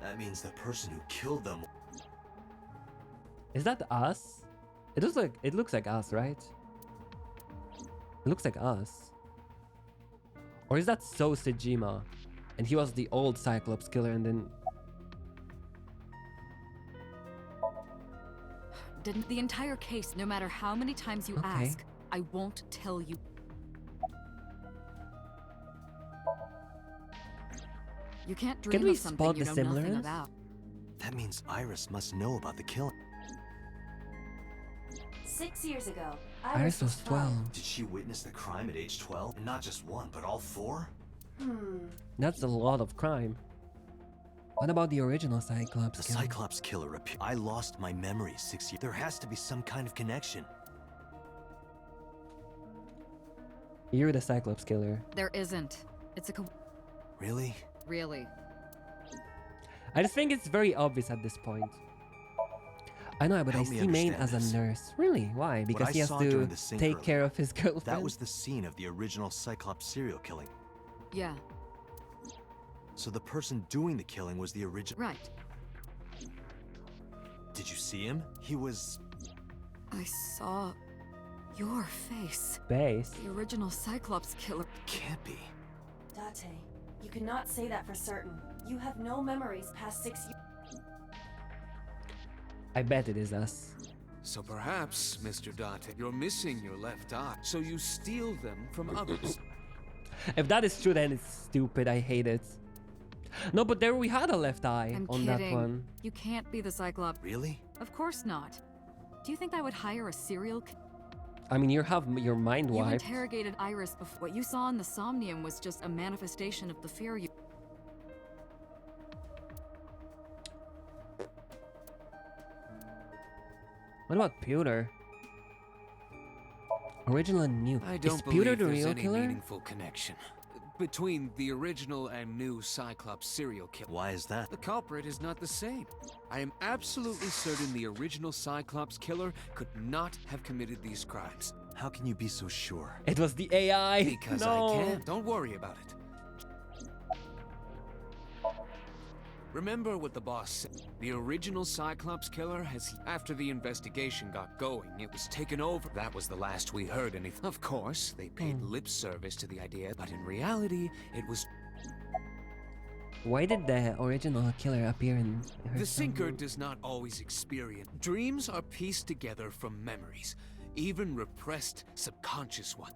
That means the person who killed them... Is that us? It looks like us, right? It looks like us. Or is that So Sejima? And he was the old Cyclops killer and then... Didn't the entire case, no matter how many times you ask, I won't tell you. You can't dream Can we of something spot you the know nothing similars? about. That means Iris must know about the killing. 6 years ago, Iris was 12. Did she witness the crime at age 12? And not just one, but all four? That's a lot of crime. What about the original Cyclops The killer? Cyclops killer appeared. I lost my memory 6 years. There has to be some kind of connection. You're the Cyclops killer. There isn't. It's a Really? Really. I just think it's very obvious at this point. I know, but Help I me see Maine understand as this. a nurse. Really? Why? Because What I he has saw to during the sync take earlier, care of his girlfriend? That was the scene of the original Cyclops serial killing. Yeah, So the person doing the killing was the original. right. Did you see him? He was... I saw your face. Base. The original Cyclops killer. Can't be. Date, you cannot say that for certain. You have no memories past 6 years. I bet it is us. So perhaps, Mr. Date, you're missing your left eye, so you steal them from others. If that is true, then it's stupid. I hate it. No, but there we had a left eye I'm on kidding. that one. You can't be the Cyclops. Really? Of course not. Do you think I would hire a serial killer? I mean, you have your mind You wiped. interrogated Iris before. What you saw in the Somnium was just a manifestation of the fear you... What about Pewter? Original and new. I Is don't Pewter believe the there's real any killer? meaningful connection between the original and new Cyclops serial killer. Why is that? The culprit is not the same. I am absolutely certain the original Cyclops killer could not have committed these crimes. How can you be so sure? It was the AI. Because no. I can. Don't worry about it. Remember what the boss said. The original Cyclops killer has... After the investigation got going, it was taken over. That was the last we heard anything. Of course, they paid lip service to the idea, but in reality, it was... Why did the original killer appear in her The sinker Somnium? does not always experience. Dreams are pieced together from memories, even repressed subconscious ones.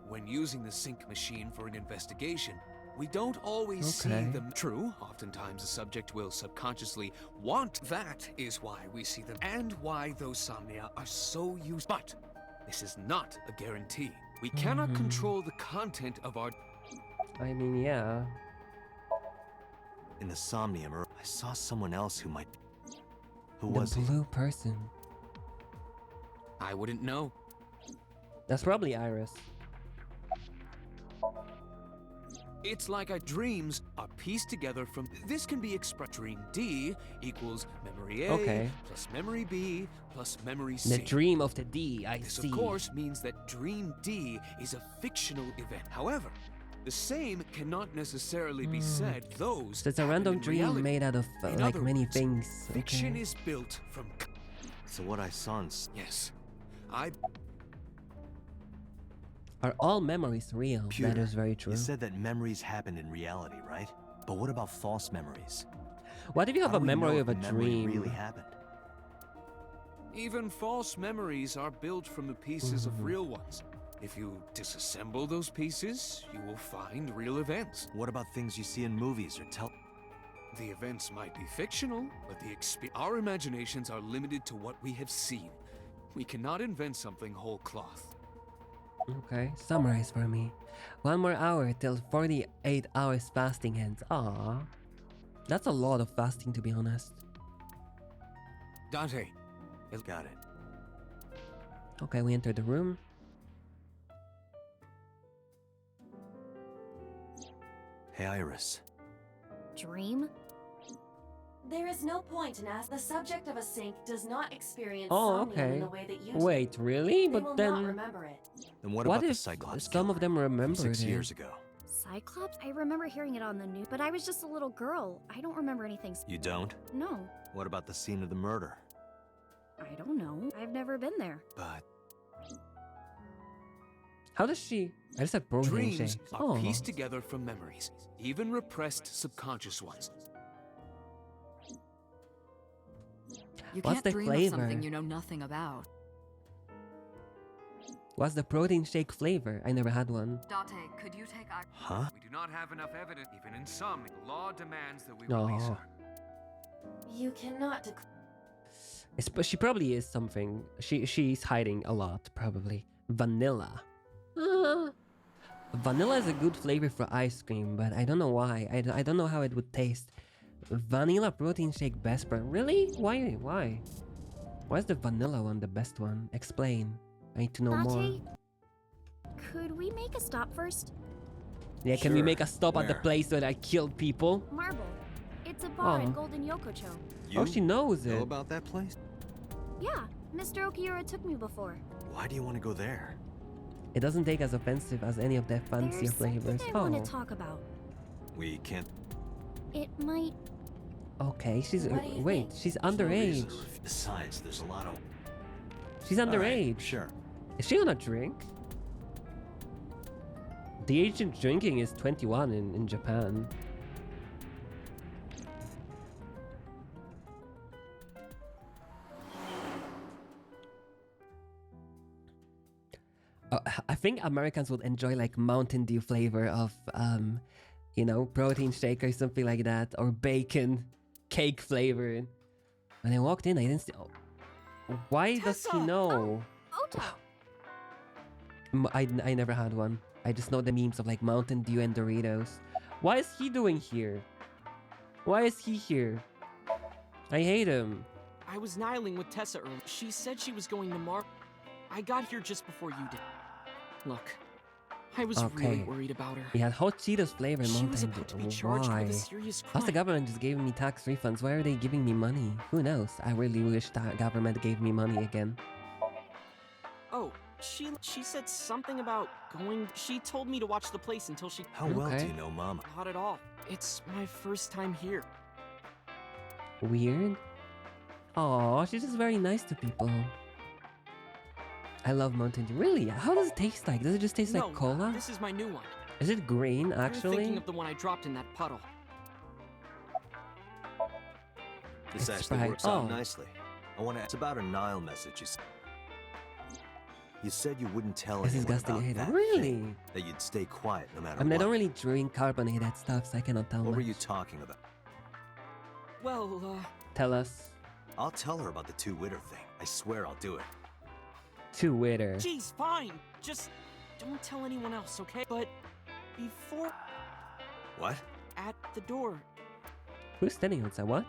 When using the sync machine for an investigation, we don't always see them. True, oftentimes the subject will subconsciously want. That is why we see them, and why those somnia are so used. But this is not a guarantee. We cannot control the content of our... I mean, yeah. In the Somnium, I saw someone else who might... Who The was he? blue person. I wouldn't know. That's probably Iris. It's like our dreams are pieced together from... This can be expressed. Dream D equals memory A plus memory B plus memory C. The dream of the D, I This, see. of course, means that Dream D is a fictional event. However, The same cannot necessarily be said. Those. So it's a random dream made out of like many things. Fiction is built from. So what I saw in... Yes. Are all memories real? Pewter, that is very true. You said that memories happen in reality, right? But what about false memories? What if you have a memory of a memory dream? really happened? Even false memories are built from the pieces of real ones. If you disassemble those pieces, you will find real events. What about things you see in movies or The events might be fictional, but our imaginations are limited to what we have seen. We cannot invent something whole cloth. Okay, summarize for me. 1 more hour till 48 hours fasting ends. Aww. That's a lot of fasting, to be honest. Dante. Got it. Okay, we enter the room. Hey, Iris. Dream? There is no point in asking. The subject of a sync does not experience Oh, somnium okay. in the way that you Wait, really? They But will then... not remember it. Then what What about the if Cyclops some of them remembered 6 it? years ago? Cyclops? I remember hearing it on the news, but I was just a little girl. I don't remember anything. You don't? No, What about the scene of the murder? I don't know. I've never been there. But How does she... I just said protein Dreams shake. are Oh. pieced together from memories, even repressed subconscious ones. You What's can't the dream flavor? of something you know nothing about. What's the protein shake flavor? I never had one. Date, could you take our... Huh? We do not have enough evidence. Even in some, the law demands that we No. release her. You cannot But she probably is something. She's hiding a lot, probably. Vanilla. Vanilla is a good flavor for ice cream, but I don't know why. I don't know how it would taste. Vanilla protein shake best brand. Really? Why? Why? Why is the vanilla one the best one? Explain. I need to know more. Dante, could we make a stop first? Yeah, can we Sure. make a stop at the Where? place where I killed people? Marble. It's a bar Oh. in Golden Yokocho. Oh, she knows know it. about that place? Yeah, Mr. Okiura took me before. Why do you want to go there? It doesn't take as offensive as any of the fancier There's flavors. something I Oh, want to talk about. We can't. It might... okay. She's What do you wait. think? She's There's no reason. underage. Besides, there's a lot of. She's All right, underage. sure. Is she gonna drink? The age of drinking is 21 in Japan. I think Americans would enjoy like Mountain Dew flavor of, you know, protein shake or something like that, or bacon cake flavor. When I walked in, I didn't see. Oh, why does he know? Ota! I never had one. I just know the memes of like Mountain Dew and Doritos. Why is he doing here? Why is he here? I hate him. I was nihiling with Tessa earlier. She said she was going to I got here just before you did. Look, I was really worried about her. He had hot Cheetos flavor She was Mountain about to Dew. be charged Why? with a serious Plus the crime. government just gave me tax refunds. Why are they giving me money? Who knows? I really wish the government gave me money again. Oh, she said something about going. She told me to watch the place until she. How well do you know Mama? Not at all. It's my first time here. Weird. Aw, she's just very nice to people. I love Mountain Dew. Really? How does it taste like? Does it just taste No, like cola? This is my new one. Is it green, You're actually? thinking of the one I dropped in that puddle. This It's actually Sprite. works Oh. out nicely. I want to. It's about a Nile message. You said you wouldn't tell This is anyone disgusting. I about hate it. that Really? thing, that you'd stay quiet no matter I mean, I what. don't really drink carbonated stuff, so I cannot tell What much. were you talking about? Well, Tell us. I'll tell her about the TwUwUsday thing. I swear I'll do it. TwUwUsday. Geez, fine. Just don't tell anyone else, okay? But before What? at the door. Who's standing outside? What?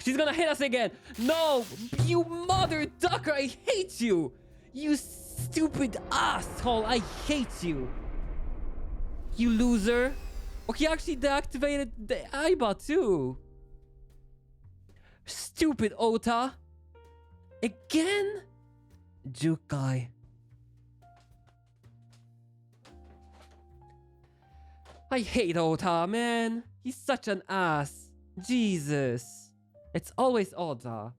She's gonna hit us again! No! You mother ducker! I hate you! You stupid asshole! I hate you! You loser! Oh, he actually deactivated the Aiba too! Stupid Ota! Again? Juke guy. I hate Ota, man. He's such an ass. Jesus. It's always Ota.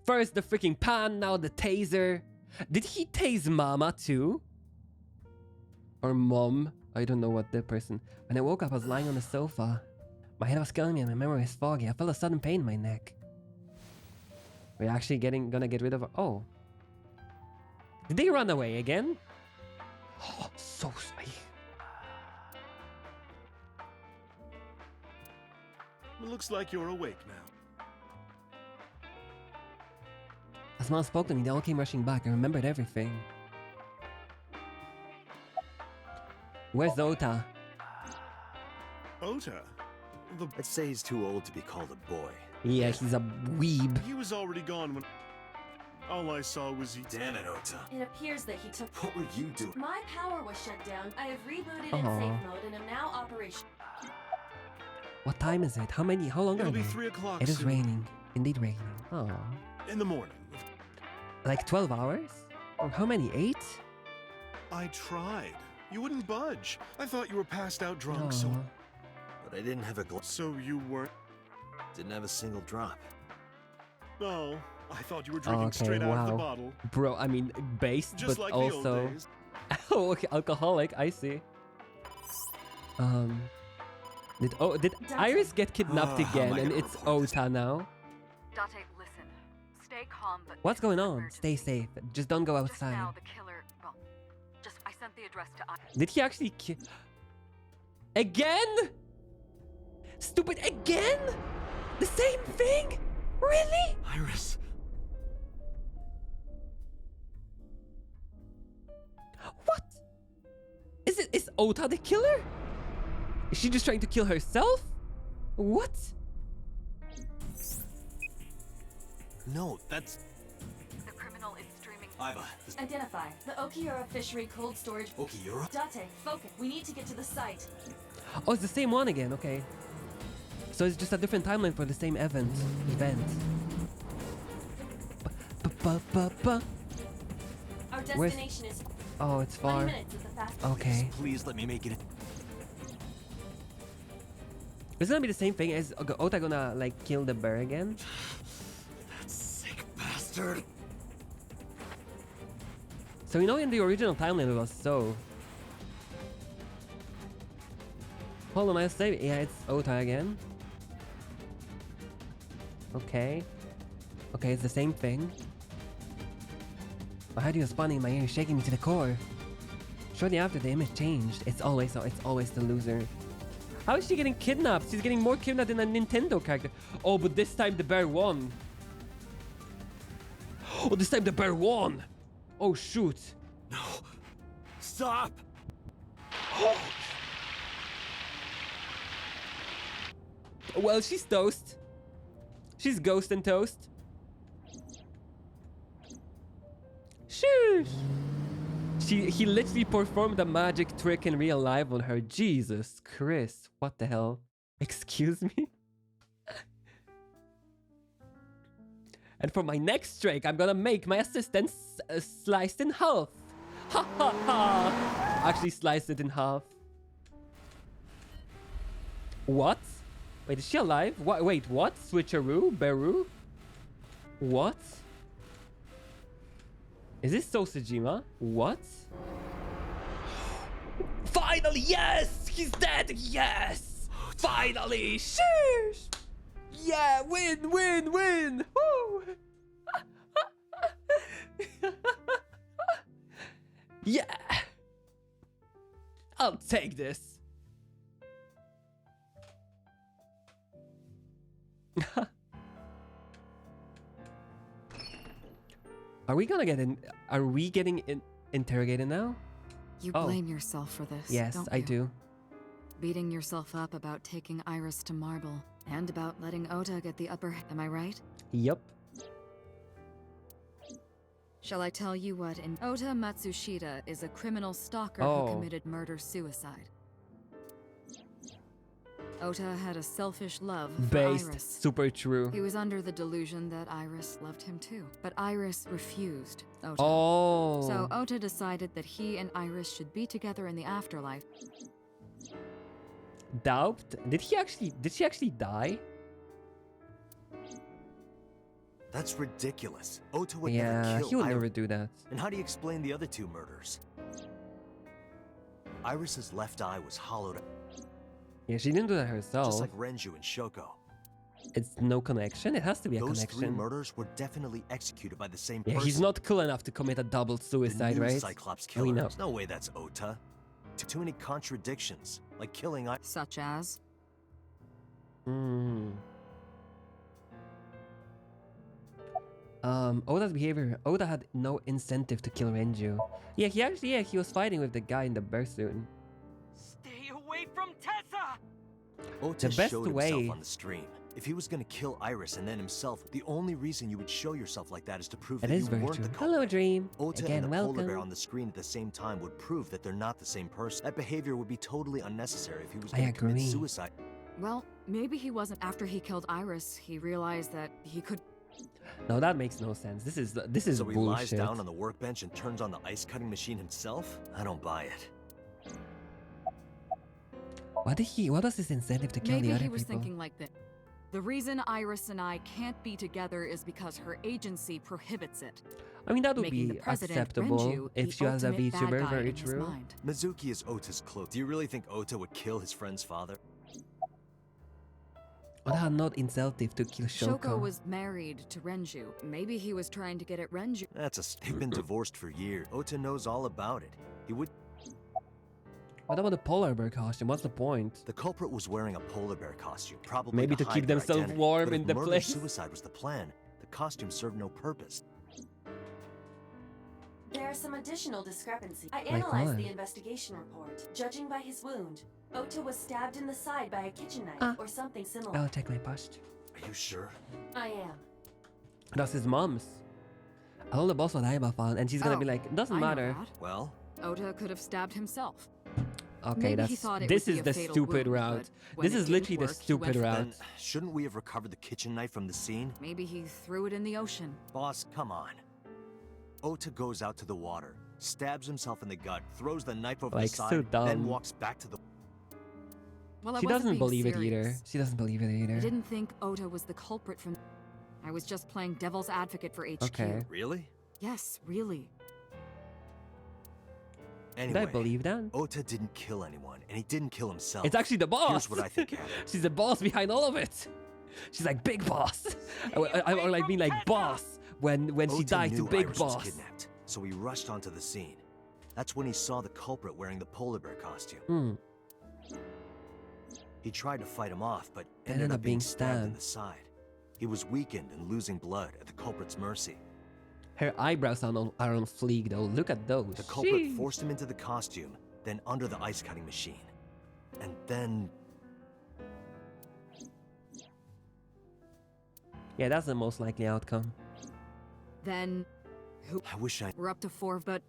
First the freaking pan, now the taser. Did he tase Mama too? Or Mom? I don't know what the person... When I woke up, I was lying on the sofa. My head was killing me and my memory was foggy. I felt a sudden pain in my neck. We're actually gonna get rid of... Oh. Did they run away again? Oh, so sweet. It looks like you're awake now. As Mom spoke to me, they all came rushing back. I remembered everything. Where's Ota? Ota? I'd say he's too old to be called a boy. Yeah, he's a weeb. He was already gone when... All I saw was he... Damn it, Ota. It appears that he took... What were you doing? My power was shut down. I have rebooted in safe mode and am now operational. What time is it? How long It'll are be they? 3 o'clock It is soon. raining. Indeed raining. Oh. In the morning. Like 12 hours? Or how many? 8? I tried. You wouldn't budge. I thought you were passed out drunk, so... But I didn't have a glass. So you weren't... Didn't have a single drop. No, I thought you were drinking straight out of the bottle. Bro, I mean, based, Just but like the old also... days. Oh, okay, alcoholic, I see. Did Iris get kidnapped again and it's Ota now? Date, listen. Stay calm, but What's going on? Stay safe. Just don't go outside. now the killer, well, I sent the address to Did he actually kill... Again? Stupid again? The same thing? Really? Iris. What? Is Ota the killer? Is she just trying to kill herself? What? No, that's... The criminal is streaming... Iva. Identify the Okiura Fishery Cold Storage. Okiura? Date, focus. We need to get to the site. Oh, it's the same one again, okay. So it's just a different timeline for the same event. Our destination is... Oh, it's 20 far. minutes is the fastest. Okay. Please let me make it. It's gonna be the same thing. Is Ota gonna like kill the bear again? That sick bastard. So you know in the original timeline it was so. Hold on, I'll save it. Yeah, it's Ota again. Okay. Okay, it's the same thing. My head was spinning in my ear, shaking me to the core. Shortly after the image changed, it's always the loser. How is she getting kidnapped? She's getting more kidnapped than a Nintendo character. Oh, but this time the bear won. Oh, this time the bear won. Oh, shoot. No. Stop. Well, she's toast. She's ghost and toast. Shush. He literally performed a magic trick in real life on her. Jesus Christ. What the hell? Excuse me? And for my next trick, I'm gonna make my assistant sliced in half. Ha ha ha. Actually sliced it in half. What? Wait, is she alive? What? Wait, what? Switcheroo? Beru? What? Is this Sosajima? What? Finally, yes! He's dead! Yes! Finally! Sheesh! Yeah, win, win, win! Woo! Yeah! I'll take this. Are we getting interrogated now? You blame yourself for this. Yes, don't I you? do. Beating yourself up about taking Iris to Marble and about letting Ota get the upper hand. Am I right? Yep. Shall I tell you what? Ota Matsushita is a criminal stalker Oh. who committed murder-suicide. Ota had a selfish love for Based. Iris. Super true. He was under the delusion that Iris loved him too. But Iris refused Ota. Oh. So Ota decided that he and Iris should be together in the afterlife. Doubt? Did she actually die? That's ridiculous. Ota would Yeah, never kill he would Iris. never do that. And how do you explain the other two murders? Iris's left eye was hollowed out. Yeah, she didn't do that herself. Just like Renju and Shoko. It's no connection. It has to be a Those connection. three murders were definitely executed by the same Yeah, person. he's not cool enough to commit a double suicide, the new right? Cyclops We killer. know. There's no way that's Ota. Too many contradictions, like killing Iris. Such as? Oda's behavior. Oda had no incentive to kill Renju. Yeah, he was fighting with the guy in the bear suit. Stay away from Tessa! Ota The best showed way- himself on the stream. If he was gonna kill Iris and then himself, the only reason you would show yourself like that is to prove It that is you very weren't true. the culprit. Hello, Dream. Ota Again, and the polar bear welcome. on the screen at the same time would prove that they're not the same person. That behavior would be totally unnecessary if he was I gonna commit agree. suicide. Well, maybe he wasn't. After he killed Iris, he realized that he could. No, that makes no sense. This is So he bullshit. lies down on the workbench and turns on the ice cutting machine himself? I don't buy it. What was his incentive to kill Maybe the other he was people? thinking like this. The reason Iris and I can't be together is because her agency prohibits it. I mean, that would Making be the president, acceptable Renju, if the she was a ultimate bad VTuber, guy very in his true. mind. Mizuki is Ota's close. Do you really think Ota would kill his friend's father? Oda had no incentive to kill Shoko. Shoko was married to Renju. Maybe he was trying to get at Renju. They've been divorced for years. Ota knows all about it. He would. What about the polar bear costume? What's the point? The culprit was wearing a polar bear costume, probably Maybe to hide keep their themselves identity. warm But in if the murder place. Suicide was the plan. The costume served no purpose. There are some additional discrepancies. I Like analyzed what? the investigation report. Judging by his wound, Ota was stabbed in the side by a kitchen knife or something similar. I'll check my post. Are you sure? I am. That's his mom's. All the boss will die about fun, and she's gonna Oh, be like, doesn't I know matter. that. Well, Ota could have stabbed himself. Okay, Maybe he thought it this would be is a the fatal stupid wound, route. but when This it is didn't literally the work, he stupid went- route. then shouldn't we have recovered the kitchen knife from the scene? Maybe he threw it in the ocean. Boss, come on. Ota goes out to the water, stabs himself in the gut, throws the knife over Like, the so side, then dumb. walks back to the. Well, I She wasn't doesn't being believe it serious. either. She doesn't believe it I either. didn't think Ota was the culprit from. I was just playing devil's advocate for HQ. Okay. Really? Yes, really. Anyway, Did I believe that? Ota didn't kill anyone, and he didn't kill himself. It's actually the boss. Here's what I think happened. She's the boss behind all of it. She's like big boss. Or like being like boss when she Ota died to knew big Iris was boss. kidnapped, so he rushed onto the scene. That's when he saw the culprit wearing the polar bear costume. Hmm. He tried to fight him off, but Ended ended up up being being stabbed in stabbed. the side. He was weakened and losing blood at the culprit's mercy. Her eyebrows are on fleek though. Look at those. The culprit Sheesh. forced him into the costume, then under the ice cutting machine. And then Yeah, that's the most likely outcome. Then, who? I wish I. We're up to 4, but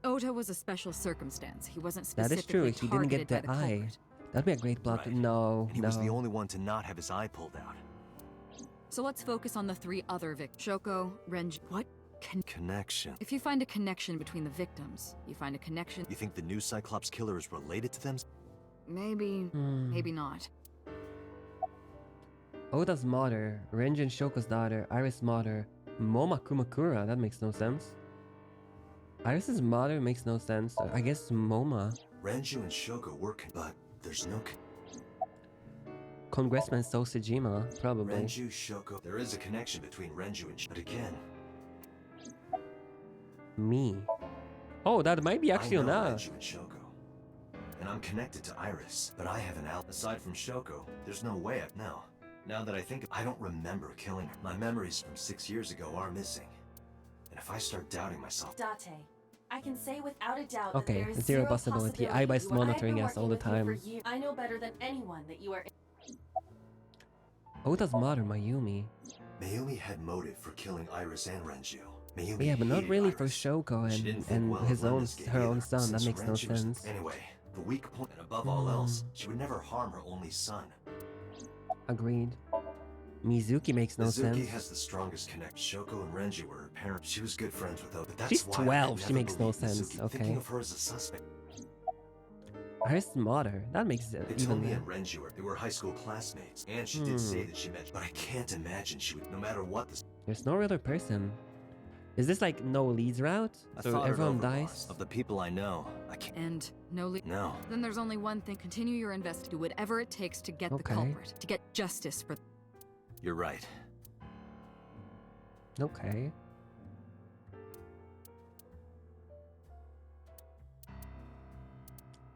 Ota was a special circumstance. He wasn't That is specifically true. He didn't get targeted the by the eye. culprit. That'd be a great plot. Right. No, And he no. was the only one to not have his eye pulled out. So let's focus on the 3 other victims. Shoko, Renju. What? Connection. If you find a connection between the victims, you find a connection. You think the new Cyclops killer is related to them? Maybe, maybe not. Oda's mother, Renju and Shoko's daughter, Iris' mother, Moma Kumakura. That makes no sense. Iris' mother makes no sense. I guess Moma. Renju and Shoko work, but there's no. Congressman Sosejima, probably. Renju, Shoko. There is a connection between Renju and but again. Me. Oh, that might be actually I know enough. Renju and Shoko. And I'm connected to Iris, but I have an out. Aside from Shoko, there's no way I know. Now that I think, I don't remember killing her. My memories from 6 years ago are missing. And if I start doubting myself, Date, I can say without a doubt Okay, that there is zero possibility. iBuy's monitoring us all the time. I know better than anyone that you are. Oda's mother, Mayumi. Mayumi had motive for killing Iris and Renju. Mayumi Yeah, but not hated really Iris. for Shoko She didn't and, think and well of his own, Lemniscate her own either, son. That since makes no Renju was- sense. Anyway, the weak point, and above all else, she would never harm her only son. Agreed. Mizuki makes no sense. Mizuki has the strongest connect. Shoko and Renji were her parents. She was good friends with Oda. But that's She's why 12. I She makes no believe sense. Mizuki. Okay. Thinking of her as a suspect. Iris' mother. That makes it They even told me better. and Renji were high school classmates, and she did say that she met. But I can't imagine she would, no matter what this. There's no other person. Is this like no leads route? I So thought it everyone over, dies? boss. Of the people I know, I can't. And no lead. No. Then there's only one thing. Continue your investigation. Do whatever it takes to get the Okay. culprit. To get justice for... You're right. Okay.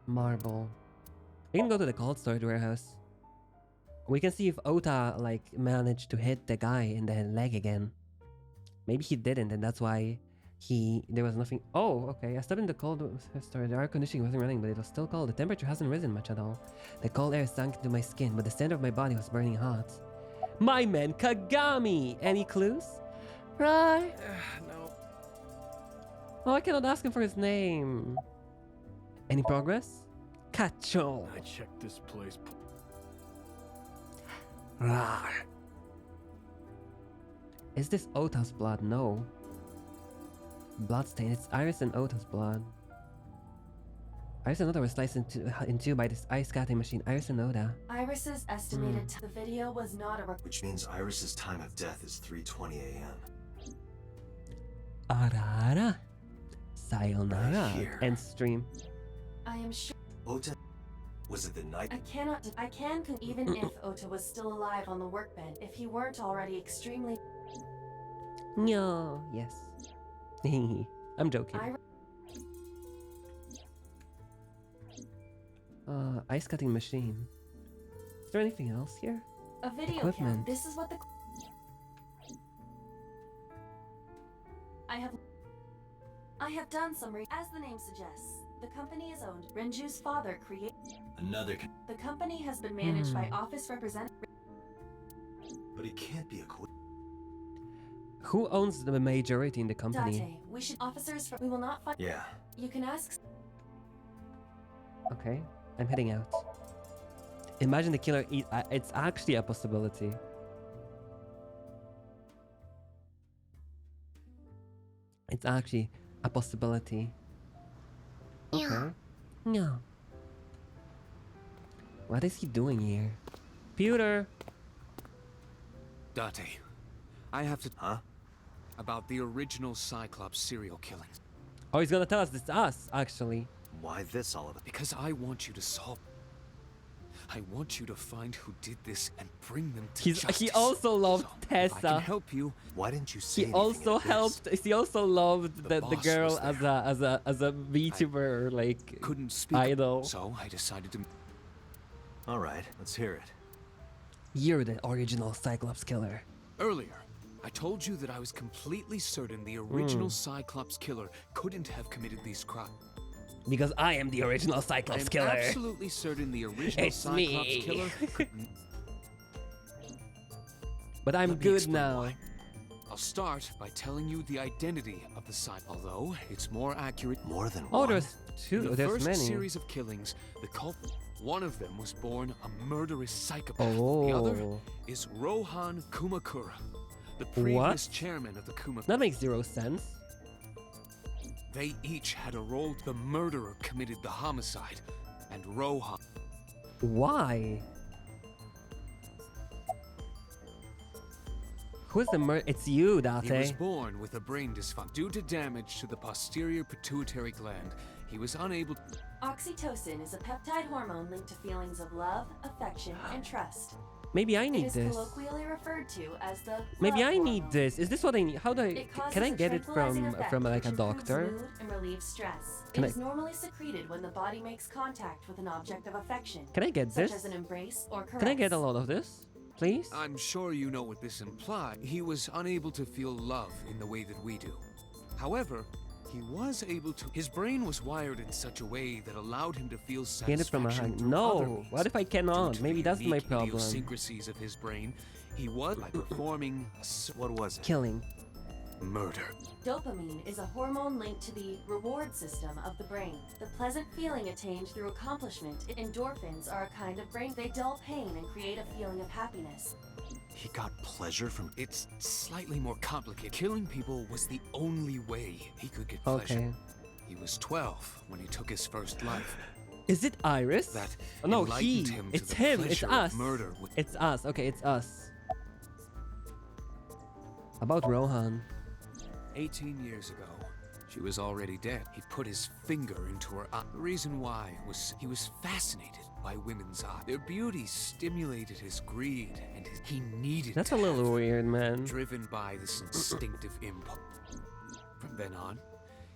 Marble. We can go to the cold storage warehouse. We can see if Ota like managed to hit the guy in the leg again. Maybe he didn't, and that's why there was nothing. Oh, okay. I stepped in the cold storage. The air conditioning wasn't running, but it was still cold. The temperature hasn't risen much at all. The cold air sank into my skin, but the center of my body was burning hot. My man Kagami! Any clues? Right? No. Oh, I cannot ask him for his name. Any progress? Kacho. I checked this place. Rawr. Is this Ota's blood? No. Bloodstain. It's Iris and Ota's blood. Iris and Ota were sliced in two by this ice cutting machine. Iris and Ota. Iris's estimated the video was not a Which means Iris's time of death is 3:20 a.m. Arara. Sayonara. Right here. End stream. I am sure. Ota, was it the night? I can even if Ota was still alive on the workbench, if he weren't already extremely. No. Yes. I'm joking. Ice cutting machine. Is there anything else here? A video cam. Equipment. This is what the. I have done some as the name suggests. The company is owned. Renju's father created. Another. The company has been managed by office representative. But it can't be a Who owns the majority in the company? Date. We should officers. We will not find. Yeah. You can ask. Okay, I'm heading out. Imagine the killer it's actually a possibility. It's actually a possibility. Okay. No. What is he doing here? Pewter! Date, I have to... Huh? About the original Cyclops serial killings. Oh, he's gonna tell us it's us, actually. Why this all of it? Because I want you to solve... I want you to find who did this and bring them to justice. He also loved Tessa. I can help you. Why didn't you say He also helped. He also loved the girl as a VTuber like couldn't speak, idol. So I decided to. All right, let's hear it. You're the original Cyclops killer. Earlier, I told you that I was completely certain the original Cyclops killer couldn't have committed these crimes. Because I am the original Cyclops killer. I'm absolutely certain the original It's Cyclops me. killer couldn't. But I'm good now. Why. I'll start by telling you the identity of the Cyclops. Although it's more accurate. More than Oh, one. there's two. In the There's first many. series of killings, the culprit, one of them was born a murderous psychopath. The other Oh. is Rohan Kumakura, the previous chairman of the Kumakura. That makes zero sense. They each had a role. The murderer committed the homicide, and Rohan. Why? Who's the It's you, Date. He was born with a brain dysfunction. Due to damage to the posterior pituitary gland, he was unable. Oxytocin is a peptide hormone linked to feelings of love, affection, and trust. Maybe I It need is this. colloquially referred to as the. Maybe love I need hormone. this. Is this what I need? How do I? It causes Can I a get it tranquilizing effect from like a which improves doctor? mood and relieves stress. Can It I- is normally secreted when the body makes contact with an object of affection. Can I get such this? as an embrace or caress. Can I get a lot of this, please? I'm sure you know what this implies. He was unable to feel love in the way that we do. However, he was able to. His brain was wired in such a way that allowed him to feel Get it from a satisfaction hand. through other No. means. What if I cannot? Due to Maybe the that's my unique problem. idiosyncrasies of his brain, he was by performing. What was it? Killing. murder. Dopamine is a hormone linked to the reward system of the brain. The pleasant feeling attained through accomplishment. Endorphins are a kind of brain. They dull pain and create a feeling of happiness. He got pleasure from... It's slightly more complicated. Killing people was the only way he could get pleasure. Okay. He was 12 when he took his first life. Is it Iris? That Oh, no, enlightened him to It's the him. It's pleasure of us. murder. It's us. Okay, it's us. About Rohan. 18 years ago, she was already dead. He put his finger into her eye. The reason why was he was fascinated by women's eyes. Their beauty stimulated his greed, and he needed That's to a little have weird, man. driven by this instinctive impulse. From then on,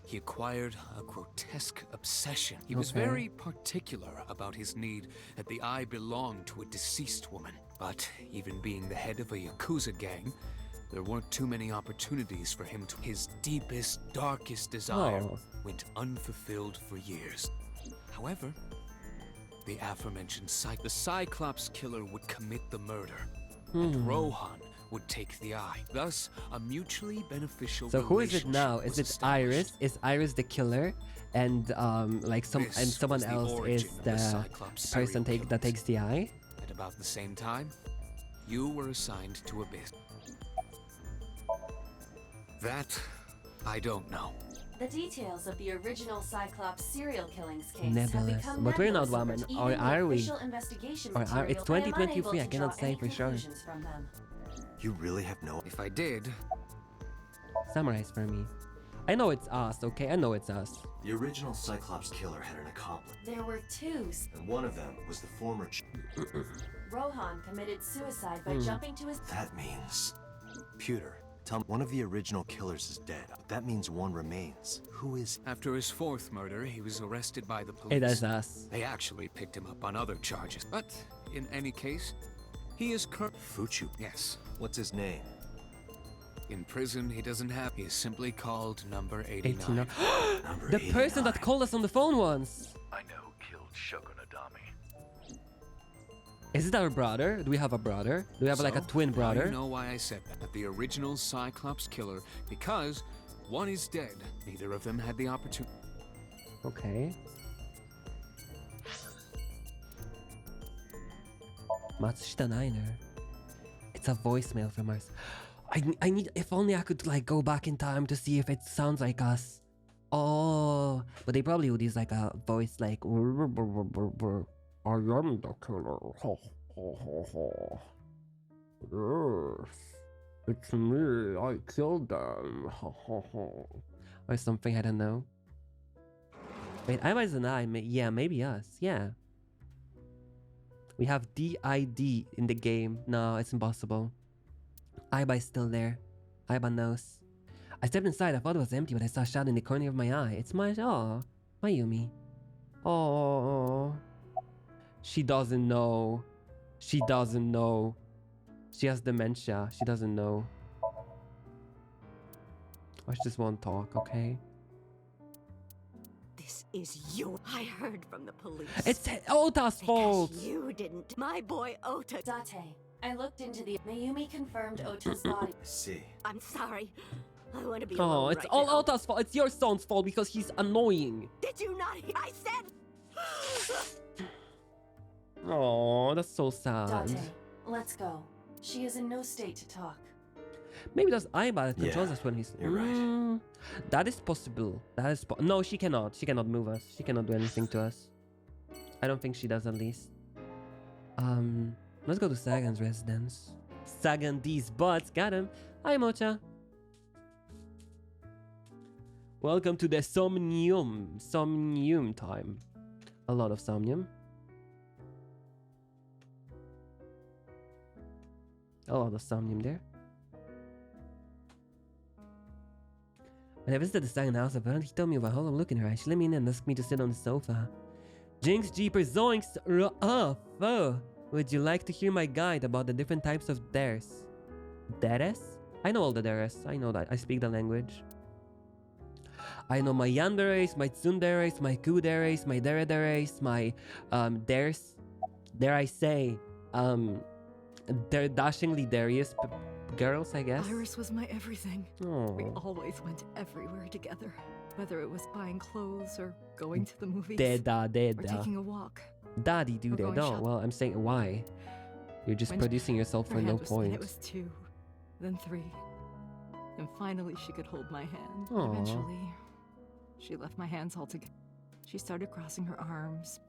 he acquired a grotesque obsession. He was Okay. very particular about his need that the eye belonged to a deceased woman. But even being the head of a Yakuza gang, there weren't too many opportunities for him to... His deepest, darkest desire Oh. went unfulfilled for years. However, the aforementioned the Cyclops killer would commit the murder, and Rohan would take the eye. Thus, a mutually beneficial So who is it now? relationship Is was it Iris? Is Iris the killer? And like This someone was the else is origin of the the Cyclops person serial that takes the eye? At about the same time, you were assigned to Abyss. That, I don't know. The details of the original Cyclops serial killings case have Nebulous. become But we're not nebulous over women, even or the are we? official investigation Or are, it's material, and I am 2023, I unable to cannot draw say any for sure. conclusions from them. You really have no... If I did... Summarize for me. I know it's us, okay? I know it's us. The original Cyclops killer had an accomplice, There were two. and one of them was the former... Rohan committed suicide by jumping to his... That means... Pewter, tell me, one of the original killers is dead. That means one remains. Who is... After his fourth murder, he was arrested by the police. Hey, that's us. They actually picked him up on other charges. But, in any case, he is Fuchu? Yes. What's his name? In prison, he doesn't have... He is simply called Number 89. 89. Number The person that 89. called us on the phone once. I know who killed Shogunadami. Is it our brother? Do we have a brother? Do we have like a So, twin now brother? You know why I said that. The original Cyclops killer, because one is dead. Neither of them had the opportunity. Okay. Matsushita Niner. It's a voicemail from us. I need, if only I could like go back in time to see if it sounds like us. Oh, but they probably would use like a voice like I am the killer. Yes, it's me. I killed them. Or something. I don't know. Wait, I was an I. Yeah, maybe us. Yeah. We have DID in the game. No, it's impossible. Aiba is still there. Aiba knows. I stepped inside. I thought it was empty, but I saw a shadow in the corner of my eye. It's my... Oh, Mayumi. Oh. She doesn't know. She doesn't know. She has dementia. She doesn't know. I just won't talk, okay? This is you. I heard from the police. It's Ota's fault! Because you didn't. My boy Ota. Date. I looked into the... Mayumi confirmed Ota's body. I see. I'm sorry. I want to be Oh, alone it's right all now. Ota's fault. It's your son's fault because he's annoying. Did you not hear? I said... Oh, that's so sad. Date. Let's go. She is in no state to talk. Maybe that's Aiba that controls Yeah, us when he's... you're right. That is possible. That is no, she cannot. She cannot move us. She cannot do anything to us. I don't think she does, at least. Let's go to Sagan's residence. Sagan these butts. Got him. Hi, Mocha. Welcome to the Somnium. Somnium time. A lot of Somnium. A lot of Somnium there. When I visited the Sagan house, apparently he told me about hollow look in her eye. She let me in and asked me to sit on the sofa. Jinx, Jeepers, Zoinks, oh, would you like to hear my guide about the different types of dares? Dares? I know all the dares. I know that. I speak the language. I know my yanderes, my tsunderes, my kuderes, my derederes, my dares. Dare I say, they're dashingly darius girls, I guess. Iris was my everything. Aww. We always went everywhere together, whether it was buying clothes or going to the movies Deda. or taking a walk. Daddy do they don't. Well, I'm saying why? You're just producing yourself for no point. It was 2, then 3, and finally she could hold my hand. Aww. Eventually, she left my hands altogether. She started crossing her arms,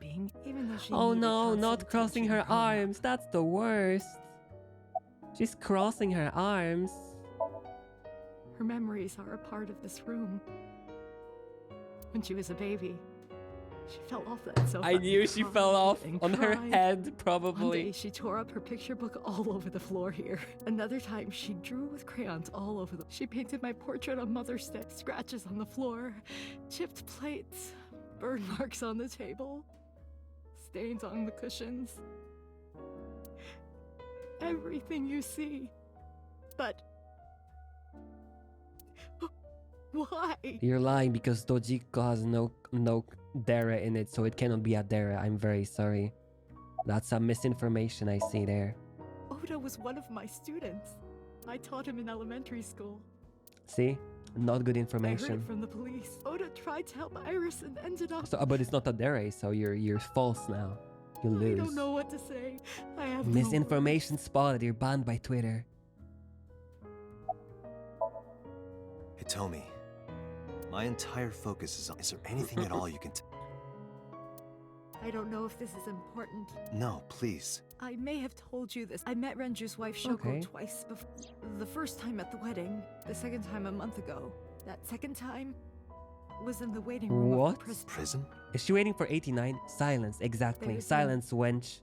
even though she Oh needed no, constant not crossing her attention growing up. arms. That's the worst. She's crossing her arms. Her memories are a part of this room. When she was a baby, she fell off that sofa. I knew and she cried fell off and on her cried. head, One probably. day she tore up her picture book all over the floor here. Another time she drew with crayons all over the... She painted my portrait on Mother's Day. Scratches on the floor, chipped plates, burn marks on the table, stains on the cushions. Everything you see. But... why? You're lying because Dojiko has no Dere in it, so it cannot be a Dere. I'm very sorry. That's some misinformation I see there. Oda was one of my students. I taught him in elementary school. See? Not good I heard information. it from the police. Oda tried to help Iris and ended up... So, but it's not a Dere, so you're false now. You lose. I don't know what to say. I have no Misinformation spotted. You're banned by Twitter. Hitomi, my entire focus is on... Is there anything at all you can I don't know if this is important. No, please. I may have told you this. I met Renju's wife Shoko Okay. twice before. The first time at the wedding, the second time a month ago. That second time was in the waiting room of What? the prison. Prison? Is she waiting for 89? Silence, exactly. There's Silence, wench.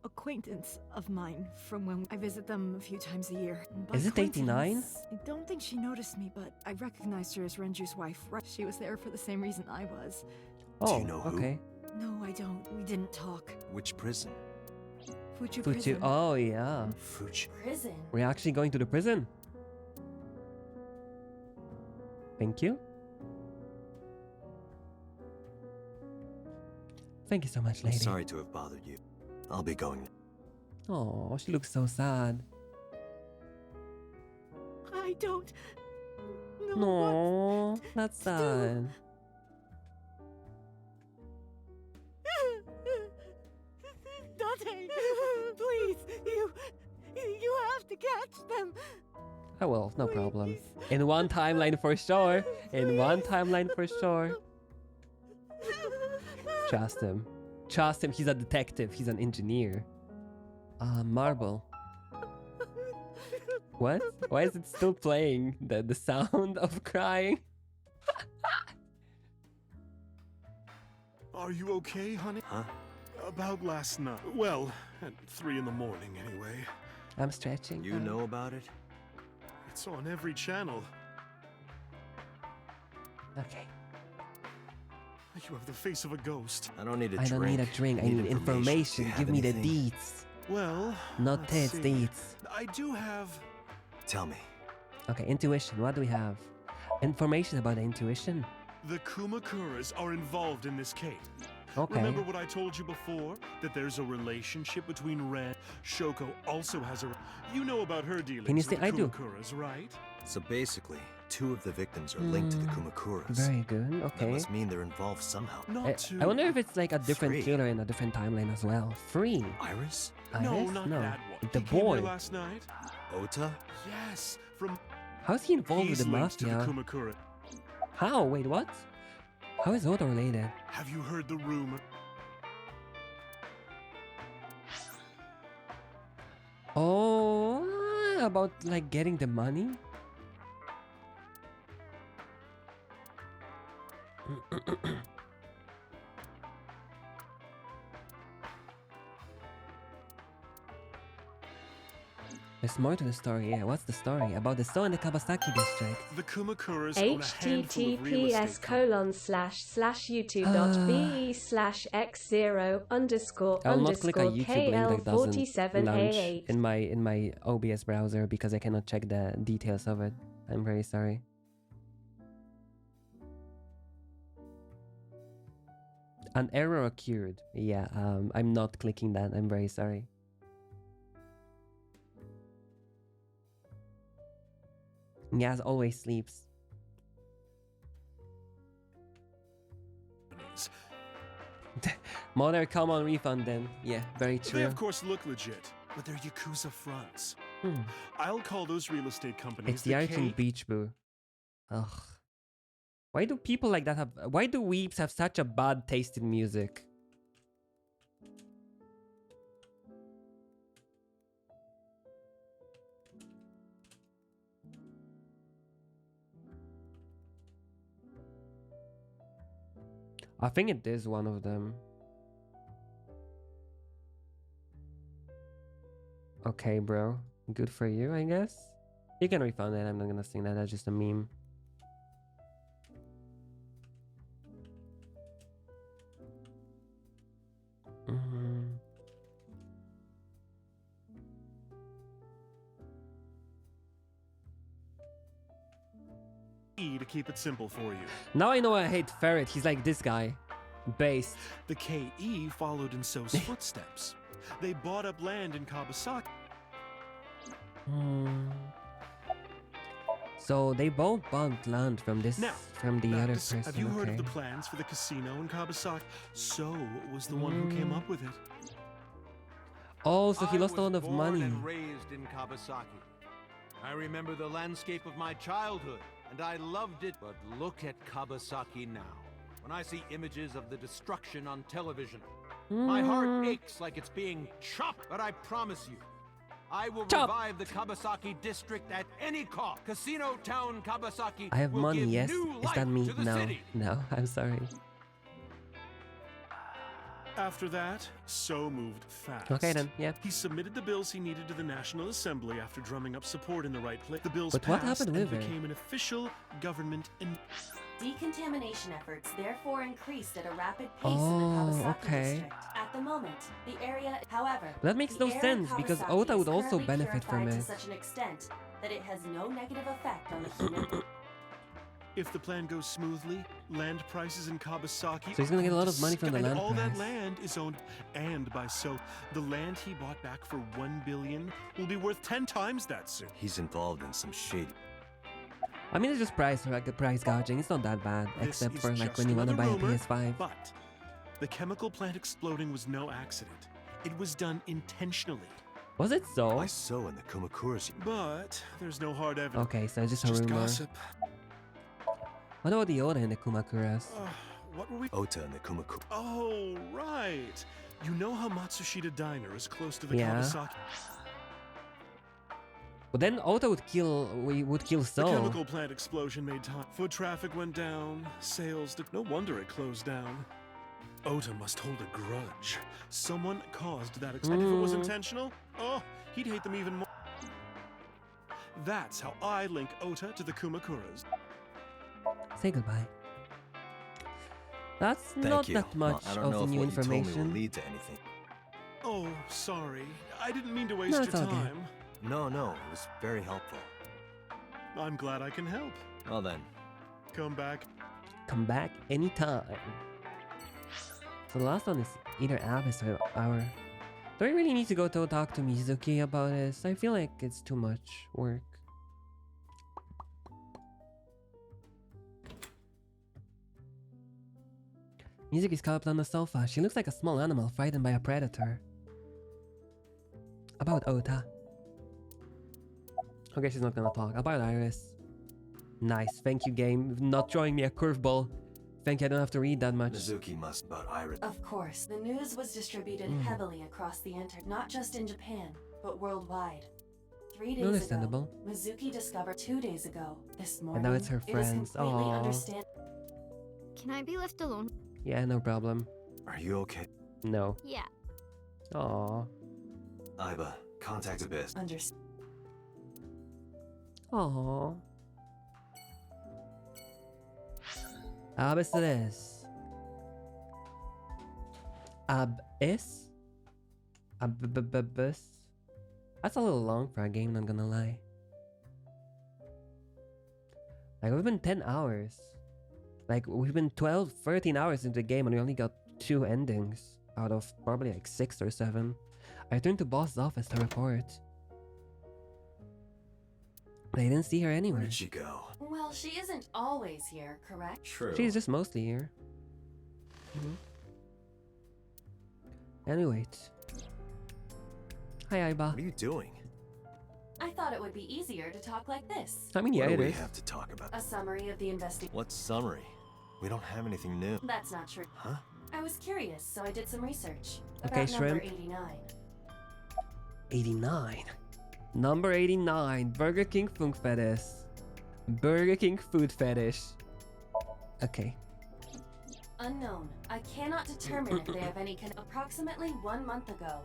Acquaintance of mine from when I visit them a few times a year. And by Is it 89? acquaintance, I don't think she noticed me, but I recognized her as Renju's wife. Right? She was there for the same reason I was. Oh, you know who? okay. No, I don't. We didn't talk. Which prison? Fuchu Fuchu. prison. Oh, yeah. Fuchi. Prison. We're actually going to the prison. Thank you. Thank you so much, I'm lady. sorry to have bothered you. I'll be going. Oh, she looks so sad. I don't know No, that's sad. Dante, please, you have to catch them. I will, no problem. In one timeline for sure. In one timeline for sure. Trust him. Trust him. He's a detective. He's an engineer. Marble. What? Why is it still playing? The sound of crying? Are you okay, honey? Huh? About last night. Well, at 3 in the morning anyway. I'm stretching. You know about it? It's on every channel. Okay. You have the face of a ghost. I don't need a I drink. don't need a drink. I need information. Do you Give have me the anything? deets. Well, Not let's tits, see. deets. I do have... Tell me. Okay, intuition. What do we have? Information about the intuition. The Kumakuras are involved in this case. Okay. Remember what I told you before? That there's a relationship between Ren. Shoko also has a... You know about her dealings Can you with say the I do? Kumakuras, right? So basically, 2 of the victims are linked to the Kumakuras. Very good. That Okay. must mean they're involved somehow. I wonder if it's like a different 3. killer in a different timeline as well. 3. Iris? No, Iris? not No. that one. The He came here boy. last night? Ota? Yes, from... How's he involved He's with the linked to the mafia? Kumakura. How? Wait, what? How is Oda related? Have you heard the rumor? Oh, about like getting the money? There's more to the story, yeah. What's the story? About the store in the Kawasaki district. The Kumakuras own a handful of real estate I'll not click on YouTube link that doesn't launch in my OBS browser because I cannot check the details of it. I'm very sorry. An error occurred. Yeah, I'm not clicking that. I'm very sorry. Yaz always sleeps. Mother, come on, refund them. Yeah, very true. They of course look legit, but they're Yakuza fronts. I'll call those real estate companies It's the Arching Beach Boo. Ugh. Why do people like that have... Why do weeps have such a bad taste in music? I think it is one of them. Okay, bro. Good for you, I guess. You can refund it. I'm not gonna sing that. That's just a meme. To keep it simple for you. Now I know I hate Ferret. He's like this guy. Based. The KE followed in So's footsteps. They bought up land in Kawasaki. So they both bought land from this, from the other person. Have you heard of the plans for the casino in Kawasaki? So was the one who came up with it. Oh, so he lost a lot of money. I was born and raised in Kawasaki. I remember the landscape of my childhood, and I loved it. But look at Kawasaki now. When I see images of the destruction on television, my heart aches like it's being chopped. But I promise you, I will revive the Kawasaki district at any cost. Casino Town Kawasaki. I have will money, give yes. new Is life that me? to the No. city. No, I'm sorry. After that, So moved fast. Okay then, yeah. He submitted the bills he needed to the National Assembly after drumming up support in the right place. The bills But what passed happened and with it? became an official government. Decontamination efforts therefore increased at a rapid pace in the Kawasaki district. At the moment, the area, however, But that makes the no air sense in because Kawasaki Ota is would also currently benefit from purified it. to such an extent that it has no negative effect on the human. If the plan goes smoothly, land prices in Kawasaki. So he's gonna get a lot of money from the and land all price. that land is owned and by So. The land he bought back for $1 billion will be worth 10 times that soon. He's involved in some shady. I mean, it's just price gouging. It's not that bad, This except is for like just when you want to buy another a rumor, PS5. But the chemical plant exploding was no accident. It was done intentionally. Was it so? By So and the Kumakuras. But there's no hard evidence. Okay, so it's just a rumor. Gossip. What about the Oda and the Kumakuras? What were we? Ota and the Kumakura. Oh, right. You know how Matsushita Diner is close to the Yeah. Kawasaki? But then Ota would kill The So. chemical plant explosion made time. Foot traffic went down. Sales. No wonder it closed down. Ota must hold a grudge. Someone caused that. And if it was intentional, oh, he'd hate them even more. That's how I link Ota to the Kumakuras. Say goodbye. That's Thank not you. that much I don't know of if new what you told me will information. lead to anything. Oh, sorry. I didn't mean to waste No, your it's all good. time. No, it was very helpful. I'm glad I can help. Well then. Come back. Come back anytime. So the last one is either Abyss or Hour. Do I really need to go to talk to Mizuki about this? I feel like it's too much work. Mizuki's caught up on the sofa. She looks like a small animal frightened by a predator. About Ota. Okay, she's not gonna talk. About Iris. Nice, thank you game. Not throwing me a curveball. Thank you, I don't have to read that much. Mizuki must about Iris. Of course, the news was distributed heavily across the internet, not just in Japan, but worldwide. 3 days Understandable. ago, Mizuki discovered 2 days ago. This morning, And now it's her It friends. is completely Aww. understand. Can I be left alone? Yeah, no problem. Are you okay? No. Yeah. Aww. Iba, contact Abyss. Understand. Aww. Abyss it is. Abyss? Abyss? That's a little long for a game, not gonna lie. Like, we've been 10 hours. Like, we've been 12, 13 hours into the game and we only got 2 endings out of probably like 6 or 7. I returned to boss's office to report. But I didn't see her Where anywhere. did she go? Well, she isn't always here, correct? True. She's just mostly here. Anyway. Hi, Aiba. What are you doing? I thought it would be easier to talk like this. I mean, yeah, what it do we is. have to talk about? A summary of the investigation. What summary? We don't have anything new. That's not true. Huh? I was curious, so I did some research. Okay, about number shrimp. 89. 89. Number 89. Burger King Funk Fetish. Burger King Food Fetish. Okay. Unknown. I cannot determine if they have any Approximately 1 month ago,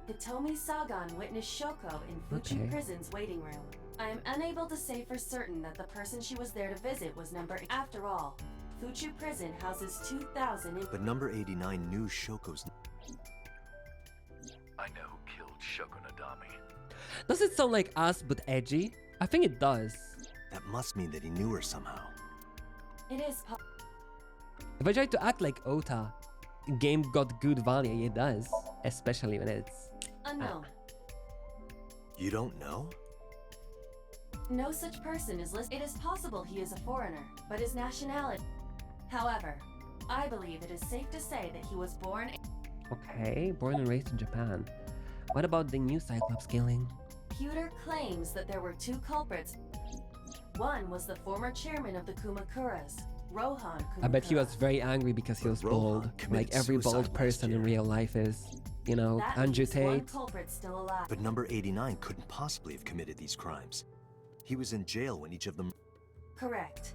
Hitomi Sagan witnessed Shoko in Fuchu Okay. Prison's waiting room. I am unable to say for certain that the person she was there to visit was number. After all, Fuchu Prison houses 2,000. But number 89 knew Shoko's. I know who killed Shoko Nadami. Does it sound like us but edgy? I think it does. That must mean that he knew her somehow. It is. If I try to act like Ota, game got good value, it does. Especially when it's... Unknown. You don't know? No such person is listed. It is possible he is a foreigner, but his nationality. However, I believe it is safe to say that he was born. Okay, born and raised in Japan. What about the new Cyclops killing? Pewter claims that there were 2 culprits. One was the former chairman of the Kumakuras, Rohan Kumakura. I bet he was very angry because he was Rohan bald. committed Like every suicide bald last person in year. real life is. You know, That Andrew leaves one Tate. culprit still alive. But number 89 couldn't possibly have committed these crimes. He was in jail when each of them. Correct.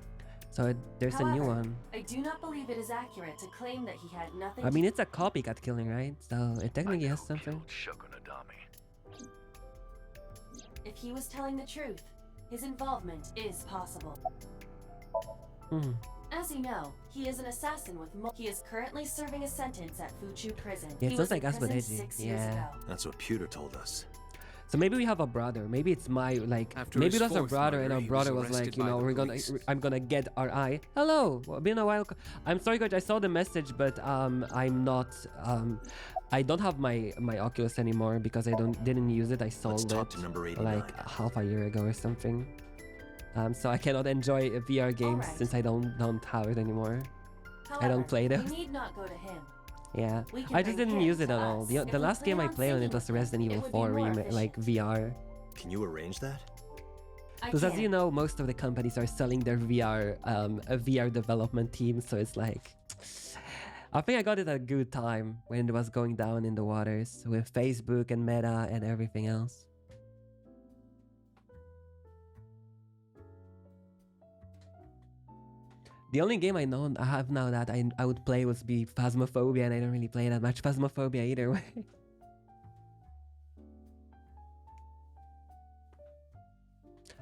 So there's a new However, one. I do not believe it is accurate to claim that he had nothing. I mean, it's a copycat killing, right? So it technically has something. Shoko Nadami. If he was telling the truth, his involvement is possible. Hmm. As you know, he is an assassin with. He is currently serving a sentence at Fuchu Prison. Yeah, it he sounds was in like us but prison edgy. 6 years Yeah. ago. That's what Pewter told us. So maybe we have a brother. Maybe it's my like. After maybe his that's our fourth brother, murder, and our he was brother was arrested like, you by know, the we're gonna. police. I'm gonna get our eye. Hello, well, been a while. I'm sorry, guys. I saw the message, but I'm not. I don't have my Oculus anymore because I didn't use it. I sold talk it to number 89. like half a year ago or something. So I cannot enjoy VR games Alright. since I don't have it anymore. I don't However, play you those. need not go to him. Yeah, We can I just bring didn't him use it to at all. us. The If we last game I plan on played on it singing was with him, Resident it Evil would be 4 more like VR. Can you arrange that? I Because as can. you know, most of the companies are selling their VR, a VR development team. So it's like, I think I got it at a good time when it was going down in the waters with Facebook and Meta and everything else. The only game I have now that I would play would be Phasmophobia, and I don't really play that much Phasmophobia either way.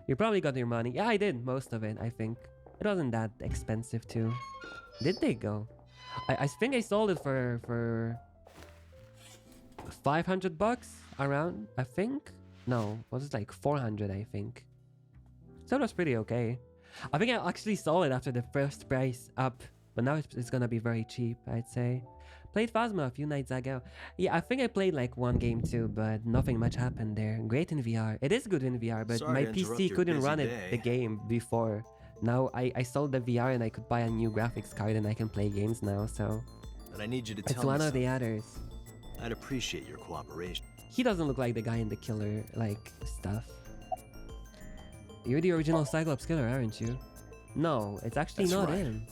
You probably got your money. Yeah, I did most of it, I think. It wasn't that expensive too. Did they go? I think I sold it for 500 bucks around, I think. No, was it like 400, I think. So it was pretty okay. I think I actually sold it after the first price up, but now it's gonna be very cheap, I'd say. Played Phasma a few nights ago. Yeah, I think I played like one game too, but nothing much happened there. Great in VR. It is good in VR, but Sorry my to interrupt PC your couldn't busy run day. the game before. Now I sold the VR and I could buy a new graphics card and I can play games now, so... But I need you to It's tell one me of the something. others. I'd appreciate your cooperation. He doesn't look like the guy in the killer, like, stuff. You're the original Cyclops killer, aren't you? No, it's actually That's not right. him.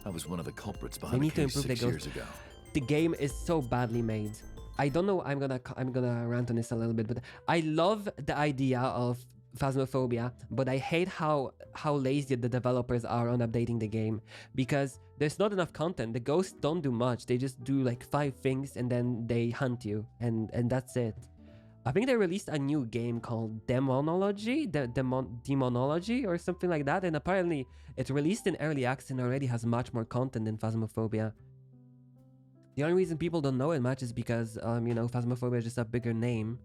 I was one of the culprits They behind the need to case improve the 6 ghost. years ago. The game is so badly made. I don't know. I'm gonna rant on this a little bit, but I love the idea of Phasmophobia, but I hate how lazy the developers are on updating the game because there's not enough content. The ghosts don't do much. They just do like 5 things and then they hunt you, and that's it. I think they released a new game called Demonology, Demonology or something like that, and apparently it released in early access and already has much more content than Phasmophobia. The only reason people don't know it much is because, you know, Phasmophobia is just a bigger name.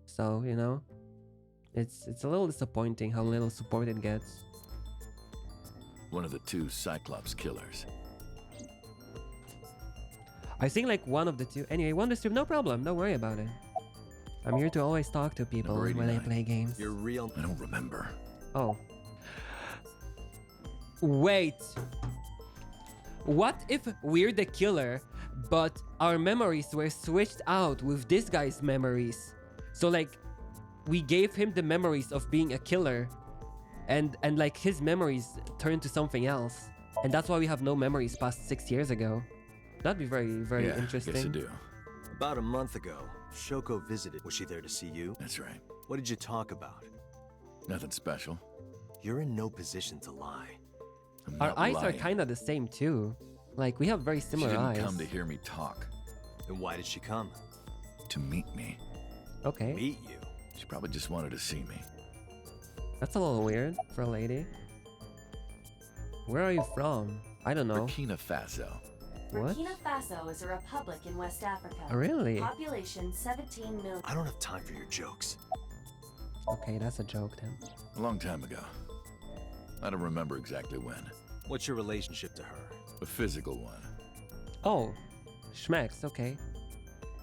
So, you know, it's a little disappointing how little support it gets. One of the 2 Cyclops killers. I think like one of the 2. Anyway, WonderStrip, no problem. Don't worry about it. I'm here to always talk to people Number when I 89. play games. You're real. I don't remember. Oh. Wait. What if we're the killer, but our memories were switched out with this guy's memories? So like, we gave him the memories of being a killer, and like his memories turned to something else, and that's why we have no memories past 6 years ago. That'd be very interesting. Guess I do. About a month ago, Shoko visited. Was she there to see you? That's right. What did you talk about? Nothing special. You're in no position to lie. Our eyes are kind of the same too. Like, we have very similar eyes. She didn't come to hear me talk. Then why did she come? To meet me. Okay. Meet you? She probably just wanted to see me. That's a little weird for a lady. Where are you from? I don't know. Burkina Faso. What? Burkina Faso is a republic in West Africa. Oh, really? Population 17 million. I don't have time for your jokes. Okay, that's a joke then. A long time ago. I don't remember exactly when. What's your relationship to her? A physical one. Oh, schmecks, okay.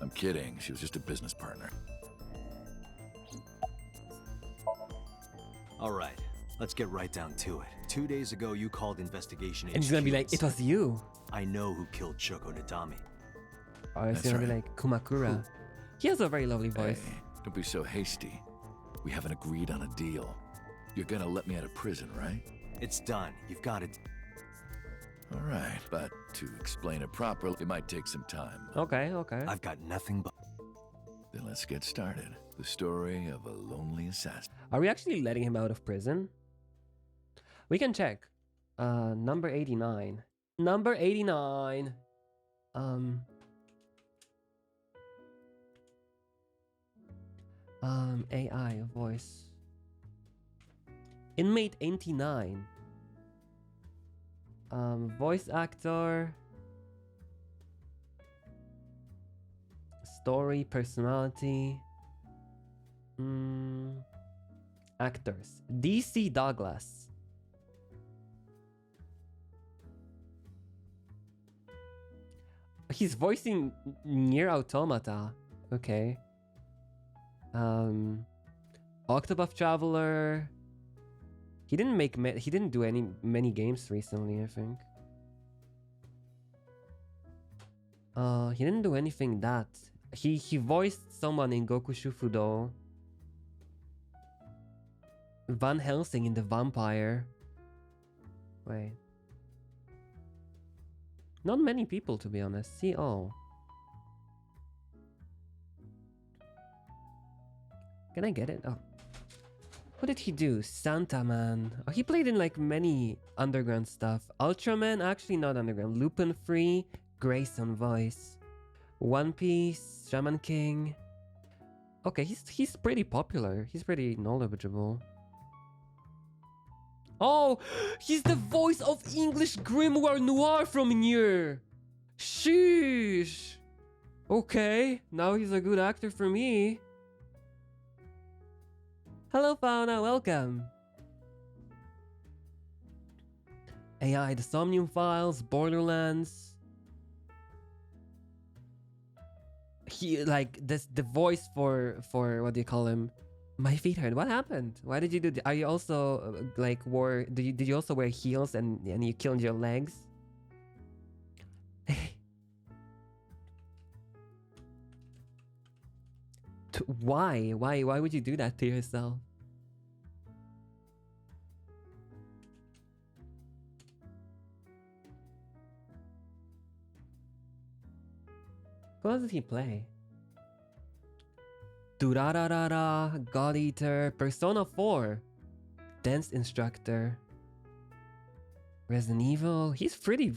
I'm kidding. She was just a business partner. All right, let's get right down to it. 2 days ago, you called investigation. And he's gonna be like, it was you. I know who killed Shoko Nadami. Oh, it's gonna be like Kumakura. He has a very lovely voice. Hey, don't be so hasty. We haven't agreed on a deal. You're gonna let me out of prison, right? It's done. You've got it. All right, but to explain it properly, it might take some time. Okay, okay. I've got nothing but... Then let's get started. The story of a lonely assassin. Are we actually letting him out of prison? We can check. Number 89. Number 89. AI voice. Inmate 89. Voice actor. Story, personality. Actors. DC Douglas. He's voicing Nier Automata. Okay. Octopath Traveler. He didn't do many games recently, I think. He didn't do anything that. He voiced someone in Goku Shufudo. Van Helsing in The Vampire. Wait. Not many people, to be honest. See all. Can I get it? Oh. What did he do? Santa Man. Oh, he played in like many underground stuff. Ultraman, actually not underground. Lupin Free, Grayson voice. One Piece, Shaman King. Okay, he's pretty popular. He's pretty knowledgeable. Oh, he's the voice of English Grimoire Noir from Nier. Sheesh. Okay, now he's a good actor for me. Hello, Fauna, welcome. AI, The Somnium Files, Borderlands. He like this the voice for what do you call him? My feet hurt. What happened? Why did you do? Are you also like did you also wear heels and you killed your legs? Why? Why would you do that to yourself? Who else did he play? Durarara, God Eater, Persona 4, Dance Instructor, Resident Evil. He's pretty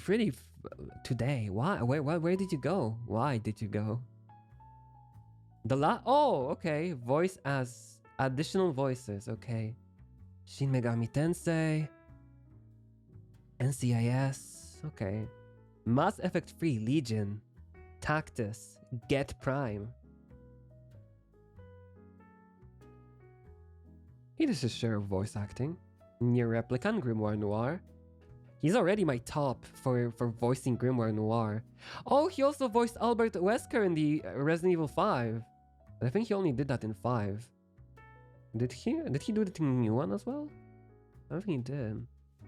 today. Why? Where did you go? Why did you go? Oh, okay. Voice as additional voices. Okay. Shin Megami Tensei, NCIS. Okay. Mass Effect 3 Legion, Tactus, Get Prime. He does his share of voice acting. Nier Replicant, Grimoire Noir. He's already my top for voicing Grimoire Noir. Oh, he also voiced Albert Wesker in the Resident Evil 5. I think he only did that in 5. Did he do it in the new one as well? I don't think he did. I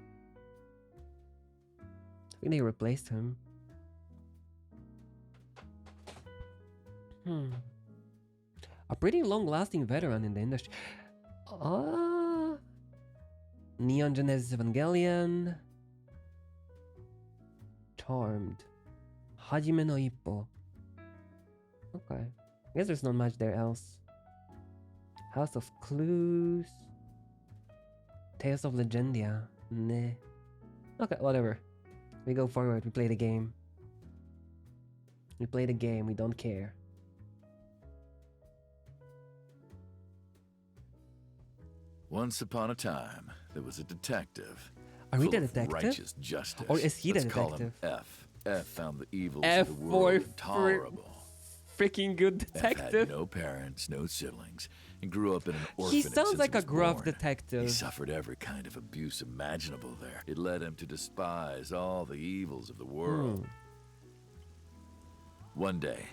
think they replaced him. A pretty long-lasting veteran in the industry. Neon Genesis Evangelion. Charmed. Hajime no Ippo. Okay. I guess there's not much there else. House of Clues. Tales of Legendia. Nah. Okay, whatever. We go forward. We play the game. We play the game. We don't care. Once upon a time, there was a detective. Are we the full of detective? Righteous justice. Or is he the Let's call him detective? F. F found the evils F of the world for intolerable. Freaking good F had detective. no parents, no siblings, and grew up in an He orphanage sounds since like he a was gruff born. detective. He suffered every kind of abuse imaginable there. It led him to despise all the evils of the world. One day,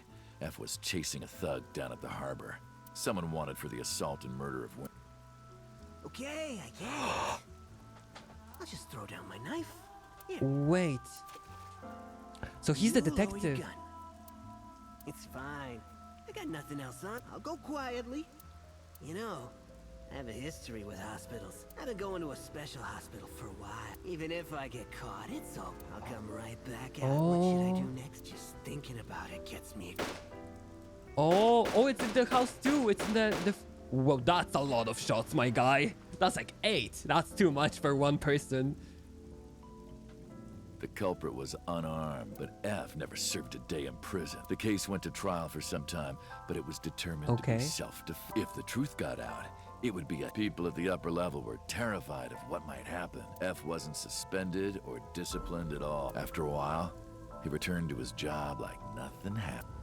F was chasing a thug down at the harbor. Someone wanted for the assault and murder of women. Okay, I get it. I'll just throw down my knife. Here. Wait. So he's the You lower your detective. gun. It's fine. I got nothing else on. I'll go quietly. You know, I have a history with hospitals. I've been going to a special hospital for a while. Even if I get caught, it's all. I'll come right back out. What should I do next? Just thinking about it gets me. Oh, it's in the house too. It's in the. Whoa, that's a lot of shots, my guy. That's like 8. That's too much for one person. The culprit was unarmed, but F never served a day in prison. The case went to trial for some time, but it was determined to be self-defense. If the truth got out, it would be people at the upper level were terrified of what might happen. F wasn't suspended or disciplined at all. After a while, he returned to his job like nothing happened.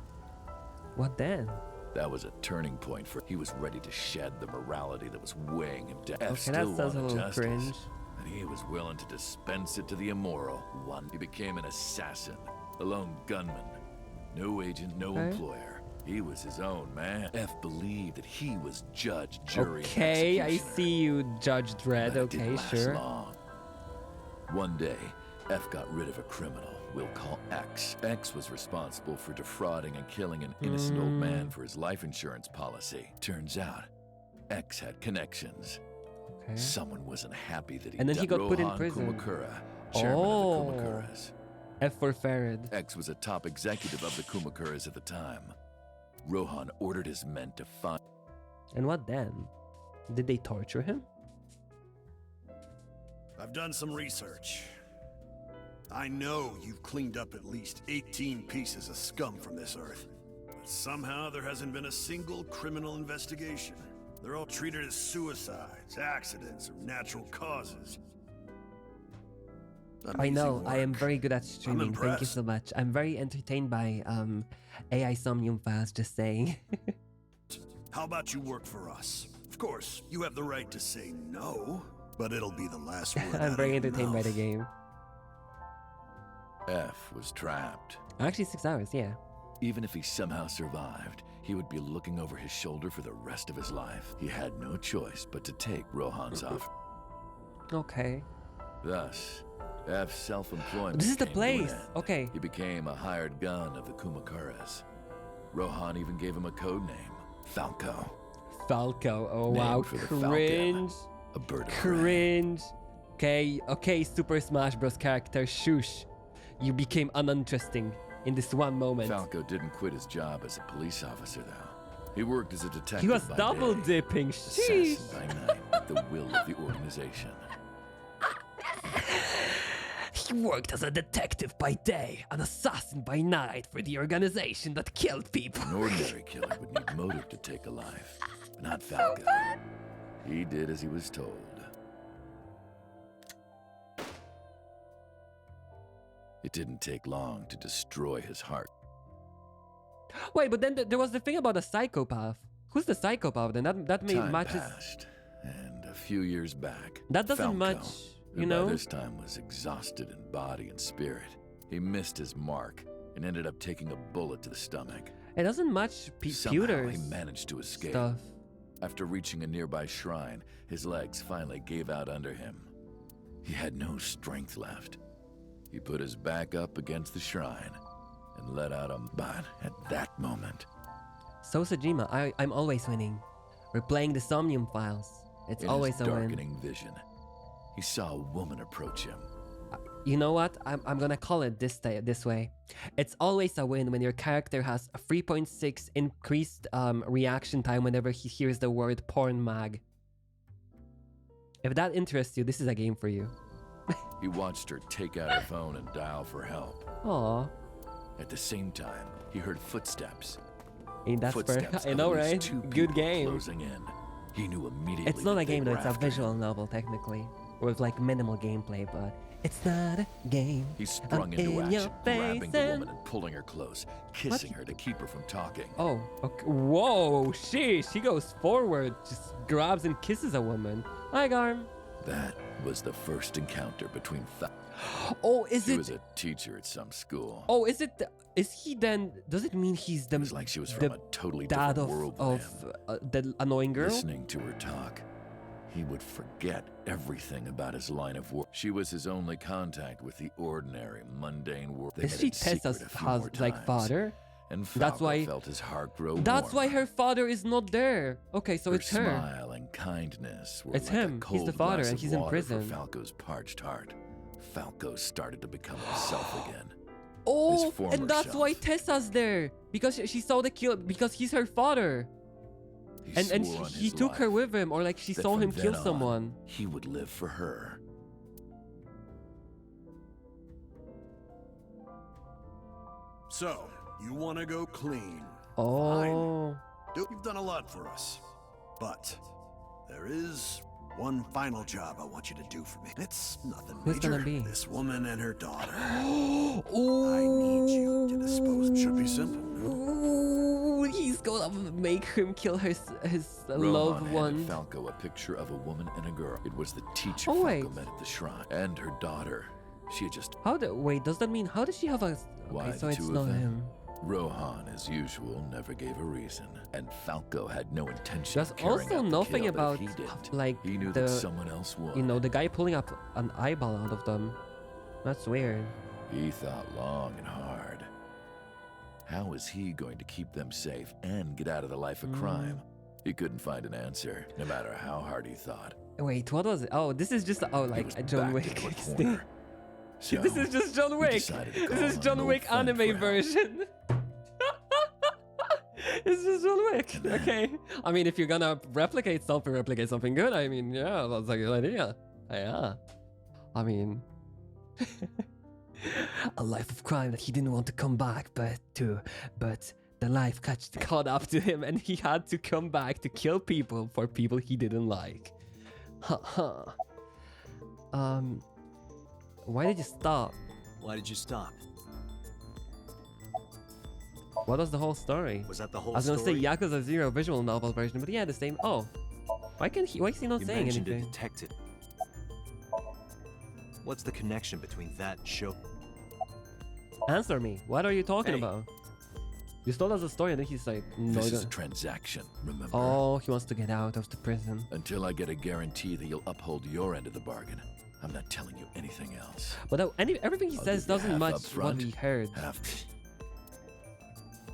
What then? That was a turning point for he was ready to shed the morality that was weighing him down. F Okay, still that sounds a wanted little justice, cringe. and he was willing to dispense it to the immoral. He became an assassin, a lone gunman. No agent, no Okay. employer. He was his own man. F believed that he was judge, jury, and Okay, I executioner. see you, Judge Dredd. But it Okay, didn't last sure. long. One day, F got rid of a criminal we'll call X. X was responsible for defrauding and killing an innocent old man for his life insurance policy. Turns out, X had connections. Okay. Someone wasn't happy that he And then he got put in Rohan prison. Kumakura, chairman of the Kumakuras. F for Farid. X was a top executive of the Kumakuras at the time. Rohan ordered his men to find. And what then? Did they torture him? I've done some research. I know you've cleaned up at least 18 pieces of scum from this earth. But somehow there hasn't been a single criminal investigation. They're all treated as suicides, accidents, or natural causes. I know, Amazing I am work. very good at streaming. Thank you impressed. so much. I'm very entertained by AI Somnium Fast, just saying. How about you work for us? Of course, you have the right to say no, but it'll be the last word. out I'm of very your entertained by the mouth. game. F was trapped. Actually, 6 hours, yeah. Even if he somehow survived, he would be looking over his shoulder for the rest of his life. He had no choice but to take Rohan's offer. Okay. Thus, F's self-employment This is the came to an place. end. Okay. He became a hired gun of the Kumakuras. Rohan even gave him a code name, Falco. Falco. Oh, Named wow. for the falcon, Cringe. a bird of prey. Cringe. Okay, Super Smash Bros. Character, shush. You became uninteresting in this one moment. Falco didn't quit his job as a police officer, though. He worked as a detective He was by double day, dipping. assassin Sheesh. by night, at the will of the organization. He worked as a detective by day, an assassin by night for the organization that killed people. An ordinary killer would need motive to take a life, but not Falco. He did as he was told. It didn't take long to destroy his heart. Wait, but then there was the thing about the psychopath. Who's the psychopath then? That made Time matches. passed, and a few years back, That doesn't Falco, much, who you by know? this time was exhausted in body and spirit. He missed his mark and ended up taking a bullet to the stomach. It doesn't much Somehow pewters he managed to escape. stuff. After reaching a nearby shrine, his legs finally gave out under him. He had no strength left. He put his back up against the shrine and let out a but at that moment. So Sejima, I'm always winning. We're playing the Somnium Files. It's In always his a win. darkening vision, he saw a woman approach him. You know what? I'm gonna call it this way. It's always a win when your character has a 3.6 increased reaction time whenever he hears the word porn mag. If that interests you, this is a game for you. He watched her take out her phone and dial for help. Aww. At the same time, he heard footsteps. Ain't that Footsteps I know, of at least right? two Good people game. Closing in. He knew immediately. It's not that a game they though, were it's a after him. visual novel technically. With like minimal gameplay, but it's not a game. He sprung I'm into in action, your grabbing face the and- woman and pulling her close, kissing her to keep her from talking. Oh, okay. Whoa, she goes forward, just grabs and kisses a woman. Hi, Garm. That was the first encounter between Oh, is He it? was a teacher at some school. Oh, is it? Is he then? Does it mean he's the? It was like she was from a totally dad different of world the annoying girl. Listening to her talk, he would forget everything about his line of work. She was his only contact with the ordinary, mundane world. They Is met she in secret Tessa's a few more like times, father? And That's Falco why. felt his heart grow That's why warmer. her father is not there. Okay, so Her it's her. smile and kindness were It's like him. A He's the cold father, glass and of he's in water prison. For Falco's parched heart. Falco started to become himself again. Oh, former and that's self. why Tessa's there because she saw the kill because he's her father. And swore on he his took her life with him, or like she that saw from him kill then on, someone. He would live for her. So, you want to go clean? Oh. Fine. You've done a lot for us. But there is one final job I want you to do for me. It's nothing Who's major. gonna be? This woman and her daughter. Ooh. I need you to dispose. It should be simple. Ooh, he's gonna make him kill his Rohan loved handed one. Falco a picture of a woman and a girl. It was the teacher Oh, Falco wait. met at the shrine. And her daughter. She had just... Wait, does that mean, how does she have a... Why Okay, so the it's two not of them? him. Rohan, as usual, never gave a reason. And Falco had no intention There's of carrying also out the nothing kill, but about, he didn't. like, He knew the... that someone else would. You know, the guy pulling up an eyeball out of them. That's weird. He thought long and hard. How was he going to keep them safe and get out of the life of crime? He couldn't find an answer, no matter how hard he thought. Wait, what was it? Oh, this is just, oh, like a John Wick thing. So This is just John he Wick. decided to This call is on John an old Wick friend for anime help. version. It's just John Wick. Okay. I mean, if you're gonna replicate something good. I mean, yeah, that's a good idea. Yeah. I mean, a life of crime that he didn't want to come back, but the life caught up to him, and he had to come back to kill people for people he didn't like. Why did you stop? Why did you stop? What was the whole story? Was that the whole I was gonna story? say Yakuza 0 visual novel version, but yeah, the same. Oh, why is he not You saying mentioned anything? a detective. What's the connection between that show? Answer me. What are you talking Hey. about? You told us a story, and then he's like, no. This you is a don't. transaction, remember? Oh, he wants to get out of the prison. Until I get a guarantee that you'll uphold your end of the bargain, I'm not telling you anything else. But everything he I'll says give you doesn't half match up what front, we heard. half.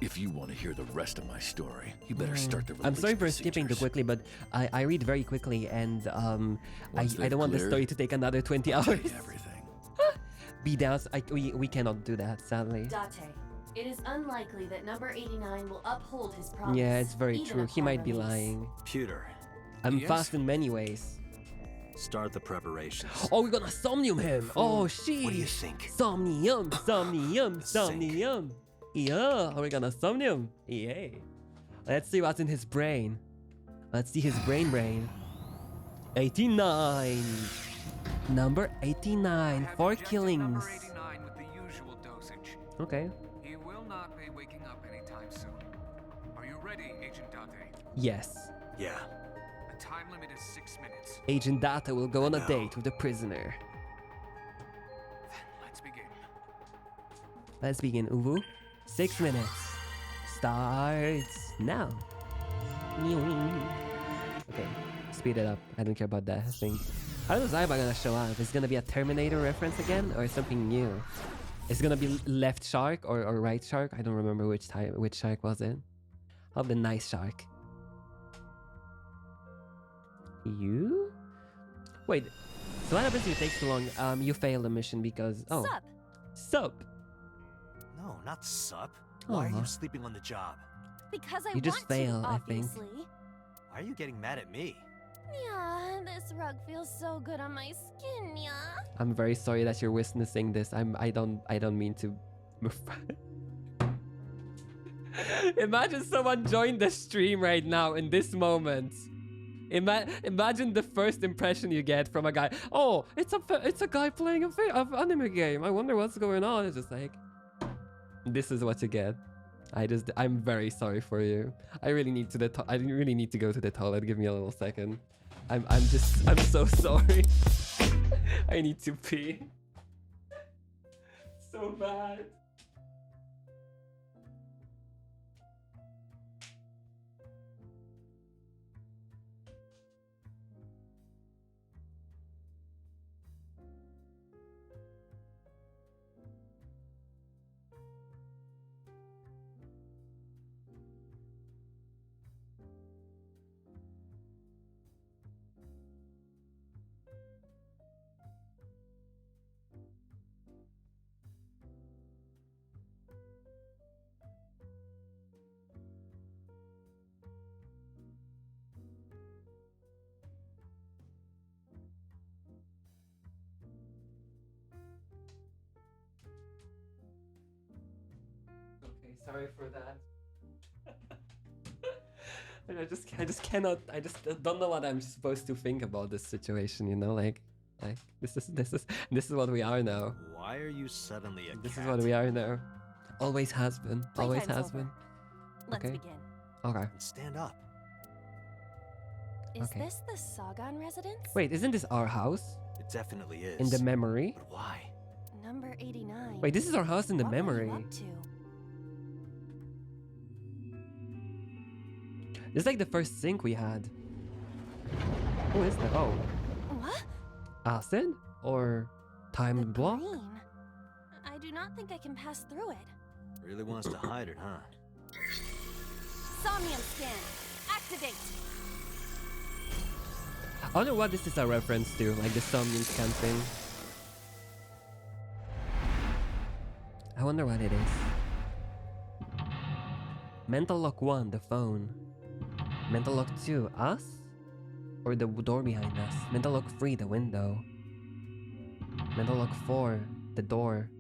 If you want to hear the rest of my story, you better start the release I'm sorry for skipping too procedures. quickly, but I read very quickly, and I Once they've don't want the cleared, story to take another 20 hours. take everything. Be down. We cannot do that, sadly. Date, it is unlikely that number 89 will uphold his promise. Yeah, it's very even true. He upon might be release. lying. Pewter, I'm Yes? fast in many ways. start the preparations. Oh, we're gonna somnium him. Oh, sheesh. What do you think? Somnium, somnium, somnium. Yeah, we're gonna somnium. Yay. Let's see what's in his brain. Let's see his brain. 89. Number 89. 4 killings. With the usual dosage. Okay. He will not be waking up anytime soon. Are you ready, Agent Date? Yes. Yeah. The time limit is 6 minutes. Agent Data will go on a date with the prisoner. Let's begin. Let's begin, UwU. 6 minutes. Starts now. Okay, speed it up. I don't care about that thing. How is Aiba gonna show up? Is it gonna be a Terminator reference again, or something new? Is it gonna be left shark or right shark? I don't remember which shark was it. Of the nice shark. You? Wait. So what happens if it takes too long? You fail the mission because Sup. No, not sup. Why are you sleeping on the job? Because I You just want to, fail, I think. obviously. Why are you getting mad at me? Yeah, this rug feels so good on my skin, yeah. I'm very sorry that you're witnessing this. I don't mean to. Imagine someone joined the stream right now in this moment. Imagine the first impression you get from a guy. Oh, it's a guy playing a anime game. I wonder what's going on. It's just like, this is what you get. I'm very sorry for you. I really need to go to the toilet. Give me a little second. I'm so sorry. I need to pee. So bad. Sorry for that. I just cannot. I just don't know what I'm supposed to think about this situation. You know, like this is what we are now. Why are you suddenly a This cat? is what we are now. Always has been. Always Playtime's has over. been. Let's Okay. begin. Okay. Stand up. Is Okay. this the Sagan residence? Wait, isn't this our house? It definitely is. In the memory? But why? Number 89. Wait, this is our house in the What were you memory. up to? This is like the first sync we had. Who is that? Oh, What? acid or time block? Green. I do not think I can pass through it. Really wants to hide it, huh? Somnium scan. Activate. I wonder what this is a reference to, like the Somnium scan thing. I wonder what it is. Mental lock 1, the phone. Mental lock 2, us? Or the door behind us? Mental lock 3, the window. Mental lock 4, the door.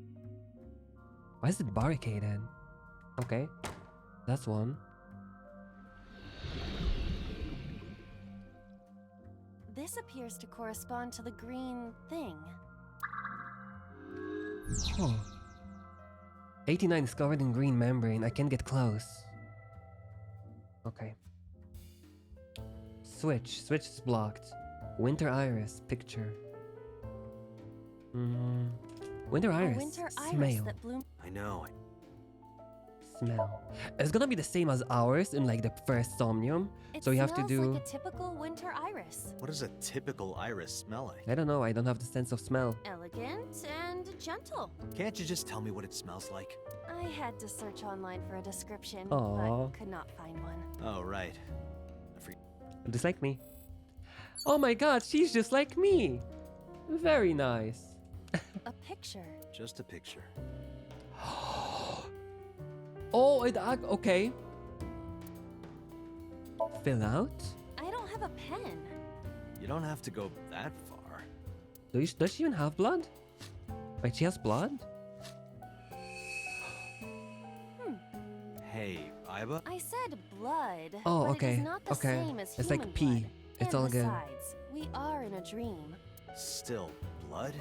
Why is it barricaded? Okay, that's one. This appears to correspond to the green thing. Oh. 89 is covered in green membrane. I can't get close. Okay. Switch. Switch is blocked. Winter iris. Picture. Winter iris. A winter iris Smell. that bloomed. I know. Smell. It's gonna be the same as ours in like the first Somnium. It So we have to smells do. like a typical winter iris. What does a typical iris smell like? I don't know. I don't have the sense of smell. Elegant and gentle. Can't you just tell me what it smells like? I had to search online for a description, Aw. but could not find one. Oh, right. Just like me. Oh my god, she's just like me. Very nice. A picture. Just a picture. Oh, okay. Fill out? I don't have a pen. You don't have to go that far. Does she even have blood? Wait, she has blood? Hey, Iba? I said blood. Oh, but okay. It is not the Okay. same as It's human like pee. blood. It's And all good. besides, we are in a dream. Still, blood?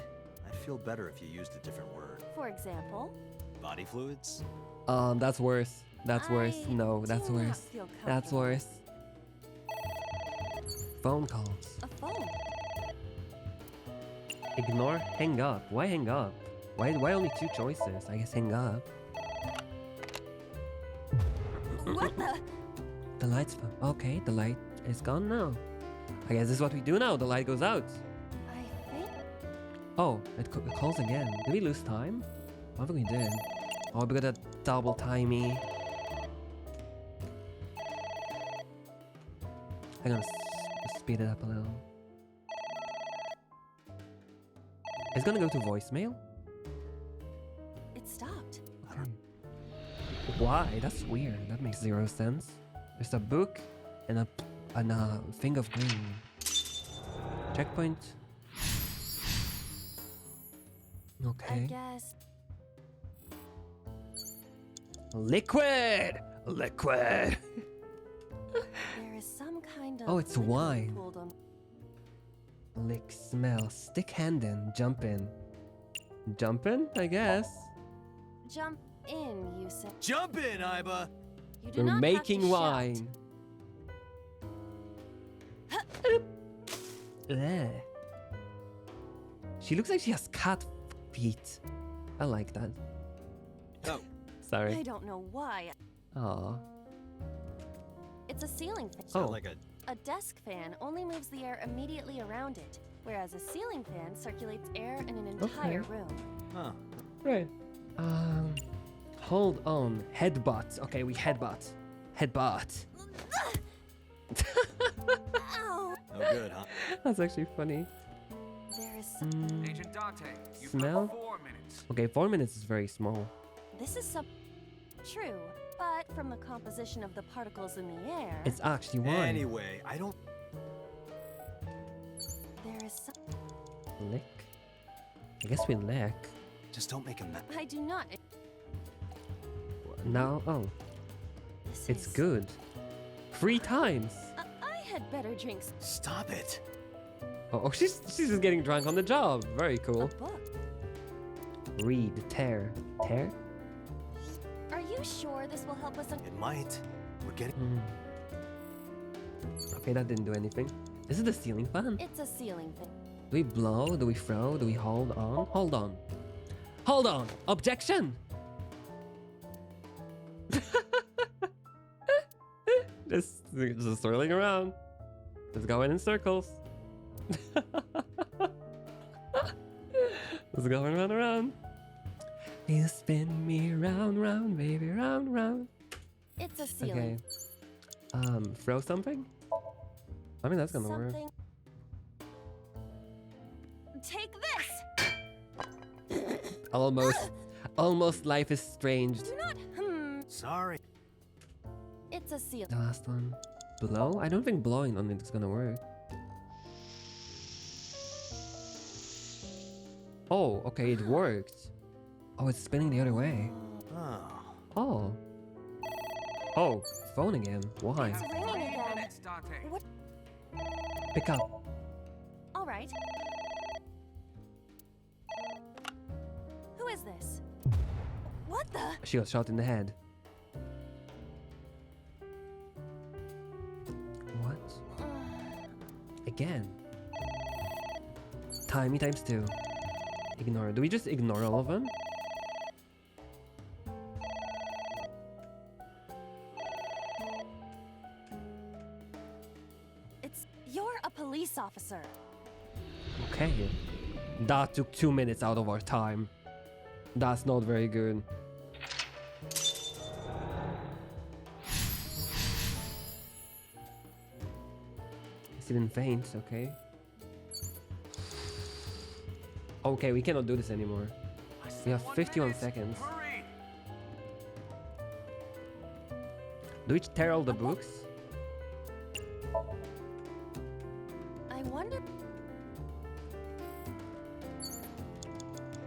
I'd feel better if you used a different word. For example, Body fluids? That's worse. That's worse. No, that's do not worse. feel That's comfortable. worse. Phone calls. a phone. Ignore. Hang up. Why hang up? Why only two choices? I guess hang up. What the? The light's okay. The light is gone now. I guess this is what we do now. The light goes out. I Oh, it calls again. Did we lose time? I don't think we did. Oh, we got a double timey. I'm gonna speed it up a little. It's gonna go to voicemail? It stopped. Why? That's weird. That makes zero sense. There's a book and a thing of green. Checkpoint. Okay. I guess. Liquid! Liquid! There is some kind of. Oh, it's liquid wine. pooled on- Lick, smell, stick hand in, jump in. Jump in, I guess. Jump in, you said. Jump in, Iba! You do We're not making have to wine. Ugh. She looks like she has cat feet. I like that. Oh. Sorry. I don't know why. Aw. It's a ceiling fan. Oh. Like A desk fan only moves the air immediately around it, whereas a ceiling fan circulates air in an entire room. Huh. Right. Hold on. Headbutt. Okay, we headbutt. Headbutt. Ow! No good, huh? That's actually funny. There is Agent Dante, you've Smell? got 4 minutes. Okay, 4 minutes is very small. This is some true, but from the composition of the particles in the air, It's actually wine. Anyway, I don't. there is some. Lick. I guess we lick. Just don't make a mess. I do not. Now, oh. This It's is- good. 3 times. I had better drinks. Stop it. Oh, she's just getting drunk on the job. Very cool. Book. Read, tear. Tear? Are you sure this will help us? It might. We're getting. Okay, that didn't do anything. Is it the ceiling fan? It's a ceiling thing. Do we blow? Do we throw? Do we hold on? Hold on. Hold on! Objection! just swirling around. Just going in circles. Just going round and round. You spin me round, round, baby, round, round. It's a ceiling. Okay. Throw something? I mean, that's gonna work. Something. Take this. Almost life is strange. Do not. Sorry. It's a ceiling. The last one. Blow? I don't think blowing on it is gonna work. Oh, okay, it worked. Oh, it's spinning the other way. Oh. Oh, phone again. Why? It's ringing again. What? Pick up. All right. Who is this? What the? She got shot in the head. What? Again. Timey times 2. Ignore. Do we just ignore all of them? You're a police officer. Okay. That took 2 minutes out of our time. That's not very good. He didn't faint, okay. Okay, we cannot do this anymore. We have 51 seconds. Do we tear all the books? I wonder.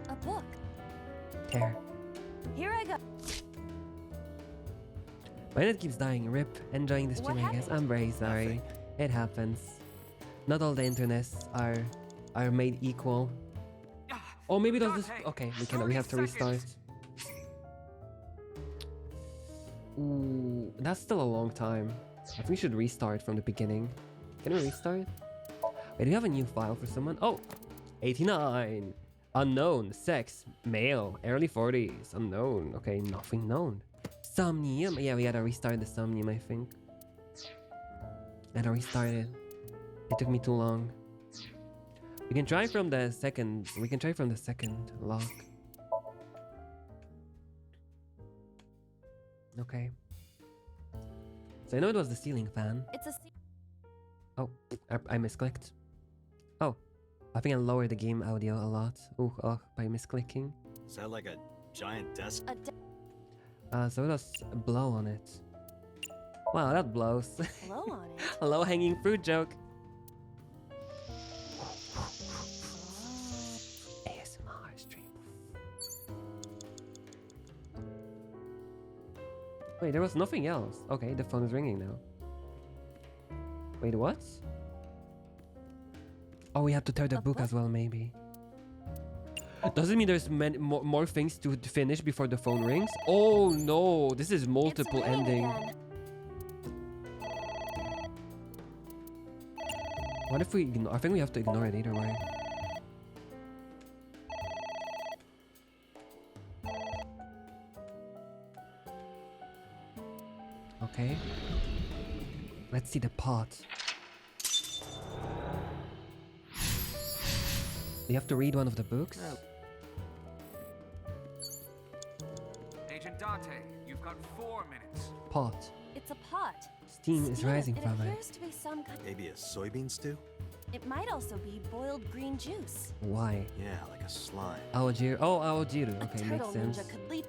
A book. Tear. Here I go. My net keeps dying. Rip. Enjoying the stream, I guess. I'm very sorry. It happens. Not all the internets are made equal. Oh, maybe those just... Okay, we have to restart. Ooh, that's still a long time. I think we should restart from the beginning. Can we restart? Wait, do we have a new file for someone? Oh, 89. Unknown, sex, male, early 40s, unknown. Okay, nothing known. Somnium. Yeah, we gotta restart the Somnium, I think. Gotta restart it. It took me too long. We can try from the second. We can try from the second lock. Okay. So I know it was the ceiling fan. It's a. Oh, I misclicked. Oh, I think I lowered the game audio a lot. Oh, by misclicking. Is that like a giant desk? So it was a blow on it. Wow, that blows. Blow on it. A low-hanging fruit joke. ASMR stream. Wait, there was nothing else. Okay, the phone is ringing now. Wait, what? Oh, we have to tear the book as well, maybe. Does it mean there's more things to finish before the phone rings? Oh no, this is multiple ending. What if we ignore? I think we have to ignore it either way. Okay. Let's see the pot. Do you have to read one of the books? Agent Dante, you've got 4 minutes. Pot. It's a pot. Steam is rising from It it. appears to be some kind. Maybe a soybean stew? It might also be boiled green juice. Why? Yeah, like a slime. Aojiru. Oh, Aojiru. Okay, A makes turtle sense. ninja could leap.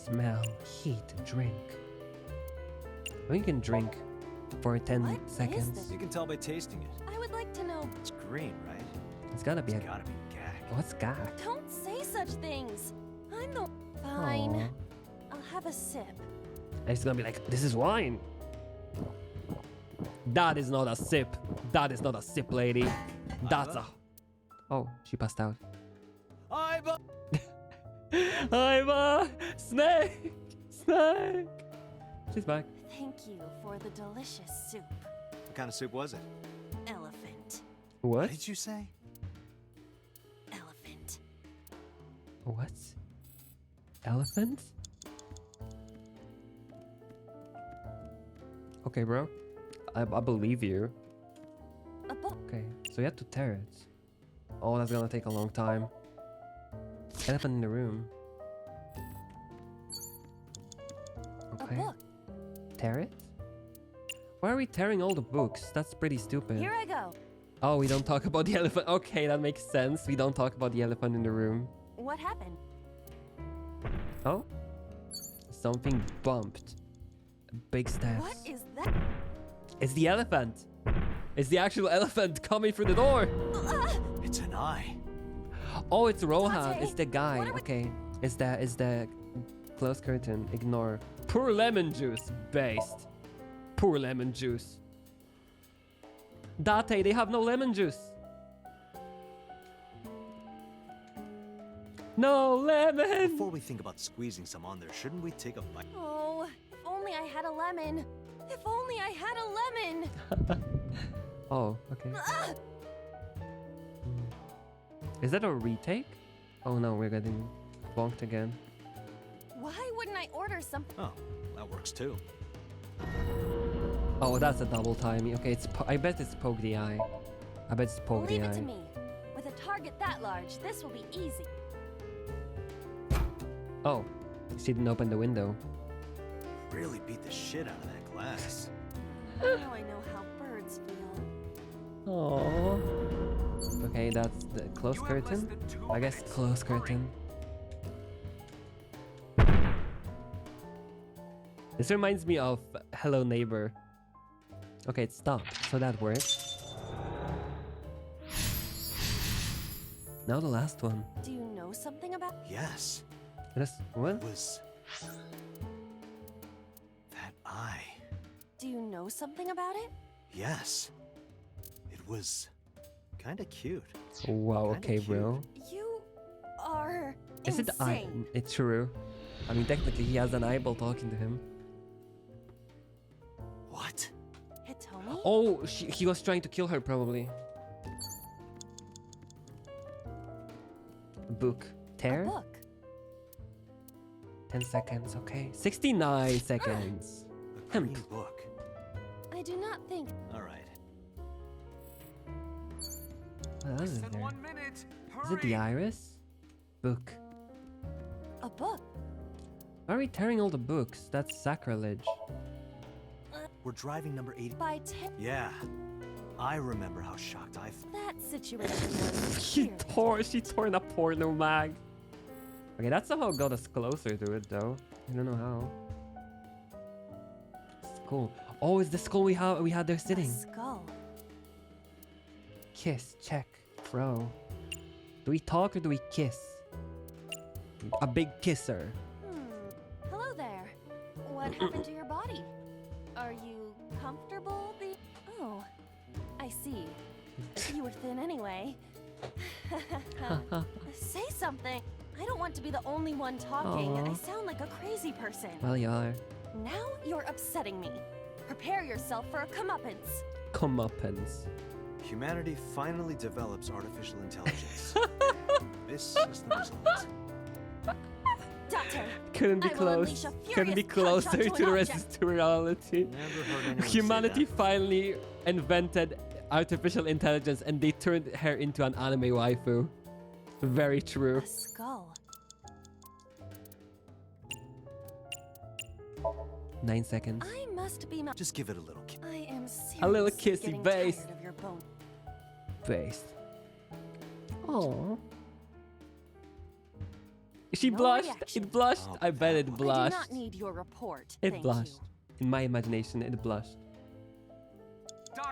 Smell, heat, drink. Well, you can drink for 10 seconds. You can tell by tasting it. I would like to know. It's green, right? It's gotta be It's a. gotta be gag. What's gag? Don't say such things. I'm the. Fine. Aw. I'll have a sip. And it's gonna be like, this is wine. That is not a sip. That is not a sip, lady. That's a. Oh, she passed out. Iva! Iva! Snake! Snake! She's back. Thank you for the delicious soup. What kind of soup was it? Elephant. What? Did you say? Elephant. What? Elephant? Okay, bro. I believe you. A book. Okay, so you have to tear it. Oh, that's gonna take a long time. Elephant in the room. Okay. A book. Tear it? Why are we tearing all the books? That's pretty stupid. Here I go. Oh, we don't talk about the elephant. Okay, that makes sense. We don't talk about the elephant in the room. What happened? Oh? Something bumped. Big steps. What is that? It's the elephant. It's the actual elephant coming through the door. It's an eye. Oh, it's Rohan. Dante, It's the guy. Okay. It's the close curtain. Ignore. Poor lemon juice. Based. Poor lemon juice. Date, they have no lemon juice. No lemon. Before we think about squeezing some on there, shouldn't we take a bite? Oh, if only I had a lemon. If only I had a lemon. Oh, okay. Is that a retake? Oh no, we're getting bonked again. Why wouldn't I order some? Oh, that works too. Oh, that's a double timing. Okay, I bet it's poke the eye. I bet it's poke Leave the it eye. to me. With a target that large, this will be easy. Oh, she didn't open the window. Really beat the shit out of that glass. Now I know how birds feel. Oh. Okay, that's the close curtain. I guess close curtain. This reminds me of Hello Neighbor. Okay, it stopped, so that works. Now the last one. Do you know something about? Yes. What? It was that eye. Do you know something about it? Yes. It was kind of cute. Wow, okay, bro. You are Is it insane. It's true. I mean, technically, he has an eyeball talking to him. What? Hitomi? Oh, he was trying to kill her, probably. Book. Tear? A book. 10 seconds, okay. 69 seconds. A green book. I do not think. All right. What else is there? 1 minute. Is it the iris? Book. A book? Why are we tearing all the books? That's sacrilege. We're driving number 80. By 10. Yeah. I remember how shocked I felt. That situation was She tore the porno mag. Okay, that somehow got us closer to it though. I don't know how. It's cool. Oh, it's the skull we had there sitting. Skull. Kiss, check, bro. Do we talk or do we kiss? A big kisser. Hello there. What happened to your body? Are you comfortable? Oh, I see. You were thin anyway. Say something. I don't want to be the only one talking. Aww. I sound like a crazy person. Well, you are. Now you're upsetting me. Prepare yourself for a comeuppance. Comeuppance. Humanity finally develops artificial intelligence. This is the result. Doctor, Couldn't be I will close. unleash a Couldn't be furious punch closer onto to an the object. to reality. Never heard anyone Humanity say that. finally invented artificial intelligence and they turned her into an anime waifu. Very true. A skull. 9 seconds. I must be. Just give it a little kiss. I am seriously A little kissy getting base. tired of your bone. Based. Oh. She No blushed. reaction. It blushed. Oh, I bet it I do blushed. not need your report. It Thank blushed. You. In my imagination, it blushed.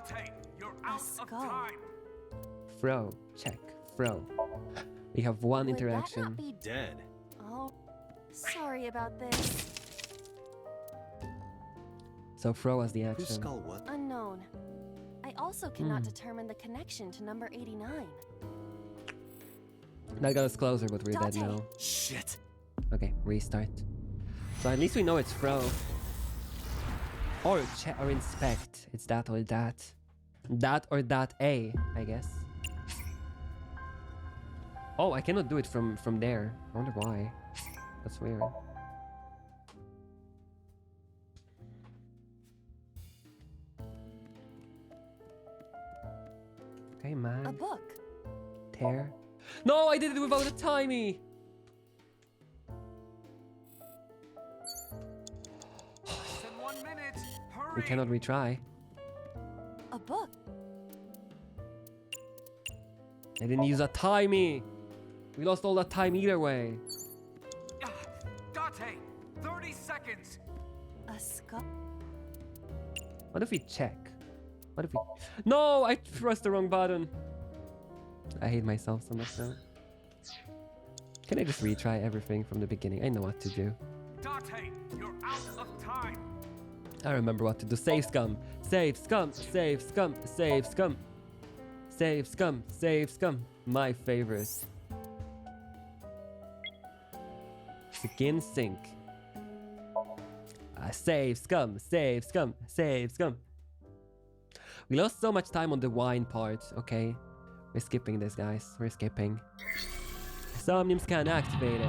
Date, you're out of skull. time. Fro, check. Fro. We have one Would that interaction. not be Dead. Oh, sorry about this. So Fro was the Whose action. skull what? Unknown. I also cannot Hmm. determine the connection to number 89. That got us closer, but we're dead Date. now. Shit. Okay, restart. So at least we know it's Fro. Or check or inspect. It's that or that. That or that A, I guess. Oh, I cannot do it from there. I wonder why. That's weird. Okay, A man. book. Tear. No, I did it without a timey. Less than 1 minute. Hurry. We cannot retry. A book. I didn't use a timey. We lost all that time either way. Date, 30 seconds. A skull. What if we check? What if we... No, I pressed the wrong button. I hate myself so much now. Can I just retry everything from the beginning? I know what to do. Date, you're out of time. I remember what to do. Save scum. Save scum. Save scum. Save scum. Save scum. Save scum. My favorite. Begin sync. Save scum. Save scum. Save scum. We lost so much time on the wine part. Okay. We're skipping this, guys. We're skipping. Somnium scan activated.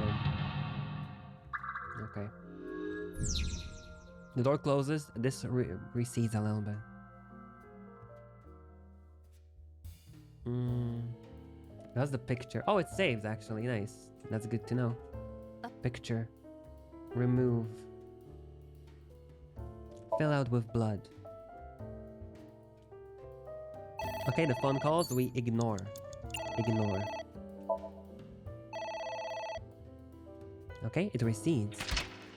Okay. The door closes. This recedes a little bit. That's the picture. Oh, it saves actually. Nice. That's good to know. Picture. Remove. Fill out with blood. Okay, the phone calls we ignore. Ignore. Okay, it recedes.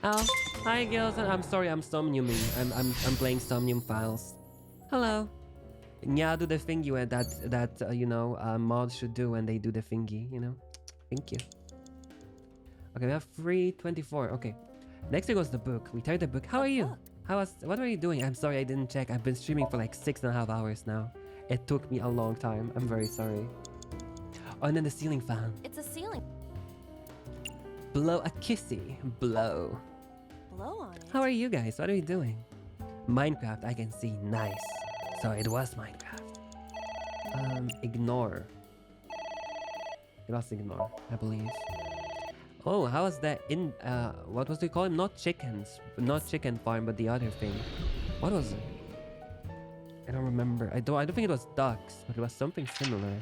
Oh, hi girls. I'm sorry, I'm somniuming. I'm playing somnium files. Hello. Yeah, do the thingy that you know mods should do when they do the thingy. You know. Thank you. Okay, we have 3:24. Okay, next goes the book. We tied the book. How are you? What are you doing? I'm sorry, I didn't check. I've been streaming for like 6.5 hours now. It took me a long time. I'm very sorry. Oh, and then the ceiling fan. It's a ceiling. Blow a kissy. Blow. Blow on it. How are you guys? What are you doing? Minecraft, I can see. Nice. So it was Minecraft. Ignore. It was ignore, I believe. Oh, how was that in what was they call him? Not chickens. Not chicken farm, but the other thing. What was it? I don't remember. I don't think it was ducks, but it was something similar.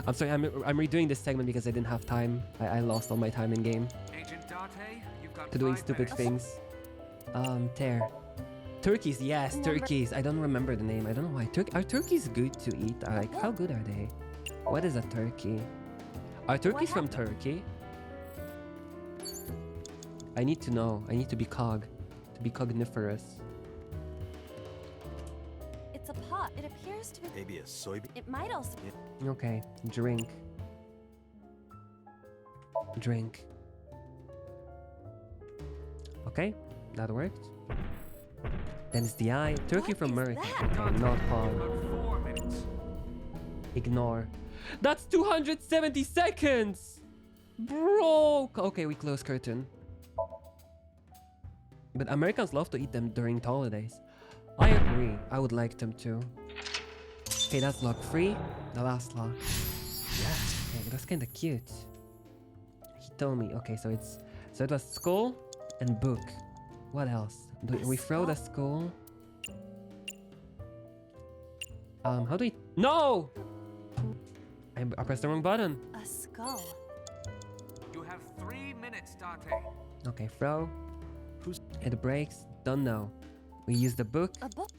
I'm sorry, I'm redoing this segment because I didn't have time. I lost all my time in game. Agent Date, you've got To doing 5 stupid minutes. things. Tear. Turkeys, yes, turkeys. I don't remember the name. I don't know why. Are turkeys good to eat? Like, how good are they? What is a turkey? Are turkeys from Turkey? I need to know. I need to be cogniferous. It's a pot. It appears to be. Maybe a soybean. It might also. Okay, drink. Drink. Okay, that worked. Then it's the eye. Turkey from America. Okay, not pog. 4 minutes. Ignore. That's 270 seconds! Bro! Okay, we close curtain. But Americans love to eat them during holidays. I agree. I would like them too. Okay, that's lock 3. The last lock. Yeah, okay, that's kinda cute. He told me. Okay, so it was skull and book. What else? Do we throw the skull? How do we... No! I pressed the wrong button. A skull. You have 3 minutes, Date. Okay, throw. It breaks. Don't know. We use the book. A book.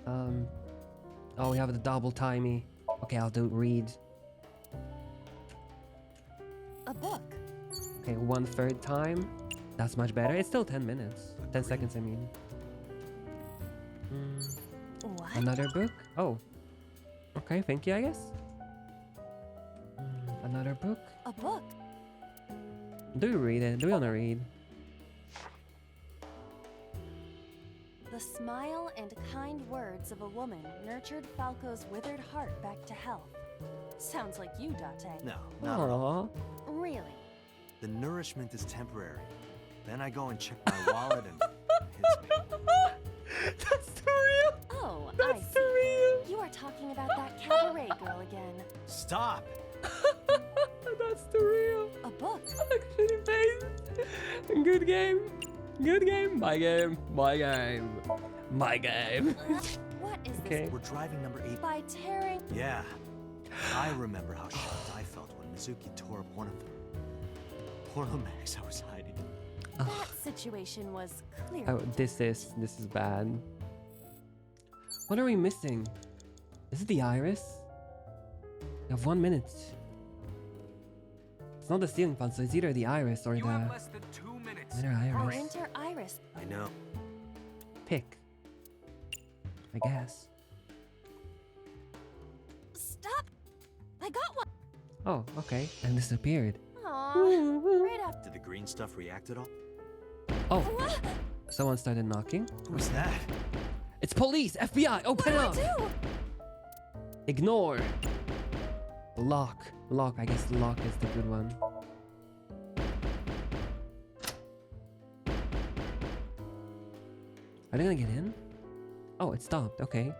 Oh, we have the double timey. Okay, I'll do read. A book. Okay, 1/3 time. That's much better. It's still 10 minutes. 10 seconds, I mean. What? Another book? Oh. Okay, thank you, I guess. Another book? A book. Do we read it? Do we want to read? The smile and kind words of a woman nurtured Falco's withered heart back to health. Sounds like you, Date. No, not at all. Really? The nourishment is temporary. Then I go and check my wallet and it hits me. That's too real! Oh, That's I see. too real! You are talking about that cabaret girl again. Stop! That's too real! A book. Actually, face. Good game. Good game. My game. My game. My game. What is Okay. this? We're driving number 8. By tearing. Yeah. I remember how shocked I felt when Mizuki tore up one of the porno mags I was hiding. That situation was clear. Oh, this is bad. What are we missing? Is it the iris? We have 1 minute. It's not the ceiling fan, so it's either the iris or You the have less than 2 minutes. inner iris. Enter Iris. I know. Pick. I guess. Stop! I got one. Oh, okay. And disappeared. Aw, right after. Did the green stuff react at all? Oh. Someone started knocking. Who's that? It's police! FBI! Open up! Ignore. Lock. Lock. I guess lock is the good one. Are they gonna get in? Oh, it stopped. Okay.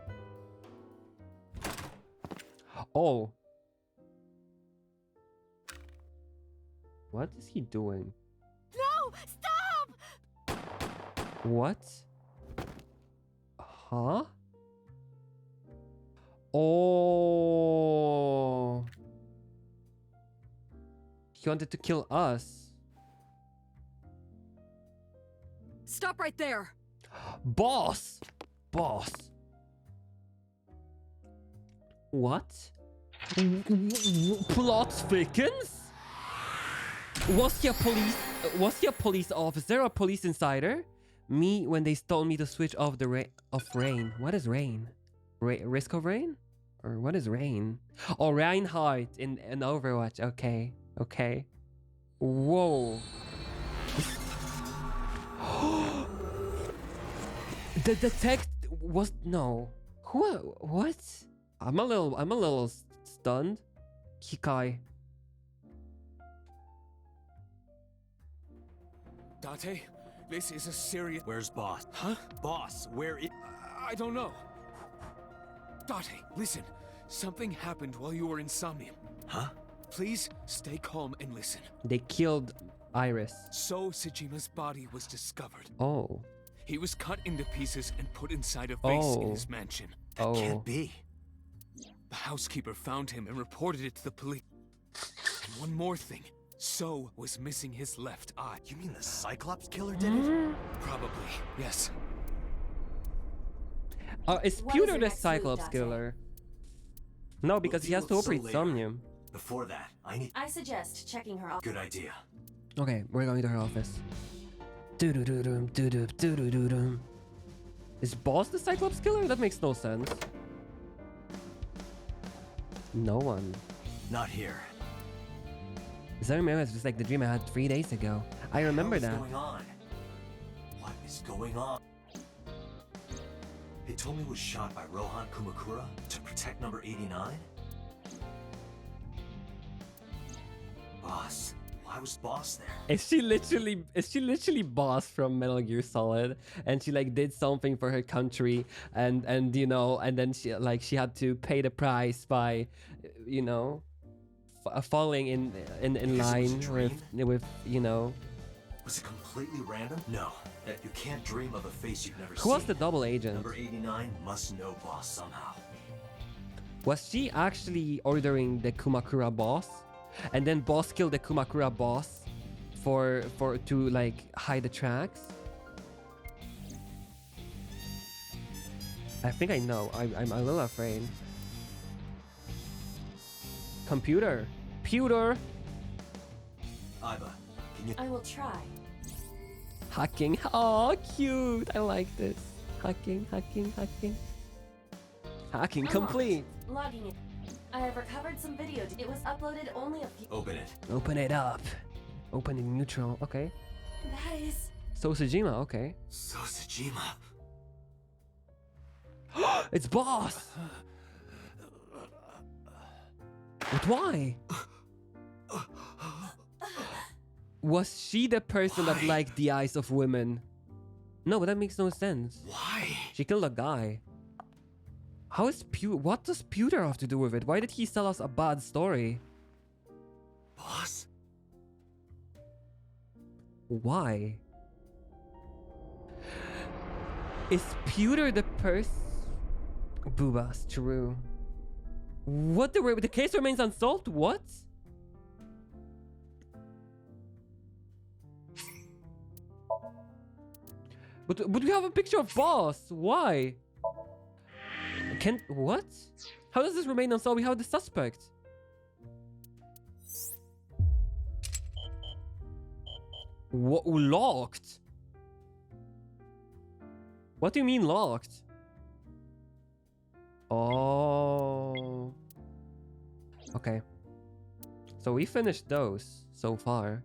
Oh. What is he doing? No! Stop! What? Huh? Oh. He wanted to kill us. Stop right there! Boss! Boss. What? Plot thickens? Was he a police officer or police insider? Me when they told me to switch off the rain. What is rain? Risk of rain? Or what is rain? Oh, Reinhardt in Overwatch. Okay. Okay. Whoa. The detect was no. What? I'm a little stunned. Kikai. Date, this is a serious... Where's boss? Huh? Boss, where is... I don't know. Date, listen. Something happened while you were in Somnium. Huh? Please stay calm and listen. They killed Iris. So Sejima's body was discovered. Oh. He was cut into pieces and put inside a vase in his mansion. That can't be. The housekeeper found him and reported it to the police. And one more thing. So was missing his left eye. You mean the Cyclops killer did it? Probably, yes. Is Pewter the Cyclops killer? No, because he has to operate Somnium. Before that, I suggest checking her. Good idea. Okay, we're going to her office. Is Boss the Cyclops killer? That makes no sense. No one. Not here. Because I remember it's just like the dream I had 3 days ago. I remember that. What is going on? What is going on? Hitomi was shot by Rohan Kumakura to protect number 89? Boss. Why was Boss there? Is she literally Boss from Metal Gear Solid, and she like did something for her country, and you know, and then she had to pay the price by, you know, falling in line with you know. Was it completely random? No, that you can't dream of a face you've never seen. Who was the double agent? Number 89 must know Boss somehow. Was she actually ordering the Kumakura boss? And then Boss killed the Kumakura boss to like hide the tracks? I think I know. I'm a little afraid. Computer. Pewter. Iba, can you... I will try. Hacking. Oh, cute. I like this. Hacking. Hacking complete. Logging in. I have recovered some video. It was uploaded only a few. Open it. Open it up. Open in neutral. Okay. That is... Sosajima. Okay. Sosajima. It's Boss. But why? Was she the person that liked the eyes of women? No, but that makes no sense. Why? She killed a guy. How is what does Pewter have to do with it? Why did he tell us a bad story? Boss? Why? Is Pewter the person? Boobas, true. What the case remains unsolved? What? But we have a picture of Boss. Why? What? How does this remain unsolved? We have the suspect. What? Locked? What do you mean locked? Oh. Okay. So we finished those so far.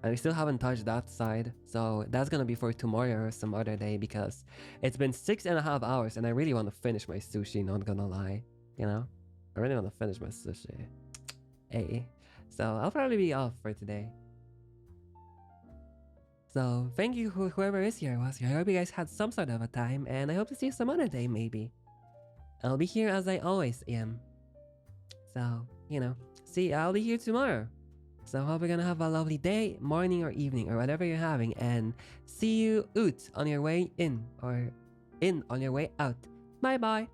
And we still haven't touched that side. So that's gonna be for tomorrow or some other day, because it's been 6.5 hours and I really want to finish my sushi, not gonna lie. You know? I really want to finish my sushi. Hey. So I'll probably be off for today. So thank you whoever is here was here. I hope you guys had some sort of a time, and I hope to see you some other day maybe. I'll be here as I always am. So, you know, I'll be here tomorrow. So I hope you're gonna have a lovely day, morning, or evening, or whatever you're having, and see you out on your way in, or in on your way out. Bye bye.